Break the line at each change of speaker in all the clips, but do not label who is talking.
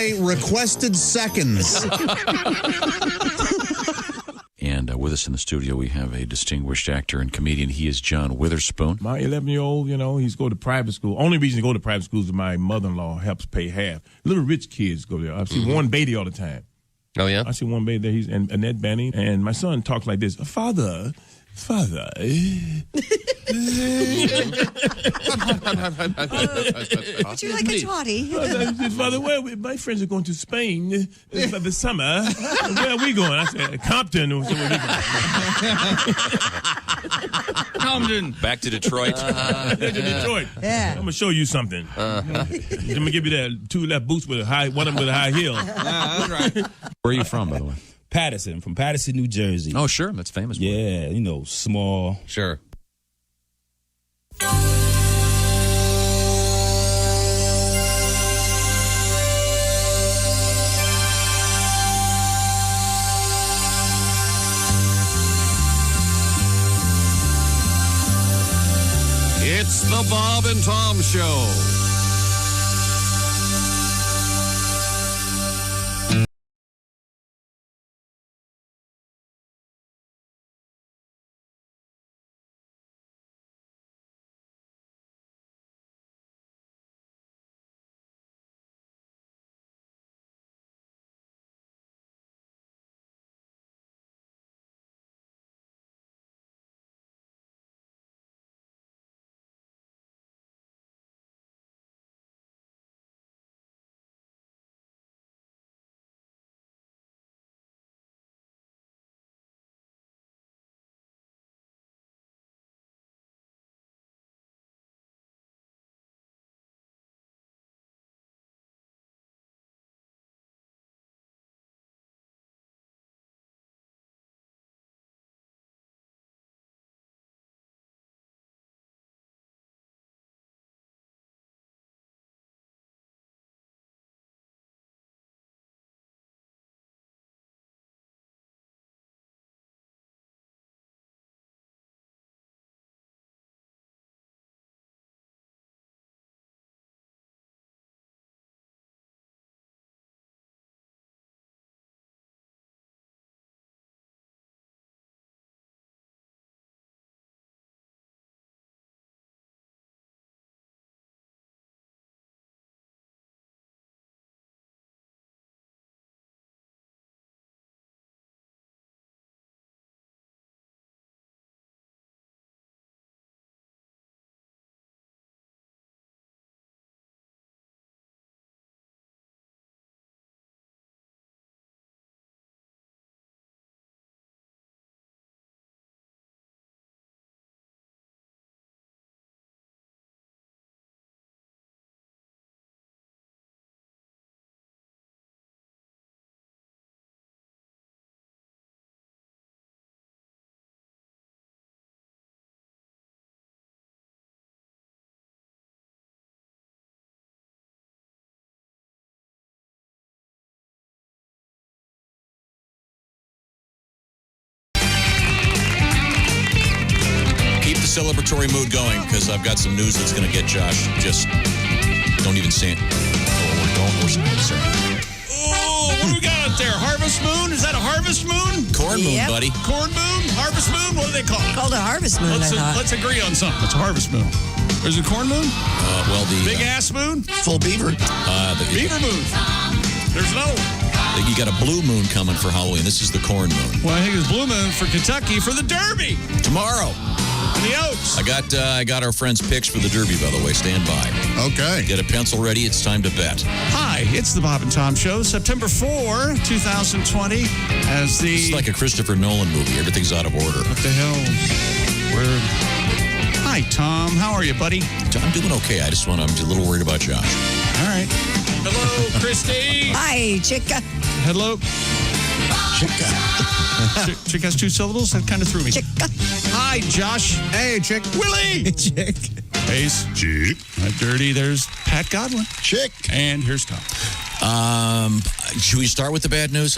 my requested seconds.
And with us in the studio, we have a distinguished actor and comedian. He is John Witherspoon.
My 11-year-old, he's going to private school. Only reason to go to private school is my mother-in-law helps pay half. Little rich kids go there. I see Warren Beatty all the time.
Oh, yeah?
I see Warren Beatty there. He's and Annette Bening. And my son talks like this. Father.
Would you like a toddy?
Father, my friends are going to Spain for the summer. Where are we going? I said, Compton. So where we going?
Compton.
Back to Detroit.
To Detroit.
Yeah.
I'm going to show you something. I'm going to give you that two left boots with one of them with a high heel.
That's right.
Where are you from, by the way?
Patterson, from Patterson, New Jersey.
Oh, sure. That's famous.
Yeah, small.
Sure.
It's the Bob and Tom Show.
Celebratory mood going because I've got some news that's going to get Josh. Just don't even say it.
Oh, what do we got out there? Harvest Moon? Is that a Harvest Moon?
Corn moon, buddy.
Corn Moon? Harvest Moon? What do they call it?
Called a harvest moon,
Let's agree on something. It's a Harvest Moon. There's a Corn Moon?
The
Big Ass Moon?
Full beaver.
Beaver Moon. There's no one.
You got a blue moon coming for Halloween. This is the corn moon.
Well, I think it's Blue Moon for Kentucky for the Derby.
Tomorrow.
And the Oaks.
I got our friends' picks for the Derby, by the way. Stand by.
Okay.
Get a pencil ready. It's time to bet.
Hi, it's the Bob and Tom Show, September 4, 2020, as the...
It's like a Christopher Nolan movie. Everything's out of order.
What the hell? Hi, Tom. How are you, buddy?
I'm doing okay. I'm a little worried about Josh.
All right. Hello, Christy.
Hi, Chica.
Hello. Chick has two syllables? That kind of threw me.
Chica.
Hi, Josh.
Hey, Chick.
Willie.
Chick.
Ace.
Chick.
Dirty. There's Pat Godwin.
Chick.
And here's Tom.
Should we start with the bad news?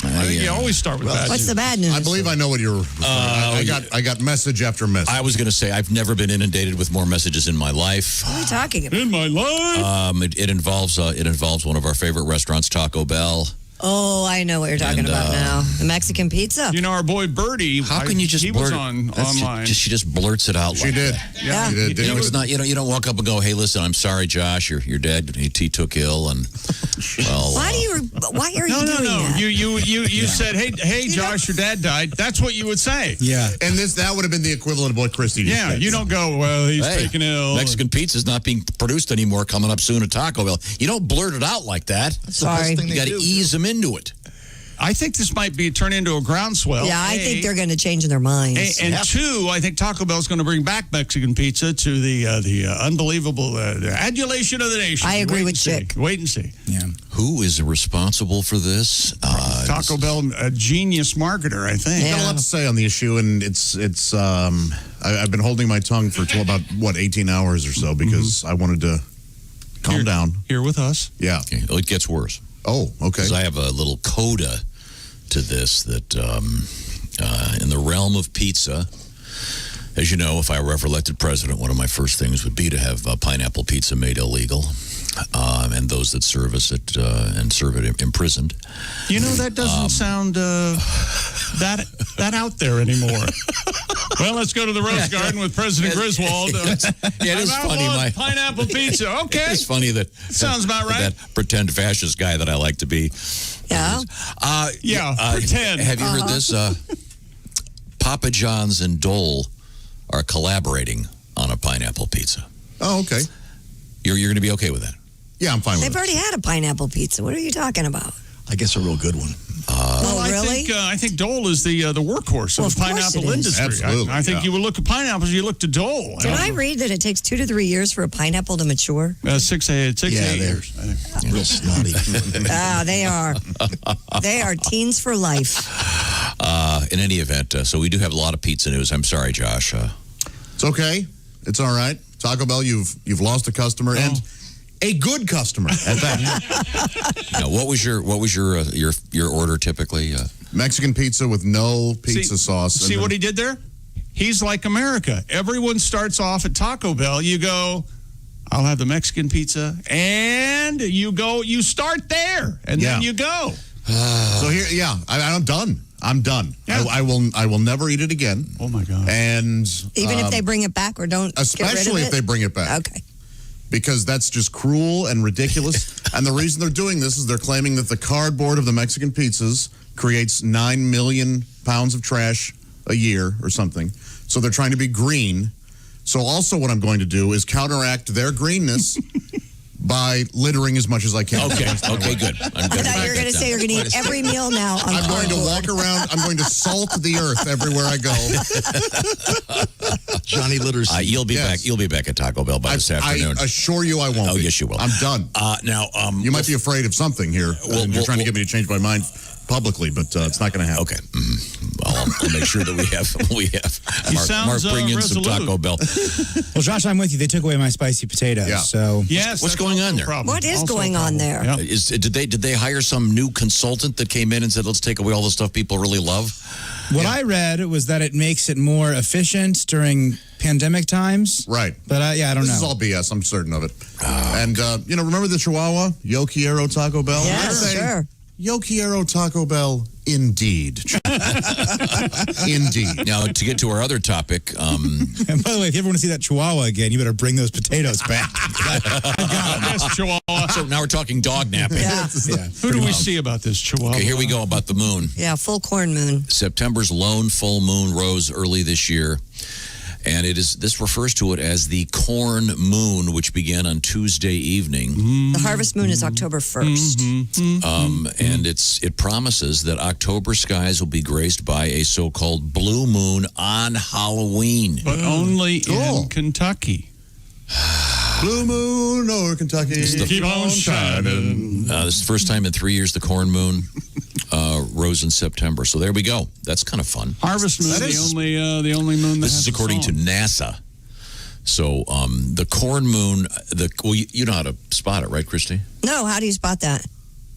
I think you always start with bad
What's
news.
the bad news?
I believe I know what you're. I got message after message.
I was going to say I've never been inundated with more messages in my life.
What are you talking about?
In my life.
It involves one of our favorite restaurants, Taco Bell.
Oh, I know what you're talking about now. The Mexican pizza.
You know, our boy Birdie.
How can you just
He
blurt
was
it?
online.
She just blurts it out.
She
like
did.
that.
Yeah.
She did.
You know,
Didn't
it's not. You don't walk up and go, "Hey, listen, I'm sorry, Josh. Your dad he took ill, and well,
Why are you
No.
doing that?
You said, hey, Josh, your dad died. That's what you would say.
Yeah.
And that would have been the equivalent of what Christy just
Yeah,
said.
you don't go, well, he's
hey,
taken ill.
Mexican pizza's not being produced anymore. Coming up soon at Taco Bell. You don't blurt it out like that.
Sorry.
You got to ease them into it.
I think this might be turn into a groundswell.
Yeah, I
A,
think they're going to change their minds.
And two, I think Taco Bell's going to bring back Mexican pizza to the unbelievable the adulation of the nation.
I agree
Wait
with
and see.
Chick.
Wait and see.
Yeah.
Who is responsible for this?
Taco Bell, a genius marketer, I think.
Yeah.
Got a lot to say on the issue, and it's. I've been holding my tongue for about 18 hours or so because I wanted to calm down.
Here with us.
Yeah.
Okay, it gets worse.
Oh, okay.
Because I have a little coda to this that in the realm of pizza, as you know, if I were ever elected president, one of my first things would be to have pineapple pizza made illegal, and those that service it and serve it imprisoned.
You know, that doesn't sound that out there anymore. Well, let's go to the Rose Garden with President Griswold.
Yeah, it is
I
funny.
want pineapple pizza. Okay.
It's funny that
Sounds about right.
That pretend fascist guy that I like to be.
Yeah.
Pretend.
Have you heard this? Papa John's and Dole are collaborating on a pineapple pizza.
Oh, okay.
You're going to be okay with that?
Yeah, I'm fine with
They've
it.
already had a pineapple pizza. What are you talking about?
I guess a real good one.
Really?
I think Dole is the workhorse
Well,
of
of
the
course
pineapple
it is.
industry.
Absolutely,
I think
yeah.
you would look at pineapples, you look to Dole.
Did I read that it takes 2 to 3 years for a pineapple to mature?
6 to 8
they're-
years. I think.
Real snotty.
They are. They are teens for life.
In any event, so we do have a lot of pizza news. I'm sorry, Josh.
It's okay. It's all right. Taco Bell, you've lost a customer and a good customer at that.
Now, what was your order typically?
Mexican pizza with no pizza sauce.
See what he did there? He's like America. Everyone starts off at Taco Bell. You go, I'll have the Mexican pizza, and you start there, and then you go.
So here, I'm done. I'm done.
Yeah.
I will never eat it again.
Oh my God!
And
Even if they bring it back or don't
especially
get rid of
if they bring it back.
Okay.
Because that's just cruel and ridiculous. And the reason they're doing this is they're claiming that the cardboard of the Mexican pizzas creates 9 million pounds of trash a year or something. So they're trying to be green. So also what I'm going to do is counteract their greenness by littering as much as I can.
Okay, good. I'm
I
good.
thought you were going to say you're going to eat every meal now on
I'm going to
cardboard.
walk around. I'm going to salt the earth everywhere I go.
Johnny Litters.
You'll be
Yes.
back. You'll be back at Taco Bell by this afternoon.
I assure you I won't.
Oh,
be.
yes, you will.
I'm done.
Now,
You might be afraid of something here. You're trying to get me to change my mind publicly, but it's not going to happen.
Okay. Well, I'll make sure that we have Mark
sounds,
bring in some
resolute.
Taco Bell.
Well, Josh, I'm with you. They took away my spicy potatoes.
Yeah.
So
Yes.
What's
that's
going
also
on
a
there?
problem.
What is
Also a
going on
problem.
there?
Yeah.
Did they hire some new consultant that came in and said, let's take away all the stuff people really love?
what I read was that it makes it more efficient during pandemic times.
Right.
But I don't
This
know.
is all BS. I'm certain of it. And, remember the Chihuahua? Yo Quiero Taco Bell?
Yeah,
I say,
sure.
Yo Quiero Taco Bell, indeed. Indeed.
Now, to get to our other topic,
And by the way, if you ever want to see that Chihuahua again, you better bring those potatoes back.
Yes, Chihuahua.
so now we're talking dog napping.
Yeah.
Yeah.
Who do we see about this Chihuahua?
Okay, here we go about the moon.
Yeah, full corn moon.
September's lone full moon rose early this year. And this refers to it as the corn moon, which began on Tuesday evening.
The harvest moon is October 1st.
And it promises that October skies will be graced by a so-called blue moon on Halloween.
But only
Cool.
in Kentucky.
Blue Moon over Kentucky.
Keep on shining.
This is the first time in 3 years the corn moon rose in September. So there we go. That's kind of fun.
Harvest moon,
That is-
the only moon that
This
has
is according to NASA. So the corn moon, you know how to spot it, right, Christy?
No, how do you spot that?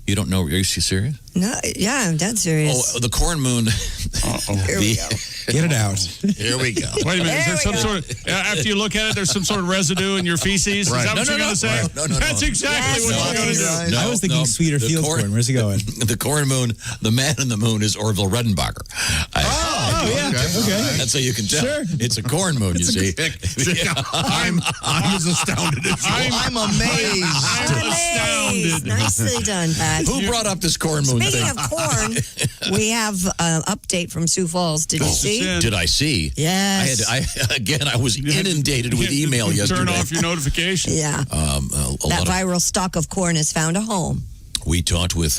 You don't know? Are you serious?
No, yeah, I'm dead serious.
Oh, the corn moon.
Here we go.
Get it out.
Here we go.
Wait a minute. Is there
There
some
we
sort of, after you look at it, there's some sort of residue in your feces?
Right.
Is that what
No,
you're
no,
going to
no.
say?
Right. No.
That's exactly
Yes,
what you're going to
yes.
do.
No,
I was thinking
no.
sweeter
The
field corn. Where's he going?
The corn moon, the man in the moon is Orville Redenbacher.
Oh, yeah. Okay.
That's how you can tell.
Sure.
It's a corn moon, you see.
I'm as astounded as you.
I'm amazed.
I'm astounded.
Nicely done, Pat.
Who brought up this corn moon
Speaking
thing?
of corn, we have an update from Sioux Falls. Did you see?
in.
Did I see?
Yes.
I was inundated with email yesterday.
Turn off your notification.
Yeah.
A
That
lot of,
viral stalk of corn has found a home.
we talked with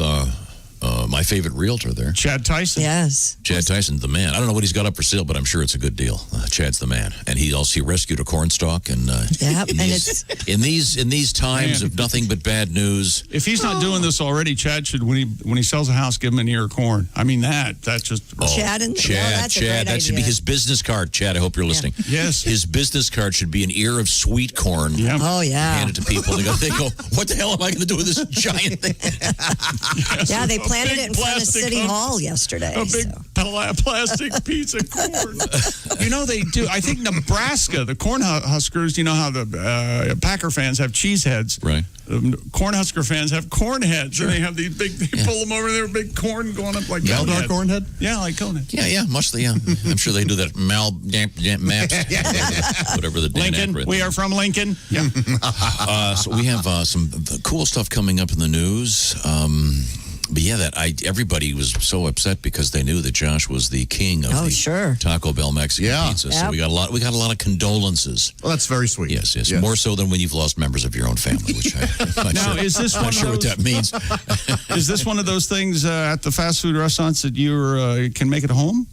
my favorite realtor there,
Chad Tyson.
Yes.
Chad Tyson, the man. I don't know what he's got up for sale, but I'm sure it's a good deal. Chad's the man, and he rescued a corn stalk. And
Yep,
in
and
these times
Man.
of nothing but bad news,
If he's not doing this already, Chad should, when he sells a house, give him an ear of corn. I mean, that's just...
Chad and
Chad,
that's a great
Chad, that should be
idea.
his business card. Chad, I hope you're listening.
Yes.
His business card should be an ear of sweet corn.
Yeah.
Oh, yeah.
Hand it to people. They go, what the hell am I going to do with this giant thing?
Yeah, they
A
planted
big
it in front of
plastic
City
hunk.
Hall yesterday.
A big plastic piece of corn. You know, they do. I think Nebraska, the Cornhuskers, you know how the Packer fans have cheese heads.
Right.
Cornhusker fans have corn heads. And they have these big, they pull them over there, big corn going up like cone
Eldar
heads.
Cornhead?
Yeah, like cone heads.
Yeah, mostly, yeah. I'm sure they do that maps, whatever the Dan
Lincoln,
Aykroyd
we
thing.
are from Lincoln. Yeah.
So we have some cool stuff coming up in the news. But yeah, everybody was so upset because they knew that Josh was the king of
Oh,
the
sure.
Taco Bell Mexican
Yeah.
pizza. So
Yep.
we got a lot of condolences.
Well, that's very sweet.
Yes. More so than when you've lost members of your own family, which I'm
Now, is this one
not
of
sure what
those?
that means.
Is this one of those things at the fast food restaurants that you can make at home?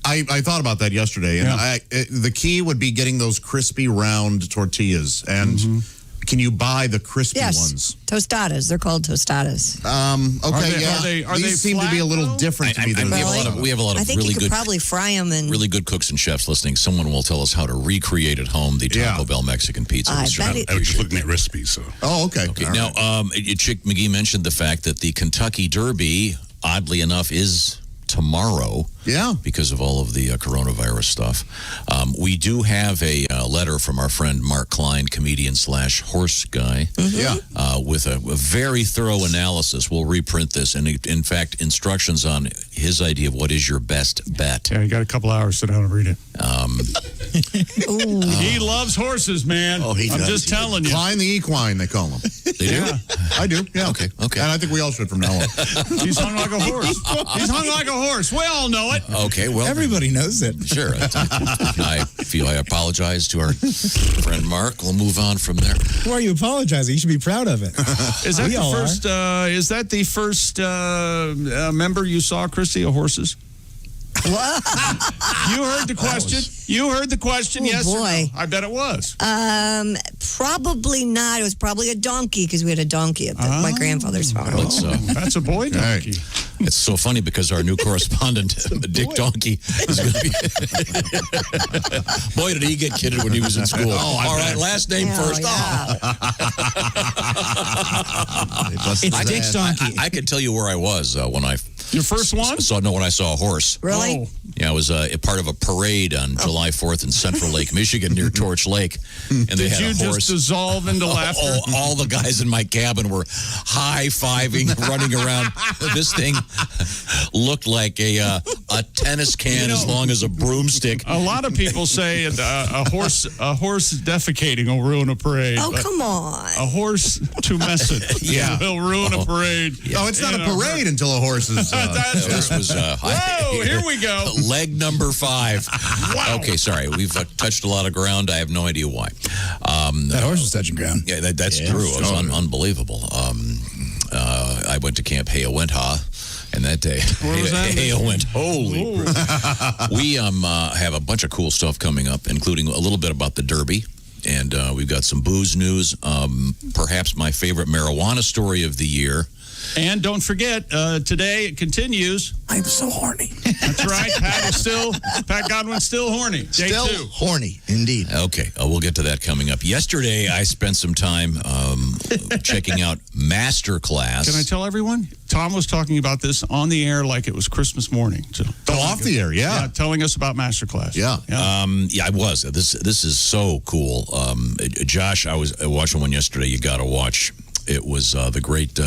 I thought about that yesterday, and
Yeah.
the key would be getting those crispy round tortillas. And can you buy the crispy
Yes.
ones?
Tostadas. They're called tostadas.
Okay,
Are they
these seem to be
flat,
a little
though?
different to me than
we have a lot
I
of
think
really
you could
good
probably fry them and
really good cooks and chefs listening. Someone will tell us how to recreate at home the Taco
Yeah.
Bell Mexican pizza.
I
Mr.
bet it-
I was just looking at recipes, so.
Oh, okay.
Okay,
All
now,
right.
Chick McGee mentioned the fact that the Kentucky Derby, oddly enough, is tomorrow
Yeah.
because of all of the coronavirus stuff. We do have a letter from our friend Mark Klein, comedian / horse guy,
Yeah.
with a very thorough analysis. We'll reprint this, and in fact, instructions on his idea of what is your best bet.
Yeah, you got a couple hours. Sit down and read it.
Ooh.
He loves horses, man.
Oh, he
I'm
does.
just telling you.
Klein the equine, they call him.
They do?
I do. Yeah.
Okay.
And I think we all should from now on.
He's hung like a horse. He's hung like a horse. We all know it.
Okay, well,
Everybody knows it.
sure. I feel I apologize to our friend Mark. We'll move on from there.
Why are you apologizing? You should be proud of it.
Is that
We
the
all
first? Is that the first member you saw, Christy, of horses? You heard the question. You heard the question.
Oh,
yes or no?
boy.
I bet it was.
Probably not. It was probably a donkey because we had a donkey at my grandfather's farm.
Let's,
That's a boy donkey.
it's so funny because our new correspondent, Dick Donkey, is going to be. Boy, did he get kidded when he was in school. All right, last name
Oh,
first.
yeah.
It's Dick Donkey.
I can tell you where I was when I
Your first one?
when I saw a horse.
Really?
Oh.
Yeah, I was a part of a parade on July 4th in Central Lake, Michigan, near Torch Lake, and they
Did
had
you
a horse.
just dissolve into laughter?
All the guys in my cabin were high-fiving, running around. This thing looked like a tennis can as long as a broomstick.
A lot of people say a horse defecating will ruin a parade.
Oh,
but
come on.
a horse tumescent will ruin a parade.
Oh, it's not a
You know,
parade until a horse is.
That's
This was
Whoa, here we go.
leg number 5.
Wow.
Okay, sorry, we've touched a lot of ground. I have no idea why.
That horse was touching ground.
Yeah, that's true. It was unbelievable. I went to Camp Heowentha, and that day,
Where was that?
Heowent. Holy! We have a bunch of cool stuff coming up, including a little bit about the Derby, and we've got some booze news. Perhaps my favorite marijuana story of the year.
And don't forget, today it continues.
I'm so horny.
That's right. Pat Godwin's still horny. Day
Still
2.
horny, indeed.
Okay, we'll get to that coming up. Yesterday, I spent some time checking out Masterclass.
Can I tell everyone? Tom was talking about this on the air like it was Christmas morning. So,
off the air, yeah.
telling us about Masterclass.
Yeah.
I was. This is so cool. Josh, I was watching one yesterday. You got to watch. It was the great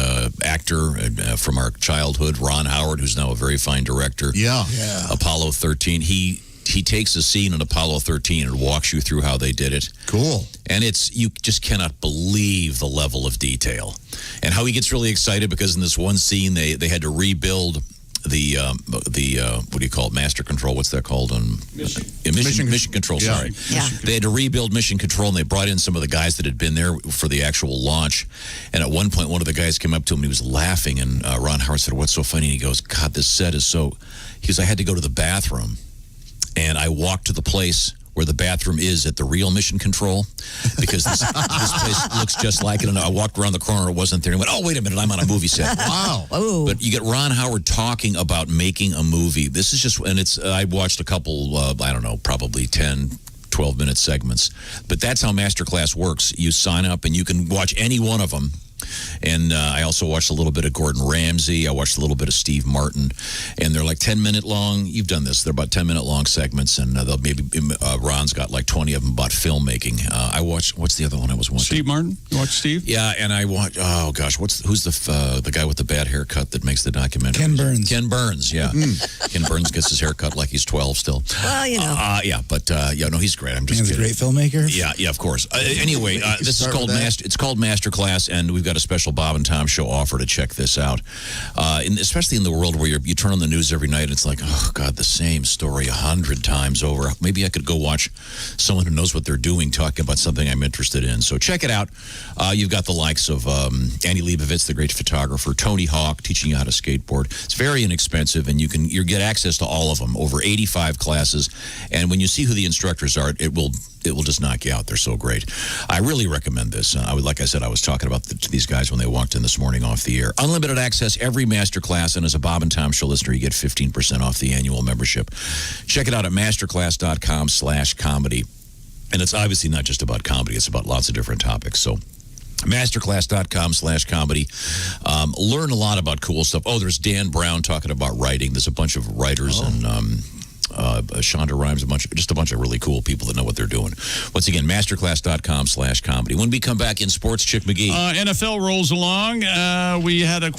actor from our childhood, Ron Howard, who's now a very fine director.
Yeah.
Apollo 13. He takes a scene in Apollo 13 and walks you through how they did it.
Cool.
And you just cannot believe the level of detail. And how he gets really excited because in this one scene, they had to rebuild the what do you call it? Master Control. What's that called? Mission Control.
Yeah.
Sorry.
Yeah.
They had to rebuild Mission Control, and they brought in some of the guys that had been there for the actual launch. And at one point, one of the guys came up to him, and he was laughing, and Ron Howard said, "What's so funny?" And he goes, "God, this set is so." He goes, "I had to go to the bathroom, and I walked to the place where the bathroom is at the real Mission Control because this place looks just like it. And I walked around the corner, it wasn't there. And I went, oh, wait a minute, I'm on a movie set.
Wow.
Oh.
But you get Ron Howard talking about making a movie. This is just, and I watched a couple, I don't know, probably 10, 12-minute segments. But that's how Masterclass works. You sign up and you can watch any one of them. And I also watched a little bit of Gordon Ramsay. I watched a little bit of Steve Martin. And they're like 10-minute long. You've done this. They're about 10-minute long segments. And Ron's got like 20 of them about filmmaking. I watched, what's the other one I was watching?
Steve Martin? You watch Steve?
Yeah, and I watched, oh gosh, who's the guy with the bad haircut that makes the documentary?
Ken Burns.
Ken Burns, yeah. Ken Burns gets his haircut like he's 12 still.
Well, you know.
Yeah, but no, he's great. I'm just
He's a
kidding.
great filmmaker.
Yeah, of course. Anyway, this is
start
called
with that.
It's called Masterclass, and we've got a special Bob and Tom show offer to check this out. Especially in the world where you turn on the news every night, and it's like, oh God, the same story 100 times over. Maybe I could go watch someone who knows what they're doing talking about something I'm interested in. So check it out. You've got the likes of Andy Leibovitz, the great photographer, Tony Hawk teaching you how to skateboard. It's very inexpensive, and you get access to all of them. Over 85 classes, and when you see who the instructors are, it will just knock you out. They're so great. I really recommend this. Like I said, I was talking about to these guys when they walked in this morning off the air. Unlimited access every masterclass, and as a Bob and Tom Show listener, you get 15% off the annual membership. Check it out at masterclass.com/comedy. And it's obviously not just about comedy. It's about lots of different topics. So masterclass.com/comedy. Learn a lot about cool stuff. Oh, there's Dan Brown talking about writing. There's a bunch of writers and Shonda Rhimes, a bunch of really cool people that know what they're doing. Once again, masterclass.com/comedy. When we come back in sports, Chick McGee.
NFL rolls along. We had a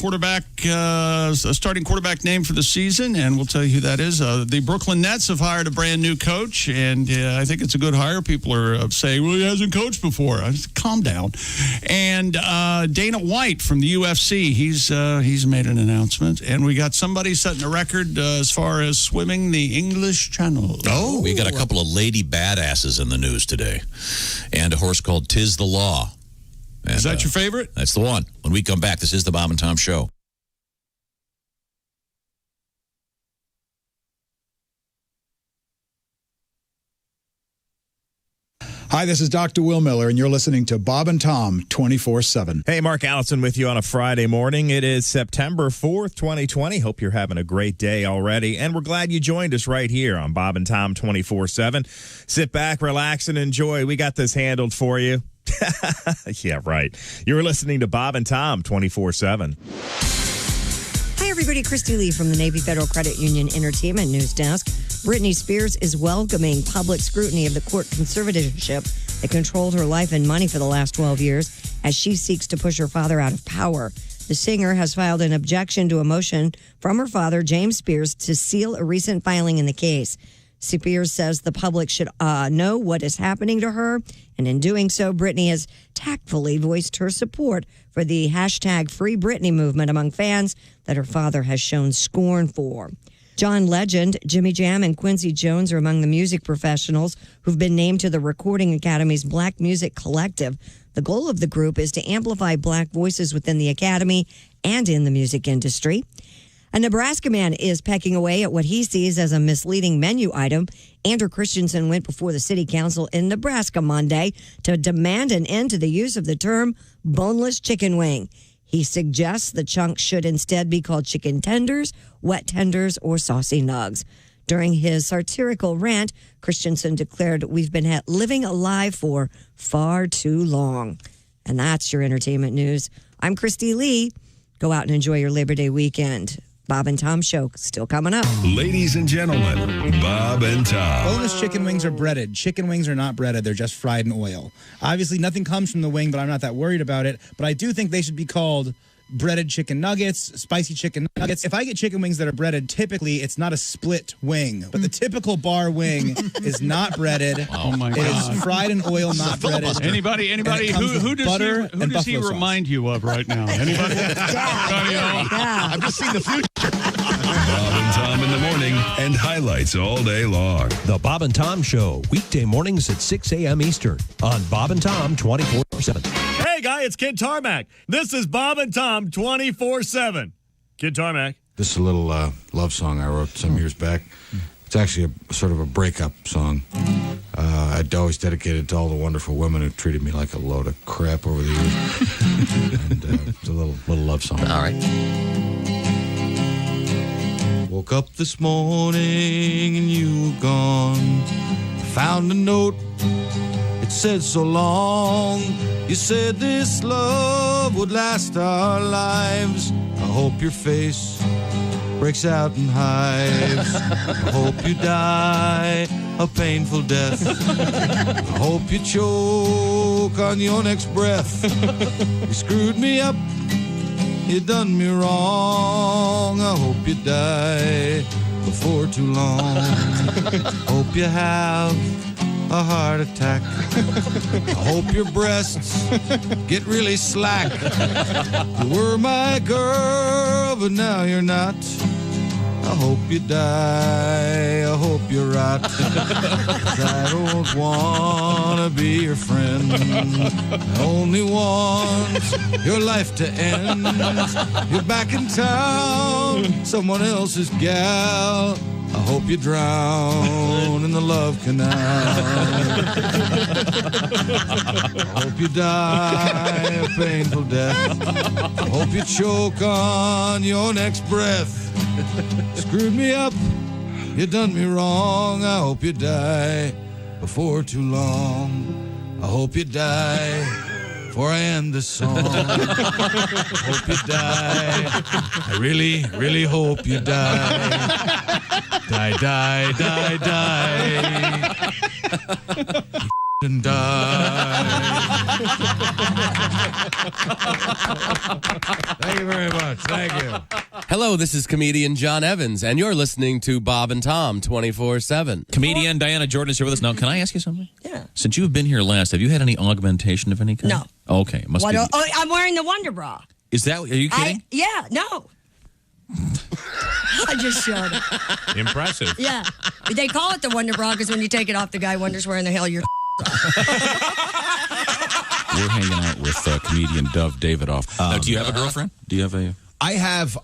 starting quarterback name for the season, and we'll tell you who that is. The Brooklyn Nets have hired a brand new coach, and I think it's a good hire. People are saying, well, he hasn't coached before. Calm down. And Dana White from the UFC, he's made an announcement, and we got somebody setting a record as far as swimming the English Channel.
Oh, we got a couple of lady badasses in the news today, and a horse called Tis the Law. And,
is that your favorite?
That's the one. When we come back, this is the Bob and Tom Show.
Hi, this is Dr. Will Miller, and you're listening to Bob and Tom 24/7.
Hey, Mark Allison with you on a Friday morning. It is September 4th, 2020. Hope you're having a great day already, and we're glad you joined us right here on Bob and Tom 24/7. Sit back, relax, and enjoy. We got this handled for you. Yeah, right. You're listening to Bob and Tom 24/7.
Hi, everybody. Christy Lee from the Navy Federal Credit Union Entertainment News Desk. Britney Spears is welcoming public scrutiny of the court conservatorship that controlled her life and money for the last 12 years as she seeks to push her father out of power. The singer has filed an objection to a motion from her father, James Spears, to seal a recent filing in the case. Spears says the public should know what is happening to her, and in doing so, Britney has tactfully voiced her support for the hashtag Free Britney movement among fans that her father has shown scorn for. John Legend, Jimmy Jam, and Quincy Jones are among the music professionals who've been named to the Recording Academy's Black Music Collective. The goal of the group is to amplify Black voices within the Academy and in the music industry. A Nebraska man is pecking away at what he sees as a misleading menu item. Andrew Christensen went before the city council in Nebraska Monday to demand an end to the use of the term boneless chicken wing. He suggests the chunks should instead be called chicken tenders, wet tenders, or saucy nugs. During his satirical rant, Christensen declared, "We've been living alive for far too long." And that's your entertainment news. I'm Christy Lee. Go out and enjoy your Labor Day weekend. Bob and Tom Show still coming up.
Ladies and gentlemen, Bob and Tom.
Bonus chicken wings are breaded. Chicken wings are not breaded. They're just fried in oil. Obviously, nothing comes from the wing, but I'm not that worried about it. But I do think they should be called breaded chicken nuggets, spicy chicken nuggets. If I get chicken wings that are breaded, typically it's not a split wing. But the typical bar wing is not breaded.
Oh, my
It
God.
is fried in oil, not breaded.
Anybody?
And it comes with
Who
butter
does
and
he
buffalo sauce.
remind you of right now? Anybody?
I've just seen the future.
Bob and Tom in the morning and highlights all day long.
The Bob and Tom Show, weekday mornings at 6 a.m. Eastern on Bob and Tom 24/7.
Hey, guy, it's Kid Tarmac. This is Bob and Tom 24/7. Kid Tarmac.
This is a little love song I wrote some years back. It's actually a sort of a breakup song. I'd always dedicated it to all the wonderful women who treated me like a load of crap over the years. And it's a little love song.
All right.
Woke up this morning and you were gone. Found a note. It said so long. You said this love would last our lives. I hope your face breaks out in hives. I hope you die a painful death. I hope you choke on your next breath. You screwed me up. You done me wrong. I hope you die before too long. Hope you have a heart attack. I hope your breasts get really slack. You were my girl, but now you're not. I hope you die. I hope you rot. 'Cause I don't wanna be your friend. I only want your life to end. You're back in town, someone else's gal. I hope you drown in the love canal. I hope you die a painful death. I hope you choke on your next breath. Screwed me up, you done me wrong. I hope you die before too long. I hope you die before I end this song. Hope you die. I really, really hope you die. Die, die, die, die. You and die. Thank you very much. Thank you.
Hello, this is comedian John Evans, and you're listening to Bob and Tom 24/7.
Comedian Diana Jordan is here with us. Now, can I ask you something?
Yeah.
Since you've been here last, have you had any augmentation of any kind?
No.
Okay. Must
What,
be.
oh, I'm wearing the Wonder Bra.
Is that, are you kidding?
Yeah, no. I just showed it.
Impressive.
Yeah. They call it the Wonder Bra because when you take it off, the guy wonders where in the hell you're.
We're hanging out with comedian Dove Davidoff. Now, do you have a girlfriend? Do you have a...
I have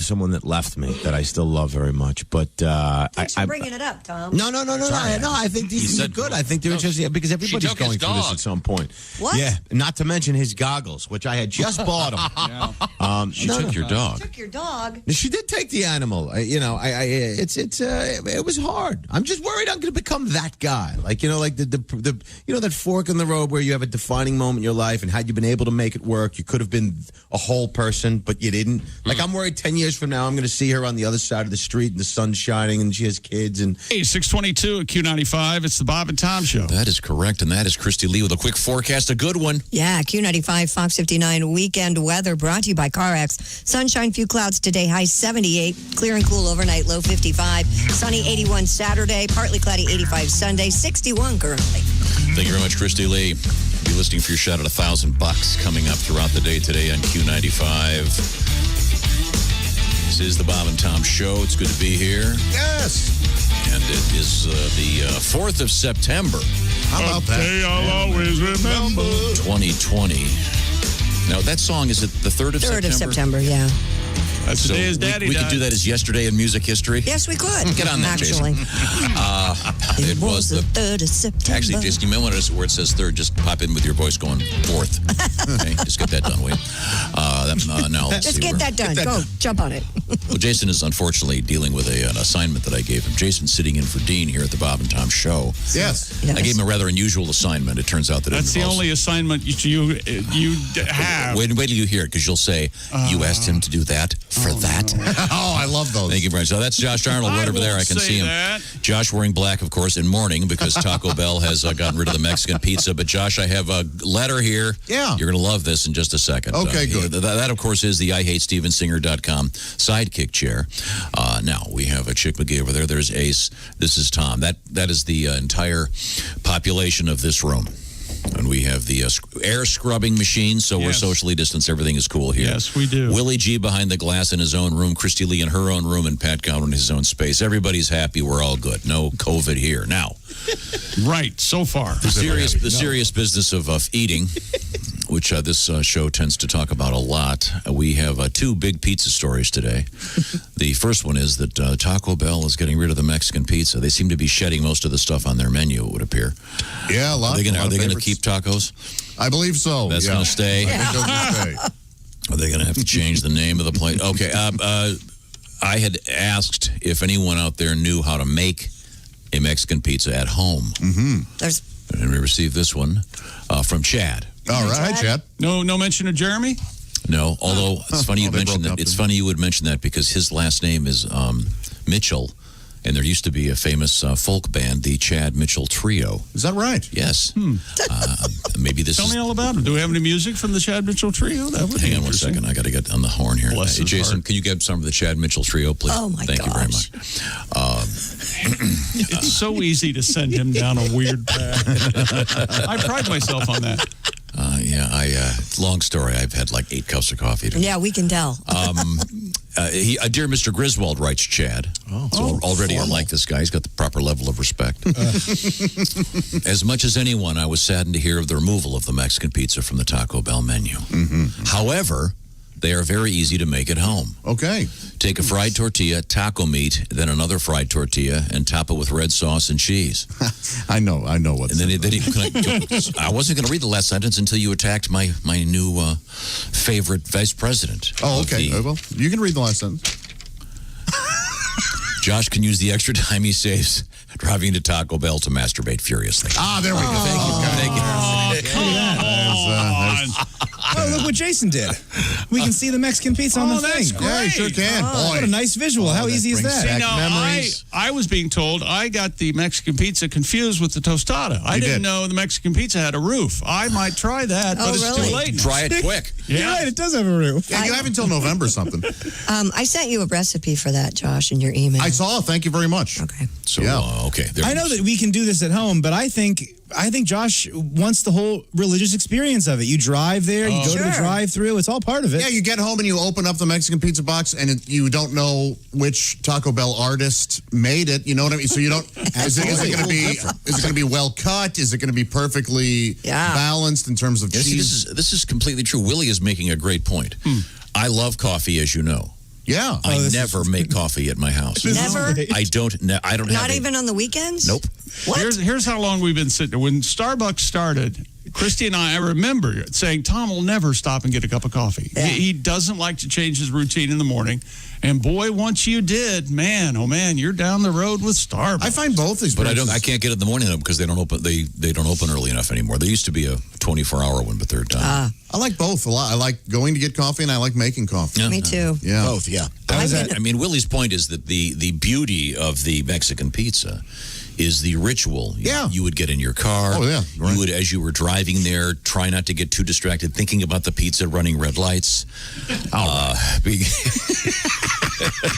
someone that left me that I still love very much, but
Thanks for bringing it up, Tom.
No. I think these are good. I think they're interesting because everybody's
took his
going through this
dog.
at some point.
What?
Yeah, not to mention his goggles, which I had just bought them.
She took your dog.
Took your dog.
She did take the animal. It was hard. I'm just worried I'm going to become that guy. Like like the that fork in the road where you have a defining moment in your life, and had you been able to make it work, you could have been a whole person, but you didn't. Like I'm worried 10 years from now, I'm going to see her on the other side of the street, and the sun's shining, and she has kids. And
Hey, 622 at Q95. It's the Bob and Tom Show.
That is correct, and that is Christy Lee with a quick forecast, a good one.
Yeah, Q95, Fox 59 weekend weather brought to you by CarX. Sunshine, few clouds today, high 78. Clear and cool overnight, low 55. Sunny 81 Saturday, partly cloudy 85 Sunday, 61 currently.
Thank you very much, Christy Lee. Be listening for your shot at $1,000 coming up throughout the day today on Q95. This is the Bob and Tom Show. It's good to be here.
yes,
And it is the 4th of September,
how about that?
I'll always remember.
2020. Now, that song, is it the 3rd of September?
3rd of September, yeah.
That's the day his daddy
we
died.
could do that as yesterday in music history.
Yes, we could.
Get on that,
actually.
Jason. It was the
3rd of September.
Actually, Jason, you may want to, where it says third, just pop in with your voice going fourth. Okay, just get that done, Wade. Now, let's
Just
see,
get
we're-
that done. Go, jump on it.
Well, Jason is unfortunately dealing with an assignment that I gave him. Jason's sitting in for Dean here at the Bob and Tom Show.
Yes.
I gave him a rather unusual assignment. It turns out that
That's
it
the
involves...
only assignment you have.
Wait till you hear it, because you'll say, you asked him to do that for that?
Oh, I love those.
Thank you very much. So that's Josh Arnold right over there. I can
won't
see him.
say that.
Josh wearing black, of course, in mourning because Taco Bell has gotten rid of the Mexican pizza. But Josh, I have a letter here.
Yeah.
You're going to love this in just a second.
Okay, good.
That, of course, is the IHateStevenSinger.com sidekick chair. Now, we have a Chick McGee over there. There's Ace. This is Tom. That is the entire population of this room. And we have the air scrubbing machine, so we're
Yes.
socially distanced. Everything is cool here.
Yes, we do.
Willie G behind the glass in his own room, Christy Lee in her own room, and Pat Gowan in his own space. Everybody's happy. We're all good. No COVID here. Now,
Right, so far.
the serious business of eating, which this show tends to talk about a lot. We have two big pizza stories today. The first one is that Taco Bell is getting rid of the Mexican pizza. They seem to be shedding most of the stuff on their menu, it would appear.
Yeah, a lot.
Are they going to
favorites.
keep tacos?
I believe so.
That's
yeah.
going to stay?
I think those will stay.
Are they going to have to change the name of the place? Okay. I had asked if anyone out there knew how to make a Mexican pizza at home.
Mm-hmm.
And we received this one from Chad.
All right, Chad.
No mention of Jeremy?
No, although it's funny you
they
mentioned
broke
that.
up,
It's
didn't
funny you would mention that because his last name is Mitchell, and there used to be a famous folk band, the Chad Mitchell Trio.
Is that right?
Yes. Maybe this
Tell
is...
me all about it. Do we have any music from the Chad Mitchell Trio? That would be
Hang on one
interesting.
second. I got to get on the horn here.
Bless
Hey,
his
Jason,
heart.
can you get some of the Chad Mitchell Trio, please?
Oh, my
Thank you very
gosh.
much.
It's so easy to send him down a weird path. I pride myself on that.
Long story. I've had like 8 cups of coffee today.
Yeah, we can tell.
Dear Mr. Griswold, writes Chad. So already I like this guy. He's got the proper level of respect. As much as anyone, I was saddened to hear of the removal of the Mexican pizza from the Taco Bell menu. However, they are very easy to make at home.
Okay.
Take a fried tortilla, taco meat, then another fried tortilla, and top it with red sauce and cheese.
I know what.
And then I wasn't going to read the last sentence until you attacked my new favorite vice president.
Oh,
of
okay.
the-
Well, you can read the last sentence.
Josh can use the extra time he saves driving to Taco Bell to masturbate furiously.
Ah, there we go.
Thank you.
Oh, look what Jason did. We can see the Mexican pizza on the
that's
thing.
great.
Yeah, you sure can.
Oh,
Boy.
what a nice visual. How easy is
brings
that?
back
Now,
memories.
I was being told I got the Mexican pizza confused with the tostada. I
You
didn't
did.
know the Mexican pizza had a roof. I might try that, but
Oh,
it's
really?
too late.
Try it quick.
Yeah.
You're right, it does have a roof.
Yeah, you have until November something.
I sent you a recipe for that, Josh, in your email.
I saw. Thank you very much.
Okay.
So,
Yeah.
okay. There
I
it
know
is.
that we can do this at home, but I think Josh wants the whole religious experience of it. You drive there, you go to the
Sure.
drive-through. It's all part of it.
Yeah, you get home and you open up the Mexican pizza box and you don't know which Taco Bell artist made it. You know what I mean? So you don't. Is it going to be well cut? Is it going to be perfectly balanced in terms of
Yeah, see,
cheese?
this is completely true. Willie is making a great point. I love coffee, as you know.
Yeah.
I never make coffee at my house.
Never?
I don't. I don't have.
Not even on the weekends?
Nope.
What?
Here's how long we've been sitting there. When Starbucks started, Christy and I remember saying, Tom will never stop and get a cup of coffee.
Yeah.
He doesn't like to change his routine in the morning. And boy, once you did, man, oh man, you're down the road with Starbucks.
I find both these.
But I can't get it in the morning though because they don't open. They don't open early enough anymore. There used to be a 24-hour one, but they're done.
I like both a lot. I like going to get coffee and I like making coffee.
Yeah.
Me too.
Yeah.
Both, yeah.
I mean, Willie's point is that the beauty of the Mexican pizza is the ritual. You would get in your car.
Oh, yeah. Right.
You would, as you were driving there, try not to get too distracted thinking about the pizza running red lights.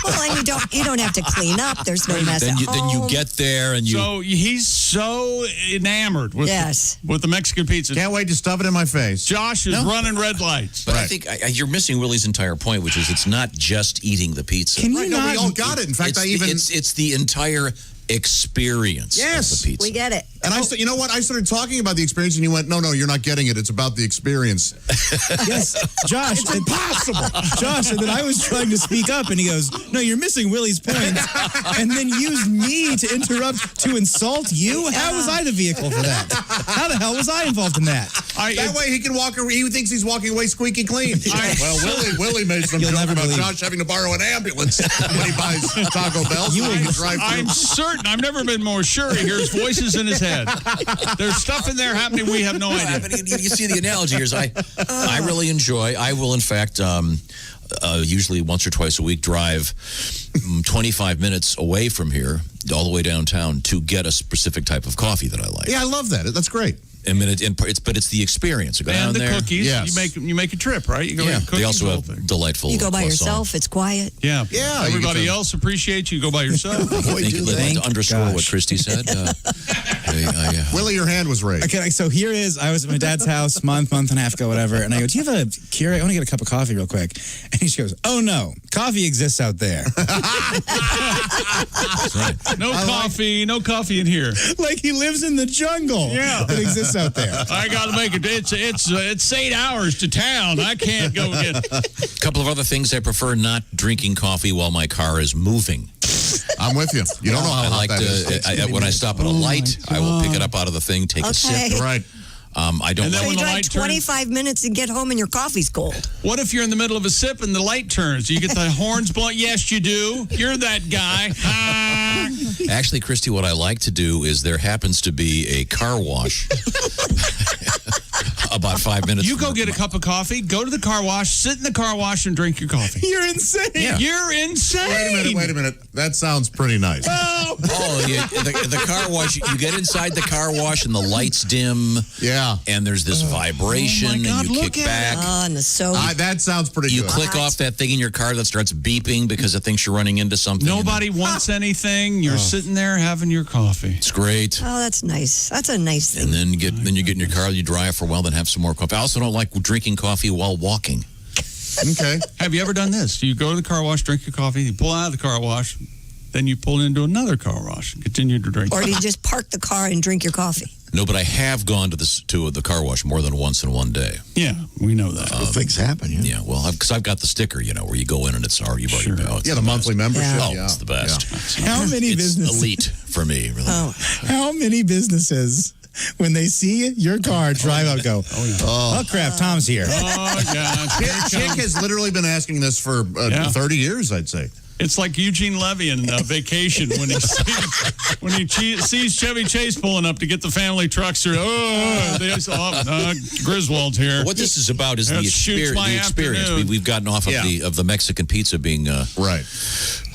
Well, and you don't have to clean up. There's no mess
then
at
you
home.
get there and you.
So he's so enamored with with the Mexican pizza.
Can't wait to stuff it in my face.
Josh is running red lights.
But I think you're missing Willie's entire point, which is it's not just eating the pizza.
Can you not? We all got it. In fact,
it's the entire experience of the pizza.
We get it.
And you know what? I started talking about the experience, and you went, "No, you're not getting it. It's about the experience."
Yes, Josh.
It's impossible.
Josh, and then I was trying to speak up, and he goes, "No, you're missing Willie's point," and then used me to interrupt to insult you. How was I the vehicle for that? How the hell was I involved in that?
That way he can walk. He thinks he's walking away squeaky clean. Well, Willie made some joke about Josh having to borrow an ambulance when he buys Taco Bell.
I'm certain. I've never been more sure he hears voices in his head. There's stuff in there happening we have no idea.
But you see the analogy here is I really enjoy. I will, in fact, usually once or twice a week drive 25 minutes away from here, all the way downtown, to get a specific type of coffee that I like.
Yeah, I love that. That's great.
But it's the experience. You go down
and the
there.
cookies.
Yes.
You make a trip, right? You go get cookies.
They also have delightful.
You go by
croissant.
yourself. It's quiet.
Yeah.
Yeah.
Everybody else appreciates you. Go by yourself.
To underscore what Christy said.
Willie, your hand was raised.
Okay, so here is, I was at my dad's house month and a half ago, whatever, and I go, "Do you have a Keurig? I want to get a cup of coffee real quick." And she goes, "Oh no, coffee exists out there."
That's right.
No coffee in here.
Like he lives in the jungle.
Yeah.
It exists out there.
I got to make it. It's 8 hours to town. I can't go get.
A couple of other things. I prefer not drinking coffee while my car is moving.
I'm with you. You don't know how
I
hot
like
that is.
when I stop at a light, I will pick it up out of the thing, take a sip.
Right.
I don't.
And then
So
when
you
the
drive
light
25 minutes and get home and your coffee's cold.
What if you're in the middle of a sip and the light turns? You get the horns blowing? Yes, you do. You're that guy.
Actually, Christy, what I like to do is there happens to be a car wash about 5 minutes.
You go get a cup of coffee, go to the car wash, sit in the car wash, and drink your coffee.
You're insane.
Yeah.
You're insane.
Wait a minute. That sounds pretty nice.
The car wash. You get inside the car wash and the lights dim.
Yeah.
And there's this vibration,
God,
and you
look
kick
at
back.
And the soap.
That sounds pretty
You
good.
click off that thing in your car that starts beeping because it thinks you're running into something.
Nobody wants anything. You're sitting there having your coffee.
It's great.
Oh, that's nice. That's a nice thing.
And then you get in your car, you drive for a while, then have some more coffee. I also don't like drinking coffee while walking.
Okay.
Have you ever done this? You go to the car wash, drink your coffee, you pull out of the car wash, then you pull into another car wash and continue to drink.
Or do you just park the car and drink your coffee?
No, but I have gone to the car wash more than once in one day.
Yeah, we know that.
Things happen.
Yeah, well, because I've got the sticker, where you go in and it's already
Sure.
it's
The monthly membership.
Oh,
Yeah.
it's the best.
How many
It's
businesses?
elite for me, really.
Oh,
How many businesses, when they see your car drive out, go, "Oh crap, Tom's here."
Oh, gosh.
Chick has literally been asking this for 30 years, I'd say.
It's like Eugene Levy in Vacation when he sees Chevy Chase pulling up to get the family trucks through. Griswold's here.
What this is about is the
Shoots my
experience.
afternoon.
We've gotten off of the Mexican pizza being
Right.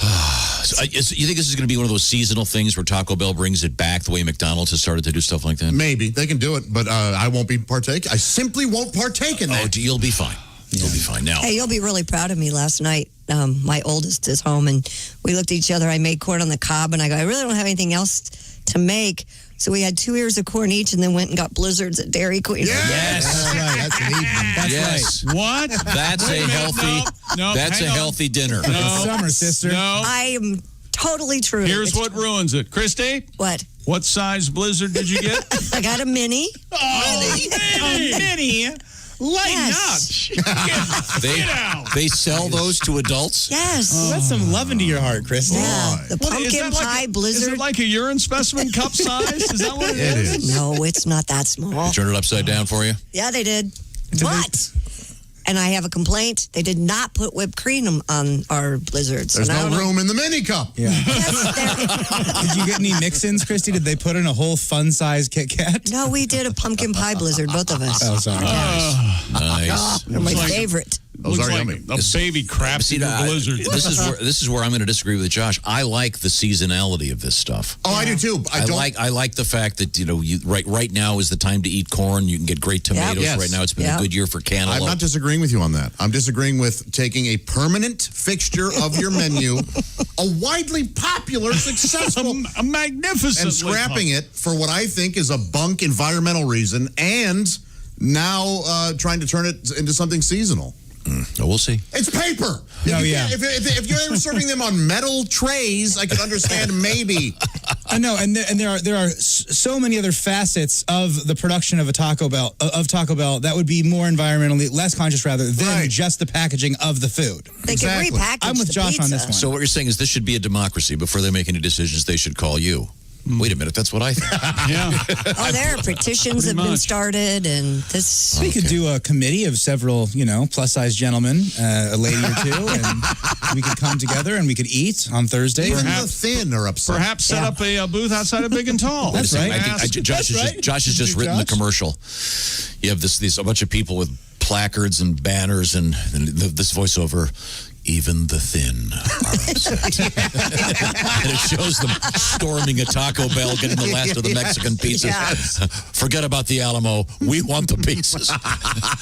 you think this is going to be one of those seasonal things where Taco Bell brings it back the way McDonald's has started to do stuff like that?
Maybe. They can do it, but I won't be partake. I simply won't partake in that.
Oh, you'll be fine. You'll be fine now.
hey, you'll be really proud of me. Last night, my oldest is home, and we looked at each other. I made corn on the cob, and I go, I really don't have anything else to make. So we had 2 ears of corn each, and then went and got blizzards at Dairy Queen.
Yes.
That's right. That's an evening.
That's
Yes.
right.
What?
That's a healthy.
No,
That's a
hang on.
healthy dinner.
No.
It's summer, sister.
No.
I am totally true.
Here's
It's
what ruins it. Christy,
What?
what size blizzard did you get?
I got a mini.
Mini. Lighten
Yes.
They sell those to adults.
Yes.
up. That's some love into your heart, Christy.
Yeah. The
What, is
pumpkin
that like
pie
Is
blizzard.
it like a urine specimen cup size? Is that what it is?
No, it's not that small.
Turn it upside down for you.
Yeah, they did. But, and I have a complaint. They did not put whipped cream on our blizzards.
There's
And I
no
don't know-
room in the mini cup.
Yeah. Did you get any mix-ins, Christy? Did they put in a whole fun-size Kit Kat?
No, we did a pumpkin pie blizzard, both of us.
Oh, sorry.
Nice.
They're my
Looks like-
favorite.
Those
Looks
are
like
yummy.
a baby craps in the blizzard.
This is where I'm going to disagree with Josh. I like the seasonality of this stuff.
Oh, I do too. I
like the fact that right now is the time to eat corn. You can get great tomatoes
Yes.
right now. It's been a good year for cantaloupe.
I'm not disagreeing with you on that. I'm disagreeing with taking a permanent fixture of your menu, a widely popular, successful,
a magnificent,
and scrapping it for what I think is a bunk environmental reason, and now trying to turn it into something seasonal.
We'll see.
It's paper. If you're serving them on metal trays, I could understand maybe.
I know, and there are so many other facets of the production of Taco Bell that would be more environmentally less conscious rather than just the packaging of the food.
They can repackage
I'm with
the
Josh on
pizza.
this one.
So what you're saying is this should be a democracy. Before they make any decisions, they should call you. Wait a minute, that's what I think.
Yeah.
Oh, there are petitions have been started, and this.
We could do a committee of several, plus-sized gentlemen, a lady or two, and we could come together and we could eat on Thursday.
Even the thin are upset.
Perhaps set up a booth outside of Big and Tall.
That's right.
Josh has just written the commercial. You have a bunch of people with placards and banners and this voiceover. Even the thin are upset. And it shows them storming a Taco Bell, getting the last of the Mexican pizzas.
Yes.
Forget about the Alamo. We want the pizzas.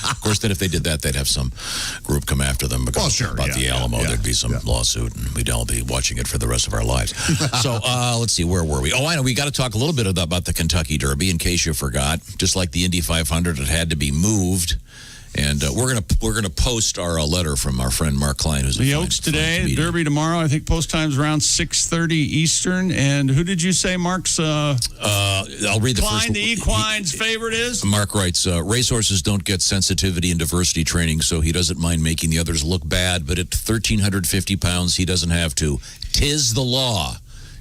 Of course, then if they did that, they'd have some group come after them because about the Alamo. There'd be some lawsuit, and we'd all be watching it for the rest of our lives. So let's see, where were we? Oh, I know. We got to talk a little bit about the Kentucky Derby, in case you forgot. Just like the Indy 500, it had to be moved. And we're gonna post our letter from our friend Mark Klein, who's
the Oaks today, Derby tomorrow. I think post time's around 6:30 Eastern. And who did you say Mark's? I'll
read the
Klein,
first.
the equine's favorite is.
Mark writes, racehorses don't get sensitivity and diversity training, so he doesn't mind making the others look bad. But at 1,350 pounds, he doesn't have to. Tis the law.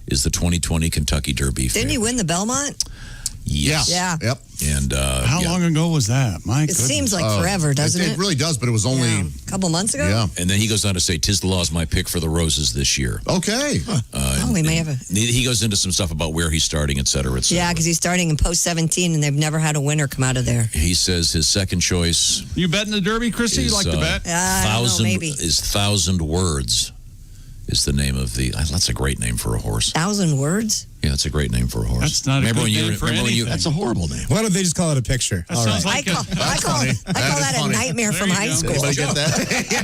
Is the 2020 Kentucky Derby?
Didn't he win the Belmont?
Yes.
Yeah.
Yep.
And
how long ago was that? My goodness.
It seems like forever, doesn't it?
It really does, but it was only
a couple months ago.
Yeah.
And then he goes on to say, "Tis the law is my pick for the Roses this year."
Okay.
We may have a.
He goes into some stuff about where he's starting, et cetera, et cetera.
Yeah, because he's starting in post 17, and they've never had a winner come out of there.
He says his second choice.
You betting the Derby, Christy? You like to bet?
I don't know, maybe.
Is 1,000 Words. Is the name of the? That's a great name for a horse.
1,000 words.
Yeah, it's a great name for a horse.
That's not a good name for anything.
That's a horrible name.
Why don't they just call it a picture?
That sounds like
I call that a nightmare from high school.
Anybody get that?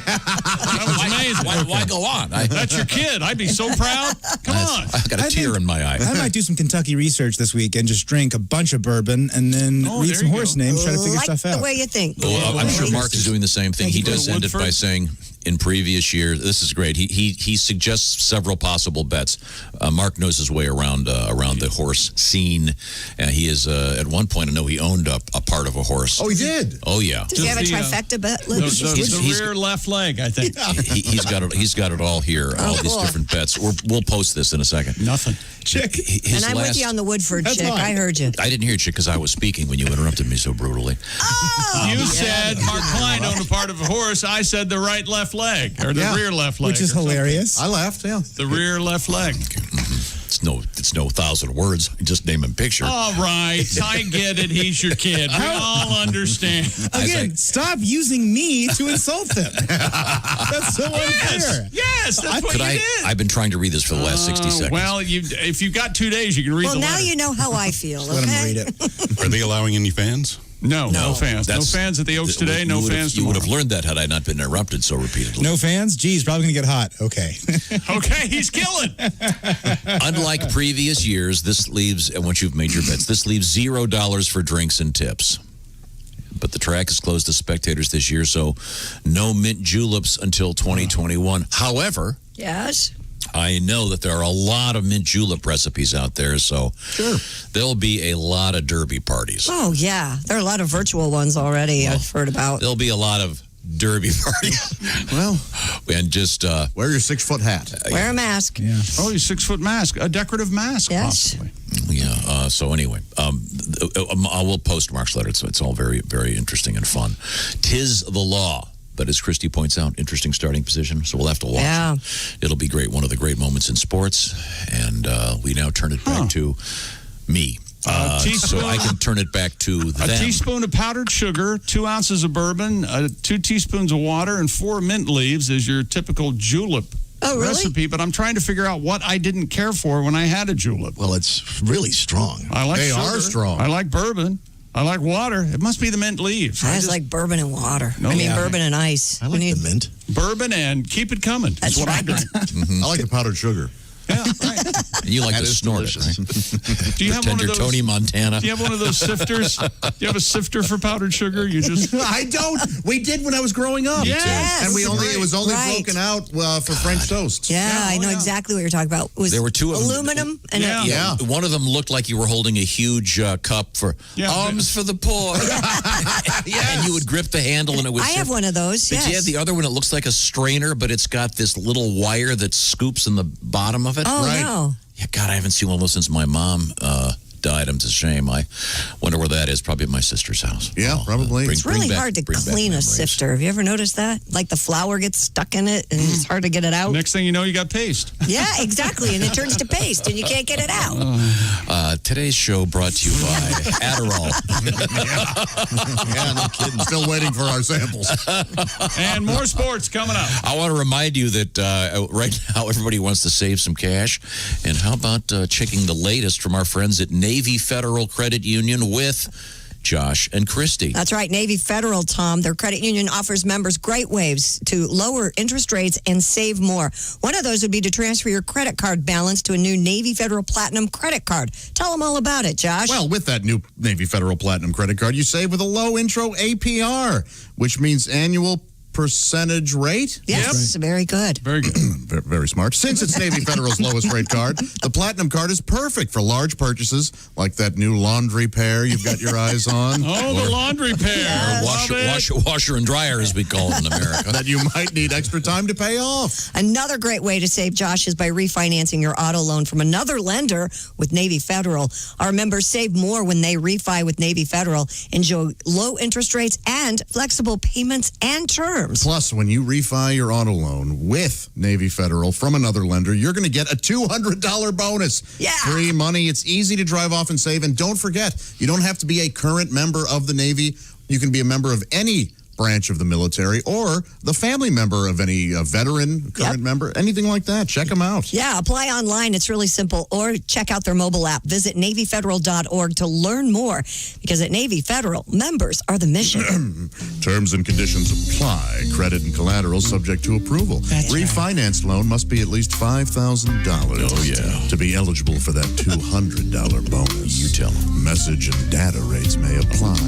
That was amazing.
Why go on?
That's your kid. I'd be so proud. Come on.
I've got a tear in my eye.
I might do some Kentucky research this week and just drink a bunch of bourbon and then read some horse names, try to figure stuff out.
The way you think.
Well, I'm sure Mark is doing the same thing. He does end it by saying, in previous years, this is great. He suggests several possible bets. Mark knows his way around the horse scene. He is at one point, I know he owned a part of a horse.
Oh, he did.
Oh yeah.
Does he have a trifecta bet?
The rear left leg, I think.
He's got it all here. All these
cool.
different bets. We'll post this in a second.
Nothing.
Chick.
And I'm with you on the Woodford chick. I heard you.
I didn't hear it because I was speaking when you interrupted me so brutally.
Oh,
You said Mark Klein owned a part of a horse. I said the right left leg or the rear left leg,
which is hilarious.
I laughed. Yeah.
The rear left leg.
It's no 1,000 words. Just name and picture.
All right, I get it. He's your kid. We all understand.
Again, stop using me to insult them. That's so unfair.
Yes, that's what you did.
I've been trying to read this for the last 60 seconds.
Well, if you've got 2 days, you can read
well,
the
now
letter.
you know how I feel.
Let him read
Okay.
it.
Are they allowing any fans?
No fans. No fans at the Oaks today. No fans
You would
tomorrow.
have learned that had I not been interrupted so repeatedly.
No fans? Geez, probably going to get hot. Okay.
Okay, he's killing.
Unlike previous years, this leaves, and once you've made your bets, this leaves $0 for drinks and tips. But the track is closed to spectators this year, so no mint juleps until 2021. However,
Yes.
I know that there are a lot of mint julep recipes out there, so there'll be a lot of derby parties.
Oh, yeah. There are a lot of virtual ones already I've heard about.
There'll be a lot of derby parties.
Well,
and just
wear your 6-foot hat.
Wear a mask.
Yeah.
Oh, your 6-foot mask, a decorative mask, possibly.
Yeah. So anyway, I will post Mark's letter. It's all very, very interesting and fun. 'Tis the law. But as Christy points out, interesting starting position. So we'll have to watch.
Yeah.
It'll be great. One of the great moments in sports. And we now turn it back to me. So I can turn it back to them.
A teaspoon of powdered sugar, 2 ounces of bourbon, 2 teaspoons of water, and 4 mint leaves is your typical julep recipe. But I'm trying to figure out what I didn't care for when I had a julep.
Well, it's really strong.
I like
They
sugar.
are strong.
I like bourbon. I like water. It must be the mint leaves.
I just like bourbon and water.
No,
bourbon and ice.
I like the mint.
Bourbon and keep it coming.
That's
what
right.
I drink.
I like the powdered sugar.
Yeah, right.
You like
That
to
is
snort
delicious.
it, right?
Do you have one of
Pretender
those?
Tony Montana.
Do you have one of those sifters? Do you have a sifter for powdered sugar? You just
I don't. We did when I was growing up.
Yes.
And it was only
Right.
broken out for French toast.
Yeah, I know exactly what you're talking about. It was
There were two of them.
aluminum and
Yeah.
One of them looked like you were holding a huge cup for alms for the poor. And you would grip the handle and it would
I have one of those.
But
Yes.
you have the other one, it looks like a strainer, but it's got this little wire that scoops in the bottom of it.
Oh, no.
Yeah, God, I haven't seen one of those since my mom died. It's a shame. I wonder where that is. Probably at my sister's house.
Yeah, probably.
It's really hard to clean a sifter. Have you ever noticed that? Like the flour gets stuck in it and it's hard to get it out.
next thing you know, you got paste.
Yeah, exactly. And it turns to paste and you can't get it out.
Today's show brought to you by Adderall.
Yeah, no kidding. Still waiting for our samples.
And more sports coming up.
I want to remind you that right now everybody wants to save some cash. And how about checking the latest from our friends at Navy Federal Credit Union with Josh and Christy?
That's right. Navy Federal, Tom, their credit union offers members great ways to lower interest rates and save more. One of those would be to transfer your credit card balance to a new Navy Federal Platinum credit card. Tell them all about it, Josh.
Well, with that new Navy Federal Platinum credit card, you save with a low intro APR, which means annual percentage rate.
Yes, very good.
Very good.
Very smart. Since it's Navy Federal's lowest rate card, the Platinum card is perfect for large purchases like that new laundry pair you've got your eyes on.
Oh, the laundry pair.
Washer and dryer, as we call it in America.
That you might need extra time to pay off.
Another great way to save, Josh, is by refinancing your auto loan from another lender with Navy Federal. Our members save more when they refi with Navy Federal. Enjoy low interest rates and flexible payments and terms.
Plus, when you refi your auto loan with Navy Federal from another lender, you're going to get a $200 bonus.
Yeah.
Free money. It's easy to drive off and save. And don't forget, you don't have to be a current member of the Navy. You can be a member of any branch of the military or the family member of any veteran, current member, anything like that. Check them out.
Yeah, apply online. It's really simple. Or check out their mobile app. Visit NavyFederal.org to learn more. Because at Navy Federal, members are the mission.
Terms and conditions apply. Credit and collateral subject to approval. Refinanced loan must be at least $5,000.
Oh, yeah.
To be eligible for that $200 bonus.
You tell them.
Message and data rates may apply.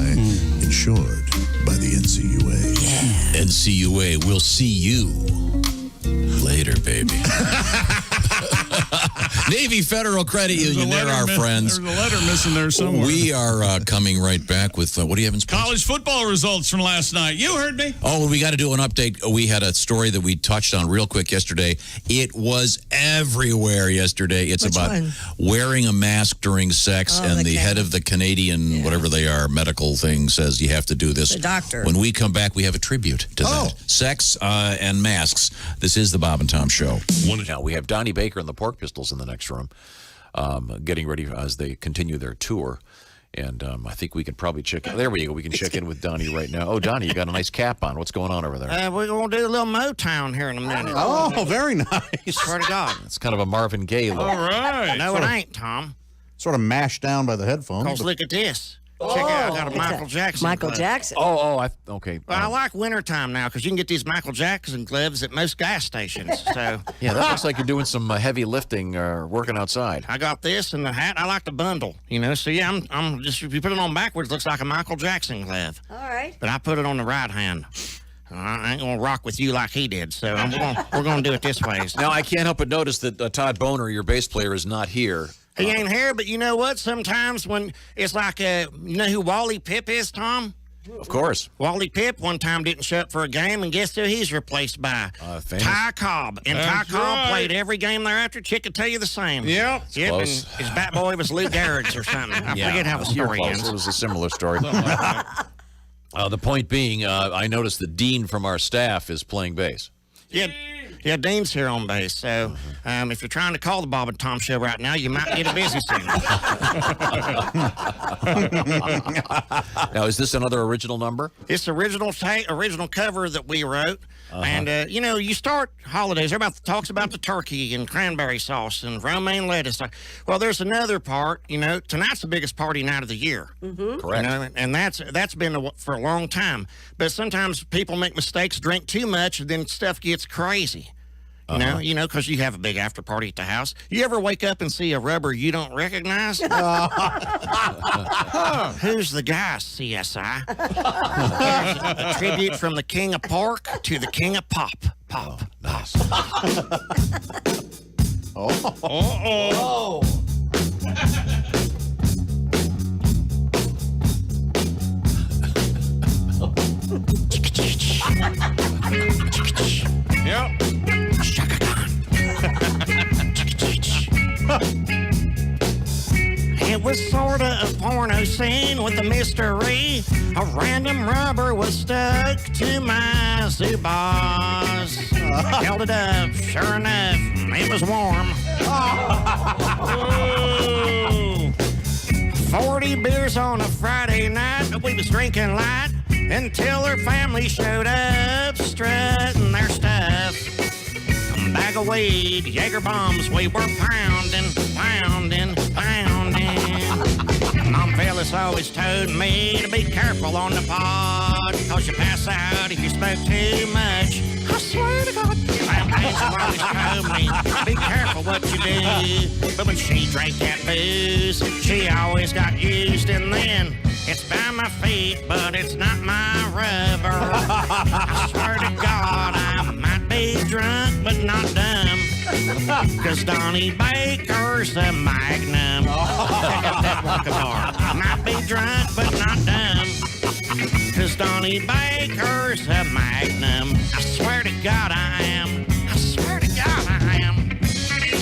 Insured by the NCUA.
NCUA, we'll see you later, baby. Navy Federal Credit Union, they're our friends.
There's a letter missing there somewhere.
We are coming right back with, what do you have in sports?
College football results from last night. You heard me.
Oh, we got to do an update. We had a story that we touched on real quick yesterday. It was everywhere yesterday. It's
Which
about
one?
wearing a mask during sex,
Oh,
and
the
the head of the Canadian, whatever they are, medical thing says you have to do this.
The doctor.
When we come back, we have a tribute to that. Sex and masks. This is the Bob and Tom Show. Now, we have Donnie Baker and the Pork Pistols in the next room, getting ready as they continue their tour. And I think we can probably check. There we go. We can check in with Donnie right now. Oh, Donnie, you got a nice cap on. What's going on over there?
We're going to do a little Motown here in a minute.
Oh, very nice.
Swear to God.
It's kind of a Marvin Gaye look.
All right.
No, it ain't, Tom.
Sort of mashed down by the headphones.
Because look at this. Check it out. I got a Michael Jackson
Michael
glove.
Jackson.
Okay.
Well, I like wintertime now because you can get these Michael Jackson gloves at most gas stations. So
Yeah, that looks like you're doing some heavy lifting or working outside.
I got this and the hat. I like the bundle, you know. So yeah, I'm just, if you put it on backwards, it looks like a Michael Jackson glove.
All right.
But I put it on the right hand. I ain't gonna rock with you like he did. So we're gonna do it this way.
Now, I can't help but notice that Todd Boner, your bass player, is not here.
He ain't here, but you know what? Sometimes when it's like, you know who Wally Pipp is, Tom?
Of course.
Wally Pipp one time didn't show up for a game, and guess who he's replaced by?
Famous.
Ty Cobb. And Ty
That's
Cobb
right.
played every game thereafter. Chick could tell you the same.
Yep.
Yep,
close.
and his bat boy was Lou Gehrig's or something. I forget how the
you're
story
close.
ends.
It was a similar story. The point being, I noticed that Dean from our staff is playing bass.
Yeah, Dean's here on base. So if you're trying to call the Bob and Tom Show right now, you might get a busy soon.
Now, is this another original number?
It's the original cover that we wrote. And, you start holidays, everybody talks about the turkey and cranberry sauce and romaine lettuce. Well, there's another part, tonight's the biggest party night of the year.
Mm-hmm.
Correct.
And that's been for a long time. But sometimes people make mistakes, drink too much, and then stuff gets crazy. Because you have a big after party at the house. You ever wake up and see a rubber you don't recognize? Who's the guy, CSI? A tribute from the king of pork to the king of pop. Pop.
Nice.
Oh.
Yep.
It was sorta a porno scene with a mystery. A random rubber was stuck to my Zubaz. Held it up, sure enough, it was warm. 40 beers on a Friday night, but we was drinking light until her family showed up, strutting their stuff. A bag of weed, Jaeger bombs, we were pounding. Mom Phyllis always told me to be careful on the pod, cause you pass out if you smoke too much. I swear to God. Grandparents always told me, be careful what you do. But when she drank that booze, she always got used, and then it's by my feet, but it's not my rubber. I swear to God, I might be drunk, but not dumb. Cause Donnie Baker's a magnum. Check out that walker bar. I might be drunk, but not dumb. Cause Donnie Baker's a magnum. I swear to God I am. I swear to God I am.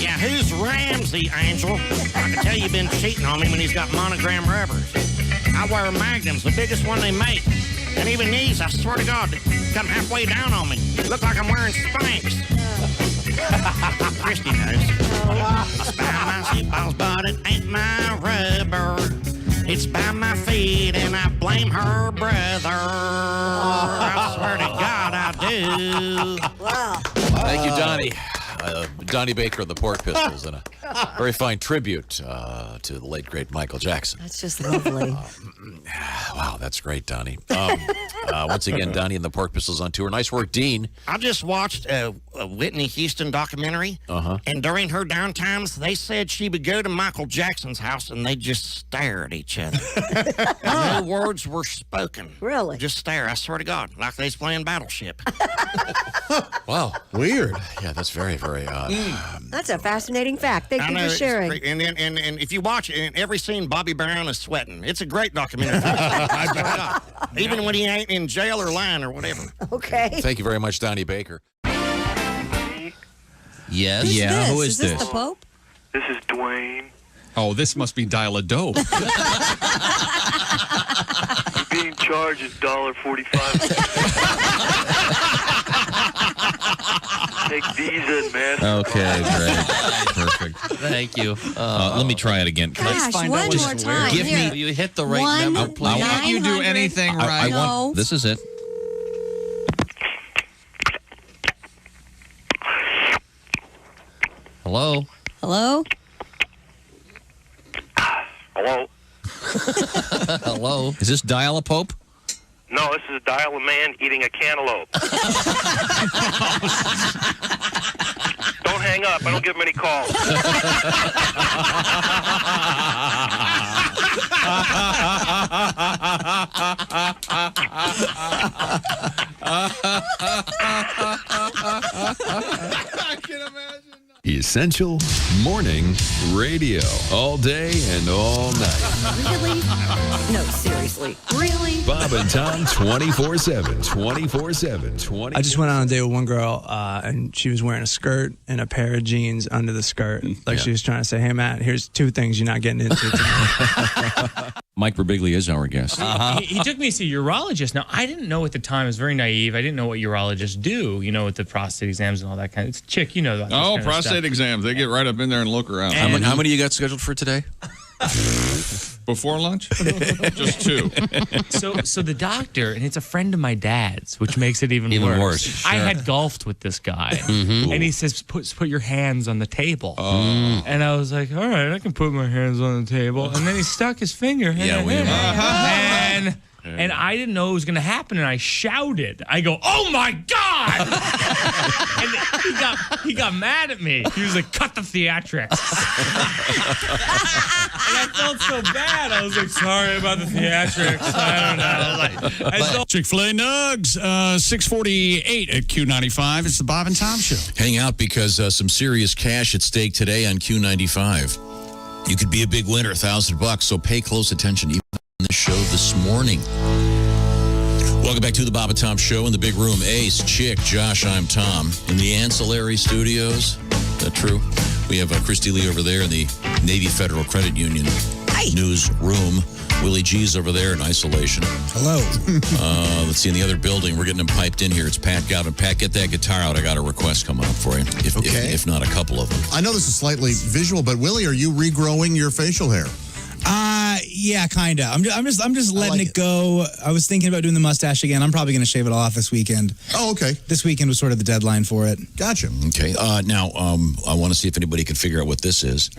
Yeah, who's Ramsey, Angel? I can tell you've been cheating on me when he's got monogram rubbers. I wear magnums, the biggest one they make. And even these, I swear to God, come halfway down on me. Look like I'm wearing Spanx. Christy knows. It's by my seatballs, but it ain't my rubber. It's by my feet, and I blame her brother. I swear to God I do.
Wow.
Thank you, Donnie. Donnie Baker of the Pork Pistols, and a very fine tribute to the late, great Michael Jackson.
That's just lovely.
Wow, that's great, Donnie. Once again, Donnie and the Pork Pistols on tour. Nice work, Dean.
I just watched a Whitney Houston documentary, and during her downtimes, they said she would go to Michael Jackson's house and they'd just stare at each other. No words were spoken.
Really?
Just stare, I swear to God, like they was playing Battleship.
Wow.
Weird.
Yeah, that's very, very odd.
That's a fascinating fact. Thank you for
it's
sharing.
great. And if you watch it, in every scene, Bobby Brown is sweating. It's a great documentary. Even when he ain't in jail or lying or whatever.
Okay.
Thank you very much, Donnie Baker.
Yes.
Who's
Yeah.
this?
Who
Is this the Pope?
This is Dwayne.
Oh, this must be Dial-A-Dope.
Being charged is $1.45. Take Visa and Mastercard.
Okay, great. Perfect.
Thank you.
Let me try it again. Can I
Gosh,
find
one
out
more time.
Give
Here.
me. You hit the right
One
number, please.
I want you to do
900.
anything right.
I want. This is it.
Hello.
Hello?
Hello?
Hello.
Is this Dial-A-Pope?
No, this is Dial-A-Man eating a cantaloupe. Don't hang up. I don't give him any calls.
I can imagine.
Essential Morning Radio. All day and all night.
Really? No, seriously. Really?
Bob and Tom 24/7. 24/7.
I just went on a date with one girl, and she was wearing a skirt and a pair of jeans under the skirt. Like she was trying to say, hey, Matt, here's two things you're not getting into tonight.
Mike Birbiglia is our guest.
He took me to see a urologist. Now, I didn't know at the time. I was very naive. I didn't know what urologists do, with the prostate exams and all that kind of. It's chick, that.
Oh,
kind of
prostate
stuff.
exams. They get right up in there and look around.
How many you got scheduled for today?
Before lunch? Just 2.
So the doctor, and it's a friend of my dad's, which makes it even worse.
Sure.
I had golfed with this guy, and he says, "Put your hands on the table." And I was like, "All right, I can put my hands on the table." And then he stuck his finger. And I didn't know it was going to happen, and I shouted. I go, "Oh my God!" And he got mad at me. He was like, "Cut the theatrics." And I felt so bad. I was like, "Sorry about the theatrics." I don't know.
Chick-fil-A Nugs, 648 at Q95. It's the Bob and Tom Show.
Hang out because some serious cash at stake today on Q95. You could be a big winner, $1,000, so pay close attention even on this show this morning. Welcome back to the Bob and Tom Show in the big room. Ace, Chick, Josh, I'm Tom. In the ancillary studios, is that true? We have Christy Lee over there in the Navy Federal Credit Union newsroom. Willie G's over there in isolation.
Hello.
Let's see, in the other building, we're getting him piped in here. It's Pat Gavin. Pat, get that guitar out. I got a request coming up for you, if not a couple of them.
I know this is slightly visual, but Willie, are you regrowing your facial hair?
Yeah, kind of. I'm just letting it go. I was thinking about doing the mustache again. I'm probably going to shave it off this weekend.
Oh, okay.
This weekend was sort of the deadline for it.
Gotcha.
Okay. Now, I want to see if anybody can figure out what this is.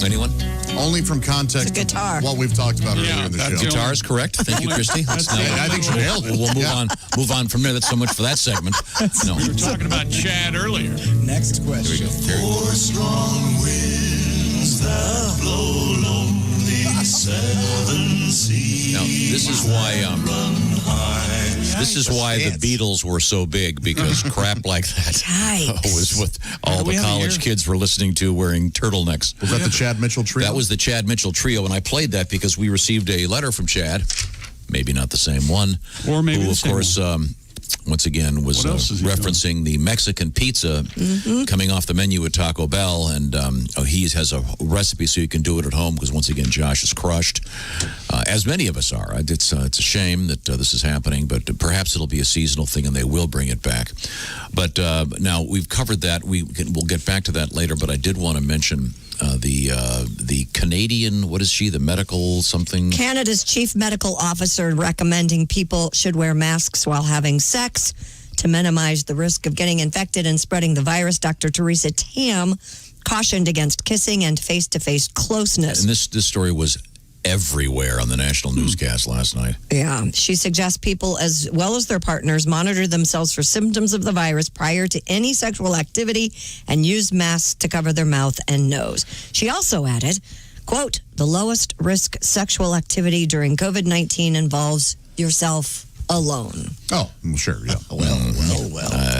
Anyone?
Only from context.
It's a guitar.
What we've talked about earlier in the show.
Guitar is correct. Thank you, Christy.
I think she nailed it.
We'll move on from there. That's so much for that segment. No.
We were talking about Chad earlier.
Next question.
Here we go.
Four strong winds that blow lonely seven seas.
Now, this is why the Beatles were so big, because crap like that was what all the college kids were listening to wearing turtlenecks.
Was that the Chad Mitchell Trio?
That was the Chad Mitchell Trio, and I played that because we received a letter from Chad, maybe not the same one,
or maybe
who,
the
of
same
course, once again, was referencing the Mexican pizza coming off the menu at Taco Bell, and he has a recipe so you can do it at home, because once again, Josh is crushed, as many of us are. It's a shame that this is happening, but perhaps it'll be a seasonal thing, and they will bring it back. But now we've covered that. We'll get back to that later, but I did want to mention the Canadian, what is she, the medical something?
Canada's chief medical officer recommending people should wear masks while having sex to minimize the risk of getting infected and spreading the virus. Dr. Theresa Tam cautioned against kissing and face-to-face closeness.
And this story was everywhere on the national newscast last night.
Yeah. She suggests people, as well as their partners, monitor themselves for symptoms of the virus prior to any sexual activity and use masks to cover their mouth and nose. She also added, quote, "The lowest risk sexual activity during COVID-19 involves yourself alone."
Oh, sure, yeah.
Well.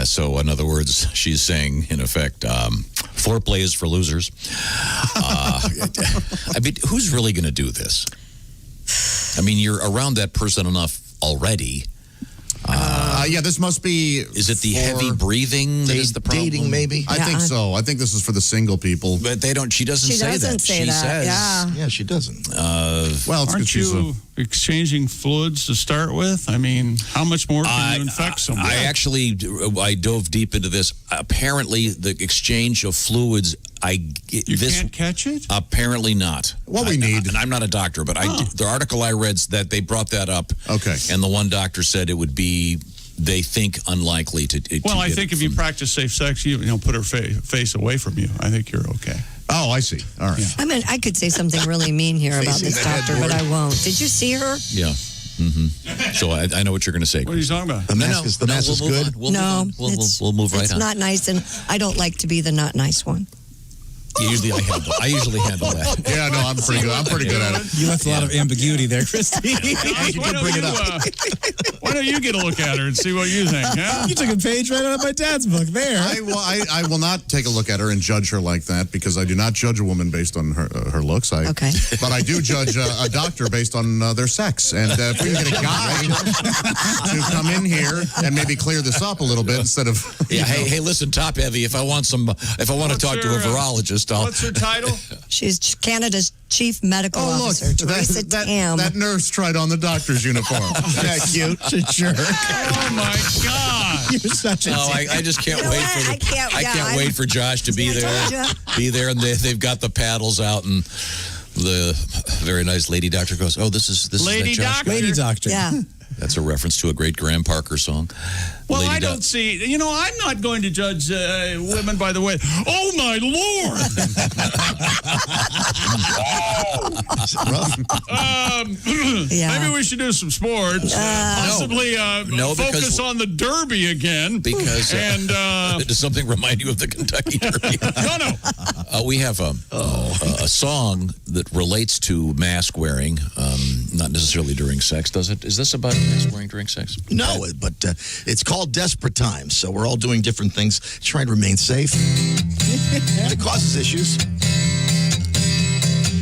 So, in other words, she's saying, in effect, foreplay is for losers. I mean, who's really going to do this? I mean, you're around that person enough already.
Yeah, this must be.
Is it the heavy breathing that is the problem?
Dating, maybe?
I think so. I think this is for the single people.
But they don't. She doesn't say that.
She
says.
Yeah, she doesn't.
Well, it's
Aren't you exchanging fluids to start with? I mean, how much more can you infect someone?
I dove deep into this. Apparently, the exchange of fluids.
Can't catch it?
Apparently not.
What we need.
And I'm not a doctor, but the article I read that they brought that up.
Okay.
And the one doctor said it would be, they think, unlikely to.
Well, I think if you practice safe sex, you don't put her face away from you. I think you're okay.
Oh, I see. All right.
I mean, I could say something really mean here about this doctor, but I won't. Did you see her?
Yeah. So I know what you're going to say.
What are you talking about?
The mask is good?
We'll move right on.
It's not nice, and I don't like to be the not nice one.
I usually handle that.
Yeah, no, I'm pretty good. I'm pretty good at it.
You left a lot of ambiguity there, Christy.
Why don't you get a look at her and see what you think? Huh?
You took a page right out of my dad's book there.
I will not take a look at her and judge her like that, because I do not judge a woman based on her looks.
Okay.
But I do judge a doctor based on their sex. And if we can get a guy to come in here and maybe clear this up a little bit instead of.
Hey, listen, top heavy. If I want to talk to a virologist,
what's her title?
She's Canada's chief medical officer, Theresa Tam.
That nurse tried on the doctor's uniform.
That cute. Sure.
Oh my God.
You're such a
I just can't wait for I can't wait for Josh to be there. Be there, and they've got the paddles out, and the very nice lady doctor goes, "Oh, this is
Lady
that Josh
Doctor.
Lady Doctor.
Yeah.
That's a reference to a great Graham Parker song.
Well,
Lady
I don't see. I'm not going to judge women by the way. Oh my lord! Maybe we should do some sports. Possibly focus on the Derby again.
Because does something remind you of the Kentucky Derby?
No.
We have a song that relates to mask wearing, not necessarily during sex, does it? Is this about mask wearing during sex?
No, but it's called Desperate Times, so we're all doing different things, trying to remain safe. And it causes issues.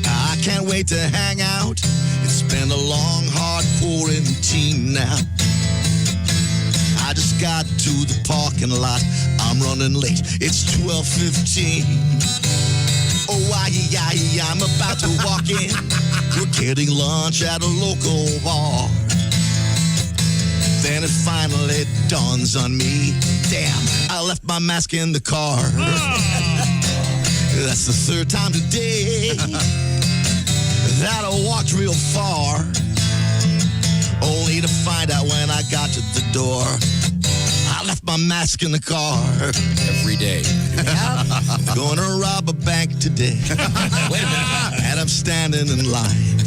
I can't wait to hang out. It's been a long, hard quarantine now. I just got to the parking lot. I'm running late. It's 12:15. Oh, I'm about to walk in. We're getting lunch at a local bar. Then it finally dawns on me. Damn, I left my mask in the car. That's the third time today that I walked real far, only to find out when I got to the door, I left my mask in the car.
Every day.
Gonna rob a bank today.
Wait a minute.
And I'm standing in line.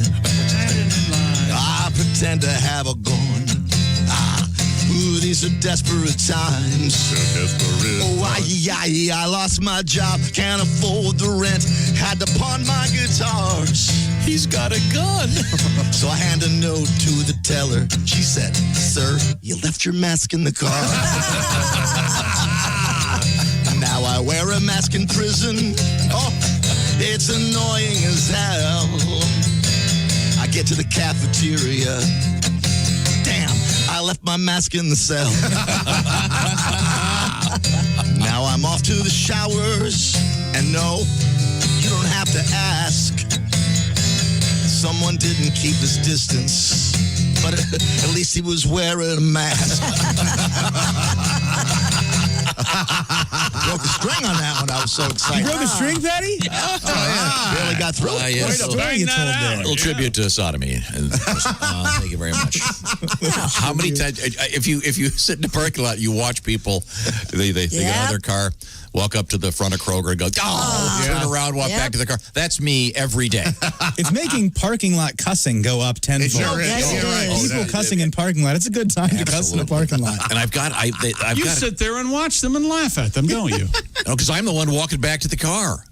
I pretend to have a gun. Ooh, these are desperate times. So desperate. Oh, I lost my job, can't afford the rent, had to pawn my guitars.
He's got a gun.
So I hand a note to the teller. She said, "Sir, you left your mask in the car." Now I wear a mask in prison. Oh, it's annoying as hell. I get to the cafeteria. I left my mask in the cell. Now I'm off to the showers. And no, you don't have to ask. Someone didn't keep his distance, but at least he was wearing a mask. Broke a string on that one. I was so excited.
You broke a string, Patty?
Barely got through it.
Yes.
A
little tribute to sodomy. Thank you very much. How many times, if you sit in the parking lot, you watch people, they get out of their car, walk up to the front of Kroger and go, turn around, walk back to the car. That's me every day.
It's making parking lot cussing go up tenfold.
Sure is.
People cussing in parking lot. It's a good time to cuss in a parking lot.
And I've got
sit there and watch them and laugh at them, don't you?
No, because I'm the one walking back to the car.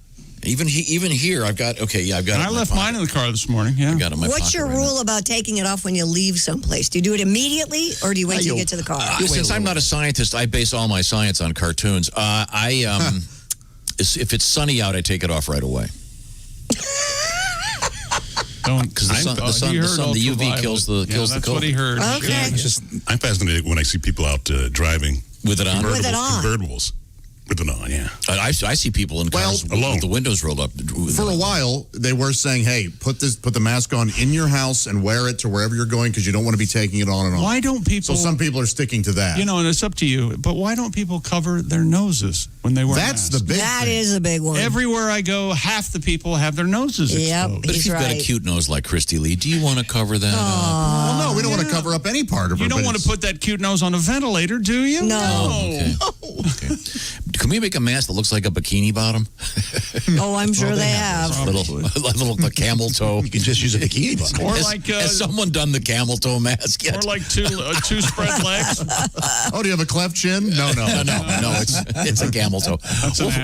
Even here, I've got. And
I left mine in the car this morning. Yeah.
I've got it in my
What's
pocket
your
right
rule about taking it off when you leave someplace? Do you do it immediately, or do you wait till you get to the car?
Since I'm not a scientist, I base all my science on cartoons. If it's sunny out, I take it off right away. Because the UV kills the
that's
cold.
what he heard.
Okay.
I'm fascinated when I see people out driving
with it on.
Convertibles. With it on, yeah.
I see people in cars with the windows rolled up.
For a while, they were saying, "Hey, put the mask on in your house and wear it to wherever you're going because you don't want to be taking it on and off."
Why don't people?
So some people are sticking to that.
And it's up to you. But why don't people cover their noses when they wear masks?
That's the big
That
thing.
is a big one.
Everywhere I go, half the people have their noses exposed.
But if you've got a cute nose like Christy Lee, do you want to cover that up?
Well, no, we don't want to cover up any part of her.
You don't want to put that cute nose on a ventilator, do you?
No.
Okay. Can we make a mask that looks like a bikini bottom?
Oh, I'm sure they have.
A little camel toe.
You can just use a bikini bottom.
Or
has someone done the camel toe mask yet?
Or like two spread legs.
Oh, do you have a cleft chin? No.
It's a camel toe.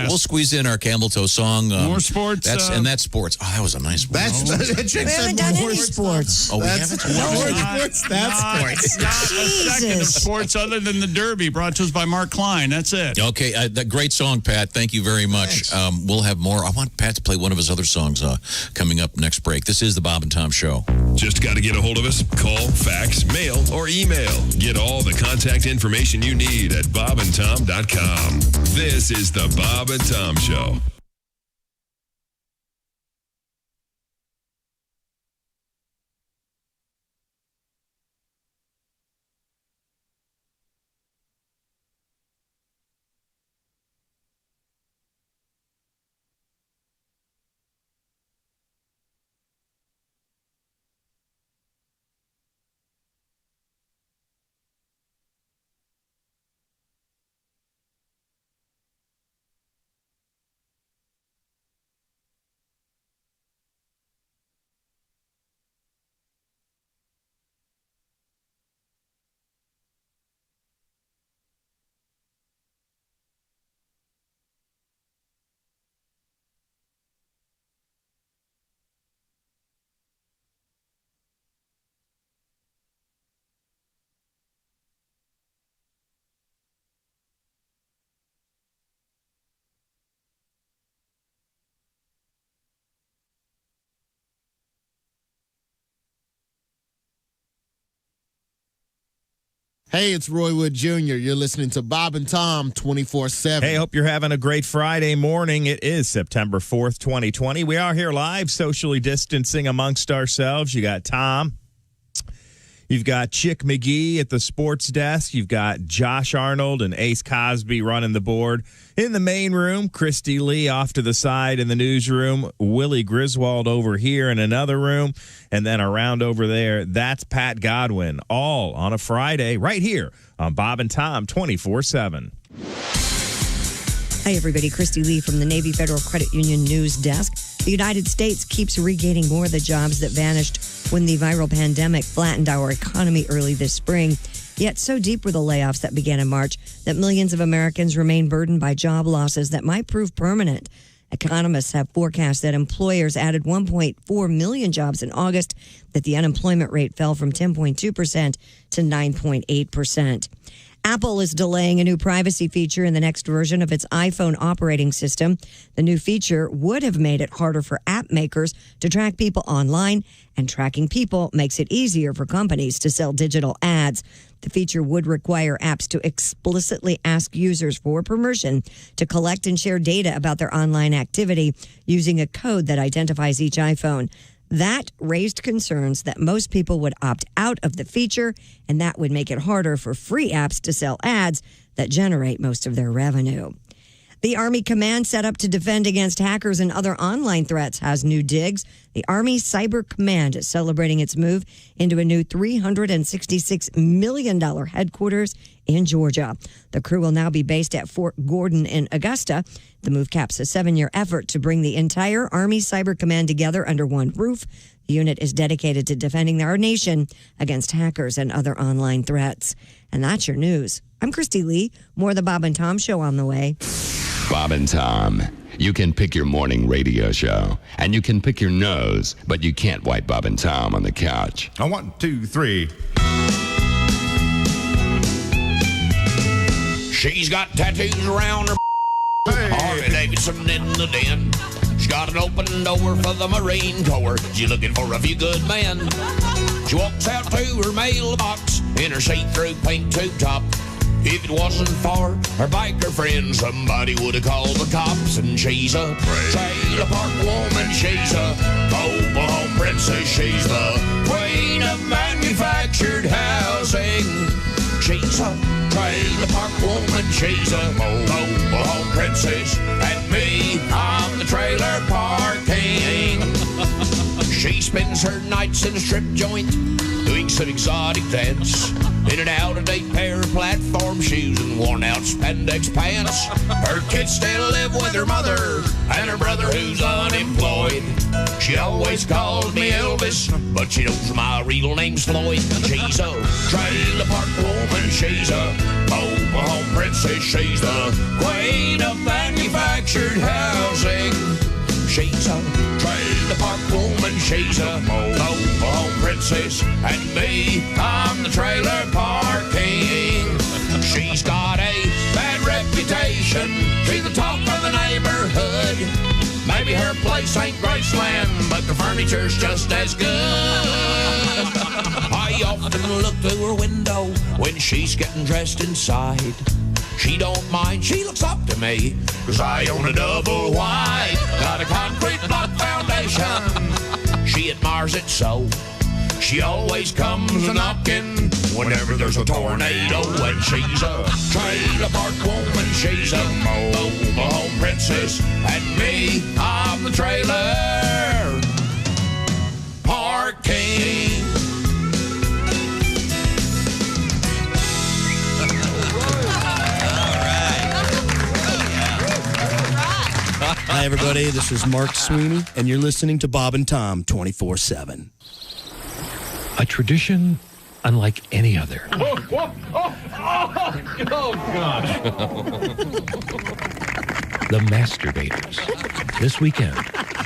We'll squeeze in our camel toe song.
More sports.
That's sports. Oh, that was a nice one.
We haven't done any sports.
Oh, we haven't?
Sports. That's sports.
Not a second of sports other than the Derby, brought to us by Mark Klein. That's it.
Okay, that great song, Pat. Thank you very much. We'll have more. I want Pat to play one of his other songs coming up next break. This is the Bob and Tom Show.
Just got to get a hold of us. Call, fax, mail, or email. Get all the contact information you need at bobandtom.com. This is the Bob and Tom Show.
Hey, it's Roy Wood Jr. You're listening to Bob and Tom 24/7.
Hey, hope you're having a great Friday morning. It is September 4th, 2020. We are here live, socially distancing amongst ourselves. You got Tom. You've got Chick McGee at the sports desk. You've got Josh Arnold and Ace Cosby running the board. In the main room, Christy Lee off to the side in the newsroom. Willie Griswold over here in another room. And then around over there, that's Pat Godwin. All on a Friday right here on Bob and Tom 24/7.
Hi, everybody. Christy Lee from the Navy Federal Credit Union News Desk. The United States keeps regaining more of the jobs that vanished when the viral pandemic flattened our economy early this spring. Yet so deep were the layoffs that began in March that millions of Americans remain burdened by job losses that might prove permanent. Economists have forecast that employers added 1.4 million jobs in August, that the unemployment rate fell from 10.2% to 9.8%. Apple is delaying a new privacy feature in the next version of its iPhone operating system. The new feature would have made it harder for app makers to track people online, and tracking people makes it easier for companies to sell digital ads. The feature would require apps to explicitly ask users for permission to collect and share data about their online activity using a code that identifies each iPhone. That raised concerns that most people would opt out of the feature, and that would make it harder for free apps to sell ads that generate most of their revenue. The Army Command set up to defend against hackers and other online threats has new digs. The Army Cyber Command is celebrating its move into a new $366 million headquarters in Georgia. The crew will now be based at Fort Gordon in Augusta. The move caps a 7-year effort to bring the entire Army Cyber Command together under one roof. The unit is dedicated to defending our nation against hackers and other online threats. And that's your news. I'm Christy Lee. More of the Bob and Tom Show on the way.
Bob and Tom. You can pick your morning radio show, and you can pick your nose, but you can't wipe Bob and Tom on the couch.
1, 2, 3.
She's got tattoos around her. Harley Davidson in the den. She's got an open door for the Marine Corps. She's looking for a few good men. She walks out to her mailbox in her see-through pink tube top. If it wasn't for her biker friend, somebody would have called the cops. And she's a trailer park woman. She's a mobile home princess. She's the queen of manufactured housing. She's a trailer park woman. She's a mobile home princess. And me, I'm the trailer park king. She spends her nights in a strip joint, doing some exotic dance, in an out-of-date pair of platform shoes and worn-out spandex pants. Her kids still live with her mother and her brother who's unemployed. She always calls me Elvis, but she knows my real name's Floyd. She's a trailer park woman. She's a mobile home princess. She's the queen of manufactured housing. She's a trailer park woman. She's a mobile home princess. And me, I'm the trailer park king. She's got a bad reputation. She's the talk of the neighborhood. Maybe her place ain't Graceland, but the furniture's just as good. I often look through her window when she's getting dressed inside. She don't mind, she looks up to me, 'cause I own a double wide. Got a concrete block foundation, she admires it so. She always comes a-knocking whenever there's a tornado. And she's a trailer park woman. She's a mobile home princess. And me, I'm the trailer park king.
Hi, everybody. This is Mark Sweeney, and you're listening to Bob and Tom 24/7.
A tradition unlike any other.
Oh, gosh.
The Masturbators. This weekend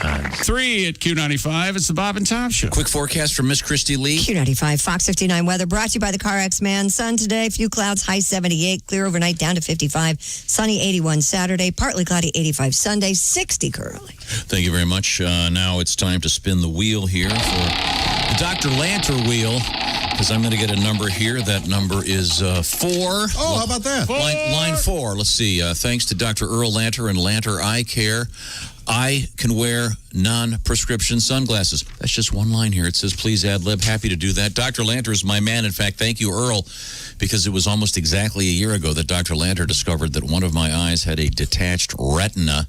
on
3 at Q95. It's the Bob and Tom Show.
Quick forecast from Miss Christy Lee.
Q95, Fox 59 weather brought to you by the CarX Man. Sun today, few clouds, high 78, clear overnight down to 55, sunny 81 Saturday, partly cloudy 85 Sunday, 60 currently.
Thank you very much. Now it's time to spin the wheel here for the Dr. Lanter wheel. because I'm going to get a number here. That number is 4.
Oh, how about that?
Line 4. Let's see. Thanks to Dr. Earl Lanter and Lanter Eye Care, I can wear non-prescription sunglasses. That's just one line here. It says, please ad lib. Happy to do that. Dr. Lanter is my man. In fact, thank you, Earl, because it was almost exactly a year ago that Dr. Lanter discovered that one of my eyes had a detached retina.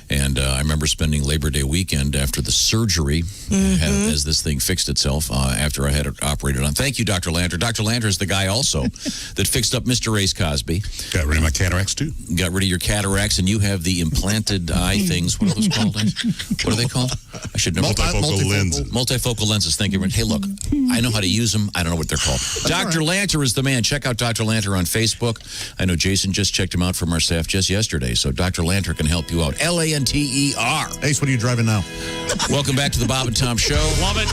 And I remember spending Labor Day weekend after the surgery, as this thing fixed itself, after I had it operated on. Thank you, Dr. Lanter. Dr. Lanter is the guy also that fixed up Mr. Ace Cosby.
Got rid of my cataracts, too.
Got rid of your cataracts, and you have the implanted eye things. What are those called? What are they called? I should know.
Multifocal lenses.
Multifocal lenses. Thank you. Hey, look, I know how to use them. I don't know what they're called. Dr. Lanter is the man. Check out Dr. Lanter on Facebook. I know Jason just checked him out from our staff just yesterday, so Dr. Lanter can help you out. Lanter.
Ace, what are you driving now?
Welcome back to the Bob and Tom Show.
Love it.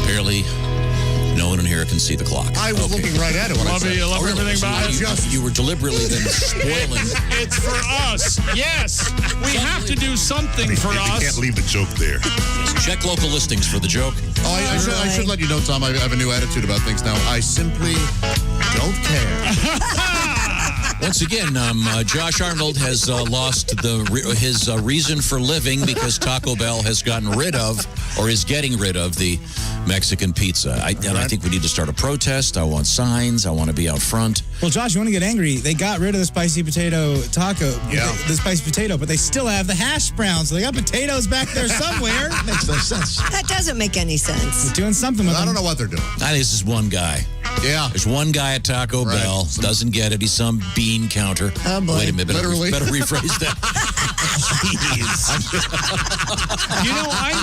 Apparently, no one in here can see the clock.
I was looking right at it when I said it.
You love everything about it.
You were deliberately then spoiling.
It's for us. Yes. We have to do something for
You
us.
can't leave the joke there.
Check local listings for the joke.
Oh, I should let you know, Tom, I have a new attitude about things now. I simply don't care.
Once again, Josh Arnold has lost his reason for living because Taco Bell has gotten rid of, or is getting rid of, the Mexican pizza. I think we need to start a protest. I want signs. I want to be out front.
Well, Josh, you want to get angry? They got rid of the spicy potato taco, the spicy potato, but they still have the hash browns. So they got potatoes back there somewhere.
Makes no sense.
That doesn't make any sense.
They're doing something with
I
them.
don't know what they're doing.
I think this is one guy.
Yeah.
There's one guy at Taco Bell, doesn't get it. He's some bean counter.
Oh, boy.
Wait a minute.
Literally.
Better rephrase that.
You know, I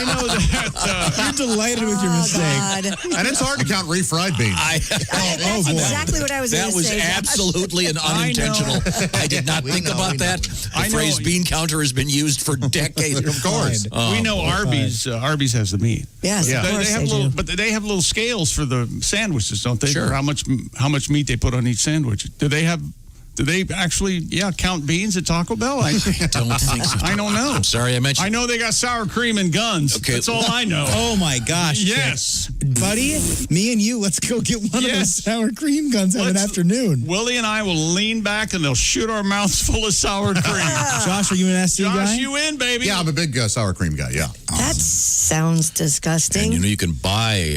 know that.
You're delighted with your mistake.
God.
And it's hard to count refried beans.
That's exactly what I was going
That
to
was
say.
absolutely an unintentional. I did not think about that. The phrase bean counter has been used for decades.
Of course.
We know Arby's. Arby's has the meat.
Yes, of course
They have
they do.
but they have little scales for the sandwiches, don't they?
Sure.
For how much meat they put on each sandwich. Do they actually count beans at Taco Bell? I
don't think so.
I don't know.
I'm sorry I mentioned.
I know they got sour cream and guns.
Okay.
That's all I know.
Oh my gosh.
Yes.
Buddy, me and you, let's go get one of those sour cream guns have an afternoon.
Willie and I will lean back and they'll shoot our mouths full of sour cream.
Josh, are you an SC guy?
Josh, you in, baby.
Yeah, I'm a big sour cream guy, yeah.
That sounds disgusting.
And you know you can buy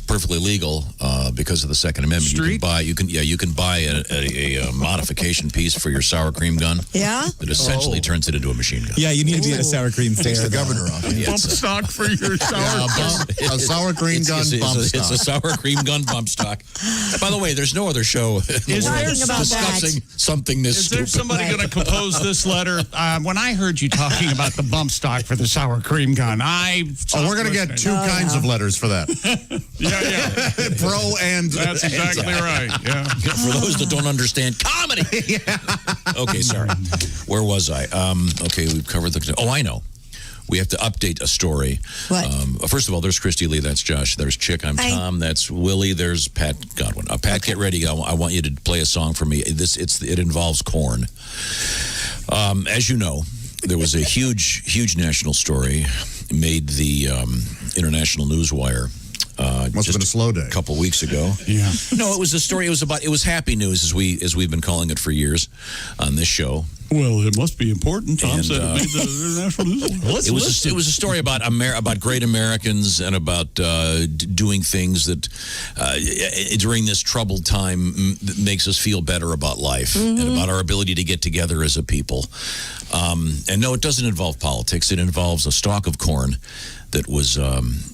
perfectly legal because of the Second Amendment. You can buy a modification piece for your sour cream gun.
Yeah?
That essentially turns it into a machine gun.
Yeah, you need to be at a sour cream fair.
Takes the governor off.
Bump stock for your sour cream.
A sour cream gun bump stock.
It's a sour cream gun bump stock. By the way, there's no other show in the world
Talking about
discussing something this
Is
stupid.
there somebody going to compose this letter? When I heard you talking about the bump stock for the sour cream gun,
we're going to get two kinds of letters for that.
Yeah.
Pro and...
That's exactly right. Yeah.
For those that don't understand comedy. Okay, sorry. Where was I? Okay, we've covered the... Oh, I know. We have to update a story.
What?
First of all, there's Christy Lee. That's Josh. There's Chick. I'm Tom. That's Willie. There's Pat Godwin. Pat, get ready. I want you to play a song for me. It involves corn. As you know, there was a huge national story made the International Newswire.
Must have been a slow day.
A couple weeks ago.
Yeah.
No, it was a story. It was happy news as we've been calling it for years on this show.
Well, it must be important. Tom said it made the international news.
It was a story about great Americans and about doing things that during this troubled time makes us feel better about life and about our ability to get together as a people. And no, it doesn't involve politics. It involves a stalk of corn that was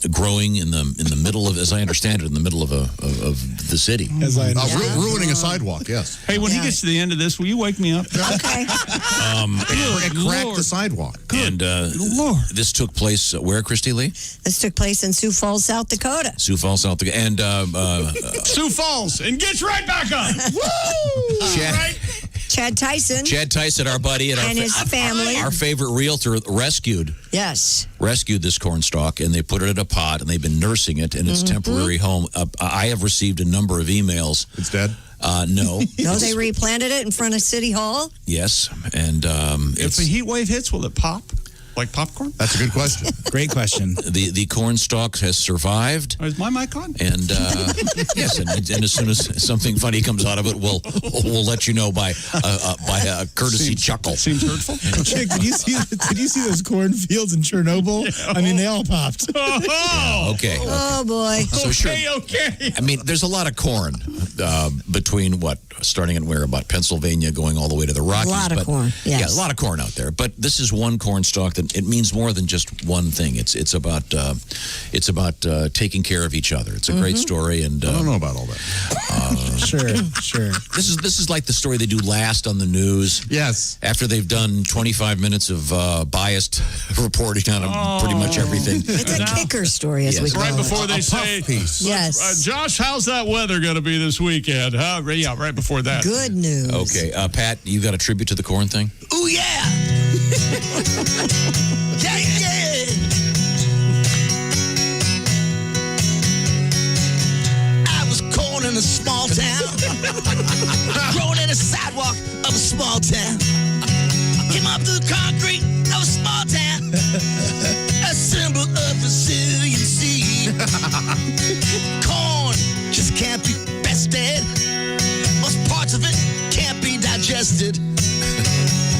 growing in the middle of, as I understand it, in the middle of the city.
Ruining a sidewalk, yes.
Hey, when he gets to the end of this, will you wake me up?
Okay.
It cracked the sidewalk.
And this took place where, Christy Lee?
This took place in Sioux Falls, South Dakota.
Sioux Falls, South Dakota. And
Sioux Falls, and gets right back up.
Woo!
Chad Tyson,
our buddy,
and his family.
Our favorite realtor, rescued this corn stalk, and they put it in a pot, and they've been nursing it in its temporary home. I have received a number of emails.
It's dead?
No.
No, they replanted it in front of City Hall?
Yes, and
if a heat wave hits, will it pop? Like popcorn?
That's a good question.
Great question.
The corn stalk has survived.
Is my mic on?
And yes, and as soon as something funny comes out of it, we'll let you know by a courtesy chuckle.
Seems hurtful.
Chick, did you see those cornfields in Chernobyl?
Yeah.
I mean, they all popped.
Yeah, okay.
Oh, boy.
So
okay.
I mean, there's a lot of corn between starting at where about Pennsylvania, going all the way to the Rockies.
A lot of corn. Yes.
Yeah, a lot of corn out there. But this is one corn stalk that it means more than just one thing. It's about taking care of each other. It's a great story, and
I don't know about all that.
Sure.
This is like the story they do last on the news.
Yes.
After they've done 25 minutes of biased reporting on pretty much everything.
It's a kicker story, as we call
Right
it.
before they say,
Yes.
Josh, how's that weather going to be this weekend? Huh? Yeah, right before that.
Good news.
Okay, Pat, you got a tribute to the corn thing?
Ooh, yeah. Yeah. I was born in a small town, grown in a sidewalk of a small town. Came up through the concrete of a small town, a symbol of resiliency. Corn just can't be bested. Most parts of it can't be digested.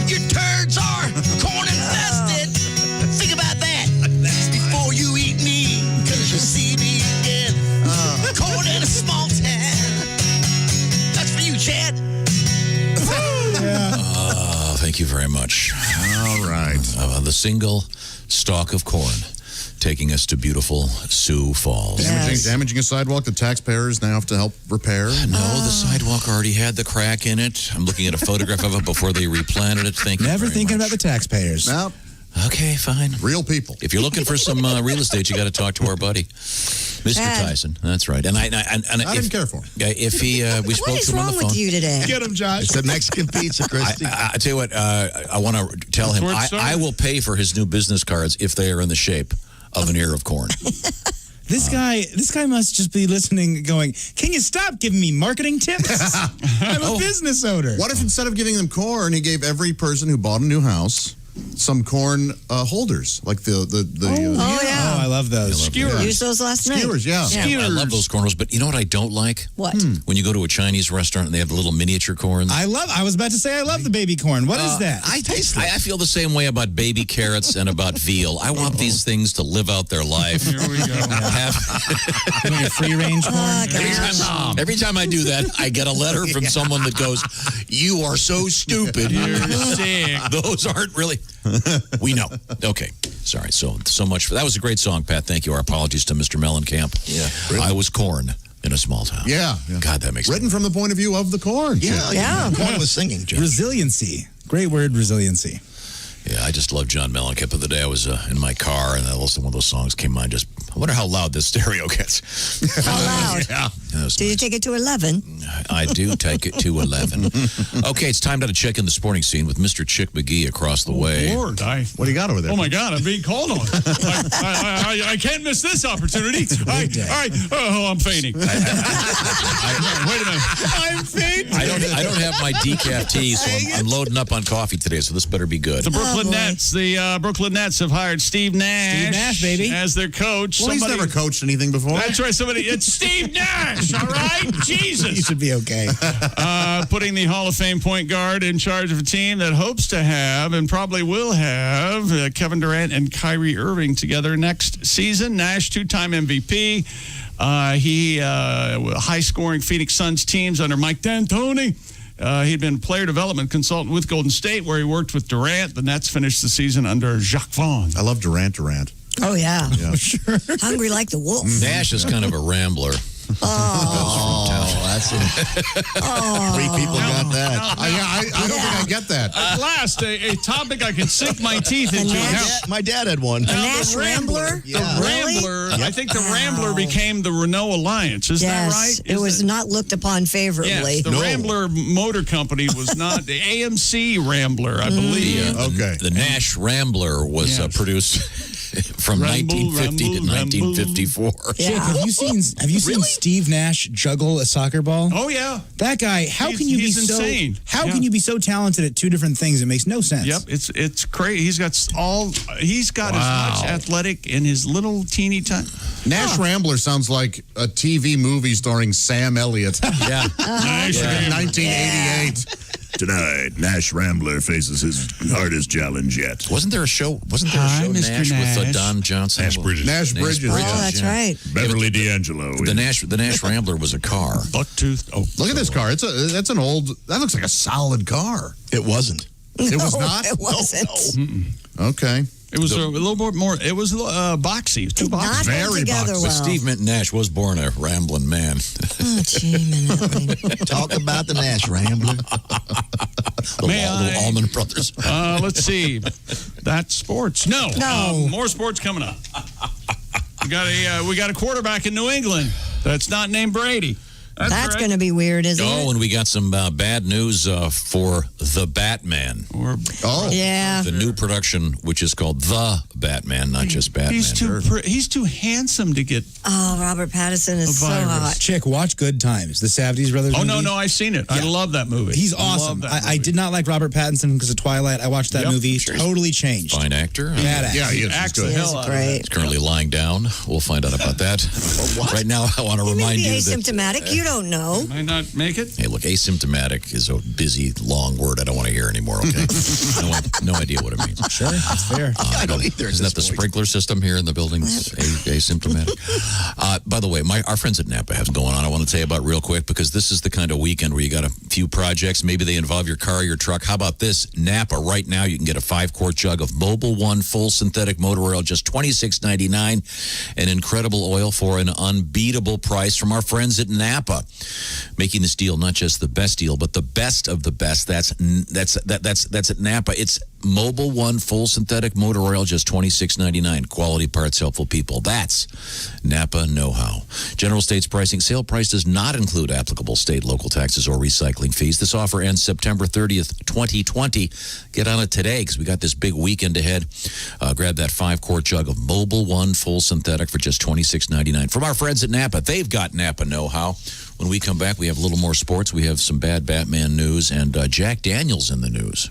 Your turds are corn infested. Think about that before you eat me, cause you'll see me again. Corn in a small town. That's for you, Chad.
Thank you very much.
All right.
The single stalk of corn taking us to beautiful Sioux Falls.
Damaging a sidewalk that taxpayers now have to help repair.
No, the sidewalk already had the crack in it. I'm looking at a photograph of it before they replanted it. Thank you
Never
very
thinking
much.
about the taxpayers.
Nope.
Okay, fine.
Real people.
If you're looking for some real estate, you got to talk to our buddy, Mr. Tyson. That's right. And I
didn't care for him.
If he, we spoke
What is
to him on
wrong
the phone.
with you today?
Get him, Josh.
It's a Mexican pizza, Christy.
I tell you what, I want to tell him I will pay for his new business cards if they are in the shape of an ear of corn.
This guy must just be listening, going, "Can you stop giving me marketing tips? I'm a business owner."
What if instead of giving them corn, he gave every person who bought a new house some corn holders, like the
yeah.
Oh, I love those.
Skewers.
Used those last night.
skewers, yeah.
I love those corn rolls, but you know what I don't like?
What?
When you go to a Chinese restaurant and they have the little miniature corns.
I was about to say I love the baby corn. What is that?
I feel the same way about baby carrots and about veal. I want these things to live out their life.
Here we go.
Free range corn.
Every time I do that, I get a letter from someone that goes, "You are so stupid.
You're sick."
Those aren't really." We know. Okay. Sorry. So much. That was a great song, Pat. Thank you. Our apologies to Mr. Mellencamp.
Yeah. Really?
I was corn in a small town.
Yeah.
God, that makes
written from the point of view of the corn.
Yeah.
Corn was singing, Josh.
Resiliency. Great word, resiliency.
Yeah, I just love John Mellencamp. The other day I was in my car and one of those songs came on. I wonder how loud this stereo gets.
How loud?
Yeah.
Do you take it to 11?
I do take it to 11. Okay, it's time now to check in the sporting scene with Mr. Chick McGee across the way.
Lord,
What do you got over there?
Oh my God, I'm being called on. I can't miss this opportunity. I'm fainting. Wait a minute.
I'm fainting.
I don't have my decaf tea, so I'm loading up on coffee today, so this better be good.
The Brooklyn Nets. The Brooklyn Nets have hired Steve Nash.
Steve Nash, baby.
As their coach.
Well, he's never coached anything before.
That's right. It's Steve Nash, all right? Jesus.
You should be okay.
Putting the Hall of Fame point guard in charge of a team that hopes to have and probably will have Kevin Durant and Kyrie Irving together next season. Nash, two-time MVP. He high-scoring Phoenix Suns teams under Mike D'Antoni. He'd been player development consultant with Golden State, where he worked with Durant. The Nets finished the season under Jacques Vaughn.
I love Durant.
Oh, yeah.
Sure.
Hungry like the wolf.
Nash is kind of a rambler.
That's three people got that.
I don't think I get that.
At last, a topic I can sink my teeth into.
My dad had one.
The Nash Rambler?
The Rambler. I think the Rambler became the Renault Alliance. Is that right?
It was not looked upon favorably.
Yes, the Rambler Motor Company was not the AMC Rambler, I believe.
Okay.
The Nash Rambler was produced. from 1950 to 1954.
Chick, have you seen Steve Nash juggle a soccer ball?
Oh yeah,
that guy. How
He's-
can you be
he's
so
insane.
How
Yeah.
can you be so talented at two different things? It makes no sense.
Yep, it's crazy. He's got as much athletic in his little teeny time.
Nash Rambler sounds like a TV movie starring Sam Elliott.
Yeah.
Nash in 1988.
Tonight, Nash Rambler faces his hardest challenge yet.
Wasn't there a show? Wasn't there a show Nash with Don Johnson?
Nash Bridges.
Nash Bridges.
Oh, that's right.
Beverly D'Angelo.
The Nash Rambler was a car.
Bucktooth. Oh,
Look at this car. That's an old. That looks like a solid car.
It wasn't.
It was
No,
not.
It wasn't.
Okay.
It was a little bit more. It was boxy. It was too boxy.
Not
Very
together
boxy.
well.
Steve Minton Nash was born a rambling man.
Oh, gee, minute.
Talk about the Nash Rambler.
Little Allman Brothers.
Let's see. That's sports. No. More sports coming up. We got a quarterback in New England that's not named Brady.
That's going to be weird, isn't
Oh,
it?
and we got some bad news for The Batman.
Yeah.
The new production, which is called The Batman, not just Batman.
He's too handsome to get.
Oh, Robert Pattinson is so hot.
Chick, watch Good Times, the Safdie's brothers.
Oh,
movie.
no, I've seen it. I love that movie.
He's
I love
awesome.
that
I
movie.
did not like Robert Pattinson because of Twilight. I watched that movie. Totally changed.
Fine actor.
Badass.
Yeah, he is. He's good.
He's currently lying down. We'll find out about that. Right now, I want to remind
Maybe
you that.
asymptomatic. You don't know.
Might not make it.
Hey, look, asymptomatic is a busy, long word I don't want to hear anymore, okay? no idea what it means.
Sure, that's fair.
I don't either. Isn't that the sprinkler system here in the building? Asymptomatic. By the way, our friends at Napa have something going on I want to tell you about real quick because this is the kind of weekend where you got a few projects. Maybe they involve your car or your truck. How about this? Napa, right now, you can get a 5-quart jug of Mobil One full synthetic motor oil, just $26.99. An incredible oil for an unbeatable price from our friends at Napa. Making this deal not just the best deal, but the best of the best. That's at Napa. It's Mobil One full synthetic motor oil, just $26.99. Quality parts, helpful people. That's Napa know-how. General States pricing. Sale price does not include applicable state, local taxes, or recycling fees. This offer ends September 30th, 2020. Get on it today because we got this big weekend ahead. Grab that 5-quart jug of Mobil One full synthetic for just $26.99. From our friends at Napa. They've got Napa know-how. When we come back, we have a little more sports. We have some bad Batman news and Jack Daniels in the news.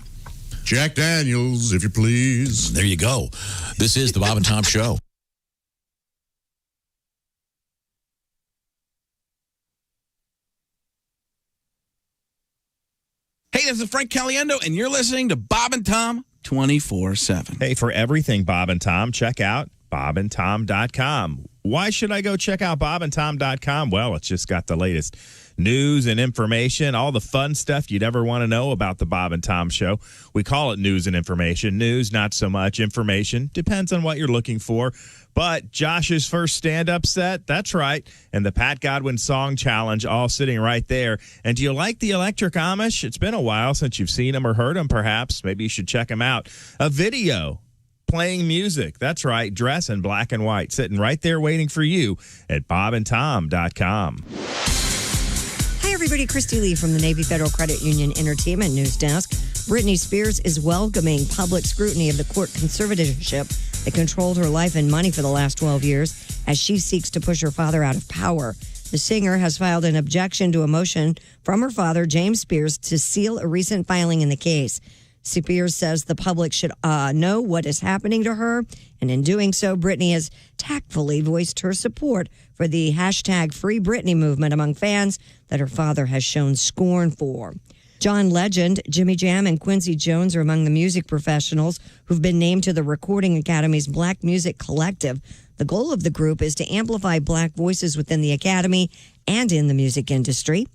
Jack Daniels, if you please.
There you go. This is the Bob and Tom Show.
Hey, this is Frank Caliendo, and you're listening to Bob and Tom 24/7.
Hey, for everything Bob and Tom, check out bobandtom.com. Why should I go check out bobandtom.com? Well, it's just got the latest news and information, all the fun stuff you'd ever want to know about the Bob and Tom Show. We call it news and information. News, not so much. Information depends on what you're looking for. But Josh's first stand-up set, that's right, and the Pat Godwin Song Challenge all sitting right there. And do you like the Electric Amish? It's been a while since you've seen them or heard them, perhaps. Maybe you should check them out. A video playing music. That's right, dress in black and white, sitting right there waiting for you at bobandtom.com.
Hi, everybody. Christy Lee from the Navy Federal Credit Union Entertainment News Desk. Britney Spears is welcoming public scrutiny of the court conservatorship that controlled her life and money for the last 12 years as she seeks to push her father out of power. The singer has filed an objection to a motion from her father, James Spears, to seal a recent filing in the case. Spears says the public should know what is happening to her, and in doing so, Britney has tactfully voiced her support for the hashtag Free Britney movement among fans that her father has shown scorn for. John Legend, Jimmy Jam, and Quincy Jones are among the music professionals who've been named to the Recording Academy's Black Music Collective. The goal of the group is to amplify black voices within the Academy and in the music industry.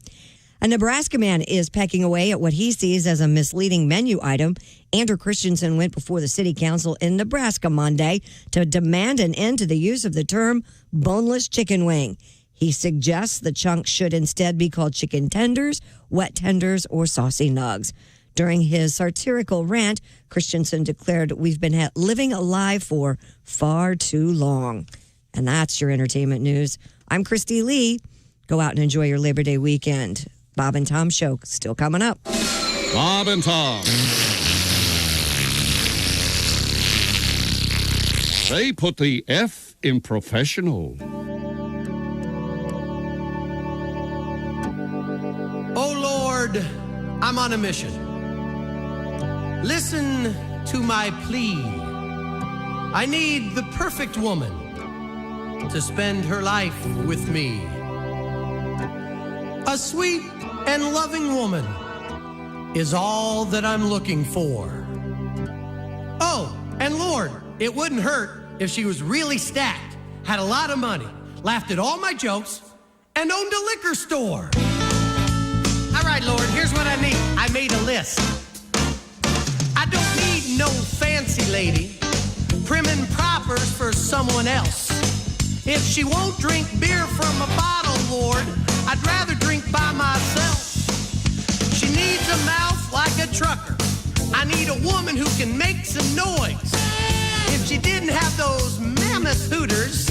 A Nebraska man is pecking away at what he sees as a misleading menu item. Andrew Christensen went before the city council in Nebraska Monday to demand an end to the use of the term boneless chicken wing. He suggests the chunk should instead be called chicken tenders, wet tenders, or saucy nugs. During his satirical rant, Christensen declared, "We've been living a lie for far too long." And that's your entertainment news. I'm Christy Lee. Go out and enjoy your Labor Day weekend. Bob and Tom Show still coming up.
Bob and Tom.
They put the F in professional.
Oh Lord, I'm on a mission. Listen to my plea. I need the perfect woman to spend her life with me. A sweet and loving woman is all that I'm looking for. Oh, and Lord, it wouldn't hurt if she was really stacked, had a lot of money, laughed at all my jokes, and owned a liquor store. All right, Lord, here's what I need. I made a list. I don't need no fancy lady, prim and propers for someone else. If she won't drink beer from a bottle, Lord, I'd rather drink by myself. She needs a mouth like a trucker. I need a woman who can make some noise. If she didn't have those mammoth hooters,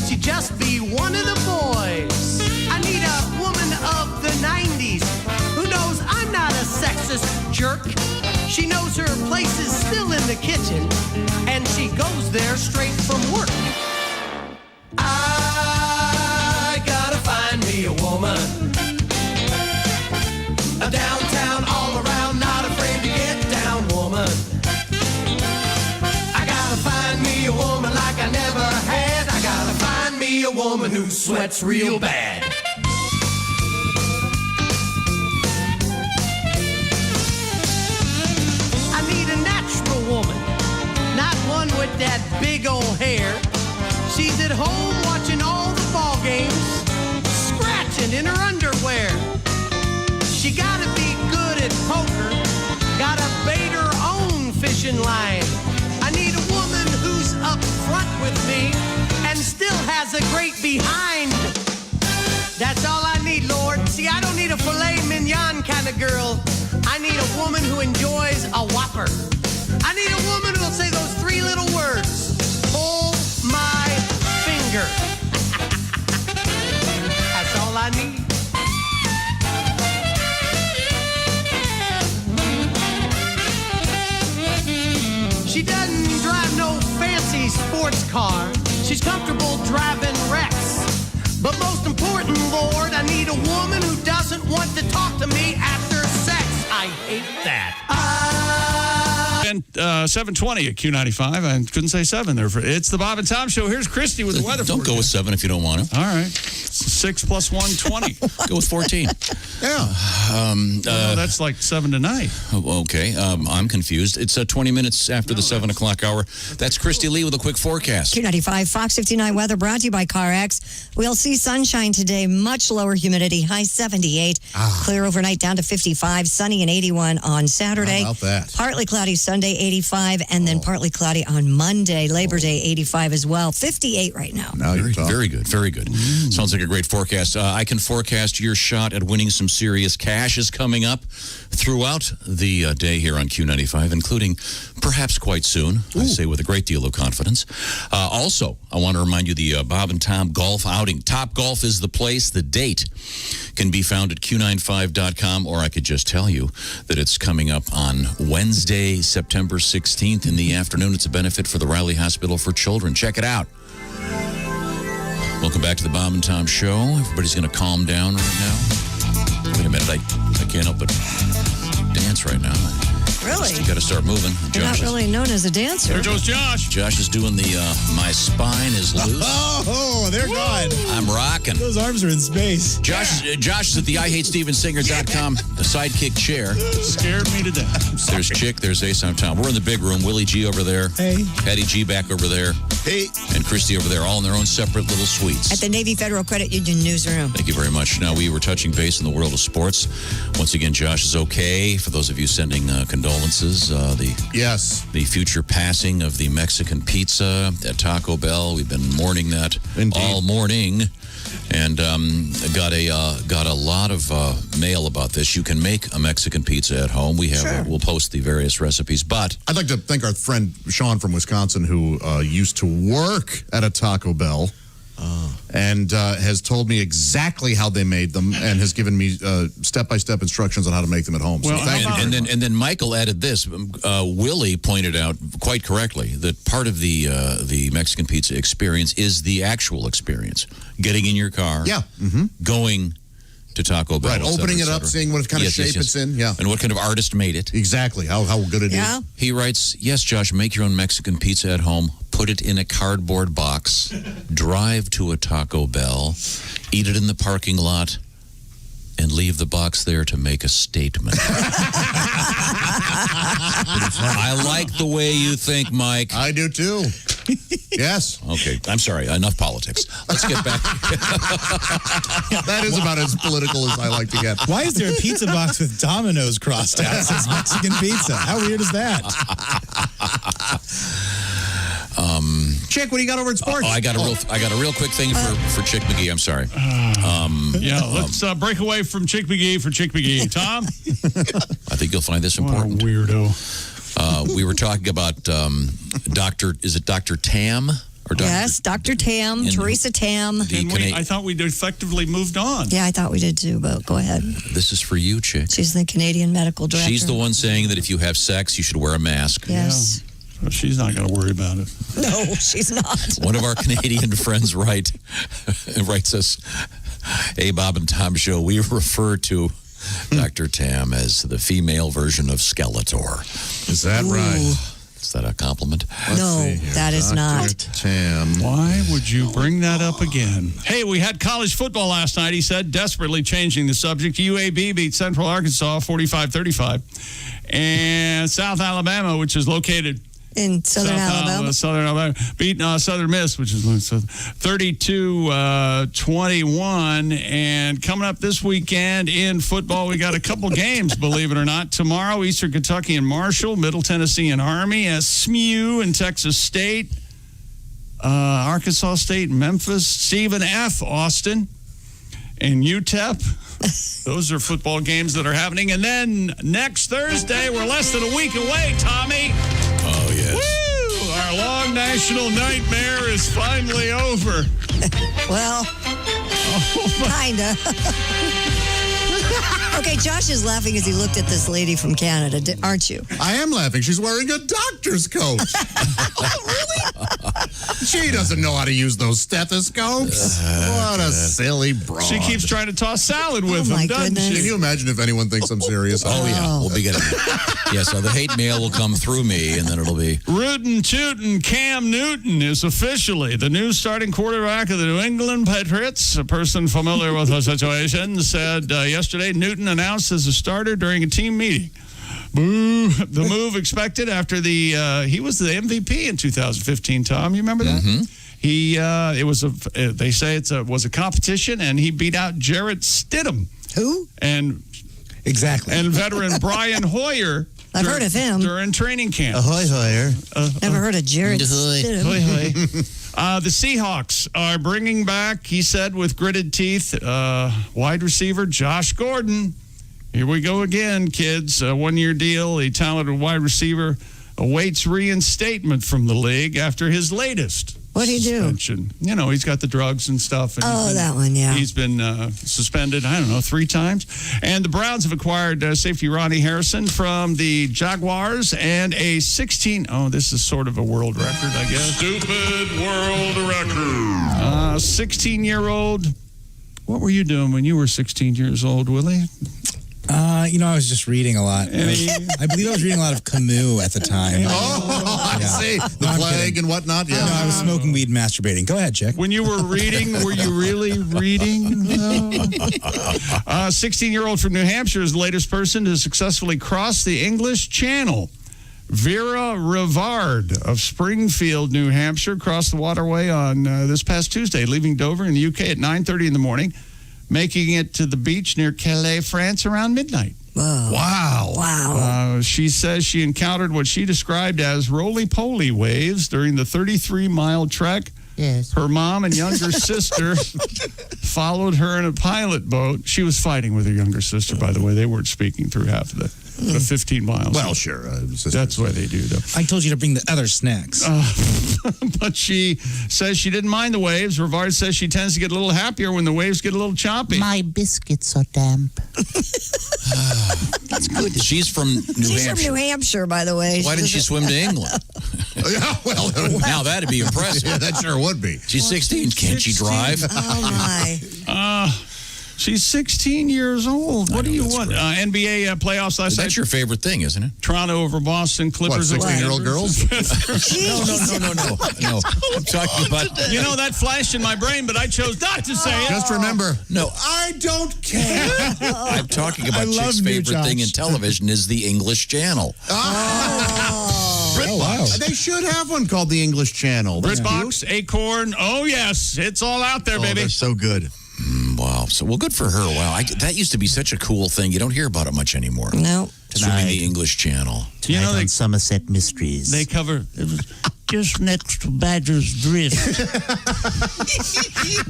she'd just be one of the boys. I need a woman of the 90s who knows I'm not a sexist jerk. She knows her place is still in the kitchen, and she goes there straight from work. I gotta find me a woman, a downtown, all around, not afraid to get down woman. I gotta find me a woman like I never had. I gotta find me a woman who sweats real bad. I need a natural woman, not one with that big old hair. She's at home watching all the ball games, scratching in her underwear. She gotta be good at poker, gotta bait her own fishing line. I need a woman who's up front with me and still has a great behind. That's all I need, Lord. See, I don't need a filet mignon kind of girl. I need a woman who enjoys a Whopper. I need a woman who'll say those three little words. Pull my finger. That's all I need. She doesn't drive no fancy sports car. She's comfortable driving Rex. But most important, Lord, I need a woman who doesn't want to talk to me after sex. I hate that.
And 7:20 at Q95. I couldn't say 7 there. It's the Bob and Tom Show. Here's Christy with the weather.
Don't go with 7 if you don't want to.
All right. 6 plus 1, 20.
Go with 14.
Yeah.
No, that's like 7 tonight.
Okay. I'm confused. It's 20 minutes after the 7 o'clock hour. That's Christy Lee with a quick forecast.
Q95 Fox 59 weather brought to you by CarX. We'll see sunshine today, much lower humidity, high 78. Clear overnight down to 55, sunny and 81 on Saturday.
How about that?
Partly cloudy Sunday, 85, and then partly cloudy on Monday, Labor Day, 85 as well. 58 right now.
Very good. Very good. Sounds like a great forecast. I can forecast your shot at winning some serious cash is coming up throughout the day here on Q95, including perhaps quite soon, I say with a great deal of confidence. Also, I want to remind you the Bob and Tom golf outing. Top Golf is the place. The date can be found at Q95.com, or I could just tell you that it's coming up on Wednesday, September 16th in the afternoon. It's a benefit for the Riley Hospital for Children. Check it out. Welcome back to the Bob and Tom Show. Everybody's going to calm down right now. Wait a minute. I can't help but dance right now.
Really?
You got to start moving.
You're not really known as a dancer.
There goes Josh.
Josh is doing the my spine is loose.
Oh, they're gone.
I'm rocking.
Those arms are in space.
Josh is at the IHateStevenSinger.com, the sidekick chair.
Scared me to death.
There's Chick, there's Ace, I'm Tom. We're in the big room. Willie G over there.
Hey.
Patty G back over there.
Hey.
And Christy over there, all in their own separate little suites.
At the Navy Federal Credit Union newsroom.
Thank you very much. Now, we were touching base in the world of sports. Once again, Josh is okay. For those of you sending condolences, the future passing of the Mexican pizza at Taco Bell. We've been mourning that all morning. And got a lot of mail about this. You can make a Mexican pizza at home. We'll post the various recipes. But
I'd like to thank our friend Sean from Wisconsin, who used to work at a Taco Bell. and has told me exactly how they made them and has given me step-by-step instructions on how to make them at home.
Well,
so thank you.
And then Michael added this. Willie pointed out quite correctly that part of the Mexican pizza experience is the actual experience. Getting in your car, going to Taco Bell,
Right,
et cetera,
opening
et
it up,
cetera.
seeing what kind of shape it's in,
and what kind of artist made it.
Exactly, how good it is.
He writes, yes, Josh, make your own Mexican pizza at home, put it in a cardboard box, drive to a Taco Bell, eat it in the parking lot, and leave the box there to make a statement. I like the way you think, Mike.
I do too. Yes.
Okay, I'm sorry. Enough politics. Let's get back.
That is about as political as I like to get.
Why is there a pizza box with Domino's crossed out? It says Mexican pizza. How weird is that?
Chick, what do you got over at sports?
I got a real quick thing for Chick McGee. I'm sorry.
Let's break away from Chick McGee for Chick McGee. Tom?
I think you'll find this important.
What a weirdo.
We were talking about Dr. Tam?
Yes, Dr. Tam, Teresa Tam.
I thought we'd effectively moved on.
Yeah, I thought we did too, but go ahead.
This is for you, Chick.
She's the Canadian medical director.
She's the one saying that if you have sex, you should wear a mask.
Yes.
Well, she's not going to worry about it.
No, she's not.
One of our Canadian friends writes us, hey, Bob and Tom show, we refer to Dr. Tam as the female version of Skeletor.
Is that right?
Is that a compliment?
That is not.
Tam.
Why would you bring that up again? Hey, we had college football last night. He said, desperately changing the subject. UAB beat Central Arkansas 45-35. And South Alabama, which is located
in Southern Alabama,
beat Southern Miss, which is 32-21. And coming up this weekend in football, we got a couple games, believe it or not. Tomorrow, Eastern Kentucky and Marshall, Middle Tennessee and Army, SMU and Texas State, Arkansas State and Memphis, Stephen F. Austin, and UTEP. Those are football games that are happening. And then next Thursday, we're less than a week away, Tommy.
Oh, yes.
Woo! Our long national nightmare is finally over.
Well, kinda. Okay, Josh is laughing as he looked at this lady from Canada, aren't you?
I am laughing. She's wearing a doctor's coat. Really? She doesn't know how to use those stethoscopes. What a silly broad.
She keeps trying to toss salad with them, doesn't she?
Can you imagine if anyone thinks I'm serious?
Oh, yeah. We'll be getting Yeah, so the hate mail will come through me, and then it'll be...
Rootin' tootin' Cam Newton is officially the new starting quarterback of the New England Patriots. A person familiar with the situation said yesterday Newton announced as a starter during a team meeting. Boo! The move expected after he was the MVP in 2015. Tom, you remember that?
Mm-hmm.
They say it was a competition, and he beat out Jarrett Stidham.
Who?
And veteran Brian Hoyer.
I've heard of him
during training camp.
Ahoy, Hoyer.
Never heard of Jarrett Stidham.
Hoy, hoy. The Seahawks are bringing back, he said, with gritted teeth, wide receiver Josh Gordon. Here we go again, kids. A one-year deal. A talented wide receiver awaits reinstatement from the league after his latest
What'd he do?
suspension. You know, he's got the drugs and stuff. And
that one, yeah.
He's been suspended, 3 times. And the Browns have acquired safety Ronnie Harrison from the Jaguars and a 16... Oh, this is sort of a world record, I guess.
Stupid world record.
16-year-old... What were you doing when you were 16 years old, Willie?
I was just reading a lot. I believe I was reading a lot of Camus at the time.
I see. The plague and whatnot. Yeah.
No, I was smoking weed and masturbating. Go ahead, Chick.
When you were reading, were you really reading? 16-year-old from New Hampshire is the latest person to successfully cross the English Channel. Vera Rivard of Springfield, New Hampshire, crossed the waterway on this past Tuesday, leaving Dover in the UK at 9:30 in the morning, making it to the beach near Calais, France, around midnight.
Whoa.
Wow. She says she encountered what she described as roly-poly waves during the 33-mile trek.
Yes.
Her mom and younger sister followed her in a pilot boat. She was fighting with her younger sister, by the way. They weren't speaking through half of it. 15 miles.
Well, sure.
That's why they do, though.
I told you to bring the other snacks.
But she says she didn't mind the waves. Rivard says she tends to get a little happier when the waves get a little choppy.
My biscuits are damp.
That's good. She's from New
She's
Hampshire.
from New Hampshire, by the way.
Why didn't she swim to England?
Yeah, well,
Now that'd be impressive.
Yeah, that sure would be.
She's 16. Can't she drive?
Oh, my.
She's 16 years old. What do you want? NBA playoffs last night.
That's your favorite thing, isn't it?
Toronto over Boston. Clippers.
What, 16-year-old girls?
No. I'm talking about.
You know, that flashed in my brain, but I chose not to say it.
Just remember,
No,
I don't care.
I'm talking
I
about
love
Chick's
New
favorite thing in
Josh.
television is the English Channel.
Wow. They should have one called the English Channel. That's
BritBox, Acorn. Oh, yes. It's all out there, baby.
They're so good.
Wow. So, well, good for her. Wow. That used to be such a cool thing. You don't hear about it much anymore.
No.
Swimming the English Channel.
You know,
on Somerset Mysteries.
they cover.
It was just next to Badger's Drift.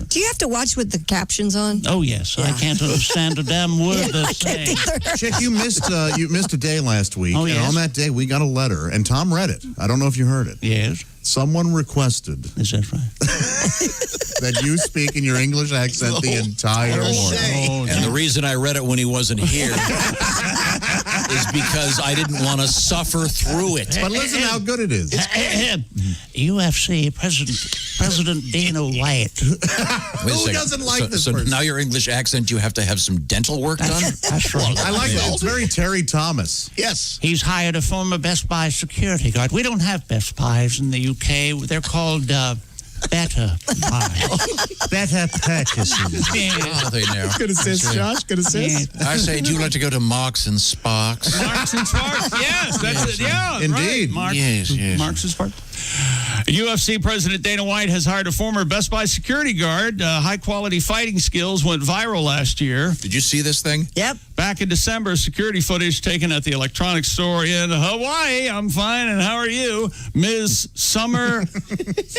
Do you have to watch with the captions on?
Oh, yes. I can't understand a damn word they're
I can't
saying.
either.
Chick, you missed a day last week.
Oh,
And
yes?
on that day, we got a letter, and Tom read it. I don't know if you heard it.
Yes.
Someone requested
Is that right?
that you speak in your English accent the entire morning.
And the reason I read it when he wasn't here is because I didn't want to suffer through it.
But listen how good it is.
UFC President Dana White.
Wait a
Who
second.
doesn't like this
So
person?
now your English accent, you have to have some dental work done?
That's right.
I like it. It's very Terry Thomas.
Yes.
He's hired a former Best Buy security guard. We don't have Best Buys in the UK. They're called Better Buys.
Better purchases.
Oh, they know.
Good assist, Josh. Good assist.
I say, do you like to go to Marks and Sparks?
Marks and Sparks. Yes, that's it. Yeah,
Indeed.
Right.
Yes.
Marks and Sparks. UFC President Dana White has hired a former Best Buy security guard. High-quality fighting skills went viral last year.
Did you see this thing?
Yep.
Back in December, security footage taken at the electronics store in Hawaii. I'm fine, and how are you? Ms. Summer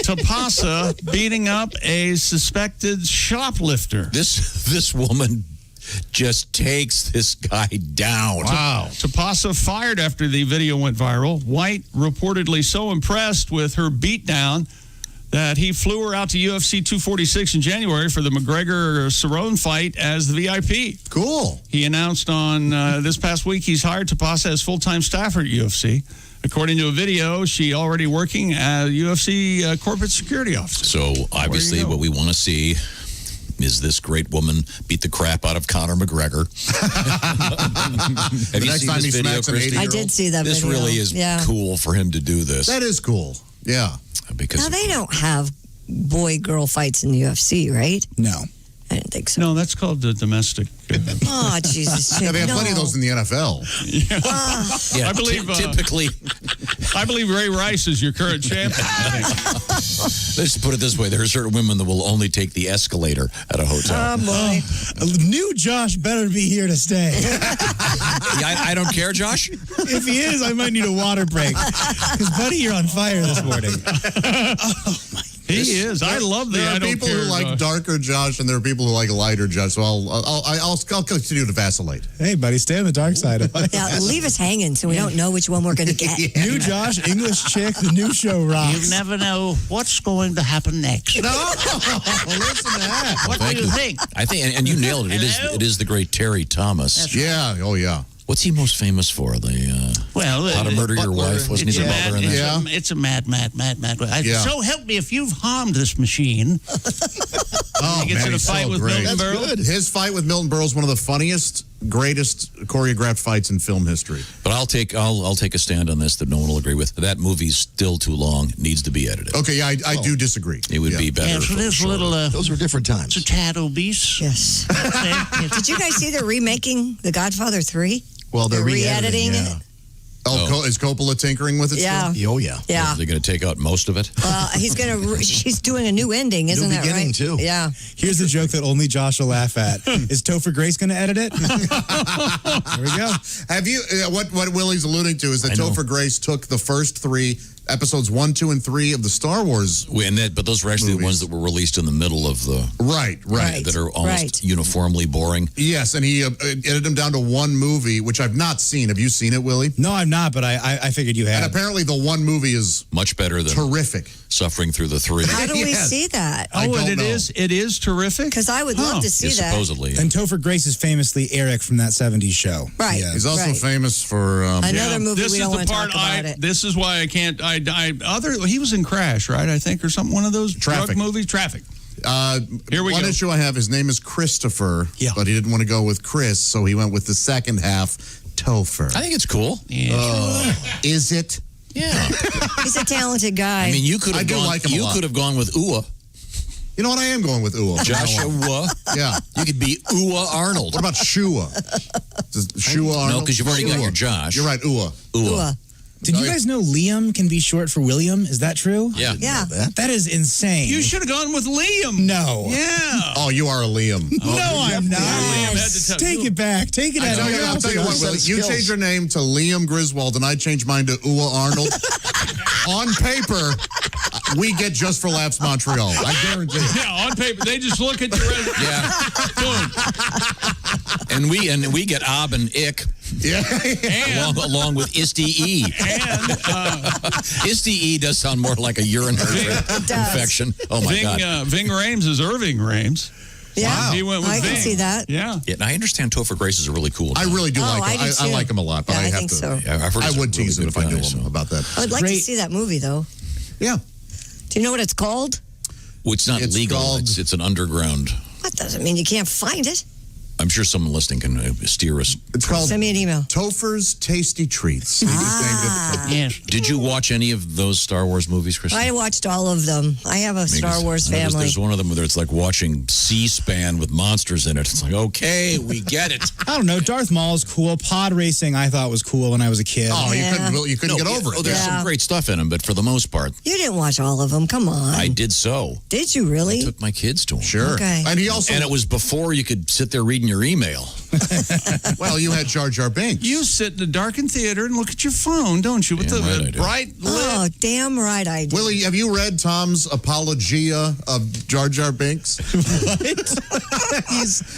Tapasa beating up a suspected shoplifter.
This woman just takes this guy down.
Wow. Tapasa fired after the video went viral. White reportedly so impressed with her beatdown that he flew her out to UFC 246 in January for the McGregor-Cerrone fight as the VIP.
Cool.
He announced on this past week he's hired Tapasa as full-time staffer at UFC. According to a video, she already working as UFC corporate security officer.
So obviously what we want to see is this great woman beat the crap out of Conor McGregor. Have you
next
seen
time
this
he
video,
smacks an
Christy?
80-year-old?
I did see that
This
video.
really is
Yeah.
cool for him to do this.
That is cool. Yeah.
Because
Now, they don't have boy-girl fights in the UFC, right?
No.
I didn't think so.
No, that's called the domestic.
Oh, Jesus.
Yeah, they have plenty of
No.
those in the NFL.
yeah,
I believe
typically.
I believe Ray Rice is your current champion.
Let's put it this way: there are certain women that will only take the escalator at a hotel.
Oh, boy.
New Josh better be here to stay.
I don't care, Josh.
If he is, I might need a water break. Because, buddy, you're on fire this morning.
He is. I love the
There
I
are
don't
people
care,
who like
Josh.
darker Josh, and there are people who like lighter Josh. So I'll continue to vacillate.
Hey, buddy, stay on the dark side of it.
Yeah, leave us hanging so we don't know which one we're going to get.
New Josh, English chick, the new show rocks.
You never know what's going to happen next.
No, listen to that.
What
Thank
do you
you.
think?
I think, and you nailed it. It is the great Terry Thomas.
Yeah. Oh, yeah.
What's he most famous for?
Well,
How to Murder Your
Butler.
Wife? Wasn't he the butler in that?
Yeah.
It's a mad.
Yeah.
So help me, if you've harmed this machine.
Oh,
He gets
man,
in a
he's
fight
so
with
great.
Milton
That's
Berle.
good. His fight with Milton Berle is one of the funniest, greatest choreographed fights in film history.
But I'll take a stand on this that no one will agree with. That movie's still too long. Needs to be edited.
Okay, yeah, I do disagree.
It would be better.
Yeah,
if
so
it was
there's a
shorter.
little.
Those were different times.
It's a tad obese.
Yes. Did you guys see they're remaking The Godfather 3?
Well, they're
re-editing
yeah.
it.
Oh, is Coppola tinkering with it
Yeah.
still?
Oh, yeah.
Yeah.
They're going to take out most of it.
She's doing a new ending, isn't that
beginning,
right?
too.
Yeah.
Here's the joke that only Josh will laugh at. Is Topher Grace going to edit it? There we go.
Have you, what Willie's alluding to is that
I know.
Topher Grace took the first 3 episodes 1, 2, and 3 of the Star Wars.
But those were actually the ones that were released in the middle of the
right
that are almost uniformly boring.
Yes, and he edited them down to one movie, which I've not seen. Have you seen it, Willie?
No, I've not, but I figured you had.
And apparently, the one movie is
much better than
terrific.
Suffering through the 3.
How do we see that?
It is terrific.
Because I would love to see that.
Supposedly.
And Topher Grace is famously Eric from that 70s show.
Right.
He's also famous for
another movie
this
we
is
don't
the
want to
part
talk about it.
This is why I can't. He was in Crash, right? I think, or something. One of those drug movies. Traffic. Here we
one
go.
issue I have. His name is Christopher, but he didn't want to go with Chris, so he went with the second half, Topher.
I think it's cool.
Is it?
Yeah.
He's a talented guy.
I mean, you could have gone.
like him a lot.
Could have gone with Ua.
You know what? I am going with Ua.
Joshua.
Yeah.
You could be Ua Arnold.
What about Shua? Shua Arnold?
No, because you've already got your Josh.
You're right, Ua.
Did you guys know Liam can be short for William? Is that true?
Yeah.
Yeah.
That is insane.
You should have gone with Liam.
No.
Yeah.
Oh, you are a Liam.
No, I'm not.
Yes.
Take it back. Take it out.
I'll tell you what, Willie. You changed your name to Liam Griswold, and I changed mine to Ua Arnold. On paper, we get Just for Laughs Montreal. I guarantee it.
Yeah, on paper. They just look at your resume.
Yeah.
Boom.
And we get Ab and Ick.
Yeah.
along with Isti-E.
And
Isti-E does sound more like a urinary infection. Oh, my God.
Ving Rhames is Irving Rhames.
Yeah.
Wow. He went with
I
Ving.
can see that.
Yeah.
Yeah, and I understand Topher Grace is a really cool guy.
I really do like him.
I do
I
too.
like him a lot, but
Yeah,
I
I
have
think
to.
so.
Yeah, I've heard
I
he's a
would tease
really
him if
good
I knew
guy,
him about that.
I would like to see that movie, though.
Yeah.
Do you know what it's called?
Well, it's not legal.
called-
It's an underground.
That doesn't mean you can't find it.
I'm sure someone listening can steer us.
It's called
Send me an email.
Topher's Tasty Treats. He just named it.
Yes.
Did you watch any of those Star Wars movies, Christine?
I watched all of them. I have a Star Wars family.
There's one of them where it's like watching C-SPAN with monsters in it. It's like, okay, we get it.
I don't know. Darth Maul's cool. Pod racing I thought was cool when I was a kid.
Oh,
Yeah.
you couldn't get over it.
Oh, there's some great stuff in them, but for the most part,
You didn't watch all of them. Come on.
I did so.
Did you really?
I took my kids to them.
Sure.
Okay.
And he also,
And it was before you could sit there reading your email.
well, you had Jar Jar Binks.
You sit in a darkened theater and look at your phone, don't you? With
Damn right I
the
do.
bright lit.
Oh, damn right I did.
Willie, have you read Tom's apologia of Jar Jar Binks?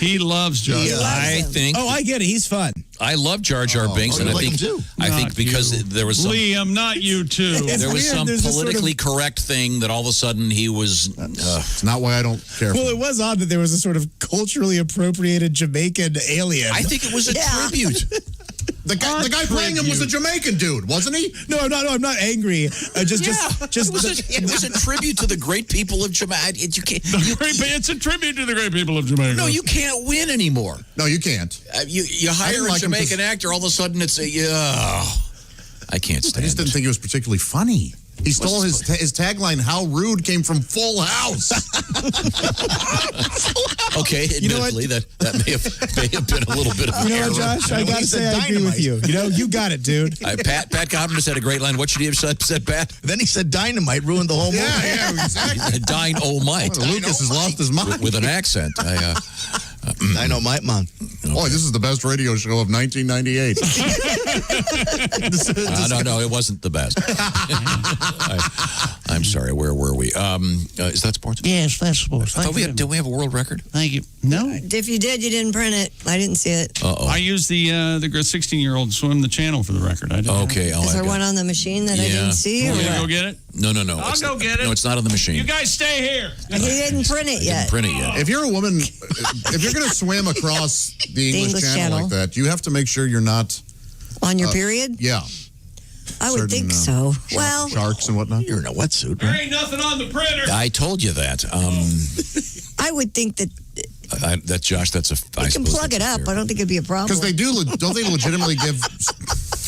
He loves Jar Jar.
I think.
Oh, I get it. He's fun.
I love Jar Jar Binks, and
you
I
like
think
him too?
I think
Not
because
you.
there was some
Liam, not you too.
there was
weird.
some
There's a sort of-
politically correct thing that all of a sudden he was.
It's not why I don't care.
Well,
for
it
him.
was odd that there was a sort of culturally appropriated Jamaican alien.
I think it was a
Yeah.
tribute.
The guy playing him was a Jamaican dude, wasn't he?
No, I'm not angry. Just
It was a tribute to the great people of Jamaica.
It's a tribute to the great people of Jamaica.
No, you can't win anymore.
No, you can't.
You hire
didn't
a
like him
Jamaican actor, all of a sudden it's a I can't
I
stand
just didn't
it.
think he was particularly funny. He stole his tagline, "How rude," came from Full House.
Okay, admittedly, that may have been a little bit of an
You know
error.
what, Josh? I gotta say I agree with you. You know, you got it, dude.
Pat Godwin said a great line. What should he have said, Pat?
Then he said dynamite ruined the whole movie.
Yeah, exactly.
Dynamite.
Lucas has lost his mind.
With an accent.
Dynamite, man.
Boy, this is the best radio show of 1998.
No, it wasn't the best. I'm sorry. Where were we? Is that sports?
Yes, that's sports.
Did we have a world record?
Thank you. No.
If you did, you didn't print it. I didn't see it.
Uh-oh.
I used the 16-year-old swim the channel for the record. I did.
Okay.
Is there one on the machine that I didn't see?
You
Or
want to
what?
go get it?
No.
I'll go get it.
No, it's not on the machine.
You guys stay here.
He didn't print it yet.
Print it yet.
If you're a woman, if you're going to swim across the English channel like that, you have to make sure you're not
On your period?
Yeah.
I would
Certain,
think so.
Well, sharks and whatnot.
You're in a wetsuit.
There ain't nothing on the printer.
I told you that.
I would think that
That Josh, that's a.
you can plug it up. I don't think it'd be a problem.
Because they do, don't they legitimately give?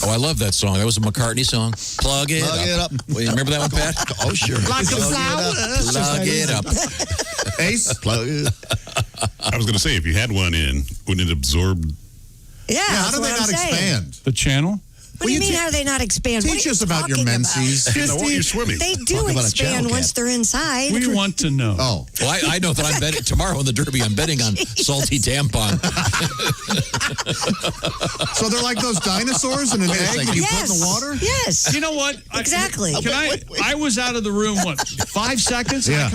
Oh, I love that song. That was a McCartney song. Plug it up. Wait, remember that one, Pat?
Oh, sure.
Like a flower. Plug it up.
Ace?
Plug it up.
I was going to say, if you had one in, wouldn't it absorb?
Yeah,
how did they not expand?
The channel?
What do you mean, how do they not expand?
Teach us about your menses.
You're
swimming.
They do
Talk about a
expand
channel
once they're inside.
We want to know.
Oh.
Well, I know that I'm betting tomorrow in the Derby. I'm betting on salty tampon.
So they're like those dinosaurs in an egg that you put in the water?
Yes.
You know what?
Exactly.
I was out of the room, 5 seconds?
Yeah.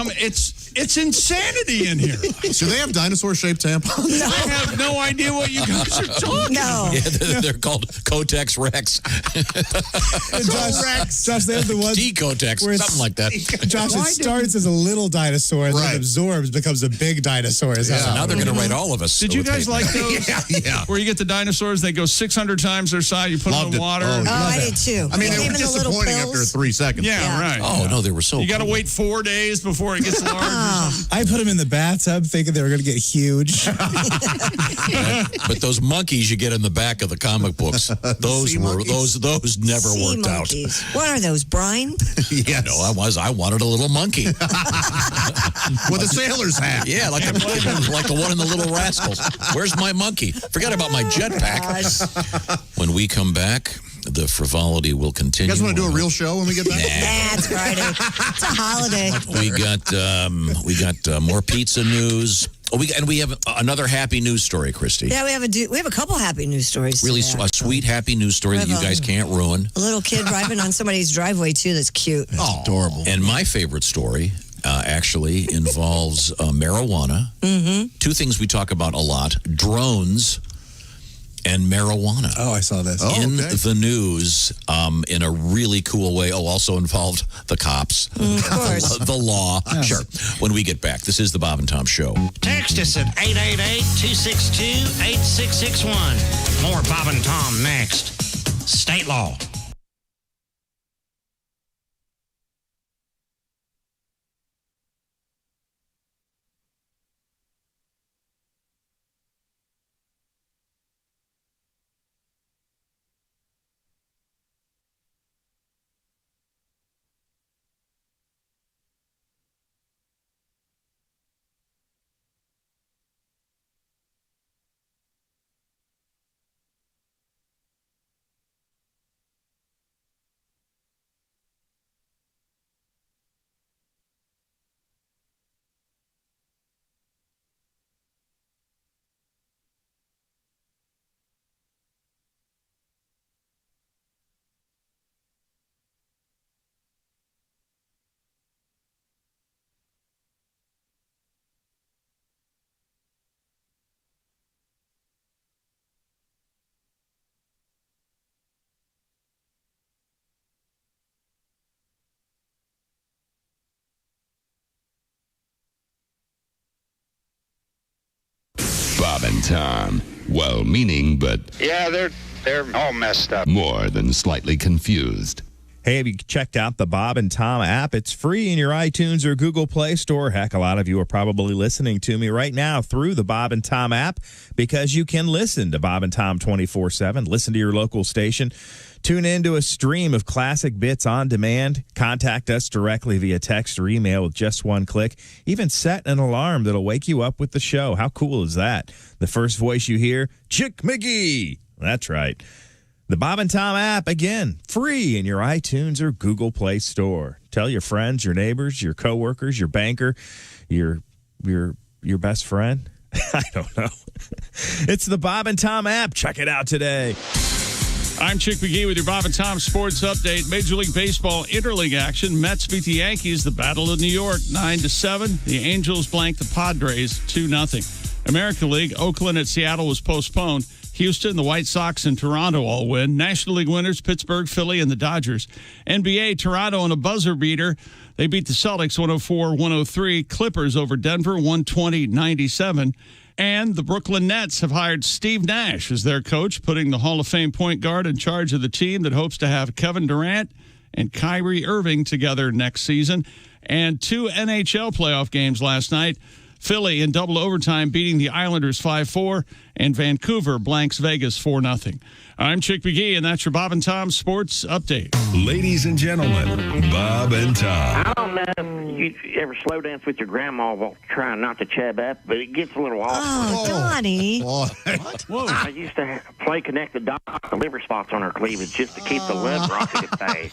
It's insanity in here.
Do they have dinosaur-shaped tampons?
I have no idea what you guys are talking about.
Yeah, they're called Kotex Rex.
Josh, they have the ones
D-Kotex,
where it's-
something like that.
Josh, it starts as a little dinosaur and then absorbs, becomes a big dinosaur.
So now they're going to write all of us.
Did you guys like those?
Yeah.
Where you get the dinosaurs, they go 600 times their size, you put them in water.
Oh, I did too.
I mean, they
Gave
were
them the little
disappointing after
pills.
3 seconds.
Yeah, right.
Oh, no, they were so
You got to
cool.
wait 4 days before it gets large.
I put them in the bathtub thinking they were going to get huge.
But those monkeys you get in the back of the comic books, those
Sea
were
monkeys?
those never
Sea
worked
monkeys. What are those, Brian?
Yes.
out. No, I wanted a little monkey.
With a sailor's hat.
Yeah, like the one in the Little Rascals. Where's my monkey? Forgot about my jetpack. When we come back, the frivolity will continue.
You guys want to do a real show when we get back?
Nah, it's Friday. It's a holiday.
We got more pizza news. Oh, we have another happy news story, Christy.
Yeah, we have a couple happy news stories.
Really
today,
a sweet, happy news story that you guys can't ruin.
A little kid driving on somebody's driveway too. That's cute.
That's adorable. And my favorite story actually involves marijuana.
Mm-hmm.
Two things we talk about a lot: drones and marijuana.
Oh, I saw this.
In the news in a really cool way. Oh, also involved the cops,
of course.
the law.
Yes.
Sure. When we get back, this is the Bob and Tom Show.
Text us at 888-262-8661. More Bob and Tom next. State law.
Bob and Tom. Well-meaning, but
Yeah, they're all messed up.
more than slightly confused.
Hey, have you checked out the Bob and Tom app? It's free in your iTunes or Google Play Store. Heck, a lot of you are probably listening to me right now through the Bob and Tom app because you can listen to Bob and Tom 24/7. Listen to your local station. Tune into a stream of classic bits on demand. Contact us directly via text or email with just one click. Even set an alarm that'll wake you up with the show. How cool is that? The first voice you hear, Chick McGee. That's right. The Bob and Tom app, again, free in your iTunes or Google Play Store. Tell your friends, your neighbors, your coworkers, your banker, your best friend. I don't know. It's the Bob and Tom app. Check it out today.
I'm Chick McGee with your Bob and Tom Sports Update. Major League Baseball interleague action. Mets beat the Yankees. The Battle of New York, 9-7. The Angels blanked the Padres, 2-0. American League, Oakland at Seattle was postponed. Houston, the White Sox, and Toronto all win. National League winners, Pittsburgh, Philly, and the Dodgers. NBA, Toronto on a buzzer beater. They beat the Celtics 104-103. Clippers over Denver 120-97. And the Brooklyn Nets have hired Steve Nash as their coach, putting the Hall of Fame point guard in charge of the team that hopes to have Kevin Durant and Kyrie Irving together next season. And 2 NHL playoff games last night. Philly in double overtime beating the Islanders 5-4, and Vancouver blanks Vegas 4-0. I'm Chick McGee, and that's your Bob and Tom Sports Update.
Ladies and gentlemen, Bob and Tom.
I don't know. You ever slow dance with your grandma while trying not to chab up, but it gets a little awkward.
Oh, Donnie.
Whoa. I used to play connect the dots, the liver spots on her cleavage just to keep the lead rocking at bay.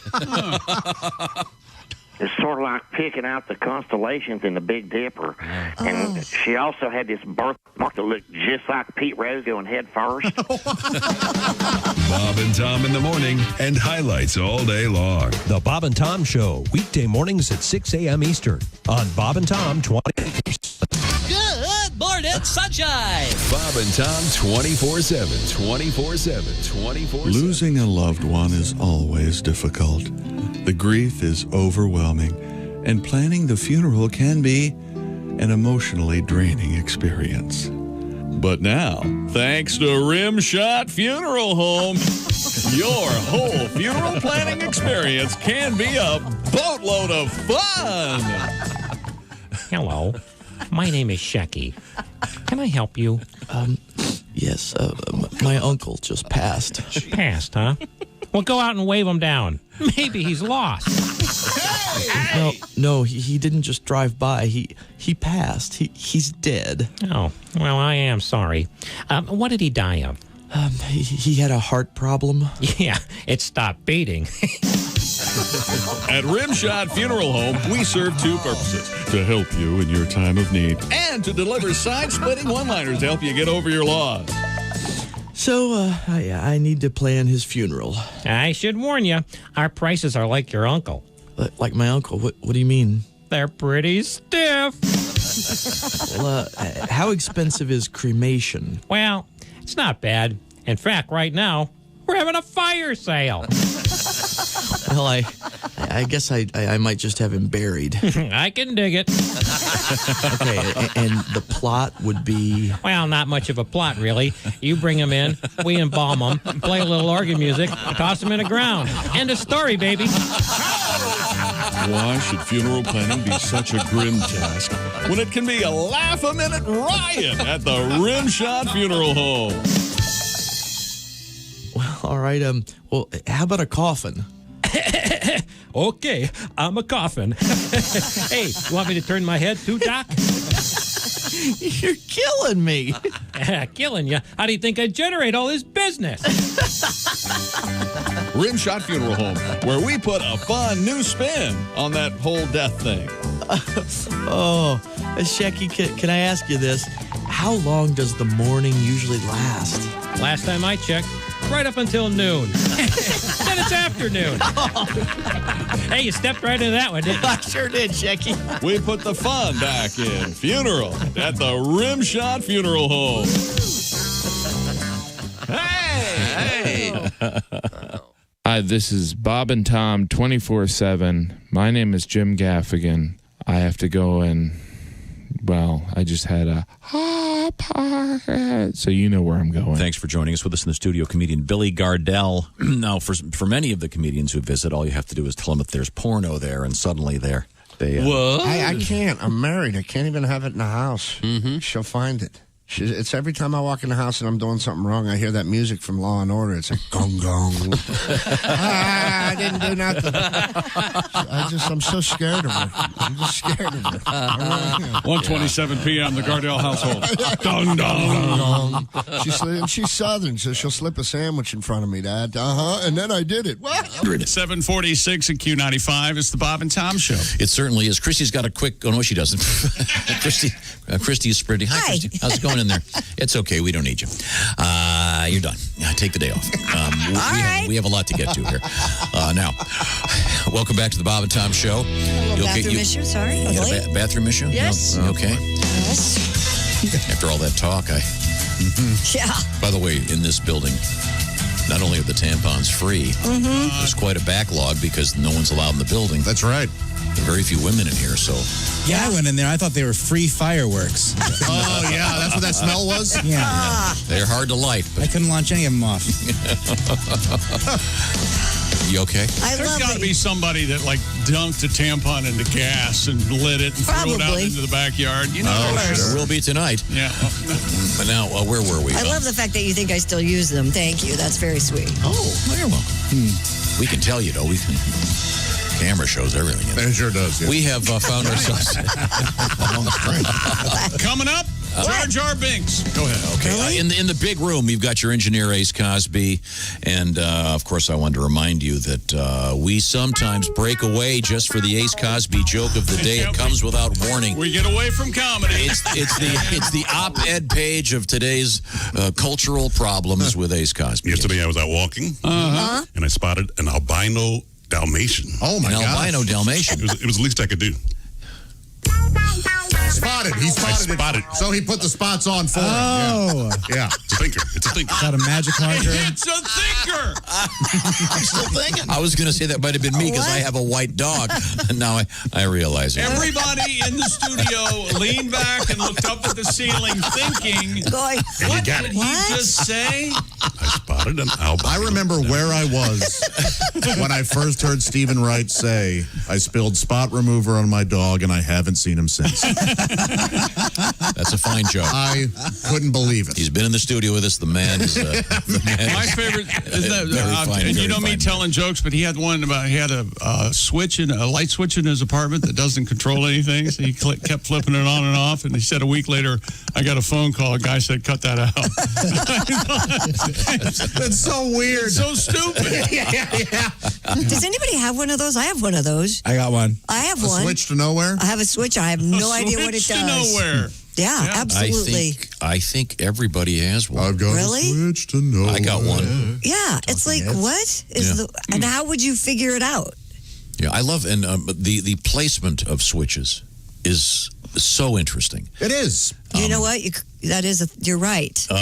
It's sort of like picking out the constellations in the Big Dipper. And she also had this birthmark that looked just like Pete Rose going head first.
Bob and Tom in the morning and highlights all day long.
The Bob and Tom Show, weekday mornings at 6 a.m. Eastern on Bob and Tom 24.
Good morning, sunshine.
Bob and Tom 24/7, 24/7, 24/7.
Losing a loved one is always difficult. The grief is overwhelming, and planning the funeral can be an emotionally draining experience.
But now, thanks to Rimshot Funeral Home, your whole funeral planning experience can be a boatload of fun.
Hello, my name is Shecky. Can I help you?
Yes, my uncle just passed.
Passed, huh? Well, go out and wave him down. Maybe he's lost.
No, he didn't just drive by. He passed. He's dead.
Oh, well, I am sorry. What did he die of?
He had a heart problem.
Yeah, it stopped beating.
At Rimshot Funeral Home, we serve two purposes: to help you in your time of need and to deliver side-splitting one-liners to help you get over your loss.
So, I need to plan his funeral.
I should warn you, our prices are like your uncle.
Like my uncle? What do you mean?
They're pretty stiff.
Well, how expensive is cremation?
Well, it's not bad. In fact, right now, we're having a fire sale.
Well, I guess I might just have him buried.
I can dig it.
Okay, and the plot would be...
Well, not much of a plot, really. You bring him in, we embalm him, play a little organ music, toss him in the ground. End of story, baby.
Why should funeral planning be such a grim task when it can be a laugh-a-minute riot at the Rimshot Funeral Home?
Well, all right, well, how about a coffin?
Okay, I'm a coffin. Hey, you want me to turn my head too, Doc?
You're killing me.
Killing you? How do you think I generate all this business?
Rimshot Funeral Home, where we put a fun new spin on that whole death thing.
Shecky, can I ask you this? How long does the mourning usually last?
Last time I checked, right up until noon. Then it's afternoon. Hey, you stepped right into that one, didn't you?
I sure did, Shecky.
We put the fun back in funeral at the Rimshot Funeral Home.
Hey! Hi, this is Bob and Tom 24/7. My name is Jim Gaffigan. I have to go and, well, I just had a hot pocket, so you know where I'm going.
Thanks for joining us. With us in the studio, comedian Billy Gardell. Now, for many of the comedians who visit, all you have to do is tell them that there's porno there, and suddenly they
I can't. I'm married. I can't even have it in the house. Mm-hmm. She'll find it. It's every time I walk in the house and I'm doing something wrong, I hear that music from Law and Order. It's like gong gong. I didn't do nothing. I'm so scared of her. I'm just scared of her.
1:27 p.m. The Gardell household. Dong dong.
She's Southern, so she'll slip a sandwich in front of me, Dad. And then I did it.
746 at Q95. It's the Bob and Tom Show.
It certainly is. Christy's got a quick. Oh no, she doesn't. Christy is sprinting. Hi, Christy. How's it going in there? It's okay. We don't need you. You're done. Take the day off. We have a lot to get to here. Now, welcome back to the Bob and Tom Show.
Bathroom issue, sorry.
You had a bathroom issue?
Yes.
No? Okay.
Yes.
After all that talk,
Yeah.
By the way, in this building, not only are the tampons free, there's quite a backlog because no one's allowed in the building.
That's right.
There are very few women in here, so...
Yeah, I went in there. I thought they were free fireworks.
Oh, yeah. That's what that smell was?
Yeah.
They're hard to light. But...
I couldn't launch any of them off.
You okay?
There's got to be somebody that, like, dunked a tampon into gas and lit it and threw it out into the backyard. You know,
there will be tonight.
Yeah.
But now, where were we?
I love the fact that you think I still use them. Thank you. That's very sweet.
Oh, well, you're welcome. We can tell you, though. We can camera shows everything.
It sure does. Yeah.
We have found ourselves.
Coming up, Jar Jar Binks. Go ahead.
Okay. In the big room, you've got your engineer, Ace Cosby. And, of course, I wanted to remind you that we sometimes break away just for the Ace Cosby joke of the day. It comes without warning.
We get away from comedy.
It's the op-ed page of today's cultural problems with Ace Cosby.
Yesterday I was out walking, and I spotted an albino Dalmatian.
Oh, my God.
Albino Dalmatian.
It was the least I could do.
Spotted. He spotted it. So he put the spots on for him. Yeah.
It's a thinker. It's a thinker.
Got a magic marker.
It's a thinker.
I'm still thinking. I was going to say that might have been me because I have a white dog. Now I realize it.
Everybody in the studio leaned back and looked up at the ceiling thinking, what did he just say?
I spotted an albino.
I remember where I was when I first heard Stephen Wright say, I spilled spot remover on my dog and I haven't seen him since.
That's a fine joke.
I couldn't believe it.
He's been in the studio with us. The man is
my favorite is that, and you know me telling jokes, but he had one about he had a light switch in his apartment that doesn't control anything. So he kept flipping it on and off. And he said a week later, I got a phone call. A guy said, "Cut that out."
That's so weird.
So stupid.
Yeah.
Does anybody have one of those? I have one of those.
I got one.
I have
A
one.
switch to nowhere?
I have a switch. I have no idea what it
Switch
does.
to nowhere.
Yeah, absolutely.
I think everybody has one.
I've got
Really?
a switch to nowhere.
I got one.
Yeah, it's like what is
Yeah.
and how would you figure it out?
Yeah, I love and the placement of switches is so interesting.
It is.
You know what? You're right.
Do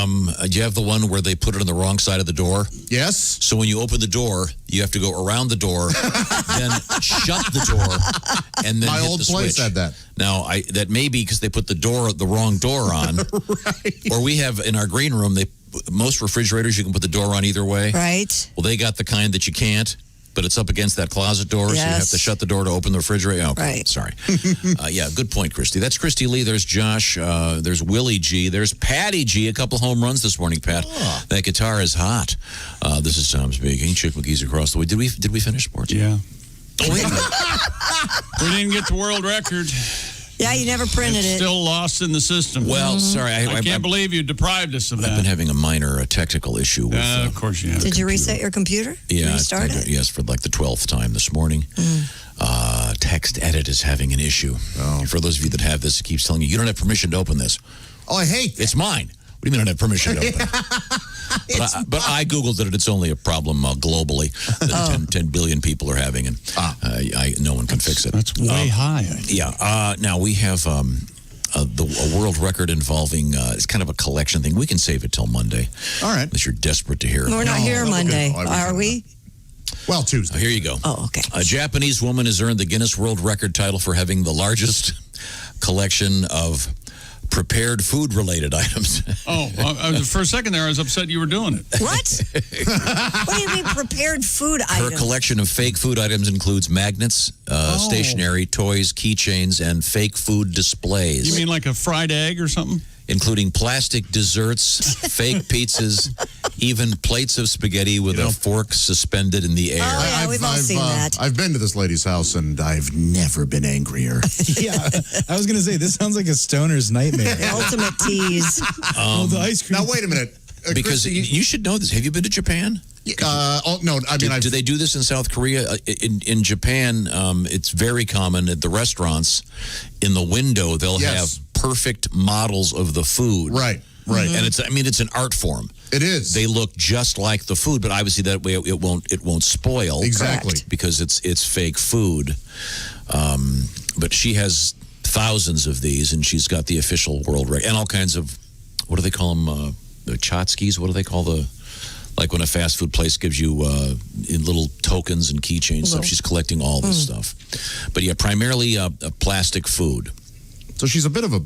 you have the one where they put it on the wrong side of the door?
Yes.
So when you open the door, you have to go around the door, then shut the door, and then
My
hit
old
the
place
switch.
had that.
Now, that may be because they put the wrong door on.
Right.
Or we have in our green room, most refrigerators, you can put the door on either way.
Right.
Well, they got the kind that you can't. But it's up against that closet door, so you have
Yes.
to shut the door to open the refrigerator. Okay,
Right.
sorry. Yeah, good point, Christy. That's Christy Lee. There's Josh. There's Willie G. There's Patty G. A couple home runs this morning, Pat. That guitar is hot. This is Tom speaking. Chick McGee's across the way. Did we finish sports?
Yeah.
Oh, wait a minute.
We didn't get the world record.
Yeah, you never printed
It's
it.
still lost in the system.
Well, sorry.
I can't believe you deprived us of that.
I've been having a minor technical issue with.
Of course you have.
Did you reset your computer?
Yeah,
Restart it?
yes, for like the 12th time this morning. Text edit is having an issue. For those of you that have this, it keeps telling you don't have permission to open this.
Oh, I hate that.
It's mine. What do you mean I don't have permission to open it? But I Googled it. It's only a problem globally that 10 billion people are having, and no one can fix it.
That's way high.
Yeah. Now we have a world record involving, it's kind of a collection thing. We can save it till Monday.
All right.
Unless you're desperate to hear it.
We're not here Monday,
Okay.
are we?
Well, Tuesday.
Here you go.
Oh, okay.
A Japanese woman has earned the Guinness World Record title for having the largest collection of prepared food-related items.
For a second there, I was upset you were doing it.
What? What do you mean prepared food
Her
items?
collection of fake food items includes magnets, stationery, toys, keychains, and fake food displays.
You mean like a fried egg or something?
Including plastic desserts, fake pizzas, even plates of spaghetti with a fork suspended in the air.
Oh, yeah, we've all seen that.
I've been to this lady's house, and I've never been angrier.
Yeah, I was going to say, this sounds like a stoner's nightmare.
The ultimate tease.
The ice cream.
Now, wait a minute.
Because you should know this. Have you been to Japan?
No, I mean,
do they do this in South Korea? In Japan, it's very common at the restaurants. In the window, they'll have perfect models of the food.
Right.
And it's an art form.
It is.
They look just like the food, but obviously that way it won't spoil.
Exactly.
Correct. Because it's fake food. But she has thousands of these, and she's got the official world record and all kinds of, what do they call them? The tchotchkes. What do they call like when a fast food place gives you little tokens and keychains stuff? She's collecting all this stuff. But yeah, primarily plastic food.
So she's a bit of a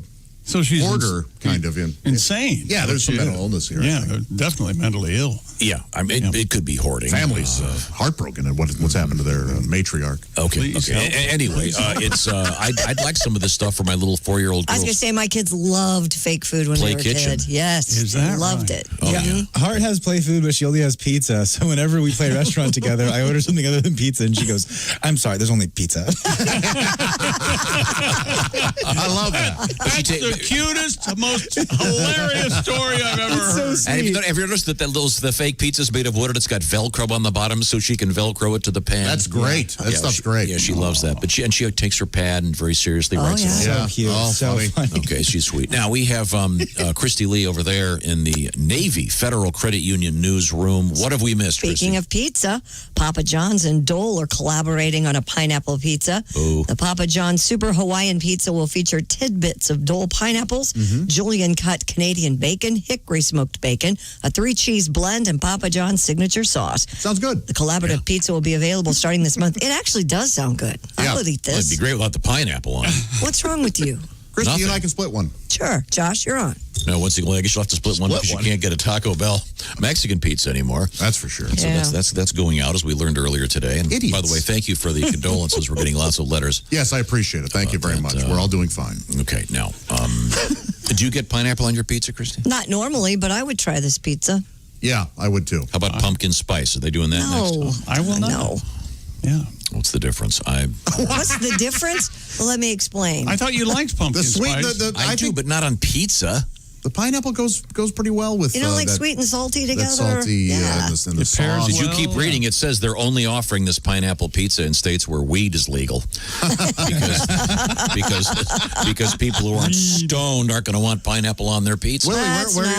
So she's
hoarder, kind of.
Insane.
Yeah, there's some mental illness here.
Yeah, definitely mentally ill.
Yeah, I mean, it could be hoarding.
Family's heartbroken at what's happened to their matriarch.
Okay. Anyway, it's I'd like some of this stuff for my little 4-year-old
I was
girl.
going to say my kids loved fake food when
Play
they were
kitchen.
kids. Yes,
Is that
loved
right?
it.
Oh, yeah.
Heart has play food, but she only has pizza. So whenever we play restaurant together, I order something other than pizza, and she goes, "I'm sorry, there's only pizza."
I love that.
That's the cutest, most hilarious story I've ever heard.
And have you noticed that the fake pizza's made of wood and it's got Velcro on the bottom so she can Velcro it to the pan?
That's great. That stuff's great.
Yeah, she loves that. But she takes her pad and very seriously writes it.
So cute. So funny.
Okay, she's sweet. Now we have Christy Lee over there in the Navy Federal Credit Union newsroom. What have we missed,
Speaking of pizza, Papa John's and Dole are collaborating on a pineapple pizza.
Ooh.
The Papa John's Super Hawaiian Pizza will feature tidbits of Dole pineapples, julienne cut Canadian bacon, hickory smoked bacon, a 3-cheese blend, and Papa John's signature sauce.
Sounds good.
The collaborative pizza will be available starting this month. It actually does sound good. I would eat
Well, it'd
this.
be great without the pineapple on it.
What's wrong with you?
Christy,
Nothing.
you and I can split one.
Sure, Josh, you're on.
No, once again, I guess you'll have to split one because you can't get a Taco Bell Mexican pizza anymore.
That's for sure.
So that's going out, as we learned earlier today. And by the way, thank you for the condolences. We're getting lots of letters.
Yes, I appreciate it. Thank you very much. We're all doing fine.
Okay, now, did you get pineapple on your pizza, Christy?
Not normally, but I would try this pizza.
Yeah, I would too.
How about pumpkin spice? Are they doing that
No,
next?
I will not.
No.
Yeah.
What's the difference?
What's the difference? Well, let me explain.
I thought you liked pumpkin spice.
I do, but not on pizza.
The pineapple goes pretty well with.
You don't like
that,
sweet and salty together?
That salty and the sauce.
Did you keep reading? It says they're only offering this pineapple pizza in states where weed is legal, because people who aren't stoned aren't going to want pineapple on their pizza.
Willie,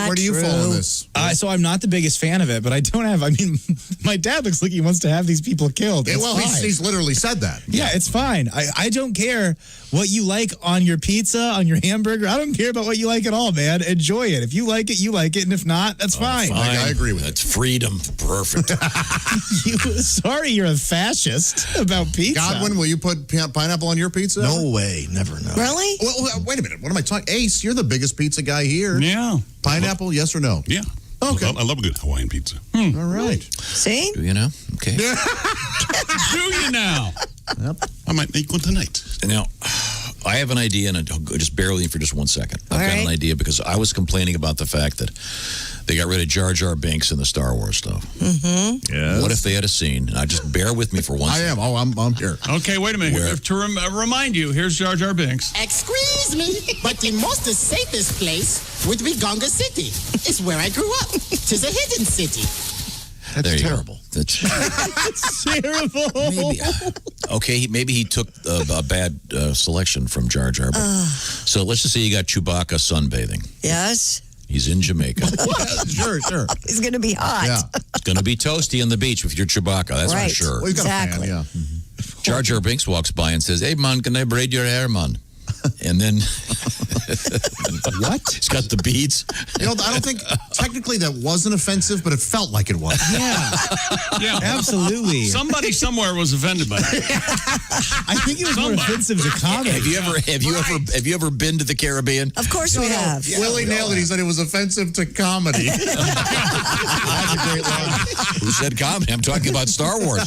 where do you fall in this?
So I'm not the biggest fan of it, but I don't have. I mean, my dad looks like he wants to have these people killed.
Yeah,
It's
well,
fine.
he's literally said that.
Yeah, it's fine. I don't care what you like on your pizza, on your hamburger. I don't care about what you like at all, man. Enjoy it. If you like it, you like it. And if not, that's fine.
I agree with
That's freedom. Perfect.
Sorry, you're a fascist about pizza.
Godwin, will you put pineapple on your pizza?
No way. Never know.
Really?
Well, wait a minute. What am I talking? Ace, you're the biggest pizza guy here.
Yeah.
Pineapple, yes or no?
Yeah.
Okay.
I love a good Hawaiian pizza.
All right.
See?
Do you know? Okay.
Do you now?
Yep.
I might make one tonight.
Now, I have an idea, and just bear with me for just 1 second. I've got an idea because I was complaining about the fact that they got rid of Jar Jar Binks in the Star Wars stuff.
Mm-hmm.
Yes. What if they had a scene? And just bear with me for 1 second.
I am. Oh, I'm here.
Okay, wait a minute. To remind you, here's Jar Jar Binks.
Excuse me, but the most safest place would be Gonga City. It's where I grew up. Tis a hidden city.
That's terrible. That's
terrible.
Maybe. Okay, maybe he took a bad selection from Jar Jar. So let's just say you got Chewbacca sunbathing.
Yes.
He's in Jamaica.
Sure.
It's going to be hot.
Yeah.
It's going to be toasty on the beach if you're Chewbacca. That's
Right.
for sure.
Well, he's got
Exactly.
a fan, yeah.
Jar Jar Binks walks by and says, "Hey, man, can I braid your hair, man?" And then
what?
He's got the beads.
You know, I don't think technically that wasn't offensive, but it felt like it was.
Yeah,
absolutely.
Somebody somewhere was offended by that.
I think it was more offensive to comedy.
Have you ever been to the Caribbean?
Of course we have.
Willie nailed it. He said it was offensive to comedy. That's a great line.
Who said comedy? I'm talking about Star Wars.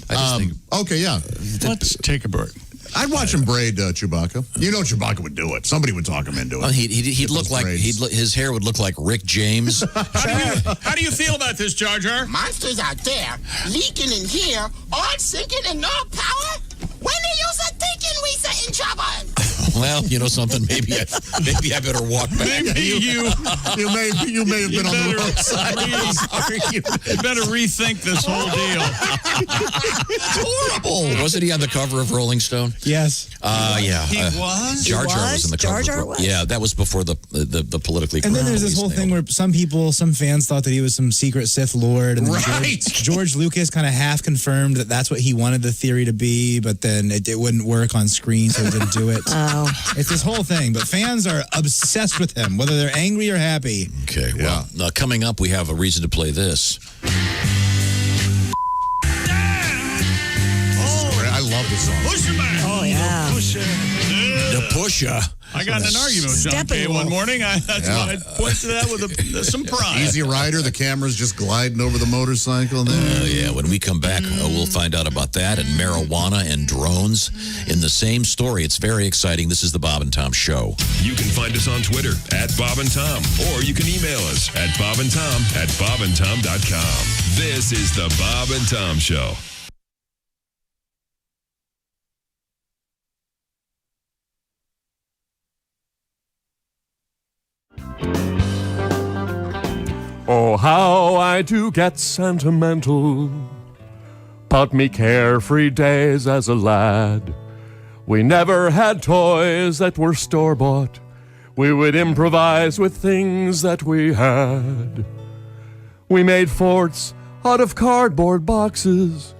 I just think,
Okay, yeah.
Let's take a break.
I'd watch him braid Chewbacca. You know Chewbacca would do it. Somebody would talk him into it.
well, he'd look like
braids.
his hair would look like Rick James.
How do you feel about this, Jar Jar?
Monsters out there, leaking in here, all sinking and no power. When they use a thinking, we set in trouble.
Well, you know something. Maybe I better walk back.
Maybe you
may have been on the wrong side.
You better rethink this whole deal.
It's horrible. Wasn't he on the cover of Rolling Stone?
Yes.
Yeah.
He was?
Jar Jar was in the cover.
Jar Jar was?
Yeah, that was before the politically.
And then there's this
correct
whole
release.
thing where some fans thought that he was some secret Sith Lord. And then
Right.
George Lucas kind of half confirmed that that's what he wanted the theory to be, but then it wouldn't work on screen, so he didn't do it.
Oh.
It's this whole thing, but fans are obsessed with him, whether they're angry or happy.
Okay, well, coming up, we have a reason to play this.
I love this song.
Pusher man.
Oh, yeah.
The Pusher.
I got in an argument with John Kay one morning. That's why I point to that with some pride.
Easy Rider, the camera's just gliding over the motorcycle.
Yeah, when we come back, we'll find out about that and marijuana and drones in the same story. It's very exciting. This is the Bob and Tom Show.
You can find us on Twitter at Bob and Tom, or you can email us at bobandtom@bobandtom.com. This is the Bob and Tom Show.
Oh, how I do get sentimental about me carefree days as a lad. We never had toys that were store-bought. We would improvise with things that we had. We made forts out of cardboard boxes.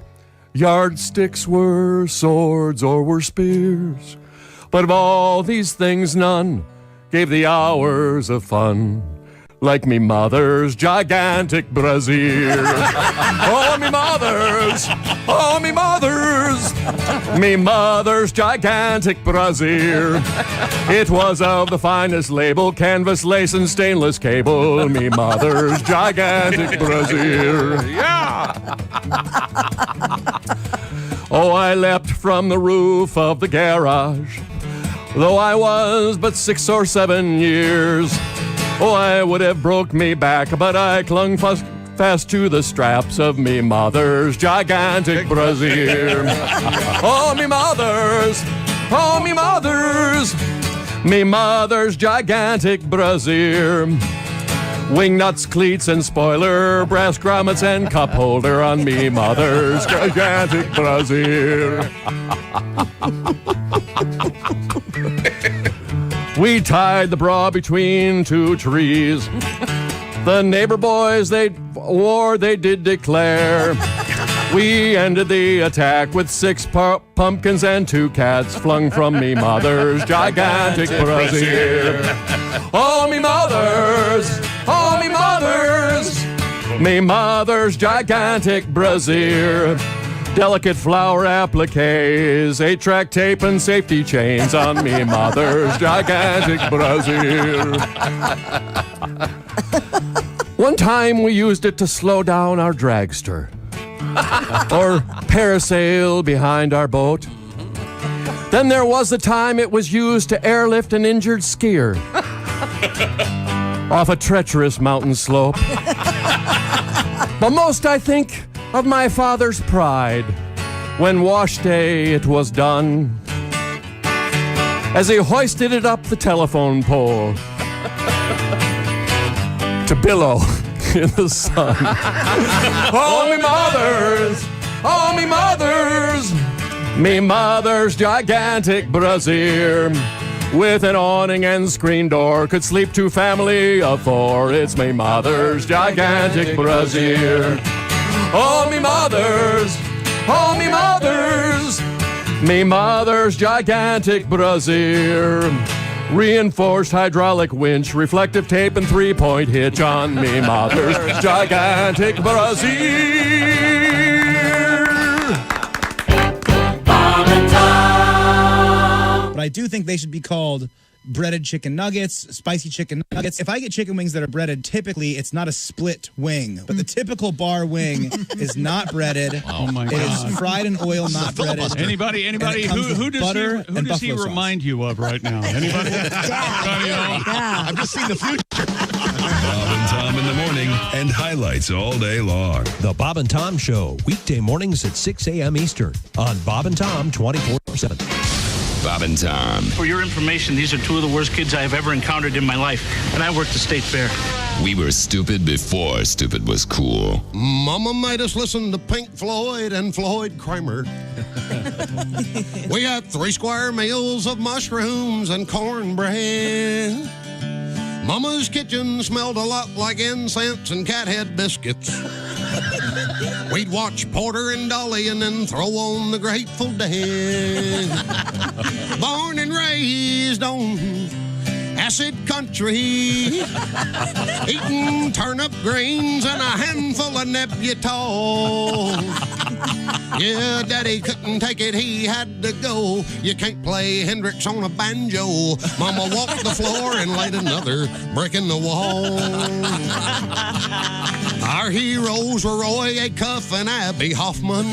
Yardsticks were swords or were spears. But of all these things, none gave the hours of fun like me mother's gigantic brassiere. Oh, me mother's gigantic brassiere. It was of the finest label, canvas, lace, and stainless cable. Me mother's gigantic brassiere. Yeah! Oh, I leapt from the roof of the garage, though I was but 6 or 7 years. Oh, I would have broke me back, but I clung fast to the straps of me mother's gigantic brassiere. Oh, me mother's gigantic brassiere. Wing nuts, cleats, and spoiler, brass grommets, and cup holder on me mother's gigantic brassiere. We tied the bra between 2 trees. The neighbor boys, they did declare. We ended the attack with 6 pumpkins and 2 cats flung from me mother's gigantic brassiere. Oh, me mother's gigantic brassiere. Delicate flower appliques, 8-track tape and safety chains on me mother's gigantic brassiere. One time we used it to slow down our dragster or parasail behind our boat. Then there was the time it was used to airlift an injured skier off a treacherous mountain slope. But most I think of my father's pride when wash day it was done, as he hoisted it up the telephone pole to billow in the sun. Oh, me mother's gigantic brassiere. With an awning and screen door, could sleep 2 family of 4. It's me mother's gigantic brassiere. Oh, me mother's gigantic brassiere. Reinforced hydraulic winch, reflective tape, and 3-point hitch on me mother's gigantic brassiere.
Bob and Tom. But I do think they should be called breaded chicken nuggets, spicy chicken nuggets. If I get chicken wings that are breaded, typically it's not a split wing, but the typical bar wing is not breaded.
Oh my God!
It is fried in oil, not breaded.
Anybody? Who does he remind you of right now? Anybody?
I've just seen the future. Bob and Tom in the morning and highlights all day long.
The Bob and Tom Show, weekday mornings at 6 a.m. Eastern on Bob and Tom 24/7.
Bob and Tom.
For your information, these are 2 of the worst kids I have ever encountered in my life, and I worked the state fair.
We were stupid before stupid was cool.
Mama made us listen to Pink Floyd and Floyd Kramer. We had 3 square meals of mushrooms and cornbread. Mama's kitchen smelled a lot like incense and cathead biscuits. We'd watch Porter and Dolly and then throw on the Grateful Dead. Born and raised on acid country, eating turnip greens and a handful of Nebutol. Yeah, Daddy couldn't take it, he had to go. You can't play Hendrix on a banjo. Mama walked the floor and laid another brick in the wall. Our heroes were Roy Acuff and Abby Hoffman.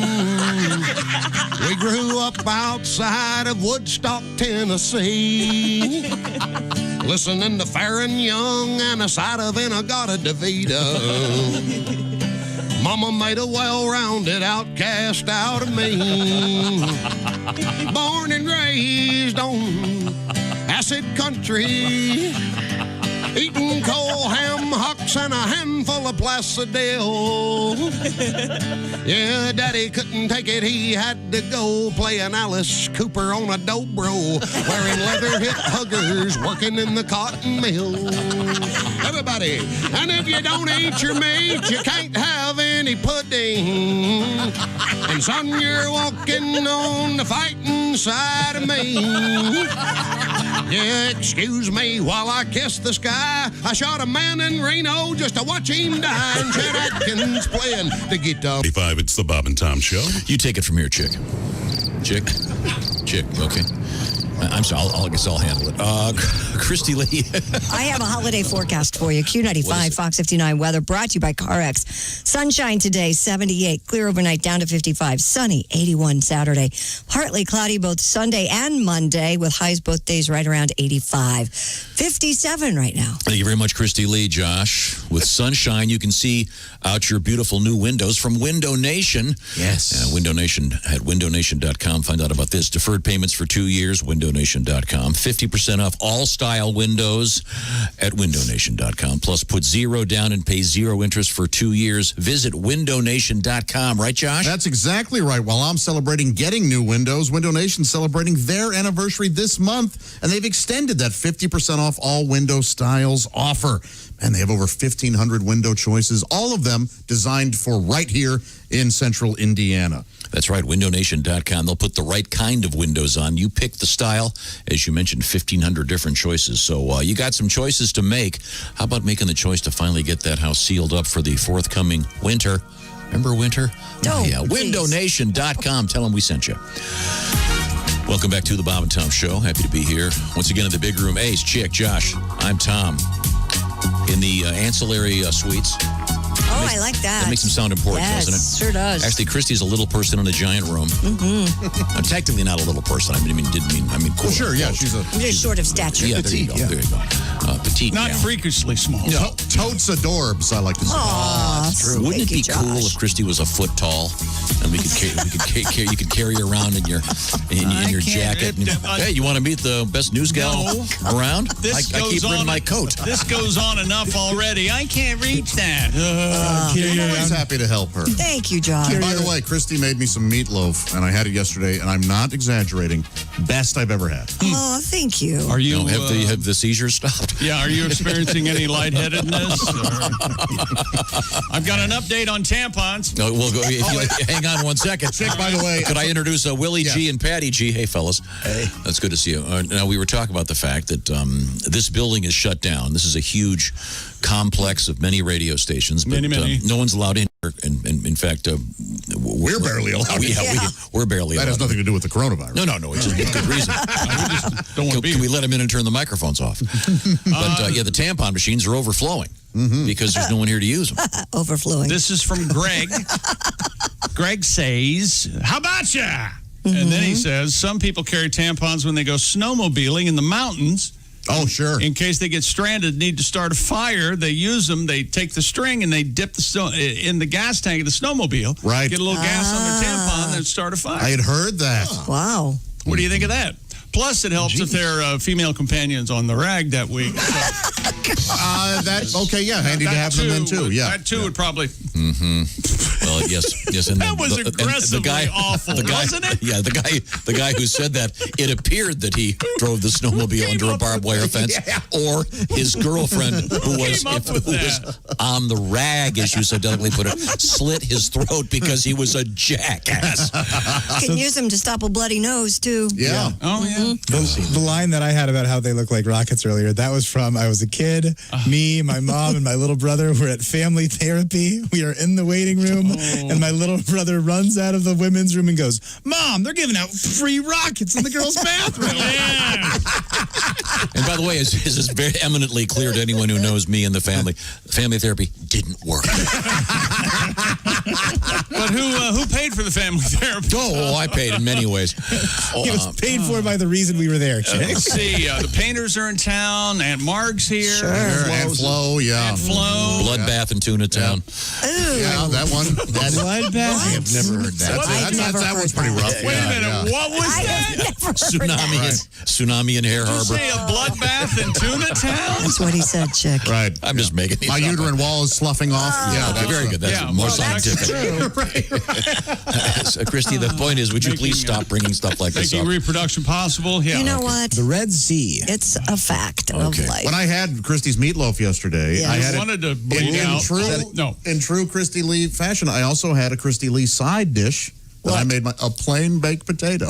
We grew up outside of Woodstock, Tennessee, listening to Farron Young and a side of Inagata DeVito. Mama made a well-rounded outcast out of me. Born and raised on acid country, eating cold ham hocks and a handful of Placidil. Yeah, Daddy couldn't take it, he had to go playing Alice Cooper on a dobro, wearing leather hip huggers, working in the cotton mill. Everybody, and if you don't eat your meat, you can't have any pudding. And son, you're walking on the fighting side of me. Yeah, excuse me while I kiss the sky. I shot a man in Reno just to watch him die. And Chet Atkins playing the guitar.
85, it's the Bob and Tom Show.
You take it from here, Chick. Chick, okay. I'm sorry, I guess I'll handle it. Christy Lee.
I have a holiday forecast for you. Q95, Fox 59 weather brought to you by CarX. Sunshine today, 78. Clear overnight, down to 55. Sunny, 81 Saturday. Partly cloudy both Sunday and Monday, with highs both days right around 85. 57 right now.
Thank you very much, Christy Lee. Josh, with sunshine, you can see out your beautiful new windows from Window Nation.
Yes.
Window Nation at windownation.com. Find out about this. Deferred payments for 2 years, windownation.com. 50% off all style windows at windownation.com. Plus, put zero down and pay zero interest for 2 years. Visit windownation.com. Right, Josh?
That's exactly right. While I'm celebrating getting new windows, Window Nation's celebrating their anniversary this month, and they've extended that 50% off all window styles offer. And they have over 1,500 window choices, all of them designed for right here in central Indiana.
That's right, windownation.com. They'll put the right kind of windows on. You pick the style. As you mentioned, 1,500 different choices. So you got some choices to make. How about making the choice to finally get that house sealed up for the forthcoming winter? Remember winter? Yeah, windownation.com. Tell them we sent you. Welcome back to the Bob and Tom Show. Happy to be here. Once again in the big room. Ace, Chick, Josh. I'm Tom. In the ancillary suites.
Oh, I like that.
That makes them sound important, doesn't it?
Sure does.
Actually, Christy's a little person in a giant room.
Mm-hmm.
I'm technically not a little person. I mean, cool.
Well, sure, yeah, she's
short of stature.
Yeah, there you go.
Yeah.
There you go. Petite.
Not freakishly small.
No. Totes adorbs, I like to say.
That's
true. Wouldn't it be cool if Christy was a foot tall and you could carry her around in your jacket? Hey, you want to meet the best news gal around? I keep her in my coat.
This goes on enough already. I can't reach that.
I'm always happy to help her.
Thank you, John.
And by the way, Christy made me some meatloaf, and I had it yesterday, and I'm not exaggerating. Best I've ever had.
Oh, thank you.
Are you
have the seizures stopped?
Yeah. Are you experiencing any lightheadedness? I've got an update on tampons.
No, we'll go. Hang on 1 second.
Chick, by the way,
could I introduce Willie G and Patty G? Hey, fellas. Hey. That's good to see you. Now, we were talking about the fact that this building is shut down. This is a huge complex of many radio stations, but
many.
No one's allowed in here. And in fact,
we're barely allowed in.
We're barely allowed.
That has nothing to do with the coronavirus.
No. It's just good reason. Can we let them in and turn the microphones off? But the tampon machines are overflowing because there's no one here to use them.
Overflowing.
This is from Greg. Greg says, "How about ya?" And then he says, "Some people carry tampons when they go snowmobiling in the mountains.
Oh, sure.
In case they get stranded, need to start a fire, they use them. They take the string and they dip in the gas tank of the snowmobile.
Right.
Get a little gas on their tampon, then start a fire."
I had heard that.
Wow.
What do you think of that? Plus, it helps if they're female companions on the rag that week. So.
Handy to have them then too. Yeah,
that too would probably.
Well, yes, and
That was aggressively awful, wasn't it?
Yeah, the guy who said that, it appeared that he drove the snowmobile under a barbed wire fence, or his girlfriend, who was on the rag, as you so delicately put it, slit his throat because he was a jackass.
You can use them to stop a bloody nose, too.
Yeah.
Oh, yeah.
The line that I had about how they look like rockets earlier, that was from I was a kid, me, my mom, and my little brother were at family therapy. We are in the waiting room, and my little brother runs out of the women's room and goes, Mom, they're giving out free rockets in the girls' bathroom.
And by the way, this is very eminently clear to anyone who knows me and the family. Family therapy didn't work.
But who paid for the family therapy?
Oh, I paid in many ways.
It was paid for by the reason we were there, Chick.
Let's see. The painters are in town. Aunt Marg's here.
Sure. Aunt Flo, yeah.
Aunt Flo.
Bloodbath in Tuna Town.
Yeah, that one.
Bloodbath?
I have never heard that.
That one's pretty rough.
Wait a minute. What was that?
Tsunami in Hare
Did you
Harbor.
say a bloodbath in Tuna Town?
That's what he said, Chick.
Right.
I'm just making these
My
up.
uterine wall is sloughing off.
Yeah, that's very good. That's more scientific. So, Christy, the point is, would you please stop bringing stuff like this
Making
up?
reproduction possible. Yeah.
You know what?
The Red Sea.
It's a fact of life.
When I had Christy's meatloaf yesterday,
Yeah.
I had
I wanted to bleed
in true Christy Lee fashion. I also had a Christy Lee side dish that I made a plain baked potato.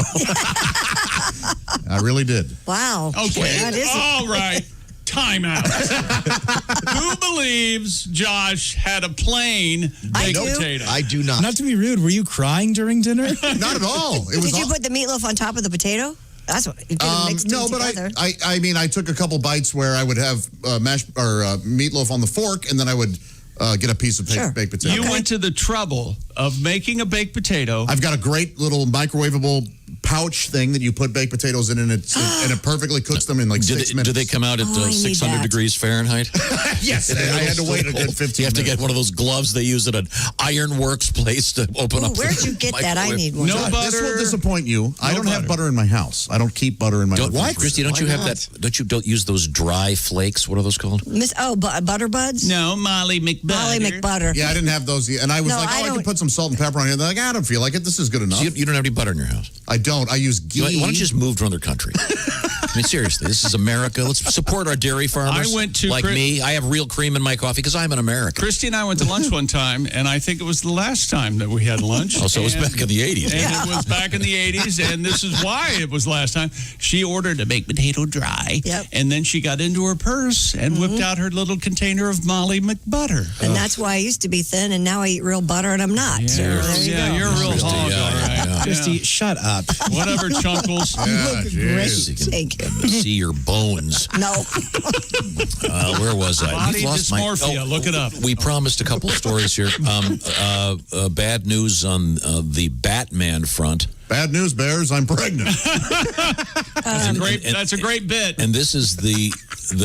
I really did.
Wow.
Okay.
That is
All right. Time out. Who believes Josh had a plain baked potato?
I do not.
Not to be rude, were you crying during dinner?
Not at all. It was
Did you put the meatloaf on top of the potato? That's what you could have mixed
no,
them
but
together.
I mean, I took a couple bites where I would have mashed or meatloaf on the fork, and then I would get a piece of baked potato.
You went to the trouble of making a baked potato.
I've got a great little microwavable pouch thing that you put baked potatoes in, and it perfectly cooks them in like 6 minutes.
Do they come out at 600 degrees Fahrenheit?
Yes, I had to wait a good 15
You have to
minutes.
get one of those gloves they use at an ironworks place to open up.
Where'd you get that? I need one.
No
This
butter.
will disappoint you. I don't have butter in my house. I don't keep butter in my house.
Christy, don't you have that? Don't use those dry flakes? What are those called?
Butter buds?
No, Molly McButter.
Molly McButter.
Yeah, I didn't have those. And I was
No,
like,
I
I
don't-
can put some salt and pepper on it. They're like, I don't feel like it. This is good enough.
So you don't have any butter in your house?
I don't. I use ghee.
Why don't you just move to another country? I mean, seriously, this is America. Let's support our dairy farmers.
I went to
like me. I have real cream in my coffee because I'm an American.
Christy and I went to lunch one time, and I think it was the last time that we had lunch.
Oh, so it was back in the 80s.
And it was back in the 80s, and this is why it was last time. She ordered a baked potato dry, and then she got into her purse and whipped out her little container of Molly McButter.
And that's why I used to be thin, and now I eat real butter, and I'm not.
Yeah,
So there you go.
you're a real
Christy,
hog,
yeah,
all right.
yeah.
Christy, shut up.
Whatever, Chunkles.
Thank you.
See your bones.
No.
Where was I?
Body
You've lost
dysmorphia. Look it up.
We promised a couple of stories here. Bad news on the Batman front.
Bad news, Bears. I'm pregnant.
That's a great bit.
And this is the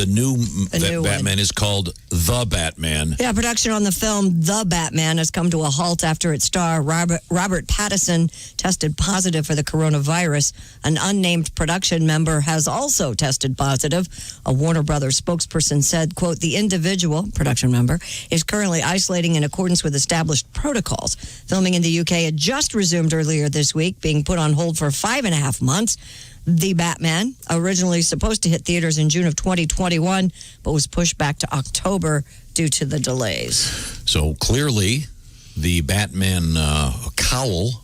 new
new
Batman is called The Batman.
Yeah, production on the film The Batman has come to a halt after its star, Robert Pattinson, tested positive for the coronavirus. An unnamed production member has also tested positive. A Warner Brothers spokesperson said, quote, the individual, production member, is currently isolating in accordance with established protocols. Filming in the UK had just resumed earlier this week, being put on hold for 5.5 months. The Batman, originally supposed to hit theaters in June of 2021, but was pushed back to October due to the delays.
So clearly, the Batman cowl,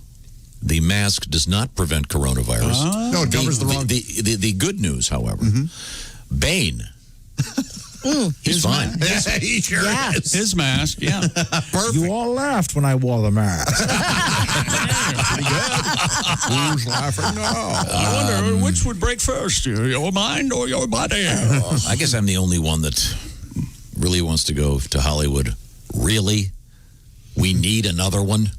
the mask, does not prevent coronavirus.
No, it covers the wrong.
The good news, however, Bane. He's fine.
He sure is.
His mask, yeah.
Perfect.
You all laughed when I wore the mask.
Who's laughing now?
I wonder which would break first, your mind or your body?
I guess I'm the only one that really wants to go to Hollywood. Really? We need another one?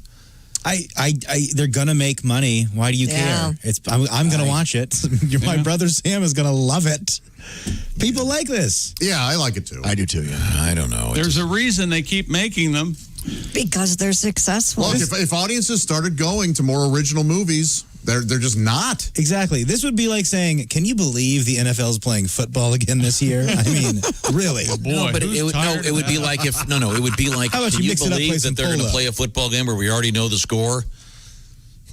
They're gonna make money. Why do you care? I'm gonna watch it. My brother Sam is gonna love it. People like this.
Yeah, I like it too.
I do too, yeah.
I don't know.
There's a reason they keep making them.
Because they're successful.
Look, if audiences started going to more original movies, They're just not.
Exactly. This would be like saying, can you believe the NFL is playing football again this year? I mean, really?
No, but it would be like if it would be like,
How about
can
you
you
mix it up, play
believe
some
that they're going to
polo?
play a football game where we already know the score?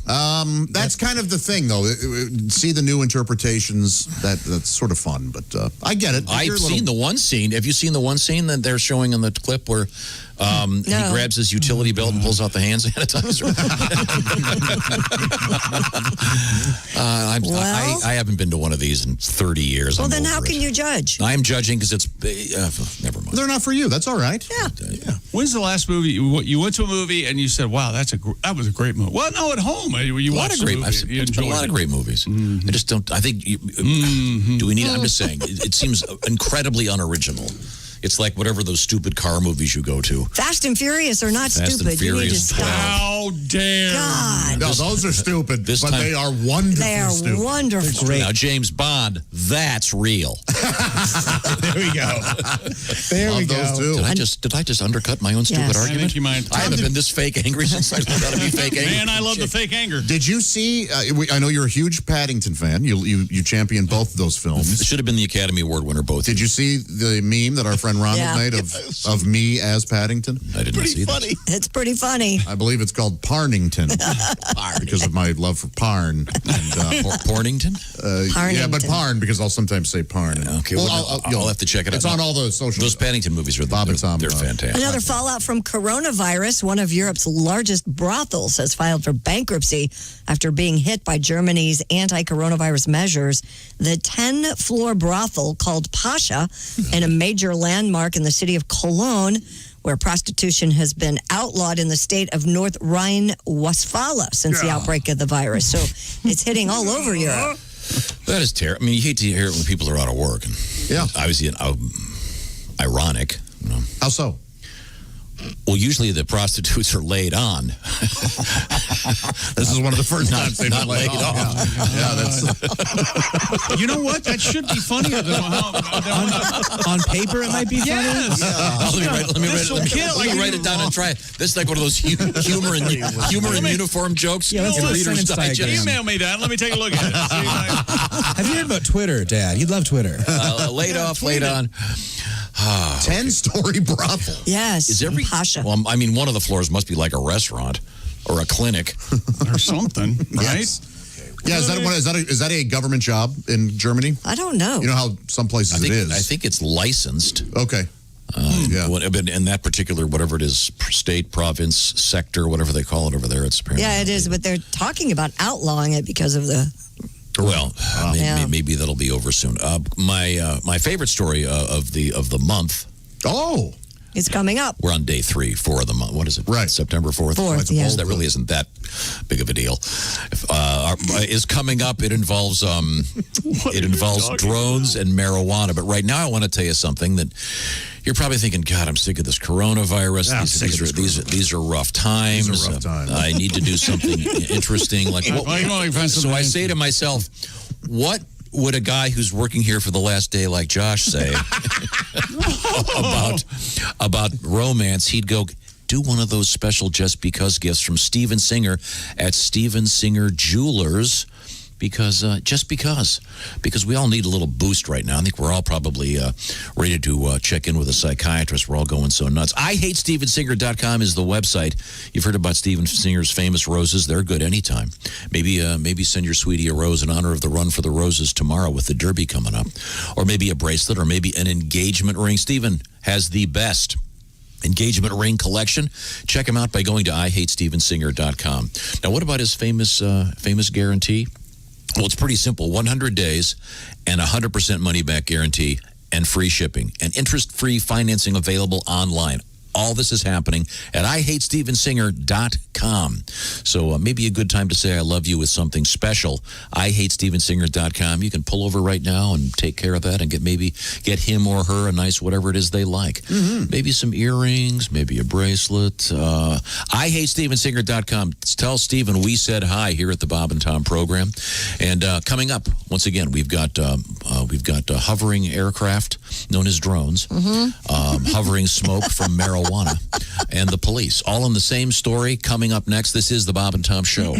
That's kind of the thing, though. See the new interpretations. That's sort of fun, but I get it.
I've seen the one scene. Have you seen the one scene that they're showing in the clip where he grabs his utility belt and pulls out the hand sanitizer? I haven't been to one of these in 30 years.
Well,
I'm
then how
over
can
it.
you judge?
I'm judging because it's never mind.
They're not for you. That's all right.
Yeah.
When's the last movie you went to a movie and you said, "Wow, that was a great movie"? Well, no, at home you
A lot
watched
of great.
the
I've
movie. You
seen a lot
enjoyed
of great movies. I just don't. I think. Do we need? I'm just saying. It seems incredibly unoriginal. It's like whatever those stupid car movies you go to.
Fast and Furious are not
Fast and
stupid. You need to
Furious.
stop.
How dare!
God.
No, those are stupid, but
time-
they are wonderful.
They are
stupid.
wonderful.
Now, James Bond, that's real.
There we go. There we
Love those
go.
too.
Did I just undercut my own stupid
Yes. I
argument?
think you might.
I haven't been this fake angry since I learned how to be fake angry.
Man, I love the fake anger.
Did you see? I know you're a huge Paddington fan. You champion both of those
It
films.
should have been the Academy Award winner both.
Did you see the meme that our friend Ronald
Yeah.
made of me as Paddington?
I did not see that.
It's pretty funny.
I believe it's called Parnington because of my love for Parn. And,
Pornington?
yeah, but
Parnington.
Parn because I'll sometimes say Parn.
Okay,
Well,
I'll have to check it out.
It's on all those social.
Those Paddington movies are
Bob and Tom,
they're fantastic.
Another fallout from coronavirus. One of Europe's largest brothels has filed for bankruptcy after being hit by Germany's anti-coronavirus measures. The 10-floor brothel called Pasha in a major landmark in the city of Cologne, where prostitution has been outlawed in the state of North Rhine-Westphalia since the outbreak of the virus. So it's hitting all over Europe.
That is terrible. I mean, you hate to hear it when people are out of work. And
Yeah.
obviously, ironic. You know.
How so?
Well, usually the prostitutes are laid on.
This is one of the first times they've
not
been laid
laid
off.
off.
Yeah, that's.
You know what? That should be funnier than
On paper, it might be funny.
Yes.
Let me write it down and try it. This is like one of those humor and uniform jokes.
Yeah, let's
in
do a
Reader's
sentence
Digest.
diagram.
Email me that. Let me take a look at it.
Have you heard about Twitter, Dad? You'd love Twitter.
Laid off, laid on.
10-story brothel.
Yes,
Is every
Pasha.
Well, I mean, one of the floors must be like a restaurant or a clinic.
Or something, right?
Yes. Yeah, is that a government job in Germany?
I don't know.
You know how some places it is.
I think it's licensed.
Okay. Yeah.
In that particular, whatever it is, state, province, sector, whatever they call it over there, it's apparently.
Yeah, it is, but they're talking about outlawing it because of the.
Well,
Yeah.
maybe that'll be over soon. My favorite story of the month.
Oh,
It's coming up.
We're on day 4 of the month. What is it?
Right.
September 4th?
4th, yeah.
That really isn't that big of a deal. Is coming up. It involves drones and marijuana. But right now, I want to tell you something that you're probably thinking, God, I'm sick of this coronavirus.
Yeah,
These are rough times.
These are rough times.
I need to do something interesting. So I say to myself, what would a guy who's working here for the last day like Josh say about romance? He'd go, do one of those special Just Because gifts from Steven Singer at Steven Singer Jewelers. Because we all need a little boost right now. I think we're all probably ready to check in with a psychiatrist. We're all going so nuts. IHateStevenSinger.com is the website. You've heard about Steven Singer's famous roses. They're good anytime. Maybe send your sweetie a rose in honor of the Run for the Roses tomorrow with the Derby coming up. Or maybe a bracelet or maybe an engagement ring. Steven has the best engagement ring collection. Check him out by going to IHateStevenSinger.com. Now, what about his famous guarantee? Well, it's pretty simple. 100 days and 100% money-back guarantee and free shipping and interest-free financing available online. All this is happening at IHateStevenSinger.com. So maybe a good time to say I love you with something special. IHateStevenSinger.com. You can pull over right now and take care of that and get him or her a nice whatever it is they like.
Mm-hmm.
Maybe some earrings, maybe a bracelet. IHateStevenSinger.com. Tell Steven we said hi here at the Bob and Tom program. And coming up, once again, we've got hovering aircraft known as drones, hovering smoke from marijuana, and the police. All in the same story coming up next. This is the Bob and Tom Show.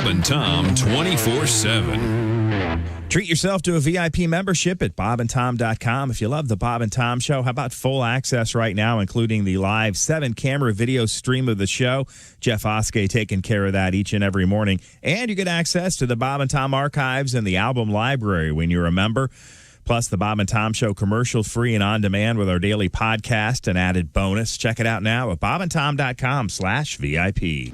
Bob and Tom 24/7.
Treat yourself to a VIP membership at bobandtom.com. If you love the Bob and Tom Show, how about full access right now, including the live 7-camera video stream of the show? Jeff Oskey taking care of that each and every morning. And you get access to the Bob and Tom archives and the album library when you're a member. Plus, the Bob and Tom Show commercial-free and on-demand with our daily podcast, an added bonus. Check it out now at bobandtom.com/VIP.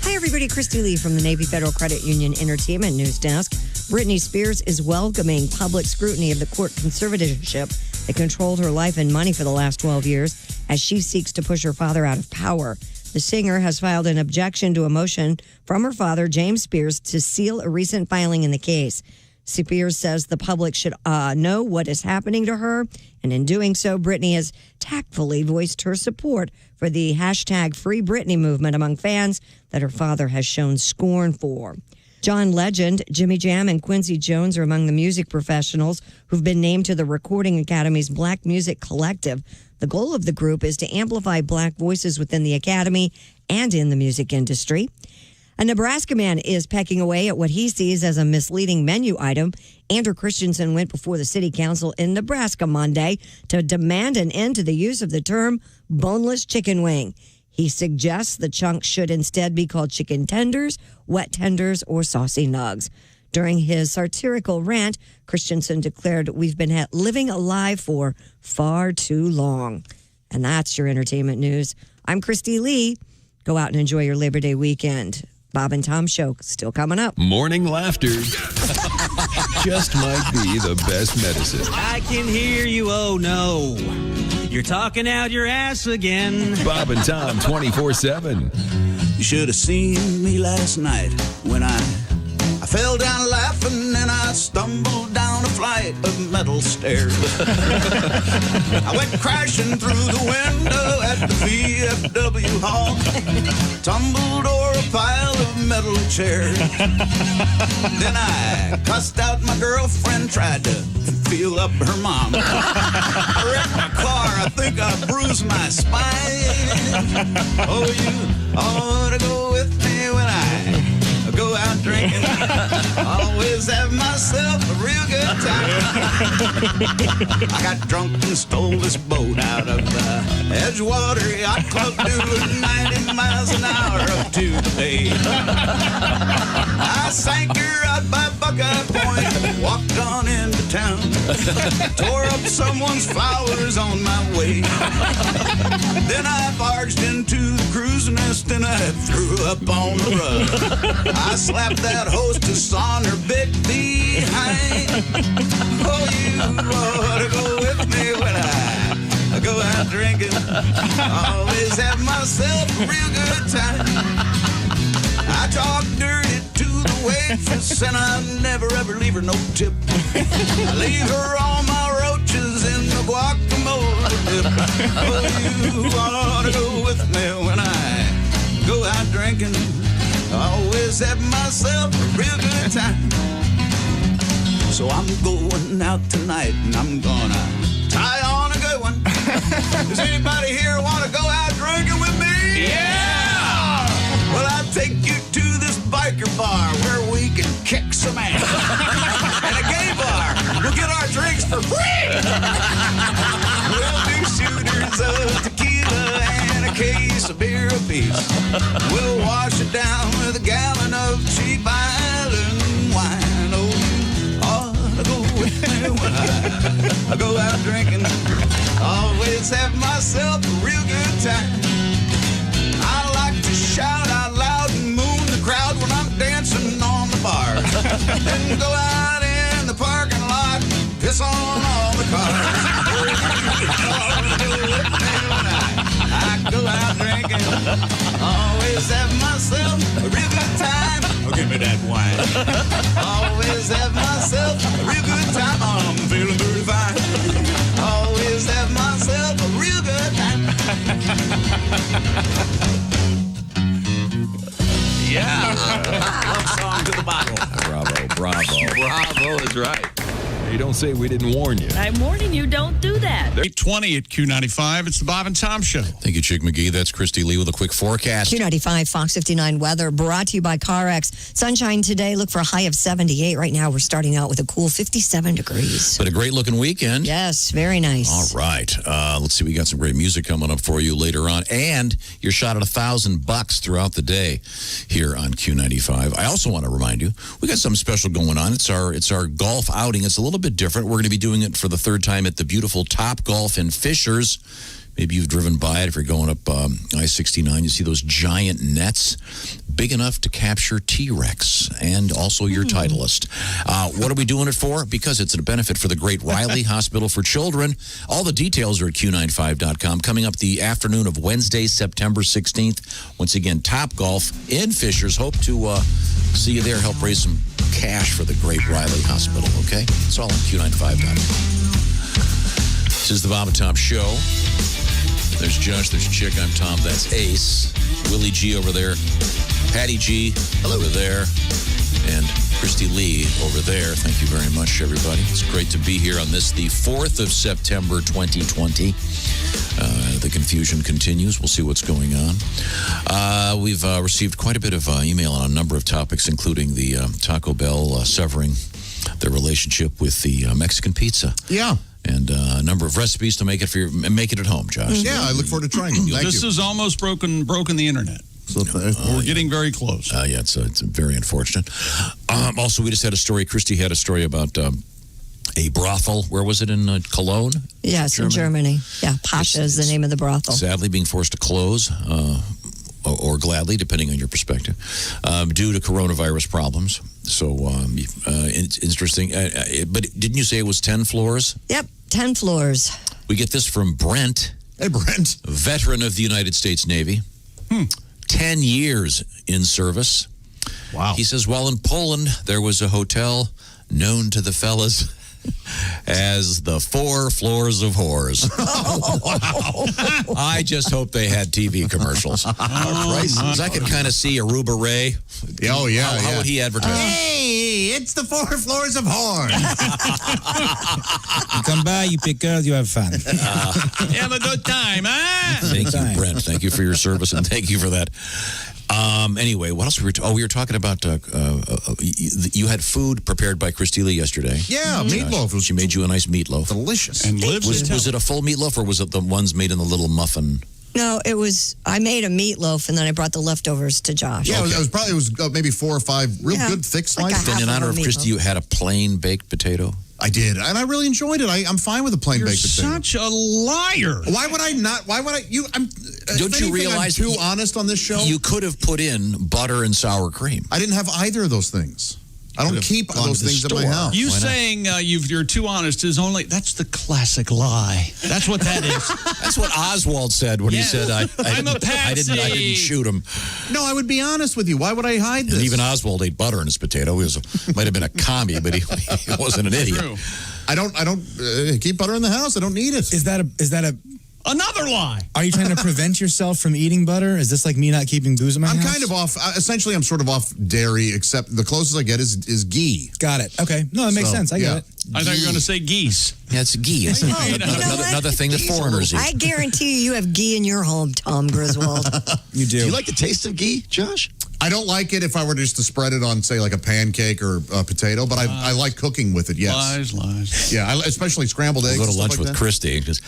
Hi, everybody. Christy Lee from the Navy Federal Credit Union Entertainment News Desk. Britney Spears is welcoming public scrutiny of the court conservatorship that controlled her life and money for the last 12 years as she seeks to push her father out of power. The singer has filed an objection to a motion from her father, James Spears, to seal a recent filing in the case. Spears says the public should know what is happening to her, and in doing so, Britney has tactfully voiced her support for the hashtag Free Britney movement among fans that her father has shown scorn for. John Legend, Jimmy Jam, and Quincy Jones are among the music professionals who've been named to the Recording Academy's Black Music Collective. The goal of the group is to amplify Black voices within the Academy and in the music industry. A Nebraska man is pecking away at what he sees as a misleading menu item. Andrew Christensen went before the city council in Nebraska Monday to demand an end to the use of the term boneless chicken wing. He suggests the chunks should instead be called chicken tenders, wet tenders, or saucy nugs. During his satirical rant, Christensen declared, "We've been living a lie for far too long." And that's your entertainment news. I'm Christy Lee. Go out and enjoy your Labor Day weekend. Bob and Tom Show still coming up.
Morning laughter just might be the best medicine.
I can hear you, oh no. You're talking out your ass again.
Bob and Tom 24/7.
You should have seen me last night when I fell down laughing and I stumbled down a flight of metal stairs. I went crashing through the window at the VFW hall, tumbled over a pile of metal chairs. Then I cussed out my girlfriend, tried to feel up her mom. I wrecked my car, I think I bruised my spine. Oh, you ought to go with me when I go out drinking. Always have myself a real good time. I got drunk and stole this boat out of Edgewater Yacht Club doing 90 miles an hour up to the bay. I sank her out by Buckeye Point, walked on into town, tore up someone's flowers on my way. Then I barged into the cruise nest and I threw up on the rug. I slapped that hostess on her big behind. Oh, you ought to go with me when I go out drinking. Always have myself a real good time. I talk dirty to the waitress and I never ever leave her no tip. I leave her all my roaches in the guacamole dip. Oh, you ought to go with me when I go out drinking. Always have myself a real good time. So I'm going out tonight and I'm gonna tie on a good one. Does anybody here want to go out drinking with me? Yeah! Well, I'll take you to this biker bar where we can kick some ass. And a gay bar. We'll get our drinks for free. We'll do shooters of tequila and a case of beer apiece. We'll wash it down with a gallon of cheap island wine. Oh, you ought to go with me when I go out drinking. Always have myself a real good time. I like to shout out loud and moon the crowd when I'm dancing on the bar. Then go out in the parking lot, piss on all the cars. I go out drinking, always have myself a real good time. Oh, give me that wine. Always have myself a real good time. I'm feeling pretty fine. Always have myself a real good time.
Yeah.
Love song to the bottle.
Bravo, bravo.
Bravo is right. You don't say we didn't warn you.
I'm warning you, don't do that.
8:20 at Q95. It's the Bob and Tom Show.
Thank you, Chick McGee. That's Christy Lee with a quick forecast.
Q95 Fox 59 weather brought to you by CarX. Sunshine today. Look for a high of 78. Right now, we're starting out with a cool 57 degrees.
But a great looking weekend.
Yes, very nice.
All right. Let's see. We got some great music coming up for you later on. And you're shot at $1,000 throughout the day here on Q95. I also want to remind you, we got something special going on. It's our golf outing. It's a little bit different. We're going to be doing it for the third time at the beautiful Top Golf in Fishers. Maybe you've driven by it. If you're going up I-69, you see those giant nets, big enough to capture T-Rex and also your Titleist. What are we doing it for? Because it's a benefit for the great Riley Hospital for Children. All the details are at Q95.com. Coming up the afternoon of Wednesday, September 16th. Once again, Top Golf in Fishers. Hope to see you there. Help raise some cash for the great Riley Hospital, okay? It's all on Q95.com. This is the Bob and Tom Show. There's Josh, there's Chick, I'm Tom, that's Ace. Willie G over there. Patty G over there. And Christy Lee over there. Thank you very much, everybody. It's great to be here on this, the 4th of September, 2020. The confusion continues. We'll see what's going on. We've received quite a bit of email on a number of topics, including the Taco Bell severing their relationship with the Mexican pizza.
Yeah.
And a number of recipes to make it at home, Josh.
Yeah, I look forward to trying them.
This has almost broken the internet. So we're getting very close.
Yeah, it's very unfortunate. Also, we just had a story. Christy had a story about a brothel. Where was it, in Cologne?
Yes, in Germany. Yeah, Pasha is the name of the brothel.
Sadly being forced to close, or gladly, depending on your perspective, due to coronavirus problems. So it's interesting. But didn't you say it was 10 floors?
Yep, 10 floors.
We get this from Brent.
Hey, Brent.
Veteran of the United States Navy. 10 years in service.
Wow.
He says, while in Poland, there was a hotel known to the fellas as the 4 Floors of Whores. I just hope they had TV commercials. I could kind of see Aruba Ray.
Oh, yeah.
How would he advertise?
Hey, it's the 4 Floors of Whores.
You come by, you pick girls, you have fun.
Have a good time, huh?
Thank you, Brent. Thank you for your service, and thank you for that. Anyway, what else were we were talking about? You had food prepared by Christy Lee yesterday.
Yeah, meatloaf.
She made you a nice meatloaf.
Delicious.
And
was it a full meatloaf, or was it the ones made in the little muffin?
No, it was. I made a meatloaf and then I brought the leftovers to Josh.
Yeah, it was maybe 4 or 5 real good thick slices.
Then in honor of Christy, you had a plain baked potato.
I did, and I really enjoyed it. I'm fine with a plain baked potato.
You're such a liar.
Why would I not? Why would I?
Don't you realize
I'm too honest on this show?
You could have put in butter and sour cream.
I didn't have either of those things. I don't keep those things at my house.
You saying you're too honest is that's the classic lie. That's what that is.
That's what Oswald said when he said, I didn't shoot him.
No, I would be honest with you. Why would I hide this?
And even Oswald ate butter in his potato. He might have been a commie, but he wasn't an idiot.
True. I don't keep butter in the house. I don't need it.
Is that a
another lie?
Are you trying to prevent yourself from eating butter? Is this like me not keeping booze in my house?
I'm kind of off. Essentially, I'm sort of off dairy, except the closest I get is ghee.
Got it. Okay. No, that makes sense. I get it.
I thought you were going to say geese.
Yeah, it's ghee. It's another thing that foreigners eat.
I guarantee you have ghee in your home, Tom Griswold.
You do.
Do you like the taste of ghee, Josh?
I don't like it if I were just to spread it on, say, like a pancake or a potato, but I like cooking with it, yes.
Lies.
Yeah, especially scrambled eggs.
I'll go to lunch
like
with
that.
Christy. Because,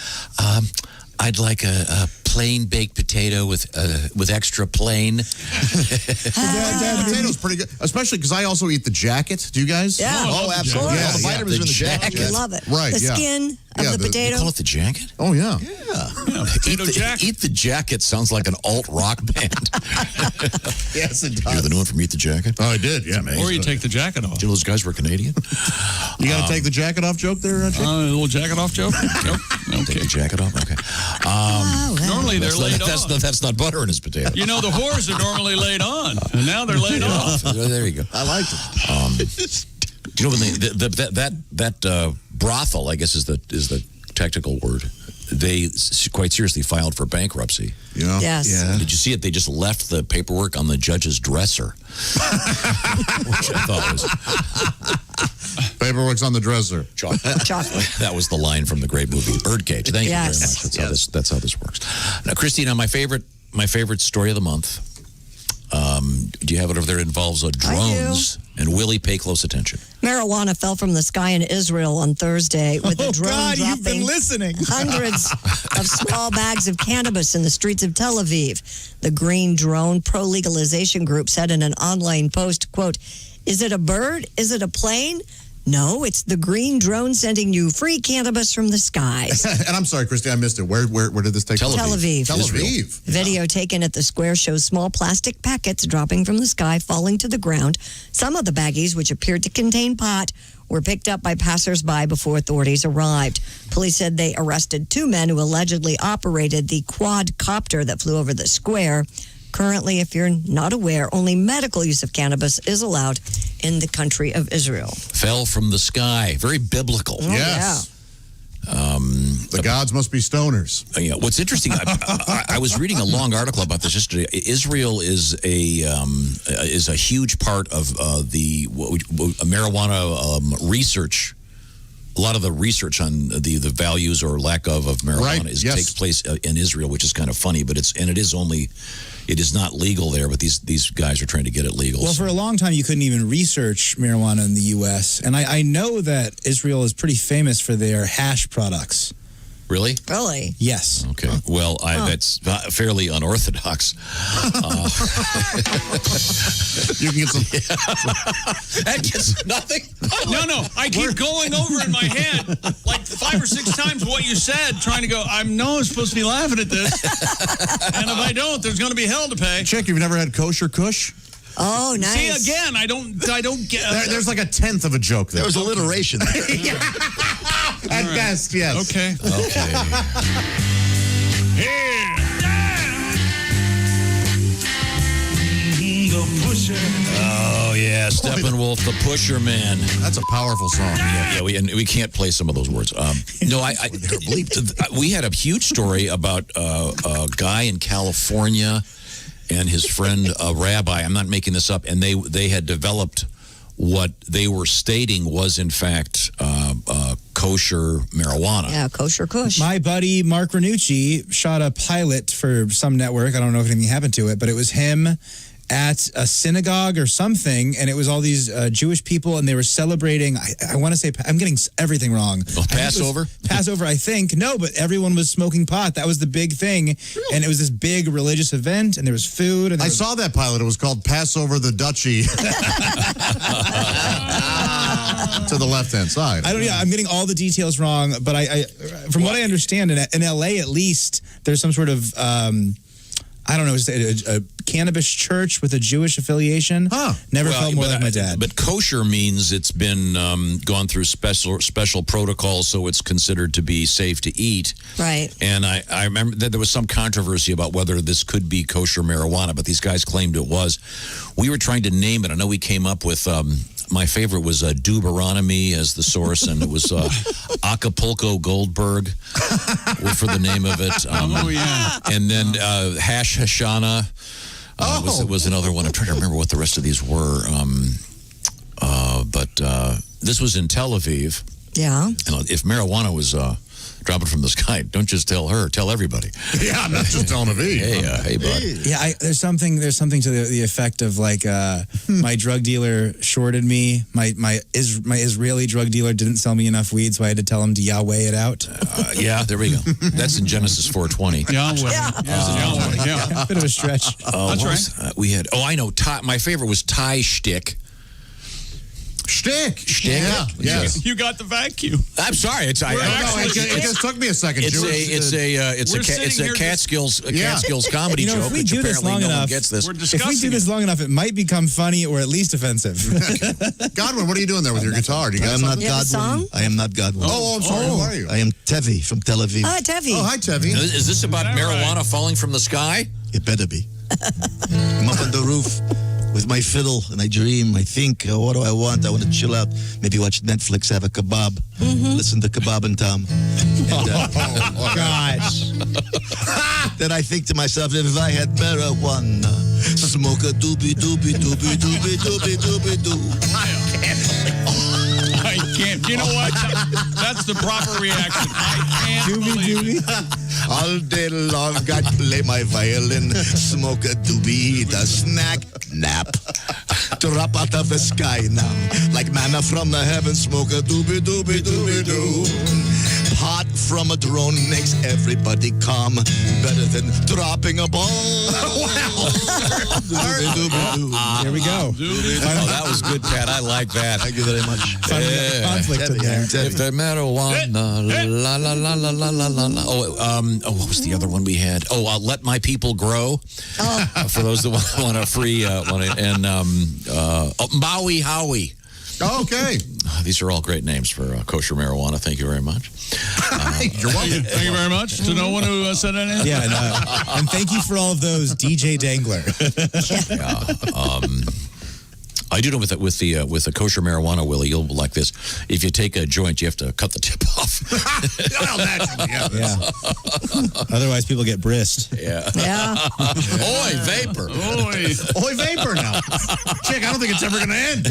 I'd like a plain baked potato with extra plain.
Potato's pretty good, especially because I also eat the jacket. Do you guys?
Yeah.
Oh, absolutely.
Yeah,
the vitamins are in the jacket.
I love it.
Right,
The
yeah.
skin of the potato.
You call it the jacket?
Oh, yeah.
Eat the Jacket sounds like an alt-rock band.
Yes, it
Did you hear the new one from Eat the Jacket?
Oh, I did, yeah.
Or you take the jacket off.
Did you know those guys were Canadian?
You got to take the jacket off joke there, Chick?
A little jacket off joke? Nope.
Take the jacket off? Okay.
Normally they're laid off.
That's not butter in his potato.
You know, the whores are normally laid on, and now they're laid off.
There you go.
I liked it.
Do you know when that brothel? I guess is the technical word. They quite seriously filed for bankruptcy.
Yeah.
Yes.
Yeah.
Did you see it? They just left the paperwork on the judge's dresser. Which I thought was
Paperwork's on the dresser.
chocolate. That was the line from the great movie Birdcage. Thank you very much. That's how this works. Now, Christina, my favorite story of the month. Do you have it over there? It involves drones, and Willie, pay close attention.
Marijuana fell from the sky in Israel on Thursday with a drone
God, you've been
dropping
listening.
hundreds of small bags of cannabis in the streets of Tel Aviv. The Green Drone Pro-Legalization Group said in an online post, quote, "Is it a bird? Is it a plane? No, it's the Green Drone sending you free cannabis from the skies."
And I'm sorry, Christy, I missed it. Where did this take place?
Tel Aviv.
Tel Aviv.
Video taken at the square shows small plastic packets dropping from the sky, falling to the ground. Some of the baggies, which appeared to contain pot, were picked up by passersby before authorities arrived. Police said they arrested 2 men who allegedly operated the quadcopter that flew over the square. Currently, if you're not aware, only medical use of cannabis is allowed in the country of Israel.
Fell from the sky. Very biblical.
Oh,
Yes. The gods must be stoners.
Yeah. What's interesting, I was reading a long article about this yesterday. Israel is a huge part of the marijuana research. A lot of the research on the values or lack of marijuana takes place in Israel, which is kind of funny. But it is not legal there. But these guys are trying to get it legal.
Well, for a long time, you couldn't even research marijuana in the U.S. And I know that Israel is pretty famous for their hash products.
Really?
Really?
Yes.
Okay. Well, that's fairly unorthodox.
You can get some.
That gets nothing.
No. I keep going over in my head like 5 or 6 times what you said, trying to go, I'm supposed to be laughing at this. And if I don't, there's going to be hell to pay.
Chick, you've never had kosher kush?
Oh, nice.
See, again, I don't get...
There's like a tenth of a joke there.
There was alliteration there.
At best, yes.
Okay.
The Pusher. Oh, yeah. Steppenwolf, the Pusher Man.
That's a powerful song.
Yeah, we can't play some of those words. We had a huge story about a guy in California and his friend, a rabbi. I'm not making this up. And they had developed what they were stating was, in fact, kosher marijuana.
Yeah, kosher kush.
My buddy Mark Ranucci shot a pilot for some network. I don't know if anything happened to it, but it was him at a synagogue or something, and it was all these Jewish people, and they were celebrating, I want to say, I'm getting everything wrong.
Passover?
Passover, I think. No, but everyone was smoking pot. That was the big thing, and it was this big religious event, and there was food. And
I saw that pilot. It was called Passover the Duchy. To the left-hand side.
I'm getting all the details wrong, but I from what I understand, in L.A. at least, there's some sort of... I don't know, is it a cannabis church with a Jewish affiliation? Never felt more like my dad.
But kosher means it's been gone through special protocols, so it's considered to be safe to eat.
Right.
And I remember that there was some controversy about whether this could be kosher marijuana, but these guys claimed it was. We were trying to name it. I know we came up with... my favorite was Deuteronomy as the source, and it was Acapulco Goldberg for the name of it. And then Hash Hashanah was another one. I'm trying to remember what the rest of these were. But this was in Tel Aviv.
Yeah.
And if marijuana was dropping from the sky, don't just tell her, tell everybody.
Yeah, I'm not just telling Aviv.
Hey, bud.
Yeah, there's something to the effect of like my drug dealer shorted me. My Israeli drug dealer didn't sell me enough weed, so I had to tell him to Yahweh it out.
Yeah, there we go. That's in Genesis 4:20.
Yahweh. Yeah.
Bit of a stretch.
That's right.
We had. I know. My favorite was Thai shtick.
Shtick.
Yeah.
Yes.
You got the vacuum.
I'm sorry. It
just took me a second.
It's a Catskills comedy joke.
If we do this long enough, if we do this long enough, it might become funny or at least offensive.
Godwin, what are you doing there with your guitar?
I am not
Godwin. I am not Godwin.
Oh, I'm sorry. Who are you?
I am Tevi from Tel Aviv.
Oh, Tevi.
Oh, hi, Tevi.
Is this about marijuana falling from the sky?
It better be. I'm up on the roof with my fiddle, and I dream. I think, what do I want? I want to chill out. Maybe watch Netflix, have a kebab, listen to Kebab and Tom. And,
Oh, gosh.
then I think to myself, if I had marijuana, smoke a doobie doobie doobie doobie doobie doobie doo.
I can't. You know what? That's the proper reaction. I can't believe it.
All day long, got to play my violin, smoke a doobie, eat a snack, nap. Drop out of the sky now, like manna from the heavens, smoke a doobie doobie doobie doo. Hot from a drone makes everybody calm, better than dropping a ball. Doobie doobie doo.
Here we go.
Oh, that was good, Pat. I like that.
Thank you very much.
Conflict in there.
If the marijuana, la la la la la la la la. What was the other one we had? Let My People Grow. For those that want a free Maui Howie.
Okay.
These are all great names for kosher marijuana. Thank you very much.
You're welcome.
Thank you very much to no one who said anything.
Yeah, and thank you for all of those, DJ Dangler.
I do know with the kosher marijuana, Willie, you'll like this. If you take a joint, you have to cut the tip off.
Well, naturally,
Yeah. Otherwise, people get brist.
Yeah.
Yeah.
Oi, vapor.
Oi, vapor now. Chick, I don't think it's ever going to end.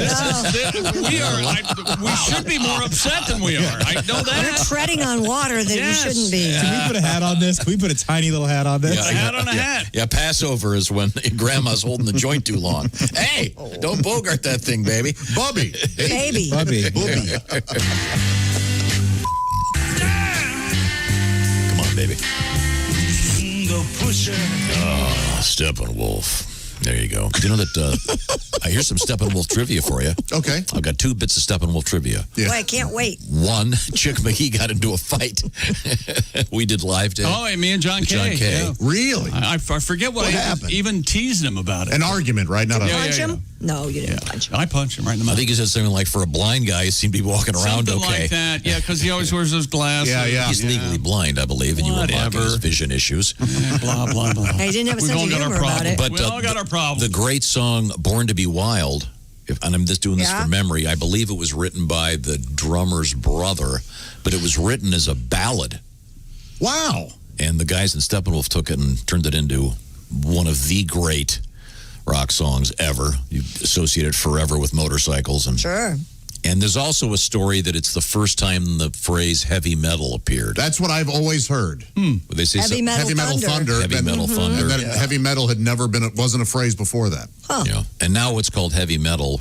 We should be more upset than we are. I know
We're
that.
treading on water that we shouldn't be.
Can we put a hat on this? Can we put a tiny little hat on this?
A hat on a hat.
Yeah, Passover is when grandma's holding the joint too long. Hey, don't bogart that thing, baby.
Bubby.
Baby.
Bubby.
Come on, baby.
Go push her.
Steppenwolf. There you go. You know that here's some Steppenwolf trivia for you.
Okay.
I've got 2 bits of Steppenwolf trivia.
Yeah.
Boy, I can't wait.
One, Chick McGee got into a fight. We did live day.
Oh, hey, me and John
With
Kay.
John Kay.
Yeah.
Really?
I forget what I
happened?
even teased him about it.
An argument, right? Not a.
Punch him? No, you didn't punch him.
I punched him right in the mouth.
I think he said something like, for a blind guy, he seemed to be walking around
Something
okay.
like that. Yeah, because he always wears those glasses.
Yeah.
He's legally blind, I believe, and you were mocking
Whatever.
his vision issues.
Blah, blah, blah.
I didn't have a
We've
sense
all
of
got our
humor about
problem.
it.
But
We all got our problem.
The great song "Born to Be Wild," and I'm just doing this
Yeah?
from memory. I believe it was written by the drummer's brother, but it was written as a ballad.
Wow.
And the guys in Steppenwolf took it and turned it into one of the great rock songs ever. You associate it forever with motorcycles, and
Sure.
and there's also a story that it's the first time the phrase "heavy metal" appeared.
That's what I've always heard.
They say
Heavy
so-
Metal
Heavy Metal Thunder.
Heavy Metal Thunder.
And then heavy metal had never been, wasn't a phrase before that.
Yeah. And now what's called heavy metal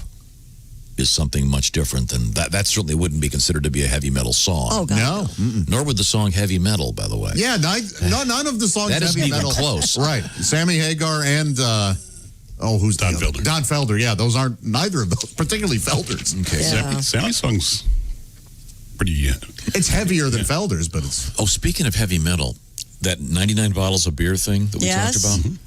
is something much different than that. That certainly wouldn't be considered to be a heavy metal song.
Oh, God.
No.
Nor would the song heavy metal, by the way.
Yeah, none of the songs
That isn't
heavy
even
metal.
close.
Right. Sammy Hagar and who's Don Felder? Don Felder. Yeah, those aren't neither of those, particularly Felder's.
Okay.
Yeah.
Sammy song's pretty.
It's heavier than Felder's, but it's.
Oh, speaking of heavy metal, that 99 bottles of beer thing that we
Yes.
talked about,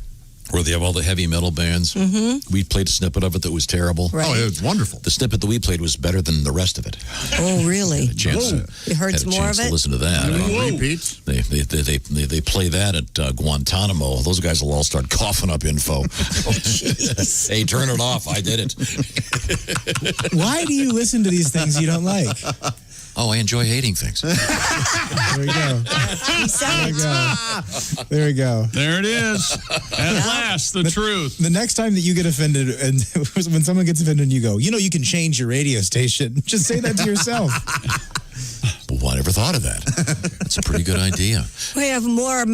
where they have all the heavy metal bands.
Mm-hmm.
We played a snippet of it that was terrible.
Right.
Oh, it was wonderful.
The snippet that we played was better than the rest of it.
Oh, really?
Had a chance,
You heard
had a
some more
chance
of
to
it?
listen to that.
Repeats.
They play that at Guantanamo. Those guys will all start coughing up info.
Jeez.
Hey, turn it off. I did it.
Why do you listen to these things you don't like?
Oh, I enjoy hating things.
There we go.
He said it.
There we go.
There it is. At last, the truth.
The next time that you get offended, and when someone gets offended and you go, you can change your radio station. Just say that to yourself.
Well, I never thought of that. That's a pretty good idea.
We have more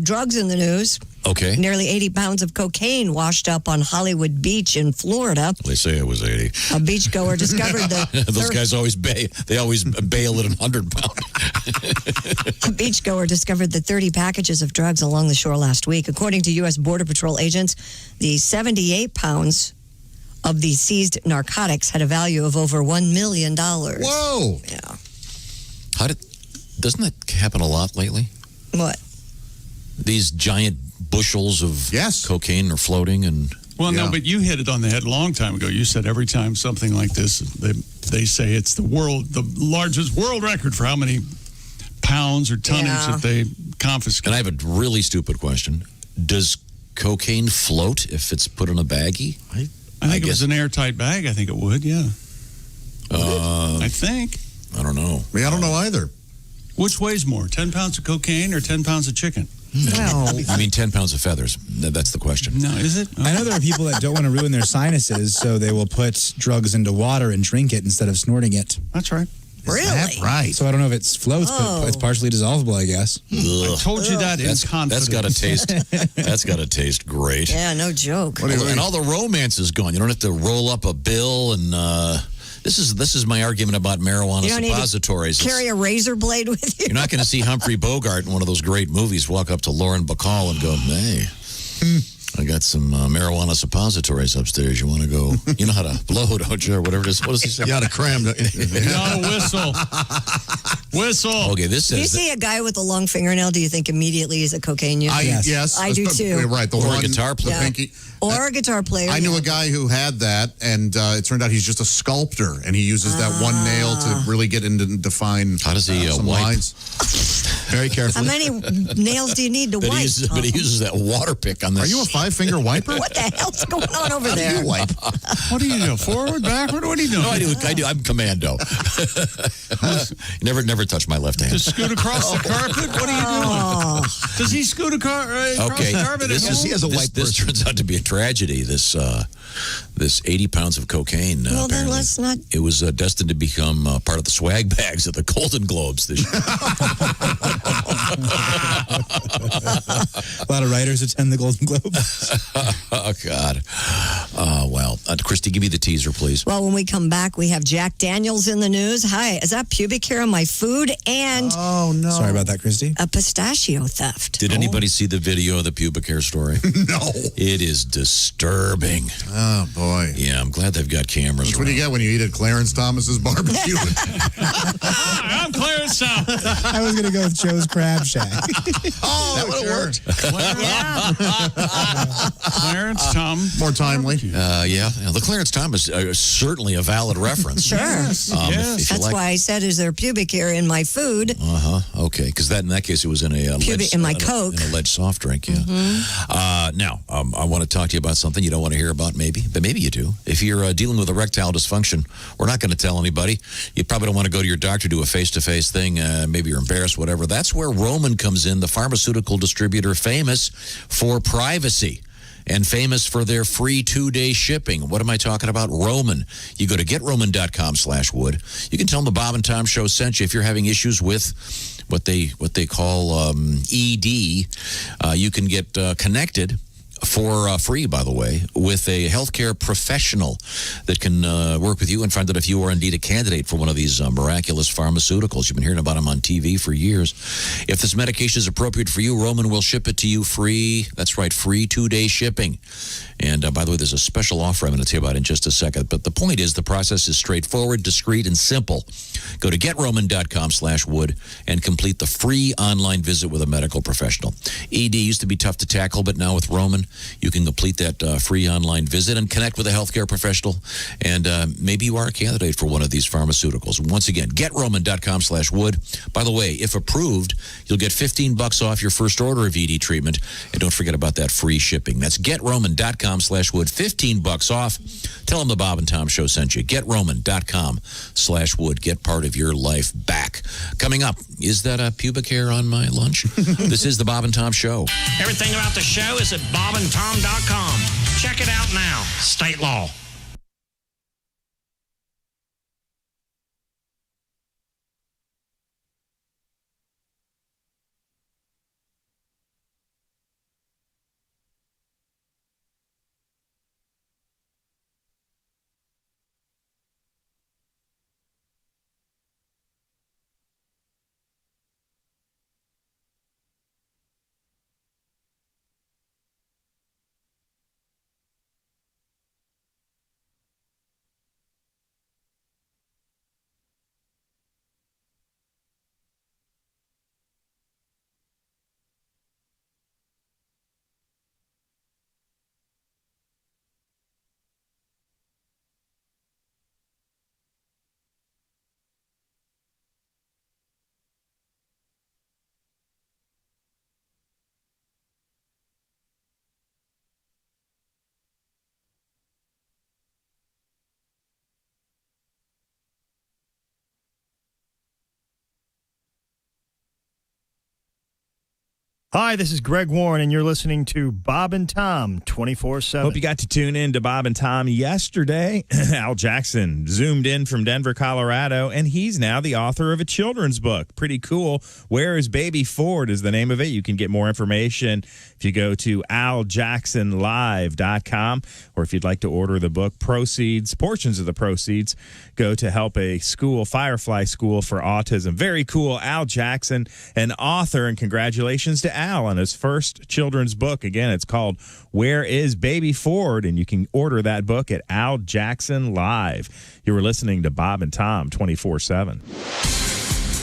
drugs in the news.
Okay.
Nearly 80 pounds of cocaine washed up on Hollywood Beach in Florida.
They say it was 80.
A beachgoer discovered the
Those guys always bail at 100 pound.
A beachgoer discovered the 30 packages of drugs along the shore last week. According to U.S. Border Patrol agents, the 78 pounds of the seized narcotics had a value of over $1 million.
Whoa!
Yeah.
Doesn't that happen a lot lately?
What?
These giant bushels of cocaine are floating and.
Well, no, but you hit it on the head a long time ago. You said every time something like this, they say it's the largest world record for how many pounds or tonnage that they confiscate.
And I have a really stupid question. Does cocaine float if it's put in a baggie?
I think if it's an airtight bag, I think it would, yeah. I think.
I don't know.
I don't know either.
Which weighs more, 10 pounds of cocaine or 10 pounds of chicken?
Well,
I mean, 10 pounds of feathers. That's the question.
No, is it?
I know there are people that don't want to ruin their sinuses, so they will put drugs into water and drink it instead of snorting it.
That's right.
Really?
Right.
So I don't know if it floats, but it's partially dissolvable, I guess.
I told you that in
That's
confidence.
got to taste. That's got to taste great.
Yeah, no joke.
And all the romance is gone. You don't have to roll up a bill and. This is my argument about marijuana
You don't
suppositories.
need to carry a razor blade with you.
You're not going to see Humphrey Bogart in one of those great movies walk up to Lauren Bacall and go, "Hey, I got some marijuana suppositories upstairs. You want to go? You know how to blow, don't you, or whatever it is? What does he say?
You got to cram.
You gotta whistle. Whistle.
Okay, this
If you
says
see a guy with a long fingernail, do you think immediately he's a cocaine user?
Yes.
I do too.
Right. The
Or a
one,
guitar player.
The pinky.
Or a guitar player.
I knew
yeah.
a guy who had that, and it turned out he's just a sculptor, and he uses that one nail to really get into define.
How does he
some
wipe?
lines. Very
How
carefully.
many nails do you need to
but
wipe?
he uses that water pick on this.
Are you a 5-finger wiper?
What the hell's going on over
How do
there?
you wipe?
What do you do? Forward, backward? What are you doing?
No, I do. I'm commando. never touch my left hand.
To scoot across the carpet? What are you doing? Does he scoot across
Okay,
the carpet?
this turns out to be a tragedy. This 80 pounds of cocaine.
Well, then
apparently.
let's not.
It was destined to become part of the swag bags at the Golden Globes this year.
A lot of writers attend the Golden Globes.
Oh, God. Well, Christy, give me the teaser, please.
Well, when we come back, we have Jack Daniels in the news. Hi, is that pubic hair on my food? And
Oh, no.
Sorry about that, Christy.
a pistachio theft.
Did anybody see the video of the pubic hair story?
No.
It is disturbing.
Oh, boy.
Yeah, I'm glad they've got cameras
That's what you
around.
get when you eat at Clarence Thomas's barbecue.
I'm Clarence Tom.
I was going to go with Joe's Crab Shack.
Oh, that would have worked.
Clarence Tom.
More timely.
Yeah, the Clarence Thomas is certainly a valid reference.
Sure.
If you
That's
like.
why I said, is there pubic hair in my food?
Okay, because in that case, it was in a
Pubic in my Coke.
in a lead soft drink. Yeah. Now, I want to talk to you about something you don't want to hear about, maybe, but maybe you do. If you're dealing with erectile dysfunction, we're not going to tell anybody. You probably don't want to go to your doctor, do a face-to-face thing. Maybe you're embarrassed, whatever. That's where Roman comes in, the pharmaceutical distributor famous for privacy. And famous for their free 2-day shipping. What am I talking about? Roman. You go to GetRoman.com/wood. You can tell them the Bob and Tom Show sent you if you're having issues with what they call ED. You can get connected for free, by the way, with a healthcare professional that can work with you and find out if you are indeed a candidate for one of these miraculous pharmaceuticals. You've been hearing about them on TV for years. If this medication is appropriate for you, Roman will ship it to you free. That's right, free 2-day shipping. And by the way, there's a special offer I'm going to tell you about in just a second. But the point is the process is straightforward, discreet, and simple. Go to GetRoman.com/wood and complete the free online visit with a medical professional. ED used to be tough to tackle, but now with Roman, you can complete that free online visit and connect with a healthcare professional. And maybe you are a candidate for one of these pharmaceuticals. Once again, GetRoman.com/wood. By the way, if approved, you'll get $15 off your first order of ED treatment. And don't forget about that free shipping. That's GetRoman.com/wood. $15 off. Tell them the Bob and Tom Show sent you. GetRoman.com/wood. Get part of your life back. Coming up, is that a pubic hair on my lunch? This is the Bob and Tom Show.
Everything about the show is at bobandtom.com. Check it out now. State law.
Hi, this is Greg Warren, and you're listening to Bob and Tom 24/7.
Hope you got to tune in to Bob and Tom yesterday. Al Jackson zoomed in from Denver, Colorado, and he's now the author of a children's book. Pretty cool. Where is Baby Ford is the name of it. You can get more information if you go to aljacksonlive.com, or if you'd like to order the book, portions of the proceeds go to help a school, Firefly School for Autism. Very cool. Al Jackson, an author, and congratulations to Al on his first children's book. Again, it's called Where is Baby Ford? And you can order that book at Al Jackson Live. You were listening to Bob and Tom 24/7.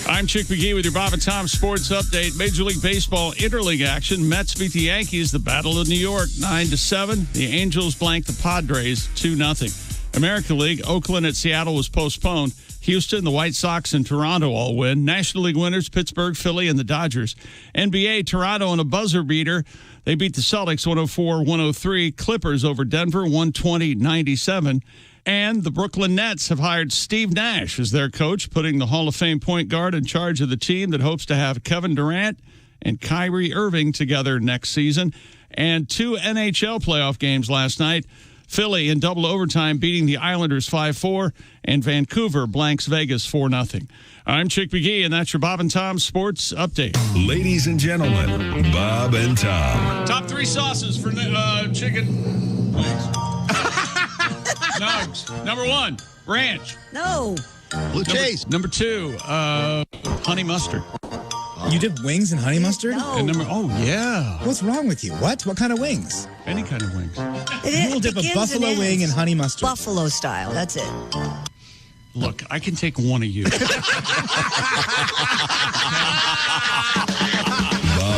I'm Chick McGee with your Bob and Tom Sports Update. Major League Baseball interleague action. Mets beat the Yankees. The Battle of New York 9-7. The Angels blanked the Padres 2-0. American League, Oakland at Seattle was postponed. Houston, the White Sox, and Toronto all win. National League winners, Pittsburgh, Philly, and the Dodgers. NBA, Toronto on a buzzer beater. They beat the Celtics 104-103. Clippers over Denver 120-97. And the Brooklyn Nets have hired Steve Nash as their coach, putting the Hall of Fame point guard in charge of the team that hopes to have Kevin Durant and Kyrie Irving together next season. And 2 NHL playoff games last night. Philly in double overtime beating the Islanders 5-4, and Vancouver blanks Vegas 4-0. I'm Chick McGee, and that's your Bob and Tom Sports Update.
Ladies and gentlemen, Bob and Tom.
Top 3 sauces for chicken wings. Nugs. Number 1, ranch.
No.
Blue cheese.
Number 2, honey mustard.
You dip wings in honey mustard?
No.
And yeah.
What's wrong with you? What? What kind of wings?
Any kind of wings.
You will dip a buffalo wing in honey mustard.
Buffalo style. That's it.
Look, I can take one of you.
Bob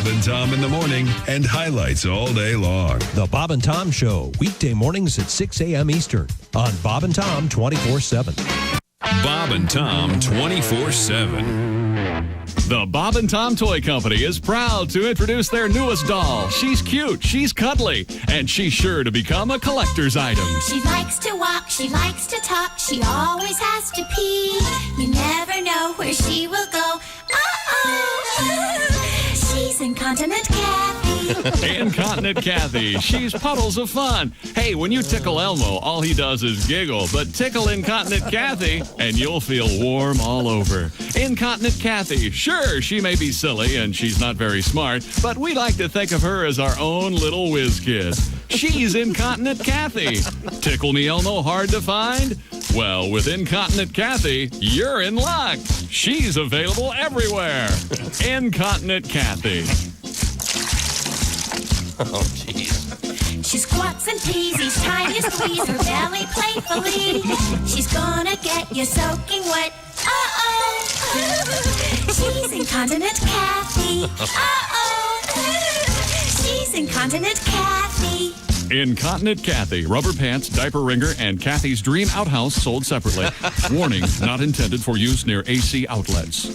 and Tom in the morning and highlights all day long.
The Bob and Tom Show, weekday mornings at 6 a.m. Eastern on Bob and Tom 24/7.
Bob and Tom 24/7.
The Bob and Tom Toy Company is proud to introduce their newest doll. She's cute, she's cuddly, and she's sure to become a collector's item.
She likes to walk, she likes to talk, she always has to pee. You never know where she will go. She's Incontinent Kathy.
Incontinent Kathy. She's puddles of fun. Hey, when you tickle Elmo, all he does is giggle. But tickle Incontinent Kathy, and you'll feel warm all over. Incontinent Kathy. Sure, she may be silly, and she's not very smart, but we like to think of her as our own little whiz kid. She's Incontinent Kathy. Tickle me Elmo hard to find? Well, with Incontinent Kathy, you're in luck. She's available everywhere. Incontinent Kathy.
Oh, jeez. She squats and pees each time you squeeze her belly playfully. She's gonna get you soaking wet. Uh-oh. She's Incontinent Kathy. Uh-oh. She's Incontinent Kathy.
Incontinent Kathy. Rubber pants, diaper wringer, and Kathy's Dream Outhouse sold separately. Warning, not intended for use near AC outlets.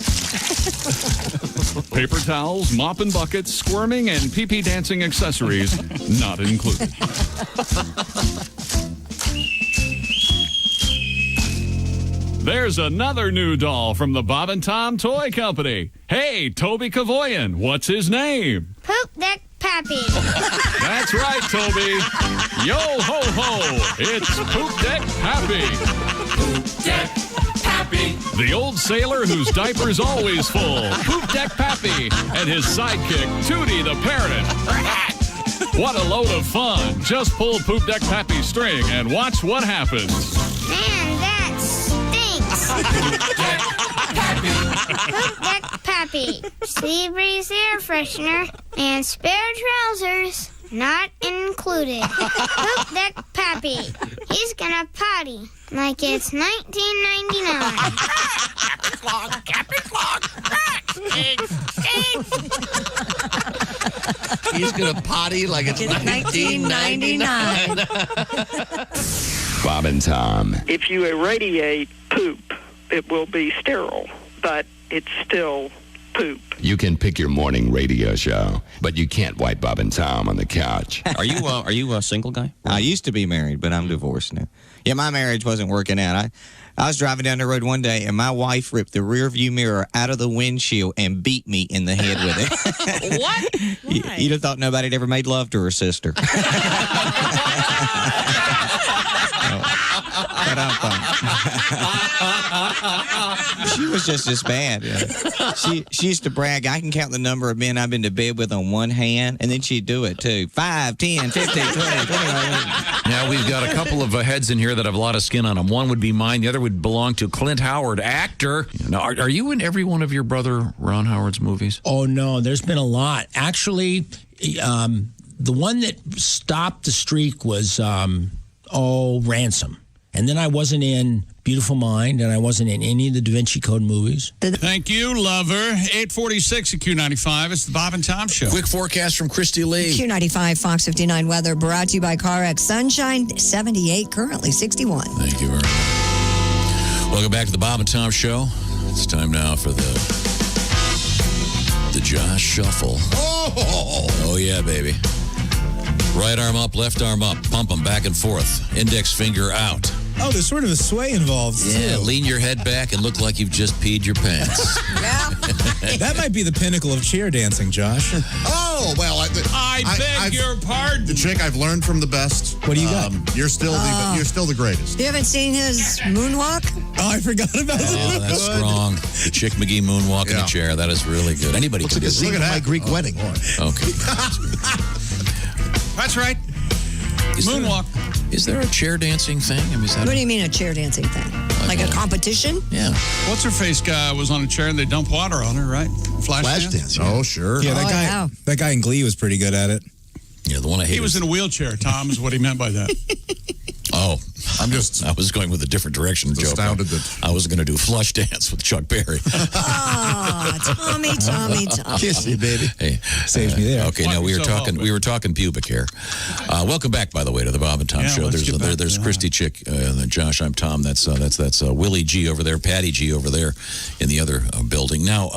Paper towels, mop and buckets, squirming, and pee-pee dancing accessories not included. There's another new doll from the Bob and Tom Toy Company. Hey, Toby Kavoyan, what's his name?
Poop Deck Pappy.
That's right, Toby. Yo ho ho, it's Poop Deck Pappy.
Poop Deck Pappy.
The old sailor whose diaper's always full. Poop Deck Pappy and his sidekick, Tootie the parrot. What a load of fun. Just pull Poop Deck Pappy's string and watch what happens.
Man, that stinks. Poop Deck Pappy. Poop Deck Pappy. Sea Breeze air freshener and spare trousers not included. Poop Deck Pappy. He's gonna potty like it's 1999.
Captain Clog, Captain Clog.
He's gonna potty like it's 1999.
Bob and Tom.
If you irradiate poop, it will be sterile, but it's still
poop. You can pick your morning radio show, but you can't white Bob and Tom on the couch.
Are you a single guy? I used to be married, but I'm divorced now. Yeah, my marriage wasn't working out. I was driving down the road one day, and my wife ripped the rear view mirror out of the windshield and beat me in the head with it.
What?
You'd have thought nobody had ever made love to her sister. She was just as bad. She used to brag, I can count the number of men I've been to bed with on one hand, and then she'd do it too. 5, 10, 15, 20.
Now, we've got a couple of heads in here that have a lot of skin on them. One would be mine. The other would belong to Clint Howard, actor. Now, are you in every one of your brother Ron Howard's movies?
Oh, no, there's been a lot. Actually, the one that stopped the streak was, Ransom. And then I wasn't in Beautiful Mind, and I wasn't in any of the Da Vinci Code movies.
Thank you, lover. 846 at Q95. It's the Bob and Tom Show.
Quick forecast from Christy Lee.
Q95 Fox 59 weather brought to you by CarX. Sunshine 78, currently 61.
Thank you very much. Welcome back to the Bob and Tom Show. It's time now for the Josh Shuffle. Oh, yeah, baby. Right arm up, left arm up. Pump them back and forth. Index finger out.
Oh, there's sort of a sway involved.
Yeah,
too.
lean your head back and look like you've just peed your pants.
That might be the pinnacle of chair dancing, Josh.
Oh, well,
I beg your pardon.
The chick I've learned from the best.
What do you got?
You're still the greatest.
You haven't seen his moonwalk?
Oh, I forgot about that.
Oh, that's strong. The Chick McGee moonwalk in a chair. That is really good. Anybody
Looks
can
like a
do
scene
that.
from my Greek wedding.
Okay.
That's right. Moonwalk.
Is there a chair dancing thing? I mean, is that
What do you mean a chair dancing thing? Like a competition?
Yeah.
What's her face guy was on a chair and they dump water on her, right? Flash dance.
Oh, sure.
Yeah, that guy in Glee was pretty good at it.
Yeah, the one I hate.
He was in a wheelchair, Tom, is what he meant by that.
Oh, I was going with a different direction.
Astounded that
I was going to do Flush Dance with Chuck Berry.
Oh, Tommy.
Kiss me, baby.
Hey,
saves me there.
Okay, now we were talking pubic hair. Welcome back, by the way, to the Bob and Tom Show. There's Christy Chick, Josh. I'm Tom. That's Willie G over there, Patty G over there, in the other building. Now,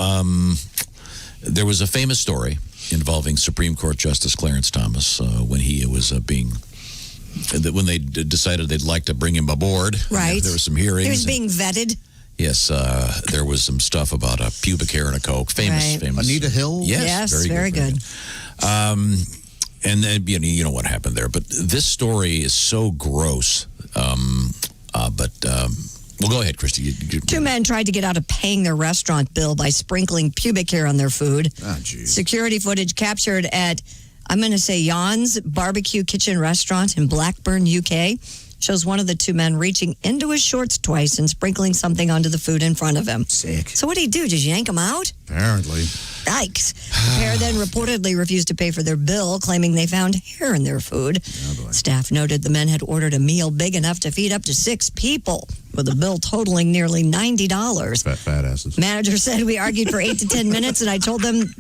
there was a famous story involving Supreme Court Justice Clarence Thomas when he was when they decided they'd like to bring him aboard.
Right.
There were some hearings.
He was being vetted.
Yes, there was some stuff about a pubic hair and a Coke. Famous.
Anita Hill?
Yes,
very good.
And then, you know what happened there. But this story is so gross. Well, go ahead, Christy.
Two men tried to get out of paying their restaurant bill by sprinkling pubic hair on their food.
Oh, geez.
Security footage captured at, I'm going to say, Jan's Barbecue Kitchen Restaurant in Blackburn, UK, shows one of the two men reaching into his shorts twice and sprinkling something onto the food in front of him.
Sick.
So what did he do? Just yank him out?
Apparently.
Yikes. The pair then reportedly refused to pay for their bill, claiming they found hair in their food. Staff noted the men had ordered a meal big enough to feed up to 6 people, with a bill totaling nearly $90.
Fat asses.
Manager said we argued for 8 to 10 minutes, and I told them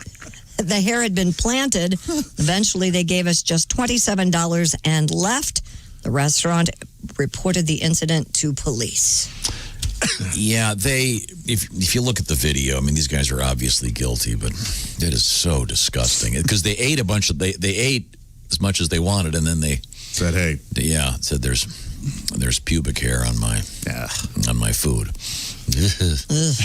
the hair had been planted. Eventually, they gave us just $27 and left. The restaurant reported the incident to police.
Yeah, if you look at the video, I mean, these guys are obviously guilty, but it is so disgusting because they ate they ate as much as they wanted, and then they
said, "Hey,
said there's pubic hair on my food."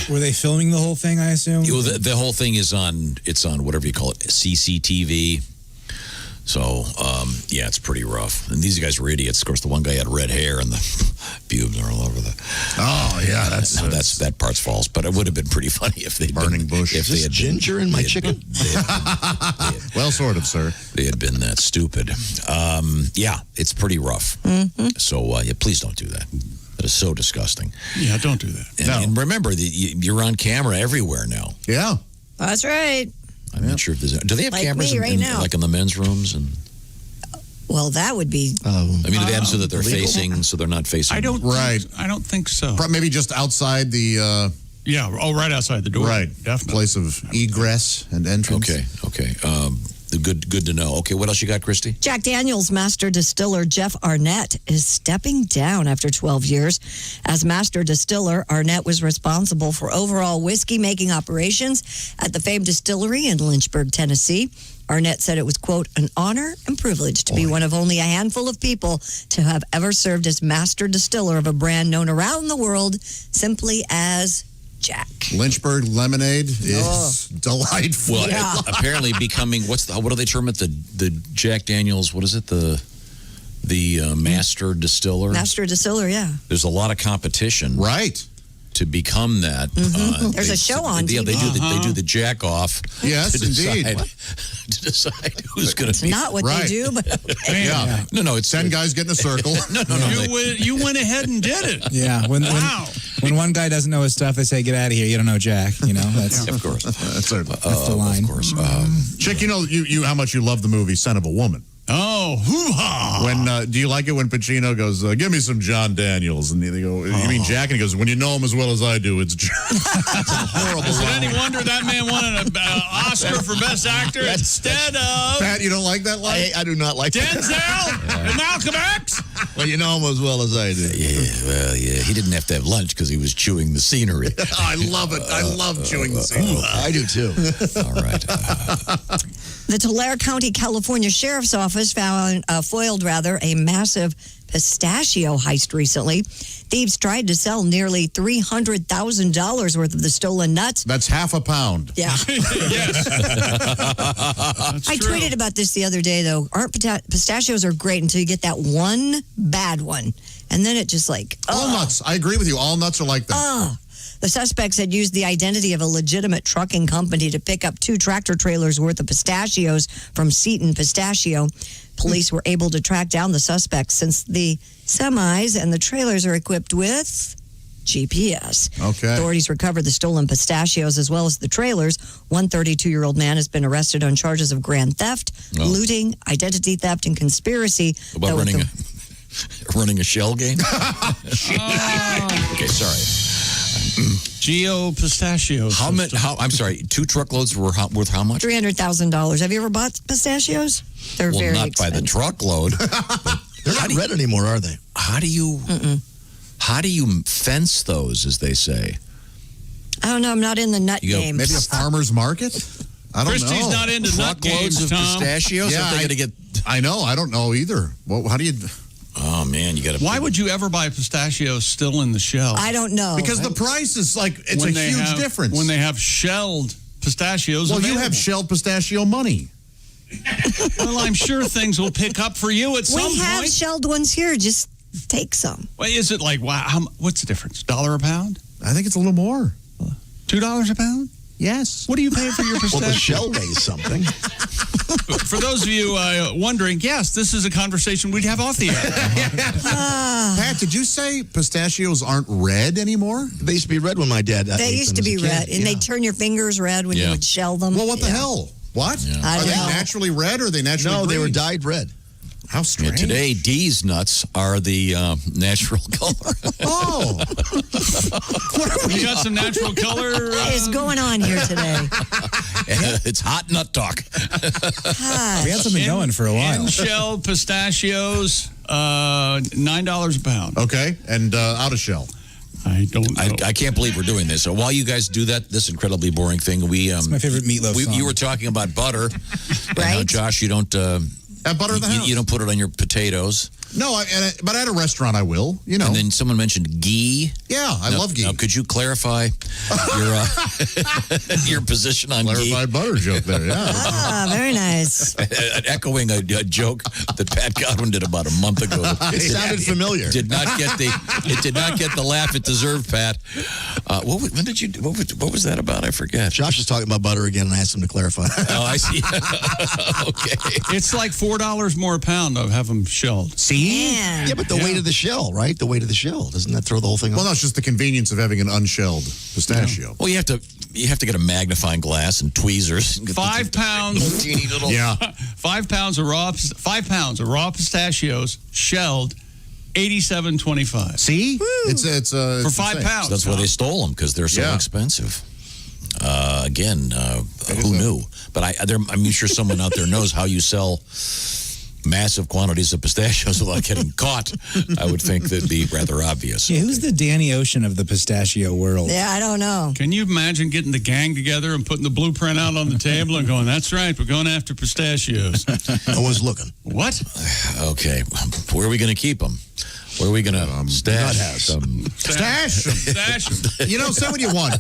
Were they filming the whole thing? I assume.
The whole thing is on whatever you call it, CCTV. So, it's pretty rough. And these guys were idiots. Of course, the one guy had red hair and the pubes are all over the...
Oh, yeah,
that part's false. But it would have been pretty funny if they
burning bush.
If they had
ginger in my chicken?
Well, sort of, sir.
They had been that stupid. It's pretty rough.
Mm-hmm.
So, please don't do that. That is so disgusting.
Yeah, don't do that.
And remember, you're on camera everywhere now.
Yeah.
That's right.
I'm not sure if there's... Do they have
like
cameras
now.
in the men's rooms? And
well, that would be...
I mean, do they have them so that they're facing, so they're not facing...
I don't think so.
Maybe just outside the...
right outside the door.
Right.
Definitely.
Place of egress and entrance.
Okay. Good to know. Okay, what else you got, Christy?
Jack Daniels master distiller Jeff Arnett is stepping down after 12 years. As master distiller, Arnett was responsible for overall whiskey making operations at the famed distillery in Lynchburg, Tennessee. Arnett said it was, quote, an honor and privilege to be one of only a handful of people to have ever served as master distiller of a brand known around the world simply as Jack.
Lynchburg lemonade is delightful.
Well, apparently becoming what do they term it? The Jack Daniels. What is it? The master distiller.
Master distiller, yeah.
There's a lot of competition,
right,
to become that.
There's a show on TV.
Yeah, they do the jack off.
Yes,
to
indeed.
To decide who's going to be.
Not what they do, but
yeah.
No, it's
10 guys getting a circle.
No.
You went ahead and did it.
Yeah. When one guy doesn't know his stuff, they say, "Get out of here! You don't know Jack." You know, that's
of course.
That's
the line.
Of course.
Chick, you know you how much you love the movie Son of a Woman.
Oh, hoo-ha!
When do you like it when Pacino goes, give me some John Daniels? And they go, you mean Jack? And he goes, when you know him as well as I do, it's Jack. That's a horrible
Is it
line.
any wonder that man won an Oscar for Best Actor instead of
Pat, you don't like that line?
I do not like
Denzel and Malcolm X?
Well, you know him as well as I do.
Yeah. He didn't have to have lunch because he was chewing the scenery.
I love it. I love chewing the scenery.
I do too.
All right.
the Tulare County, California Sheriff's Office foiled a massive pistachio heist recently. Thieves tried to sell nearly $300,000 worth of the stolen nuts.
That's half a pound.
Yeah.
Yes.
I tweeted about this the other day, though. Pistachios are great until you get that one bad one. And then it just
All nuts. I agree with you. All nuts are like that.
The suspects had used the identity of a legitimate trucking company to pick up 2 tractor trailers worth of pistachios from Seton Pistachio. Police were able to track down the suspects since the semis and the trailers are equipped with GPS.
Okay.
Authorities recovered the stolen pistachios as well as the trailers. One 32-year-old man has been arrested on charges of grand theft, looting, identity theft, and conspiracy.
About running a shell game? Okay, sorry.
Geo pistachios.
I'm sorry. 2 truckloads were worth how much?
$300,000. Have you ever bought pistachios? They're
well,
very
not
expensive.
by the truckload.
They're not red anymore, are they?
How do you fence those, as they say?
I don't know. I'm not in the nut game.
Maybe a farmer's market? I don't know.
Christy's not into nut games,
of
Tom.
pistachios?
Yeah,
Aren't they going to get...
I know. I don't know either. Well, how do you...
Oh, man, you got to...
Why would you ever buy pistachios still in the shell?
I don't know.
Because the price is it's a huge difference.
When they have shelled pistachios
Well,
available.
you have shelled pistachio money.
Well, I'm sure things will pick up for you at some point.
We have shelled ones here. Just take some.
Well, is it what's the difference? $1 a pound?
I think it's a little more.
$2 a pound?
Yes.
What do you pay for your pistachio?
Well, the shell weighs something.
For those of you wondering, yes, this is a conversation we'd have off the air.
Pat, did you say pistachios aren't red anymore?
They used to be red when my dad ate
They used
them
to
as
be
a kid.
red, and they'd turn your fingers red when you would shell them.
Well, what the hell? What?
I
Are
don't
they
know.
naturally red or are they naturally
No, they were
green?
dyed red.
How strange.
Today, D's nuts are the natural color.
Oh.
You got some natural color?
What is going on here today?
It's hot nut talk.
We had something going for a while.
In-shell pistachios, $9 a pound.
Okay, and out of shell.
I don't know.
I can't believe we're doing this. So while you guys do this incredibly boring thing,
It's my favorite Meatloaf song.
You were talking about butter.
Right.
And, Josh, you don't...
Have butter in the house.
You don't put it on your potatoes.
No, but at a restaurant I will, you know.
And then someone mentioned ghee.
Yeah, I love ghee.
Now, could you clarify your position on ghee?
Clarified butter joke there, yeah.
Very nice.
Echoing a joke that Pat Godwin did about a month ago.
It sounded familiar.
It did not get the laugh it deserved, Pat. What was that about? I forget.
Josh was talking about butter again, and I asked him to clarify.
Oh, I see. Okay.
It's like $4 more a pound to have them shelled.
See?
Man.
Yeah, but the weight of the shell, right? The weight of the shell. Doesn't that throw the whole thing off?
Well, no, it's just the convenience of having an unshelled pistachio.
Well, you have to get a magnifying glass and tweezers.
5 pounds.
Teeny little.
Yeah.
5 pounds of raw pistachios shelled, $87.25.
See? It's
for 5
insane.
pounds.
That's why they stole them, because they're so
Yeah.
expensive. Again, who knew? But I'm sure someone out there knows how you sell massive quantities of pistachios without getting caught. I would think that'd be rather obvious.
Yeah, who's the Danny Ocean of the pistachio world?
Yeah, I don't know.
Can you imagine getting the gang together and putting the blueprint out on the table and going, that's right, we're going after pistachios?
No one's looking.
What?
Okay, where are we going to keep them? Where are we going to stash them?
Stash him.
Stash him.
You know, say what you want.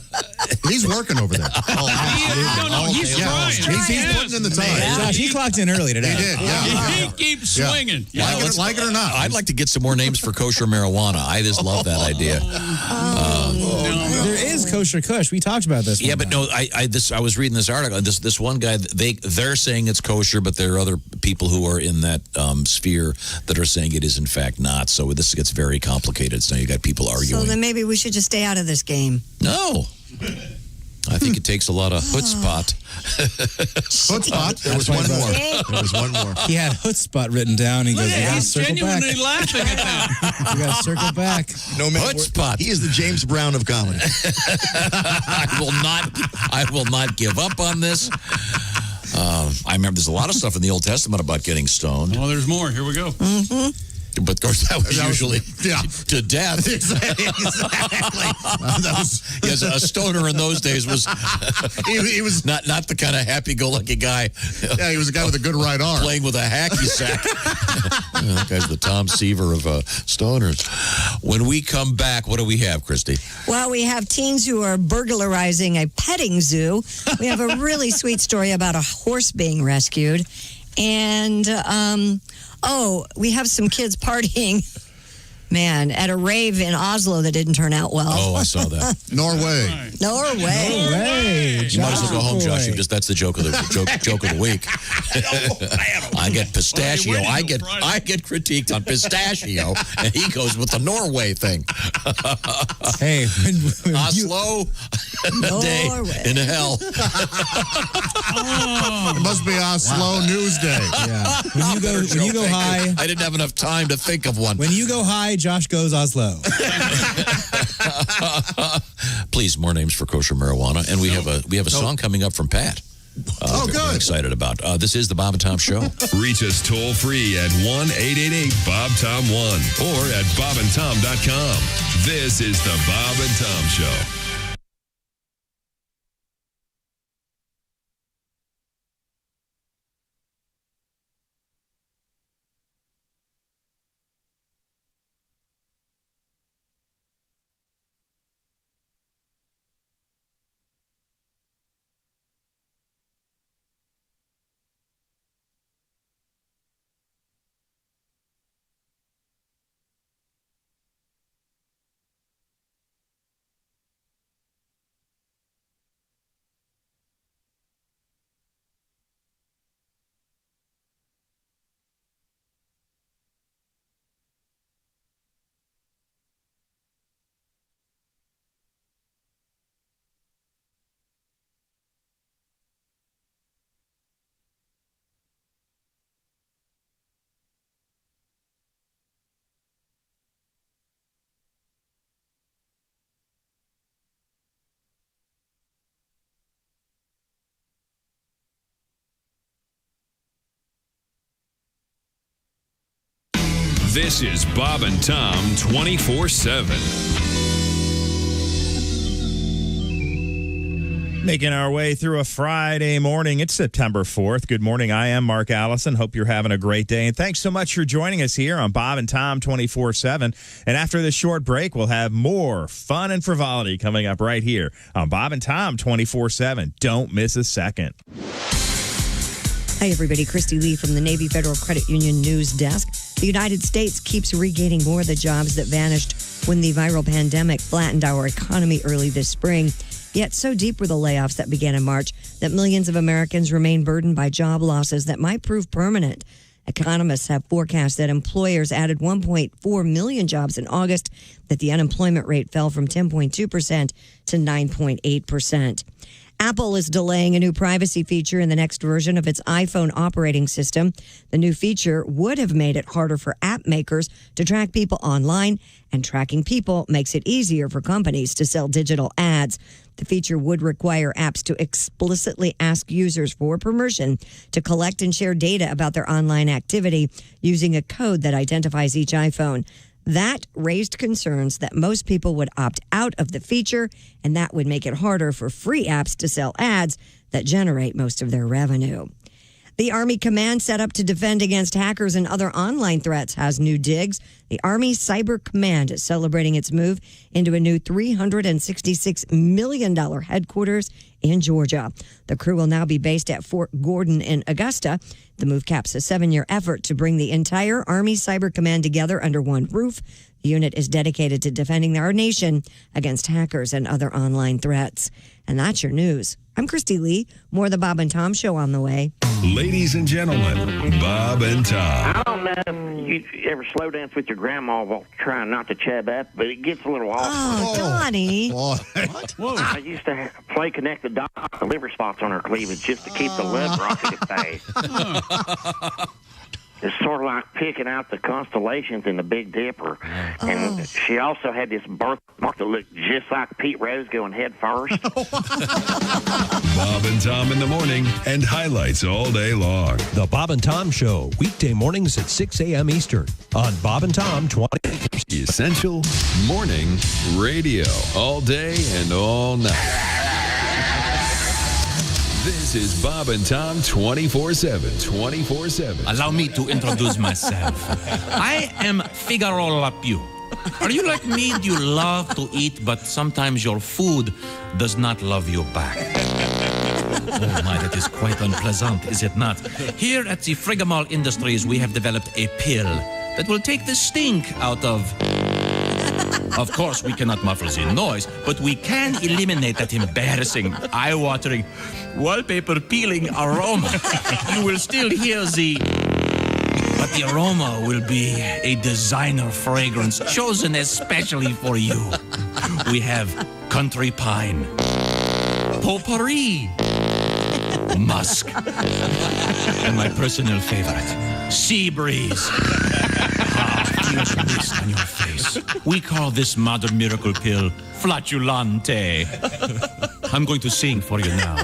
He's working over there.
He's trying.
He's putting in the time.
Josh, he clocked in early today.
He did,
He keeps swinging.
Like it or not.
I'd like to get some more names for kosher marijuana. I just love that idea.
There is kosher kush. We talked about this.
Yeah, but no, I was reading this article. This one guy, they're saying it's kosher, but there are other people who are in that sphere that are saying it is in fact not. So this gets very complicated. So you got people arguing.
So then maybe we should just stay out of this game.
No. I think it takes a lot of chutzpah.
Chutzpah?
There was one more. There was one more.
He had chutzpah written down. He goes, "You gotta
He's
circle back.
genuinely laughing at that.
You gotta circle back."
No man.
Chutzpah.
He is the James Brown of comedy.
I will not give up on this. I remember there's a lot of stuff in the Old Testament about getting stoned.
Oh, there's more. Here we go.
Mm-hmm.
But of course, that was usually to death.
Exactly.
Yes, a stoner in those days was
he was
not the kind of happy-go-lucky guy.
Yeah, he was a guy with a good right arm.
Playing with a hacky sack. That guy's the Tom Seaver of stoners. When we come back, what do we have, Christy?
Well, we have teens who are burglarizing a petting zoo. We have a really sweet story about a horse being rescued. And, we have some kids partying, man, at a rave in Oslo that didn't turn out well.
Oh, I saw that.
Norway.
You might as well go home, Josh. That's the joke of the week. I get pistachio. I get critiqued on pistachio, and he goes with the Norway thing.
Hey,
Oslo, day in hell.
It must be Oslo News Day.
Yeah. When you go high,
I didn't have enough time to think of one.
When you go high, Josh goes Oslo.
Please, more names for kosher marijuana, and we have a song coming up from Pat.
Good.
I'm excited about. This is the Bob and Tom Show.
Reach us toll free at 1-888-BOB-TOM-1 or at bobandtom.com. This is the Bob and Tom Show. This is Bob and Tom 24/7.
Making our way through a Friday morning. It's September 4th. Good morning. I am Mark Allison. Hope you're having a great day. And thanks so much for joining us here on Bob and Tom 24/7. And after this short break, we'll have more fun and frivolity coming up right here on Bob and Tom 24/7. Don't miss a second.
Hi, everybody. Christy Lee from the Navy Federal Credit Union News Desk. The United States keeps regaining more of the jobs that vanished when the viral pandemic flattened our economy early this spring. Yet so deep were the layoffs that began in March that millions of Americans remain burdened by job losses that might prove permanent. Economists have forecast that employers added 1.4 million jobs in August, that the unemployment rate fell from 10.2% to 9.8%. Apple is delaying a new privacy feature in the next version of its iPhone operating system. The new feature would have made it harder for app makers to track people online, and tracking people makes it easier for companies to sell digital ads. The feature would require apps to explicitly ask users for permission to collect and share data about their online activity using a code that identifies each iPhone. That raised concerns that most people would opt out of the feature, and that would make it harder for free apps to sell ads that generate most of their revenue. The Army Command set up to defend against hackers and other online threats has new digs. The Army Cyber Command is celebrating its move into a new $366 million headquarters in Georgia. The crew will now be based at Fort Gordon in Augusta. The move caps a 7-year effort to bring the entire Army Cyber Command together under one roof. The unit is dedicated to defending our nation against hackers and other online threats. And that's your news. I'm Christy Lee. More of the Bob and Tom Show on the way.
Ladies and gentlemen, Bob and Tom.
I don't know if you ever slow dance with your grandma while trying not to chab up, but it gets a little awkward.
Oh, Donnie.
What? Whoa. I used to play connect the dots, the liver spots on her cleavage just to keep the love rocket at bay. It's sort of like picking out the constellations in the Big Dipper. And she also had this birthmark that looked just like Pete Rose going head first.
Bob and Tom in the morning and highlights all day long.
The Bob and Tom Show, weekday mornings at 6 a.m. Eastern on Bob and Tom 20.
Essential morning radio. All day and all night. This is Bob and Tom 24/7. 24/7.
Allow me to introduce myself. I am Figaro Lapiu. Are you like me? Do you love to eat, but sometimes your food does not love you back? Oh my, that is quite unpleasant, is it not? Here at the Frigamall Industries, we have developed a pill that will take the stink out of... Of course, we cannot muffle the noise, but we can eliminate that embarrassing, eye-watering, wallpaper-peeling aroma. You will still hear but the aroma will be a designer fragrance chosen especially for you. We have country pine, potpourri, musk, and my personal favorite, sea breeze. Feels mist on your face. We call this modern miracle pill flatulante. I'm going to sing for you now.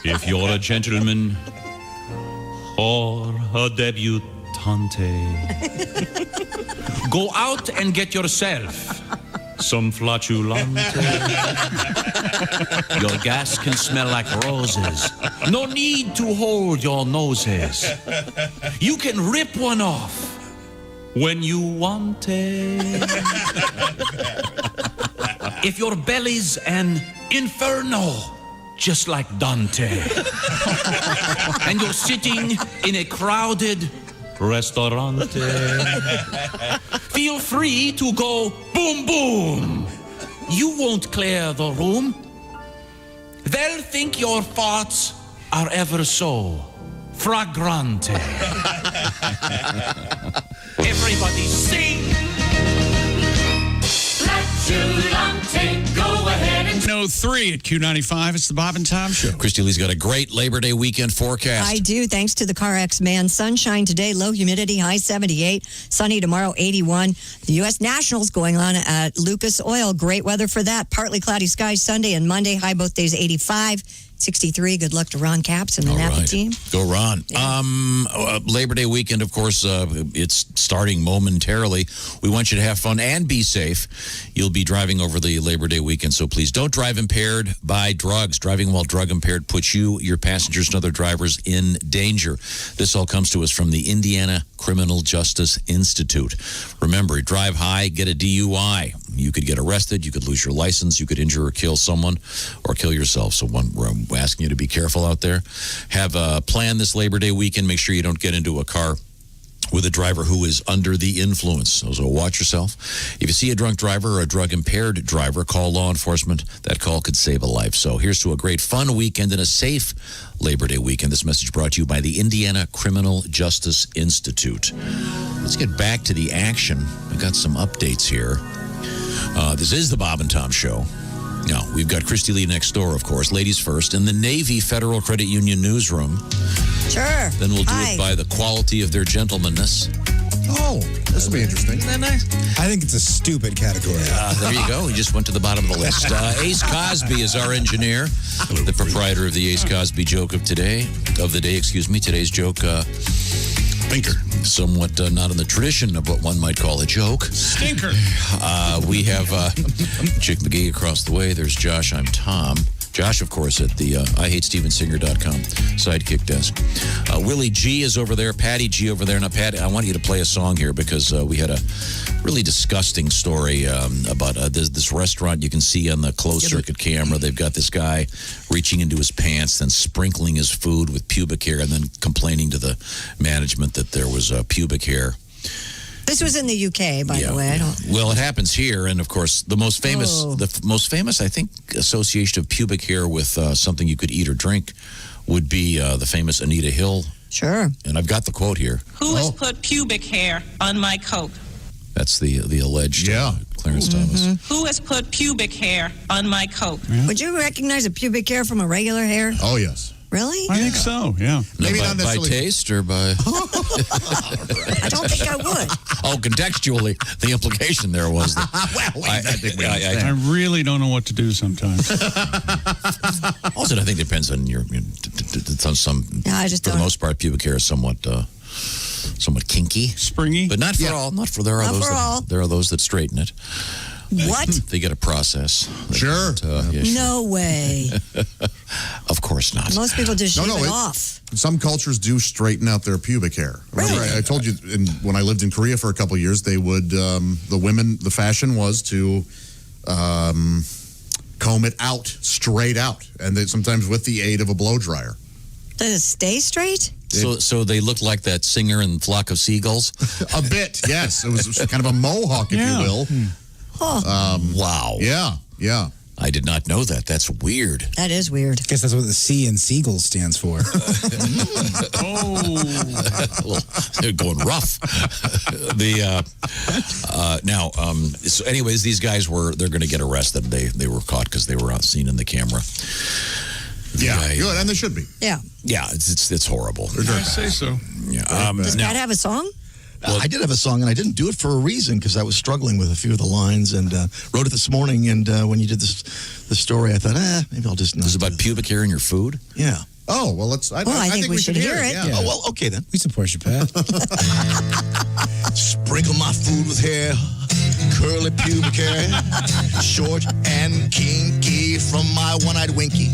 If you're a gentleman or a debutante, go out and get yourself some flatulante. Your gas can smell like roses. No need to hold your noses. You can rip one off when you want it. If your belly's an inferno, just like Dante, and you're sitting in a crowded restaurante, feel free to go boom, boom. You won't clear the room. They'll think your thoughts are ever so fragrante. Everybody sing. Flatulante, go ahead and...
3 at Q95. It's the Bob and Tom Show.
Christy Lee's got a great Labor Day weekend forecast.
I do, thanks to the CarX Man. Sunshine today, low humidity, high 78. Sunny tomorrow, 81. The U.S. Nationals going on at Lucas Oil. Great weather for that. Partly cloudy skies Sunday and Monday. High both days, 85. 63. Good luck to Ron Capps and the Napa team.
Go Ron.
Yeah.
Labor Day weekend, of course, it's starting momentarily. We want you to have fun and be safe. You'll be driving over the Labor Day weekend, so please don't drive impaired by drugs. Driving while drug impaired puts you, your passengers, and other drivers in danger. This all comes to us from the Indiana Criminal Justice Institute. Remember, drive high, get a DUI. You could get arrested, you could lose your license, you could injure or kill someone, or kill yourself. So we're asking you to be careful out there. Have a plan this Labor Day weekend. Make sure you don't get into a car with a driver who is under the influence. So watch yourself. If you see a drunk driver or a drug-impaired driver, call law enforcement. That call could save a life. So here's to a great fun weekend and a safe Labor Day weekend. This message brought to you by the Indiana Criminal Justice Institute. Let's get back to the action. I got some updates here. This is the Bob and Tom Show. Now, we've got Christy Lee next door, of course. Ladies first, in the Navy Federal Credit Union newsroom.
Sure.
Then we'll do
Hi.
it by the quality of their gentlemanness.
Oh, this will be interesting.
Isn't that nice?
I think it's a stupid category.
There you go. He just went to the bottom of the list. Ace Cosby is our engineer, the proprietor of the Ace Cosby joke of today, Today's joke, thinker. Somewhat not in the tradition of what one might call a joke.
Stinker.
We have Chick McGee across the way. There's Josh. I'm Tom. Josh, of course, at the IHateStevenSinger.com sidekick desk. Willie G is over there. Patty G over there. Now, Patty, I want you to play a song here because we had a really disgusting story about this restaurant you can see on the closed-circuit camera. They've got this guy reaching into his pants, then sprinkling his food with pubic hair, and then complaining to the management that there was pubic hair.
This was in the UK, by the way.
Well, it happens here, and of course, the most famous, I think, association of pubic hair with something you could eat or drink would be the famous Anita Hill.
Sure.
And I've got the quote here.
Who has put pubic hair on my Coke?
That's the alleged Clarence Thomas.
Who has put pubic hair on my Coke?
Would you recognize a pubic hair from a regular hair?
Oh, yes.
Really?
I think so, yeah.
Maybe
by,
not necessarily
by taste or by...
I don't think I would.
Oh, contextually, the implication there was that...
I really don't know what to do sometimes.
Also, I think it depends on your... on some...
Yeah, I just
for
don't.
the most part, pubic hair is somewhat kinky.
Springy.
But not for all. Not for... There are those that straighten it.
What?
They get a process.
Sure.
No way.
Of course not.
Most people just shave it
it-
off.
Some cultures do straighten out their pubic hair. Remember, I told you when I lived in Korea for a couple of years, they would, the fashion was to comb it out, straight out, and they, sometimes with the aid of a blow dryer.
Does it stay straight?
So they look like that singer in Flock of Seagulls?
A bit, yes. It was kind of a mohawk, if you will.
Wow.
Yeah.
I did not know that. That's weird.
That is weird.
I guess that's what the C in Seagulls stands for.
Well, they're going rough. So anyways, these guys they're going to get arrested. They were caught because they were seen in the camera.
Good, and they should be.
Yeah.
Yeah, it's horrible.
I say so.
Yeah.
Does Pat have a song?
I did have a song, and I didn't do it for a reason because I was struggling with a few of the lines and wrote it this morning. And when you did the story, I thought, maybe I'll just.
It was about pubic hair in your food?
Yeah.
Oh, well, I think we should hear it.
Yeah. Oh, well, okay then.
We support you, Pat.
Sprinkle my food with hair, curly pubic hair, short and kinky from my one-eyed winky.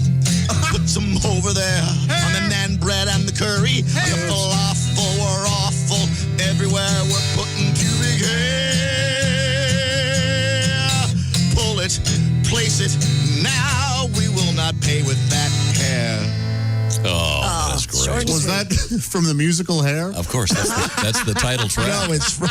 Put some over there on the naan bread and the curry. On the falafel, we're awful. Everywhere we're putting pubic hair. Pull it, place it. Now we will not pay with that hair.
Oh, that's great.
Was that from the musical Hair?
Of course, that's the title track.
No, it's from.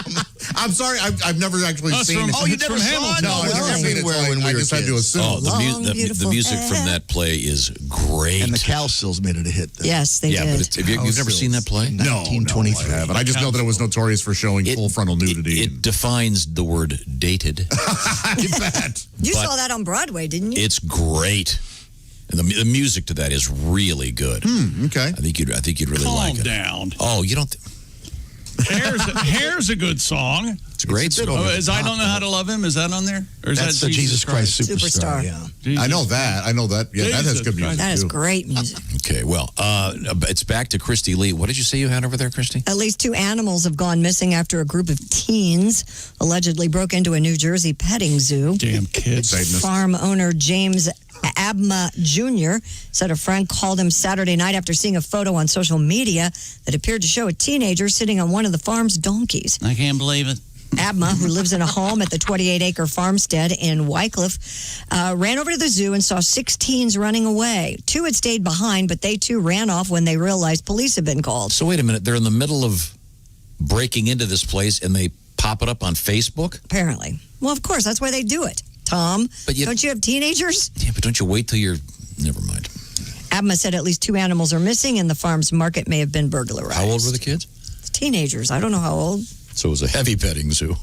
I'm sorry, I've never actually seen it.
Oh, you never saw it?
No, I've never seen it. So I just had to assume.
Oh, the music from that play is great.
And the Cowsills made it a hit. Then.
Yes, they did.
But you've never seen that play?
No,
1923.
I haven't. I just know that it was notorious for showing full frontal nudity.
It defines the word dated.
I bet.
You saw that on Broadway, didn't you?
It's great. And the music to that is really good.
Okay.
I think you'd really like it.
Calm down.
Oh, you don't.
Hair's a good song.
It's a great song.
Is I Don't Know How to Love Him? Is that on there? Or is
That's
that
the Jesus Christ Superstar. Yeah.
I know that. Yeah, that has good music.
That is
too.
great music.
Okay, well, it's back to Christy Lee. What did you say you had over there, Christy?
At least 2 animals have gone missing after a group of teens allegedly broke into a New Jersey petting zoo.
Damn kids.
Farm owner James Abma Jr. said a friend called him Saturday night after seeing a photo on social media that appeared to show a teenager sitting on one of the farm's donkeys.
I can't believe it.
Abma, who lives in a home at the 28-acre farmstead in Wycliffe, ran over to the zoo and saw 6 teens running away. 2 had stayed behind, but they too ran off when they realized police had been called.
So wait a minute. They're in the middle of breaking into this place, and they pop it up on Facebook?
Apparently. Well, of course, that's why they do it. Tom, don't you have teenagers?
Yeah, but don't you wait till you're... Never mind.
Abma said at least 2 animals are missing, and the farm's market may have been burglarized.
How old were the kids?
Teenagers. I don't know how old.
So it was a heavy petting zoo.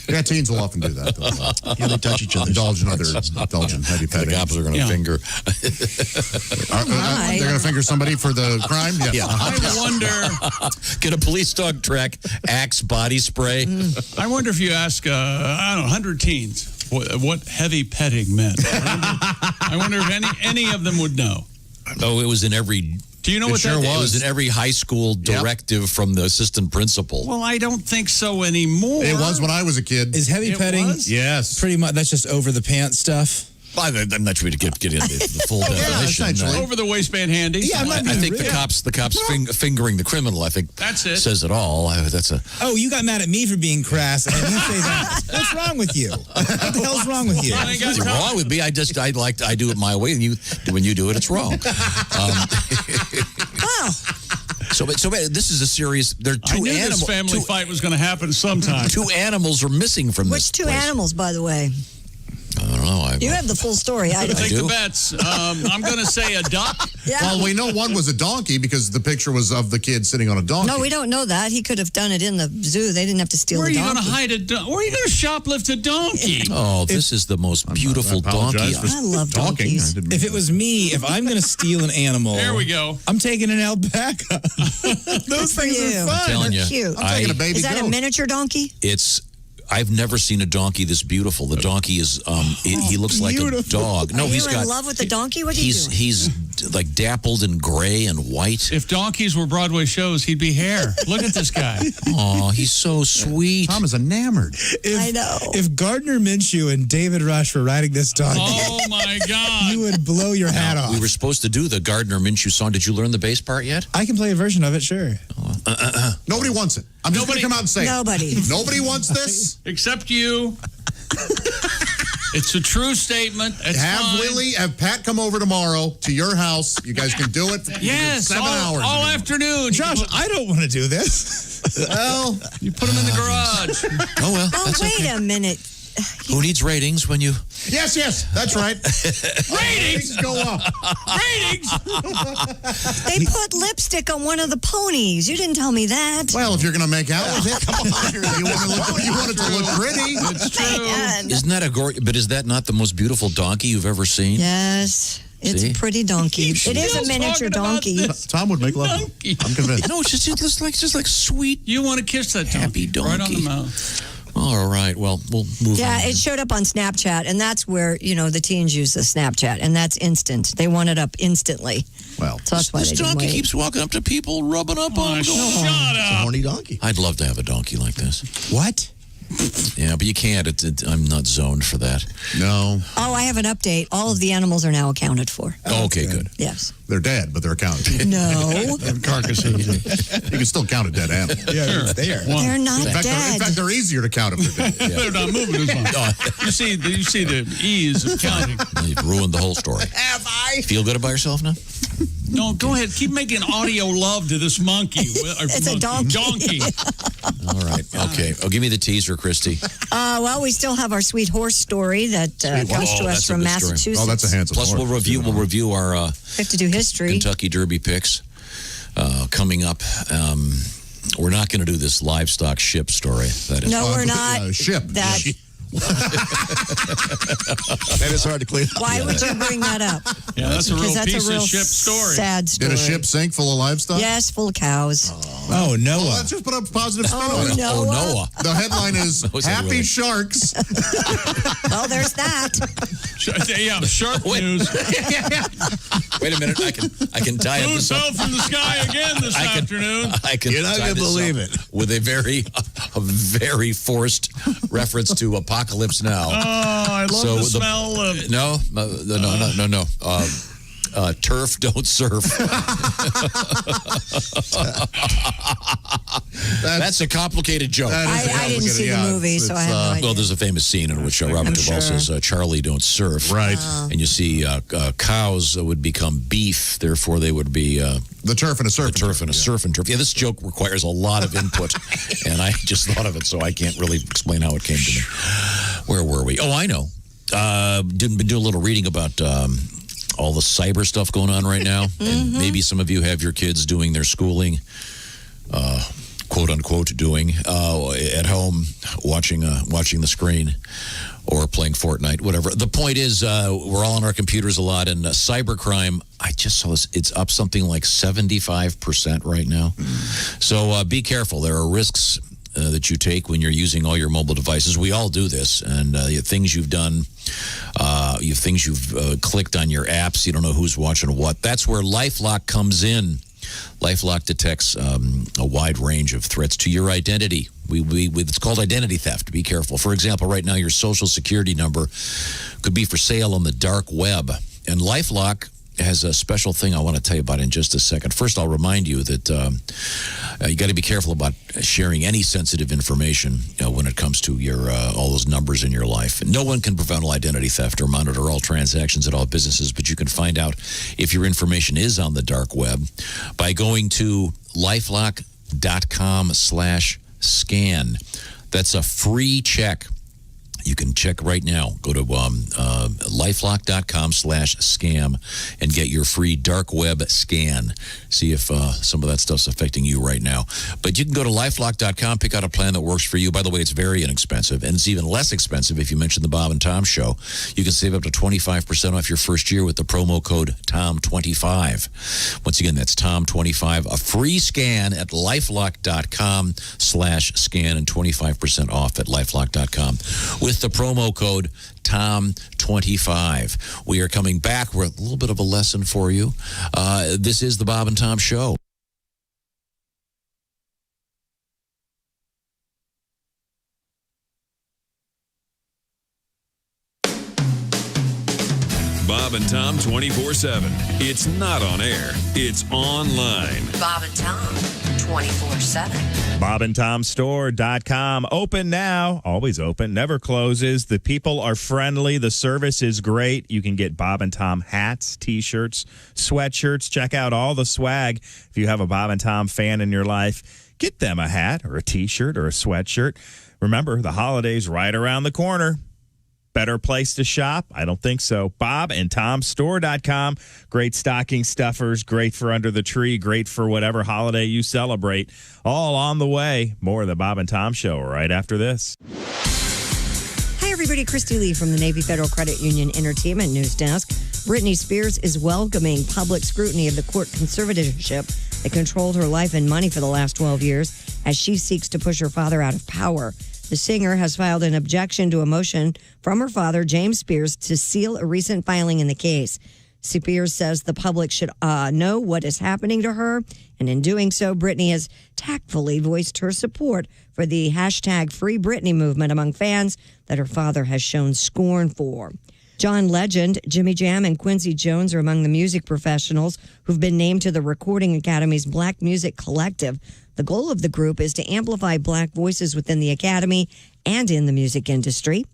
Yeah, teens will often do that. Though.
Yeah, they touch each other.
Indulge in heavy petting.
The cops are going to finger.
They're going to finger somebody for the crime? Yes.
Yeah.
I wonder.
Get a police dog track, Axe body spray.
I wonder if you ask, I don't know, 100 teens what heavy petting meant. I wonder if any of them would know.
Oh, it was in every.
Do you know what that
It
is?
was in every high school directive from the assistant principal.
Well, I don't think so anymore.
It was when I was a kid.
Is heavy
It
petting
was?
Yes.
pretty much that's just over the pants stuff?
I'm not trying to get into the full definition.
essentially.
Over the waistband handy.
Yeah, I'm not
I
being
think
rude.
the cops fingering the criminal, I think
That's it.
says it all. That's a
Oh, you got mad at me for being crass, and you say that. What's wrong with you? What the hell's wrong with you?
I ain't got
What's
time.
wrong with me? I do it my way, and when you do it, it's wrong. So this is a serious. There are
I
two
knew this
animals.
family fight was going to happen sometime.
Two animals are missing from
Which
this
two
place.
animals, by the way?
I don't know.
You have the full story. I don't.
Take
do.
the bets. I'm going to say a duck.
Yeah.
Well, we know one was a donkey because the picture was of the kid sitting on a donkey.
No, we don't know that. He could have done it in the zoo. They didn't have to steal
Where are
the
you
donkey.
going to hide a donkey? Where are you going to shoplift a donkey?
Oh, this is the most beautiful
I
donkey.
apologize for
I love
talking.
donkeys.
I didn't
If
mean
it was me, if I'm going to steal an animal,
There we go.
I'm taking an alpaca. Those
for
things
you.
are fun.
telling you,
Cute.
I'm taking a baby
Is that
goat.
a miniature donkey?
I've never seen a donkey this beautiful. The donkey is he looks like a
beautiful.
dog. No,
Are
he's
you
got
in love with the donkey? What are you doing?
he's like dappled in gray and white.
If donkeys were Broadway shows, he'd be hair. Look at this guy.
Oh, he's so sweet.
Tom is enamored.
I know.
If Gardner Minshew and David Rush were riding this donkey,
Oh, my God.
you would blow your hat off.
We were supposed to do the Gardner Minshew song. Did you learn the bass part yet?
I can play a version of it, sure.
Nobody wants it. I'm just going
Nobody-
to come out and say
Nobody.
it. Nobody wants this.
Except you. It's a true statement. It's fine.
Have Pat come over tomorrow to your house. You guys can do it for
Yes,
7
all,
hours.
all afternoon.
Josh, I don't want to do this.
Well,
You put them in the garage.
Oh well,
Oh,
that's
wait
okay.
a minute.
Who needs ratings when you?
yes, that's right.
Ratings
go up.
Ratings.
They put lipstick on one of the ponies. You didn't tell me that.
Well, if you're going to make out with it, come on. You want it to look pretty.
It's true.
Man.
Isn't that but is that not the most beautiful donkey you've ever seen?
Yes. It's
See?
a pretty donkey. It is a miniature donkey.
Tom would make love.
Donkey.
I'm convinced.
No, it's just like sweet.
You want to kiss that
Happy
donkey. Right on the
donkey.
mouth.
All right. Well, we'll move
Yeah,
on.
it showed up on Snapchat, and that's where, the teens use the Snapchat, and that's instant. They want it up instantly.
Well,
So that's why
This
they didn't
donkey
wait.
keeps walking up to people, rubbing up on them.
Shut up.
Horny donkey.
I'd love to have a donkey like this.
What?
Yeah, but you can't. I'm not zoned for that.
No,
Oh, I have an update. All of the animals are now accounted for.
Okay, good.
Yes.
they're dead, but they're accounted.
No.
Carcasses. You can still count a dead animal.
Yeah, it's there.
They're not
In fact,
dead.
they're easier to count if they're dead.
They're not moving as much. You see the ease of counting.
You've ruined the whole story.
Have I?
Feel good about yourself now?
No, go ahead. Keep making audio love to this monkey.
It's a donkey.
All right. Okay. Oh, give me the teaser, Christy.
Well, we still have our sweet horse story that comes to us
that's a
from
good story.
Massachusetts.
Oh, that's a handsome
Plus,
horse.
we'll review our
We have to do history.
Kentucky Derby picks coming up. We're not going to do this livestock ship story. That is
No, we're not.
Ship.
That,
That is hard to clean up.
why would you bring that up?
Yeah, that's a real
Because that's
piece
a real
of ship story.
sad story.
Did a ship sink full of livestock?
Yes, full of cows.
Oh, Noah.
Well, let's just put a positive spin
Oh,
on it.
Noah.
Noah.
The headline is
That was
Happy
really-
Sharks.
Well, there's that.
Yeah, shark news.
Wait a minute. I can tie up
Moon
this
fell from the sky again this afternoon.
I can
You're not
tie
gonna
this
believe
up
it.
with a very forced reference to Apocalypse Now.
Oh, I love the smell of.
No. Turf don't surf. That's a complicated joke.
I didn't see the movie, so I have no idea.
Well, there's a famous scene in which Robert Duvall says, Charlie, don't surf.
Right.
And you see cows would become beef, therefore they would be...
the turf and a surf.
The turf and a surf and turf. Yeah, this joke requires a lot of input, and I just thought of it, so I can't really explain how it came to me. Where were we? Oh, I know. Been doing a little reading about all the cyber stuff going on right now, and maybe some of you have your kids doing their schooling quote unquote doing at home, watching the screen, or playing Fortnite, whatever. The point is, we're all on our computers a lot, and cybercrime, I just saw this, it's up something like 75% right now. So be careful. There are risks that you take when you're using all your mobile devices. We all do this, and things you've done, things you've clicked on your apps, you don't know who's watching what. That's where LifeLock comes in. LifeLock detects a wide range of threats to your identity. It's called identity theft. Be careful. For example, right now, your social security number could be for sale on the dark web. And LifeLock has a special thing I want to tell you about in just a second. First, I'll remind you that you got to be careful about sharing any sensitive information when it comes to your all those numbers in your life. No one can prevent identity theft or monitor all transactions at all businesses, but you can find out if your information is on the dark web by going to lifelock.com/scan. That's a free check. You can check right now. Go to lifelock.com/scam and get your free dark web scan. See if some of that stuff's affecting you right now. But you can go to lifelock.com, pick out a plan that works for you. By the way, it's very inexpensive, and it's even less expensive if you mention the Bob and Tom Show. You can save up to 25% off your first year with the promo code TOM25. Once again, that's TOM25. A free scan at lifelock.com/scan and 25% off at lifelock.com with the promo code TOM25. We are coming back. We're a little bit of a lesson for you. This is the Bob and Tom Show.
Bob and Tom 24/7. It's not on air. It's online.
Bob and Tom 24/7.
BobandTomStore.com. Open now. Always open. Never closes. The people are friendly. The service is great. You can get Bob and Tom hats, T-shirts, sweatshirts. Check out all the swag. If you have a Bob and Tom fan in your life, get them a hat or a T-shirt or a sweatshirt. Remember, the holidays right around the corner. Better place to shop? I don't think so. BobandTomStore.com. Great stocking stuffers, great for under the tree, great for whatever holiday you celebrate. All on the way. More of the Bob and Tom Show right after this.
Hi, everybody. Christy Lee from the Navy Federal Credit Union Entertainment News Desk. Britney Spears is welcoming public scrutiny of the court conservatorship that controlled her life and money for the last 12 years as she seeks to push her father out of power. The singer has filed an objection to a motion from her father, James Spears, to seal a recent filing in the case. Spears says the public should know what is happening to her, and in doing so, Britney has tactfully voiced her support for the hashtag Free Britney movement among fans that her father has shown scorn for. John Legend, Jimmy Jam, and Quincy Jones are among the music professionals who've been named to the Recording Academy's Black Music Collective. The goal of the group is to amplify black voices within the Academy and in the music industry.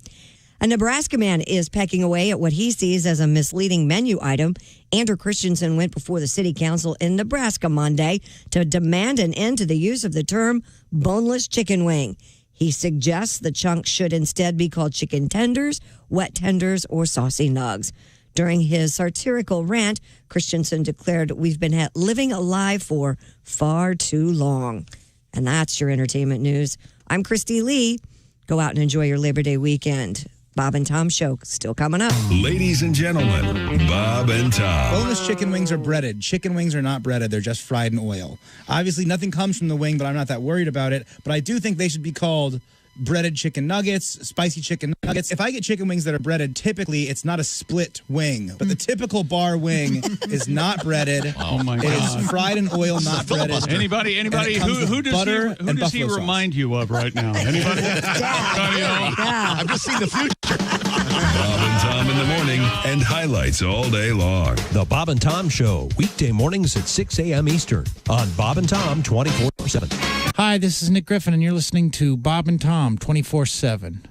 A Nebraska man is pecking away at what he sees as a misleading menu item. Andrew Christensen went before the city council in Nebraska Monday to demand an end to the use of the term boneless chicken wing. He suggests the chunks should instead be called chicken tenders, wet tenders, or saucy nugs. During his satirical rant, Christensen declared, "We've been living a lie for far too long." And that's your entertainment news. I'm Christy Lee. Go out and enjoy your Labor Day weekend. Bob and Tom Show still coming up.
Ladies and gentlemen, Bob and Tom.
Boneless chicken wings are breaded. Chicken wings are not breaded. They're just fried in oil. Obviously, nothing comes from the wing, but I'm not that worried about it. But I do think they should be called breaded chicken nuggets, spicy chicken nuggets. If I get chicken wings that are breaded, typically it's not a split wing. But the typical bar wing is not breaded.
Oh, my
It
God.
is fried in oil, not breaded.
Anybody?
And it comes with
Who does
butter
he, who
and
does he
buffalo sauce.
remind you of right now? Anybody?
I've just seen the future.
Bob and Tom in the morning and highlights all day long.
The Bob and Tom Show, weekday mornings at 6 a.m. Eastern on Bob and Tom 24/7.
Hi, this is Nick Griffin, and you're listening to Bob and Tom 24/7.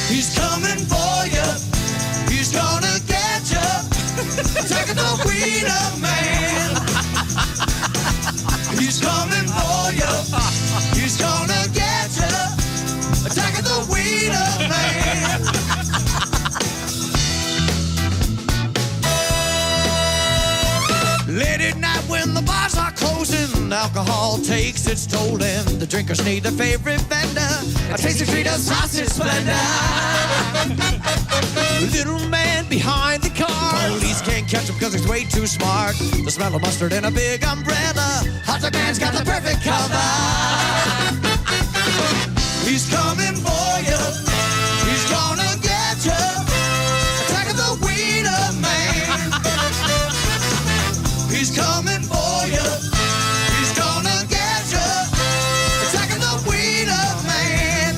He's coming for you. He's gonna get you. Taking the wiener man. He's coming for you. He's gonna get you. Taking the wiener man. Late at night alcohol takes its toll, and the drinkers need their favorite vendor. A tasty treat of sausage splendor. Little man behind the car. Police can't catch him because he's way too smart. The smell of mustard in a big umbrella. Hot dog man's got the perfect cover. He's coming for you. He's gonna get you. Attack of the Wiener Man. He's coming for you. He's gonna get you. Attack of the Wiener Man.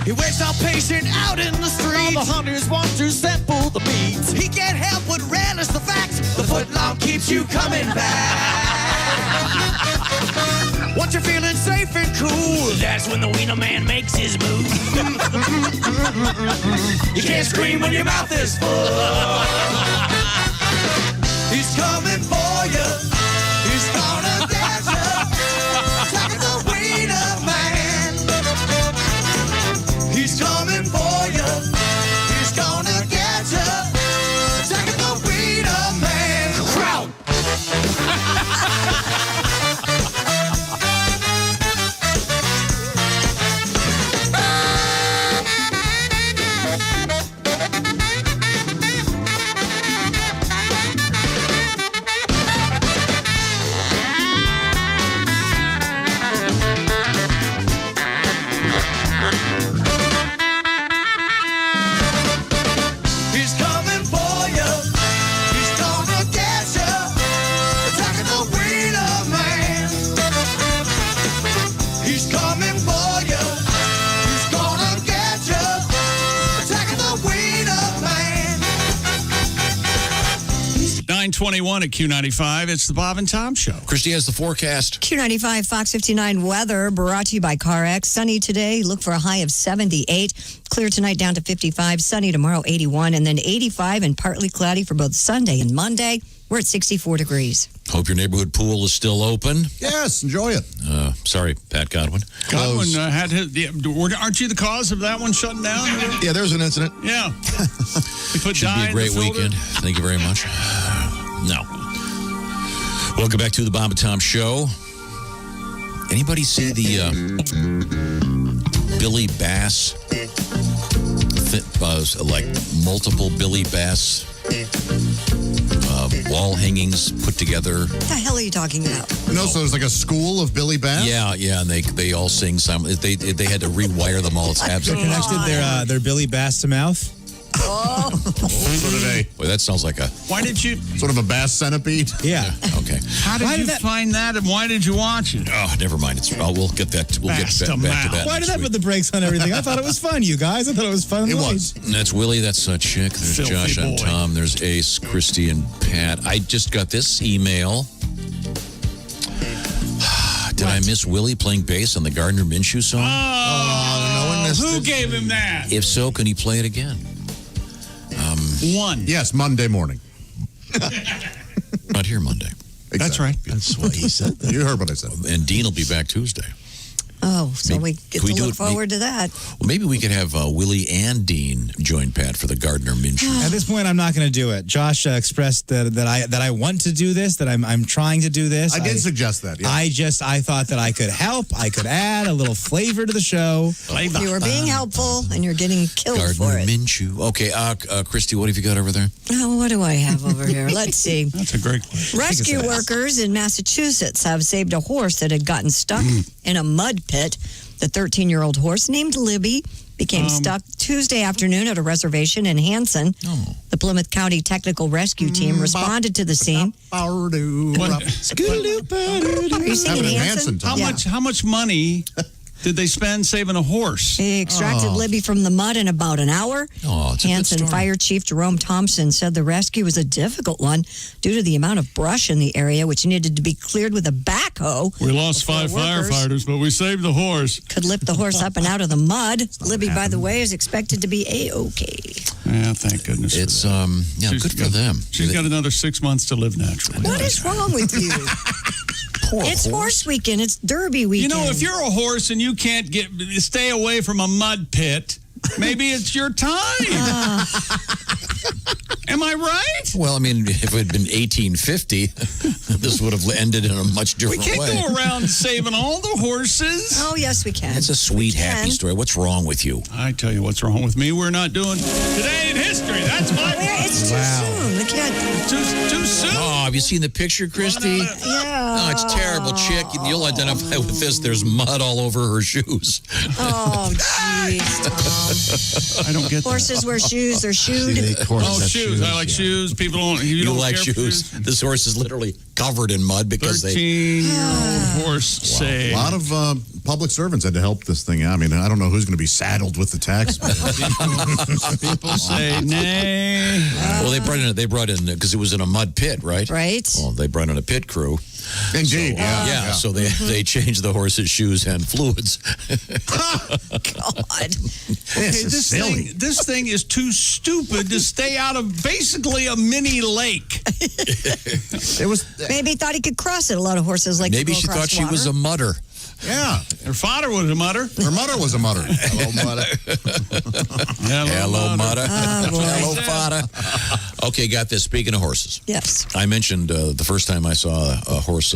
He waits out patient out in the street. All the hunters want to sample the beats. He can't help but relish the fact the footlong keeps you coming back. Once you're feeling safe and cool, that's when the Wiener Man makes his move. You can't scream when your mouth is full. He's coming for you. He's gonna get you. Attacking the Wiener Man. He's coming for you. He's gonna get you. Attacking the Wiener Man. Crowd. He's coming for you. He's gonna get you. Attacking the Wiener Man. He's coming for you. He's gonna get you. Attacking the Wiener Man.
921 at Q95. It's the Bob and Tom Show.
Christy has the forecast.
Q95 Fox 59 weather brought to you by CarX. Sunny today. Look for a high of 78. Clear tonight down to 55. Sunny tomorrow 81. And then 85 and partly cloudy for both Sunday and Monday. We're at 64 degrees.
Hope your neighborhood pool is still open.
Yes, enjoy it.
Sorry, Pat Godwin.
Godwin had his. Aren't you the cause of that one shutting down?
Yeah, there was an incident.
Yeah. We put
Should be
dye
a
in the
great
filter.
weekend. Thank you very much. No. Welcome back to the Bob and Tom Show. Anybody see the Billy Bass, like multiple Billy Bass wall hangings put together?
What the hell are you talking about?
No, so there's like a school of Billy Bass?
Yeah, and they all sing they had to rewire them all. It's absolutely
Connected their Billy Bass to mouth.
Oh.
So did they.
Boy, that sounds like a
Why did you?
Sort of a bass centipede?
Yeah.
Okay.
How did you find that, and why did you watch it?
Oh, never mind. We'll get that. We'll
Bass
get
to
back to
mouth.
that.
Why did
next
that
week.
put the brakes on everything? I thought it was fun, you guys. I thought it was fun.
It was.
That's Willie. That's Chick. There's
Filthy
Josh and
boy.
Tom. There's Ace, Christy, and Pat. I just got this email. Did I miss Willie playing bass on the Gardner Minshew song?
no one missed
Who
it.
gave him that?
If so, can he play it again?
One.
Yes, Monday morning.
Not here Monday.
That's right.
That's what he said.
You heard what I said.
And Dean will be back Tuesday.
Oh, so
Maybe-
we get
can we
to
do
look
it-
forward to that.
Well, maybe we could have Willie and Dean join Pat for the Gardner Minshew.
At this point, I'm not going to do it. Josh expressed that I want to do this. That I'm trying to do this.
I did suggest that. Yeah.
I thought that I could help. I could add a little flavor to the show.
You were being helpful, and you're getting killed
Gardner
for it.
Minshew. Okay, Christy, what have you got over there?
Oh, what do I have over here? Let's see.
That's a great question.
Rescue workers in Massachusetts have saved a horse that had gotten stuck in a mud pit. The 13-year-old horse named Libby became stuck Tuesday afternoon at a reservation in Hanson. The Plymouth County Technical Rescue Team responded to the scene. Are you singing Hanson?
How much money did they spend saving a horse?
They extracted Libby from the mud in about an hour.
Oh, it's a good
Hanson
story.
Fire Chief Jerome Thompson said the rescue was a difficult one due to the amount of brush in the area, which needed to be cleared with a backhoe.
We lost 5
workers
firefighters, but we saved the horse.
Could lift the horse up and out of the mud. Libby, by the way, is expected to be A-OK.
Yeah, thank goodness.
It's
for that.
good for them.
She's got another 6 months to live naturally.
What is wrong with you? It's horse weekend. It's Derby weekend.
You know, if you're a horse and you can't stay away from a mud pit, maybe it's your time. Am I right?
Well, I mean, if it had been 1850, this would have ended in a much
We
different way.
can't go around saving all the horses.
Oh, yes, we can.
It's a sweet, happy story. What's wrong with you?
I tell you what's wrong with me. We're not doing Today in History. That's my
It's too soon. We can't.
Too soon.
Oh, have you seen the picture, Christy?
Yeah.
No, it's a terrible chick. You'll identify with this. There's mud all over her shoes.
Oh, jeez.
I don't get
Horses wear shoes. They're shoed.
Oh, shoes. I like shoes. People don't. You don't
like
care for
shoes. This horse is literally covered in mud because
13-year-old horse say.
A lot of public servants had to help this thing out. I mean, I don't know who's going to be saddled with the tax.
People say nay.
Well, they brought in because it was in a mud pit, right?
Right.
Well, they brought in a pit crew.
Indeed,
Yeah. So they changed the horse's shoes and fluids.
God.
This thing is too stupid to stay out of basically a mini lake.
It was.
Maybe he thought he could cross it. A lot of horses like
Maybe
to go
she
across
thought she was a
water.
mudder.
Yeah.
Her father was a mudder.
Her mother was a mudder. Hello, mudder.
Hello, mudder.
Oh, boy.
Hello, father. Okay, got this. Speaking of horses.
Yes.
I mentioned the first time I saw a horse.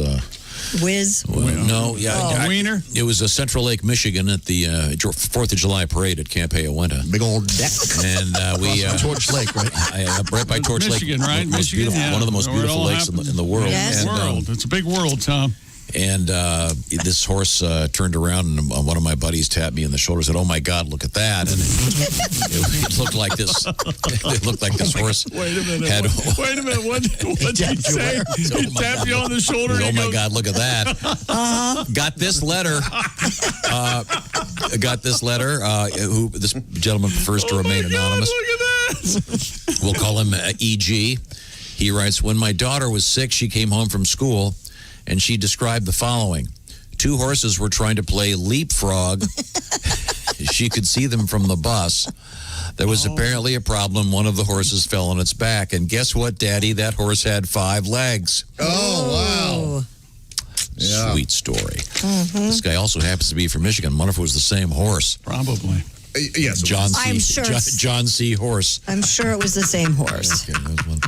Whiz.
No, yeah.
Wiener?
It was Central Lake, Michigan at the 4th of July parade at Camp Hayawenta.
Big old deck.
And we...
Torch Lake, right?
Right by Torch
Michigan,
Lake.
right? Michigan, yeah.
One of the most
Where it
beautiful
all
lakes in the world.
Yes.
And,
It's a big world, Tom.
And this horse turned around, and one of my buddies tapped me in the shoulder and said, "Oh, my God, look at that." And it looked like this. It looked like this horse.
Wait a minute.
Had,
Wait a minute. What did he say? He tapped you on the shoulder.
Oh,
and he
my
goes,
God, look at that. Got this letter. Who this gentleman prefers to remain anonymous.
Look at that.
We'll call him E.G. He writes, "When my daughter was 6, she came home from school, and she described the following. 2 horses were trying to play leapfrog. She could see them from the bus. There was apparently a problem. One of the horses fell on its back. And guess what, Daddy? That horse had 5 legs."
Oh, wow. Yeah.
Sweet story. This guy also happens to be from Michigan. I wonder if it was the same horse.
Probably.
Yes.
John C.
I'm sure.
John C. Horse.
I'm sure it was the same horse.
Okay, that was one.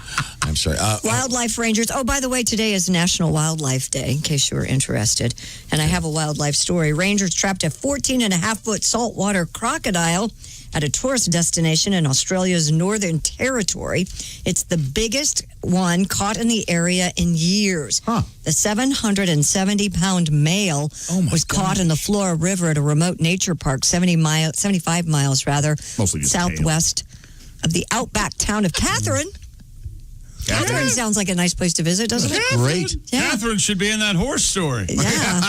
I'm sorry.
Wildlife rangers. Oh, by the way, today is National Wildlife Day, in case you were interested. And I have a wildlife story. Rangers trapped a 14-and-a-half-foot saltwater crocodile at a tourist destination in Australia's Northern Territory. It's the biggest one caught in the area in years. The 770-pound male was caught in the Flora River at a remote nature park, 75 miles
Mostly just
southwest of the outback town of Catherine. Catherine sounds like a nice place to visit, doesn't it?
Great.
Yeah.
Catherine should be in that horse story.
Yeah.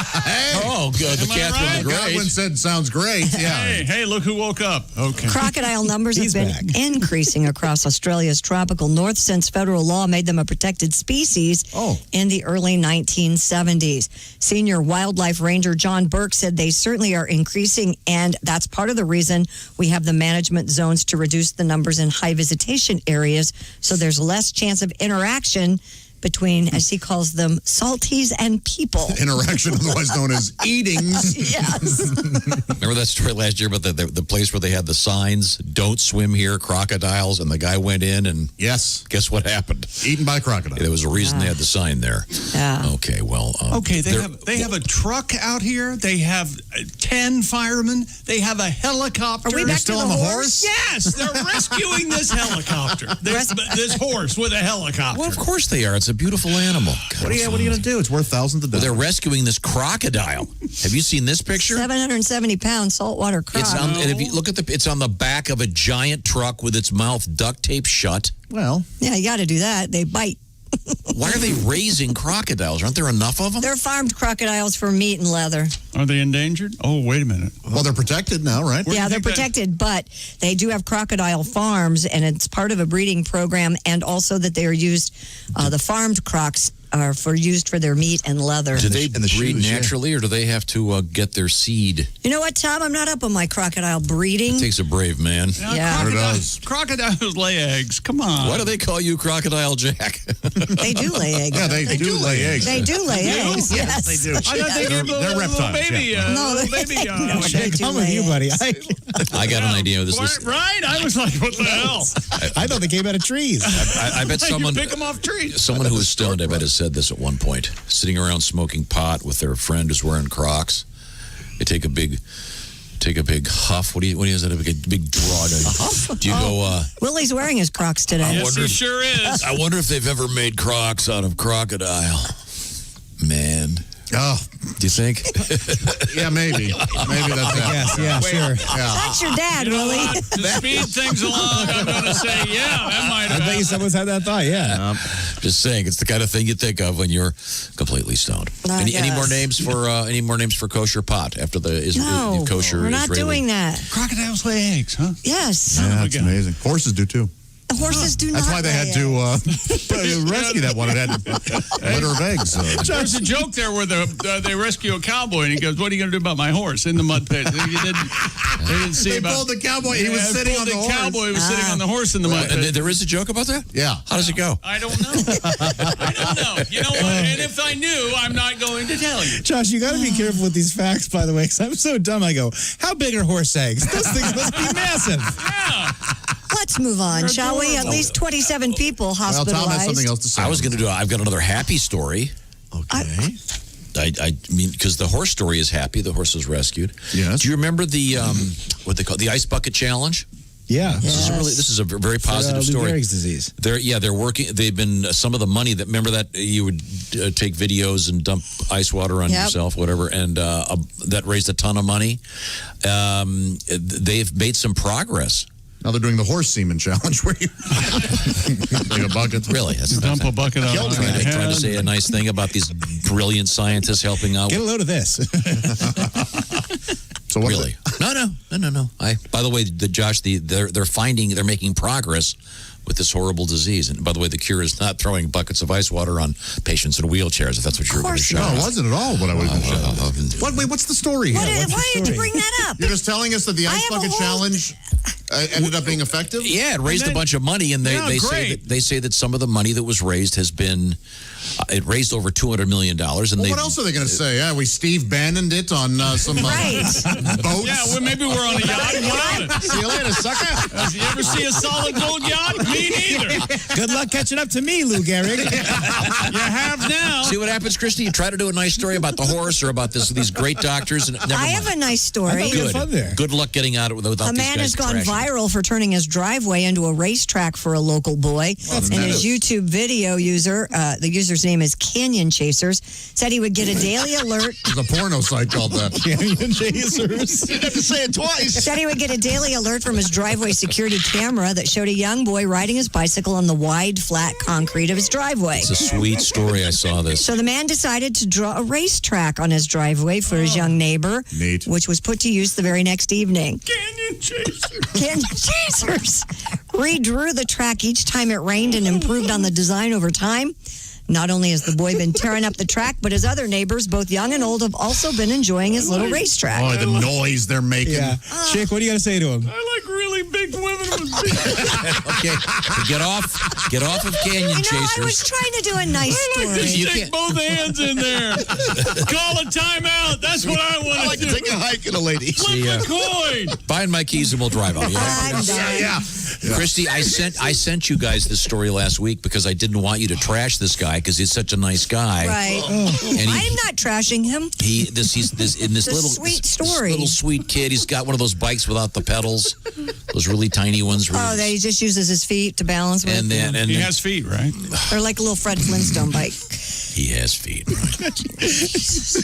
Oh, good. The
Am I
Catherine
right?
the Great.
Godwin said sounds great. Yeah.
Hey, look who woke up. Okay.
Crocodile numbers have been increasing across Australia's tropical north since federal law made them a protected species in the early 1970s. Senior wildlife ranger John Burke said they certainly are increasing, and that's part of the reason we have the management zones to reduce the numbers in high visitation areas, so there's less chance of interaction between, as he calls them, salties and people.
Interaction, otherwise known as eatings.
Yes.
Remember that story last year about the place where they had the signs, "Don't swim here, crocodiles," and the guy went in and guess what happened?
Eaten by crocodile.
There was a reason they had the sign there.
Yeah.
Okay, well.
Okay, they have a truck out here. They have 10 firemen. They have a helicopter.
Are we back to the horse?
Yes, they're rescuing this helicopter. This horse with a helicopter.
Well, of course they are. It's a beautiful animal.
What are you going to do? It's worth thousands of
Well,
dollars.
they're rescuing this crocodile. Have you seen this picture?
770-pound saltwater croc.
It's on. And if you look at it's on the back of a giant truck with its mouth duct taped shut.
Well,
Yeah, you got to do that. They bite.
Why are they raising crocodiles? Aren't there enough of them?
They're farmed crocodiles for meat and leather.
Are they endangered? Oh, wait a minute.
well, they're protected now, right?
Yeah, they're protected, but they do have crocodile farms, and it's part of a breeding program, and also that they are used, the farmed crocs are used for their meat and leather.
Do they
And the
breed
shoes, yeah.
naturally, or do they have to get their seed?
You know what, Tom? I'm not up on my crocodile breeding.
It takes a brave man.
Yeah.
Crocodiles lay eggs. Come on.
Why do they call you Crocodile Jack?
They do lay eggs.
Yeah, they do lay eggs.
They do lay eggs. Yes,
they do.
I thought they gave a
They're
little
reptiles,
baby.
yeah.
Little baby.
No, they do
I'm with
lay
you, buddy.
eggs.
I got an idea of this.
Right? I was like, what the hell?
I thought they came out of trees.
I bet someone
You pick them off trees.
Someone who was stoned, I bet, has said this at one point. Sitting around smoking pot with their friend who's wearing Crocs. They take a big huff. What do you is that? A big draw? Do you go?
Willie's wearing his Crocs today.
Yes, he sure is.
I wonder if they've ever made Crocs out of crocodile. Man.
Oh,
Do you think?
yeah, maybe. Maybe that's it.
Yes, yeah, sure.
Yeah.
That's your dad, Willie.
To speed things along, I'm going to say, yeah, that might
I
have
bet you
happened.
someo's had that thought, yeah.
Just saying, it's the kind of thing you think of when you're completely stoned. Any more names for kosher pot after the
No,
kosher
we're not
Israeli?
doing that.
Crocodiles lay eggs, huh?
Yes.
Yeah, that's amazing. Horses do too.
The horses do
That's
not
why they
lay
had to
eggs.
rescue that one. It had a litter of eggs.
There's a joke there where they rescue a cowboy and he goes, "What are you going to do about my horse?" In the mud pit. They didn't see
They
about
pulled the cowboy. He was sitting on the horse.
cowboy was sitting on the horse in the mud
And
pit.
there is a joke about that?
Yeah.
How does it go?
I don't know. I don't know. You know what? And if I knew, I'm not going to tell you.
Josh, you got to be careful with these facts, by the way, because I'm so dumb. I go, how big are horse eggs? Those things must be massive.
Yeah.
Let's move on, shall we? At least 27 people
Well,
hospitalized.
Tom has something else to say.
I was going to do. I've got another happy story.
Okay.
I mean, because the horse story is happy. The horse was rescued.
Yes.
Do you remember the what they call the ice bucket challenge?
Yeah.
This is a very positive
Lou
story.
Gehrig's disease.
They're working. They've been some of the money that remember that you would take videos and dump ice water on yourself, whatever, and that raised a ton of money. They've made some progress.
Now they're doing the horse semen challenge where you take a bucket.
Really? That's
Dump a bucket on
trying to say a nice thing about these brilliant scientists helping out.
Get a load of this.
So what
Really? No. By the way, Josh, they're making progress with this horrible disease. And by the way, the cure is not throwing buckets of ice water on patients in wheelchairs, if that's what you were going to show.
No, it wasn't at all what I was going to show. Wait, what's the story here?
Why did you bring that up?
You're just telling us that the ice bucket challenge ended up being effective?
Yeah, it raised a bunch of money, and they say that some of the money that was raised has been it raised over $200 million. And
Well, what else are they going to say? Yeah, we Steve Bannoned it on some boats.
Yeah, well, maybe we're on a yacht.
See you later, sucker.
You ever see a solid gold yacht? Me neither.
Good luck catching up to me, Lou Gehrig.
You have now.
See what happens, Christy? You try to do a nice story about the horse or about these great doctors. And never
I
mind.
have a nice story.
Good luck getting out of it without
A
these
man
guys
has gone
crashing.
viral for turning his driveway into a racetrack for a local boy. And his YouTube video user, the user's name is Canyon Chasers, said he would get a daily alert.
There's a porno site called that.
Canyon Chasers.
You have to say it twice.
Said he would get a daily alert from his driveway security camera that showed a young boy riding his bicycle on the wide, flat concrete of his driveway.
It's a sweet story. I saw this.
So the man decided to draw a racetrack on his driveway for his young neighbor,
Neat.
which was put to use the very next evening.
Canyon Chaser.
Canyon Chasers redrew the track each time it rained and improved on the design over time. Not only has the boy been tearing up the track, but his other neighbors, both young and old, have also been enjoying his little racetrack.
Oh, the noise they're making.
Yeah. Chick, what do you got to say to him?
I like really big women with big.
Okay, get off of Canyon
You know,
Chasers.
I was trying to do a nice story.
Just
You
stick
can't-
both hands in there. Call a timeout. That's what I want
I like to
do.
take a hike in a lady.
See,
Flip a coin.
find my keys and we'll drive out.
I'm done.
Yeah.
Christy, I sent you guys this story last week because I didn't want you to trash this guy because he's such a nice guy.
Right.
And
I'm not trashing him.
he's in this
It's a
little
sweet
this
story.
little sweet kid. He's got one of those bikes without the pedals, those really tiny ones.
Oh, that he just uses his feet to balance with.
and then
He has feet, right?
They're like a little Fred Flintstone bike.
he has feet. Right?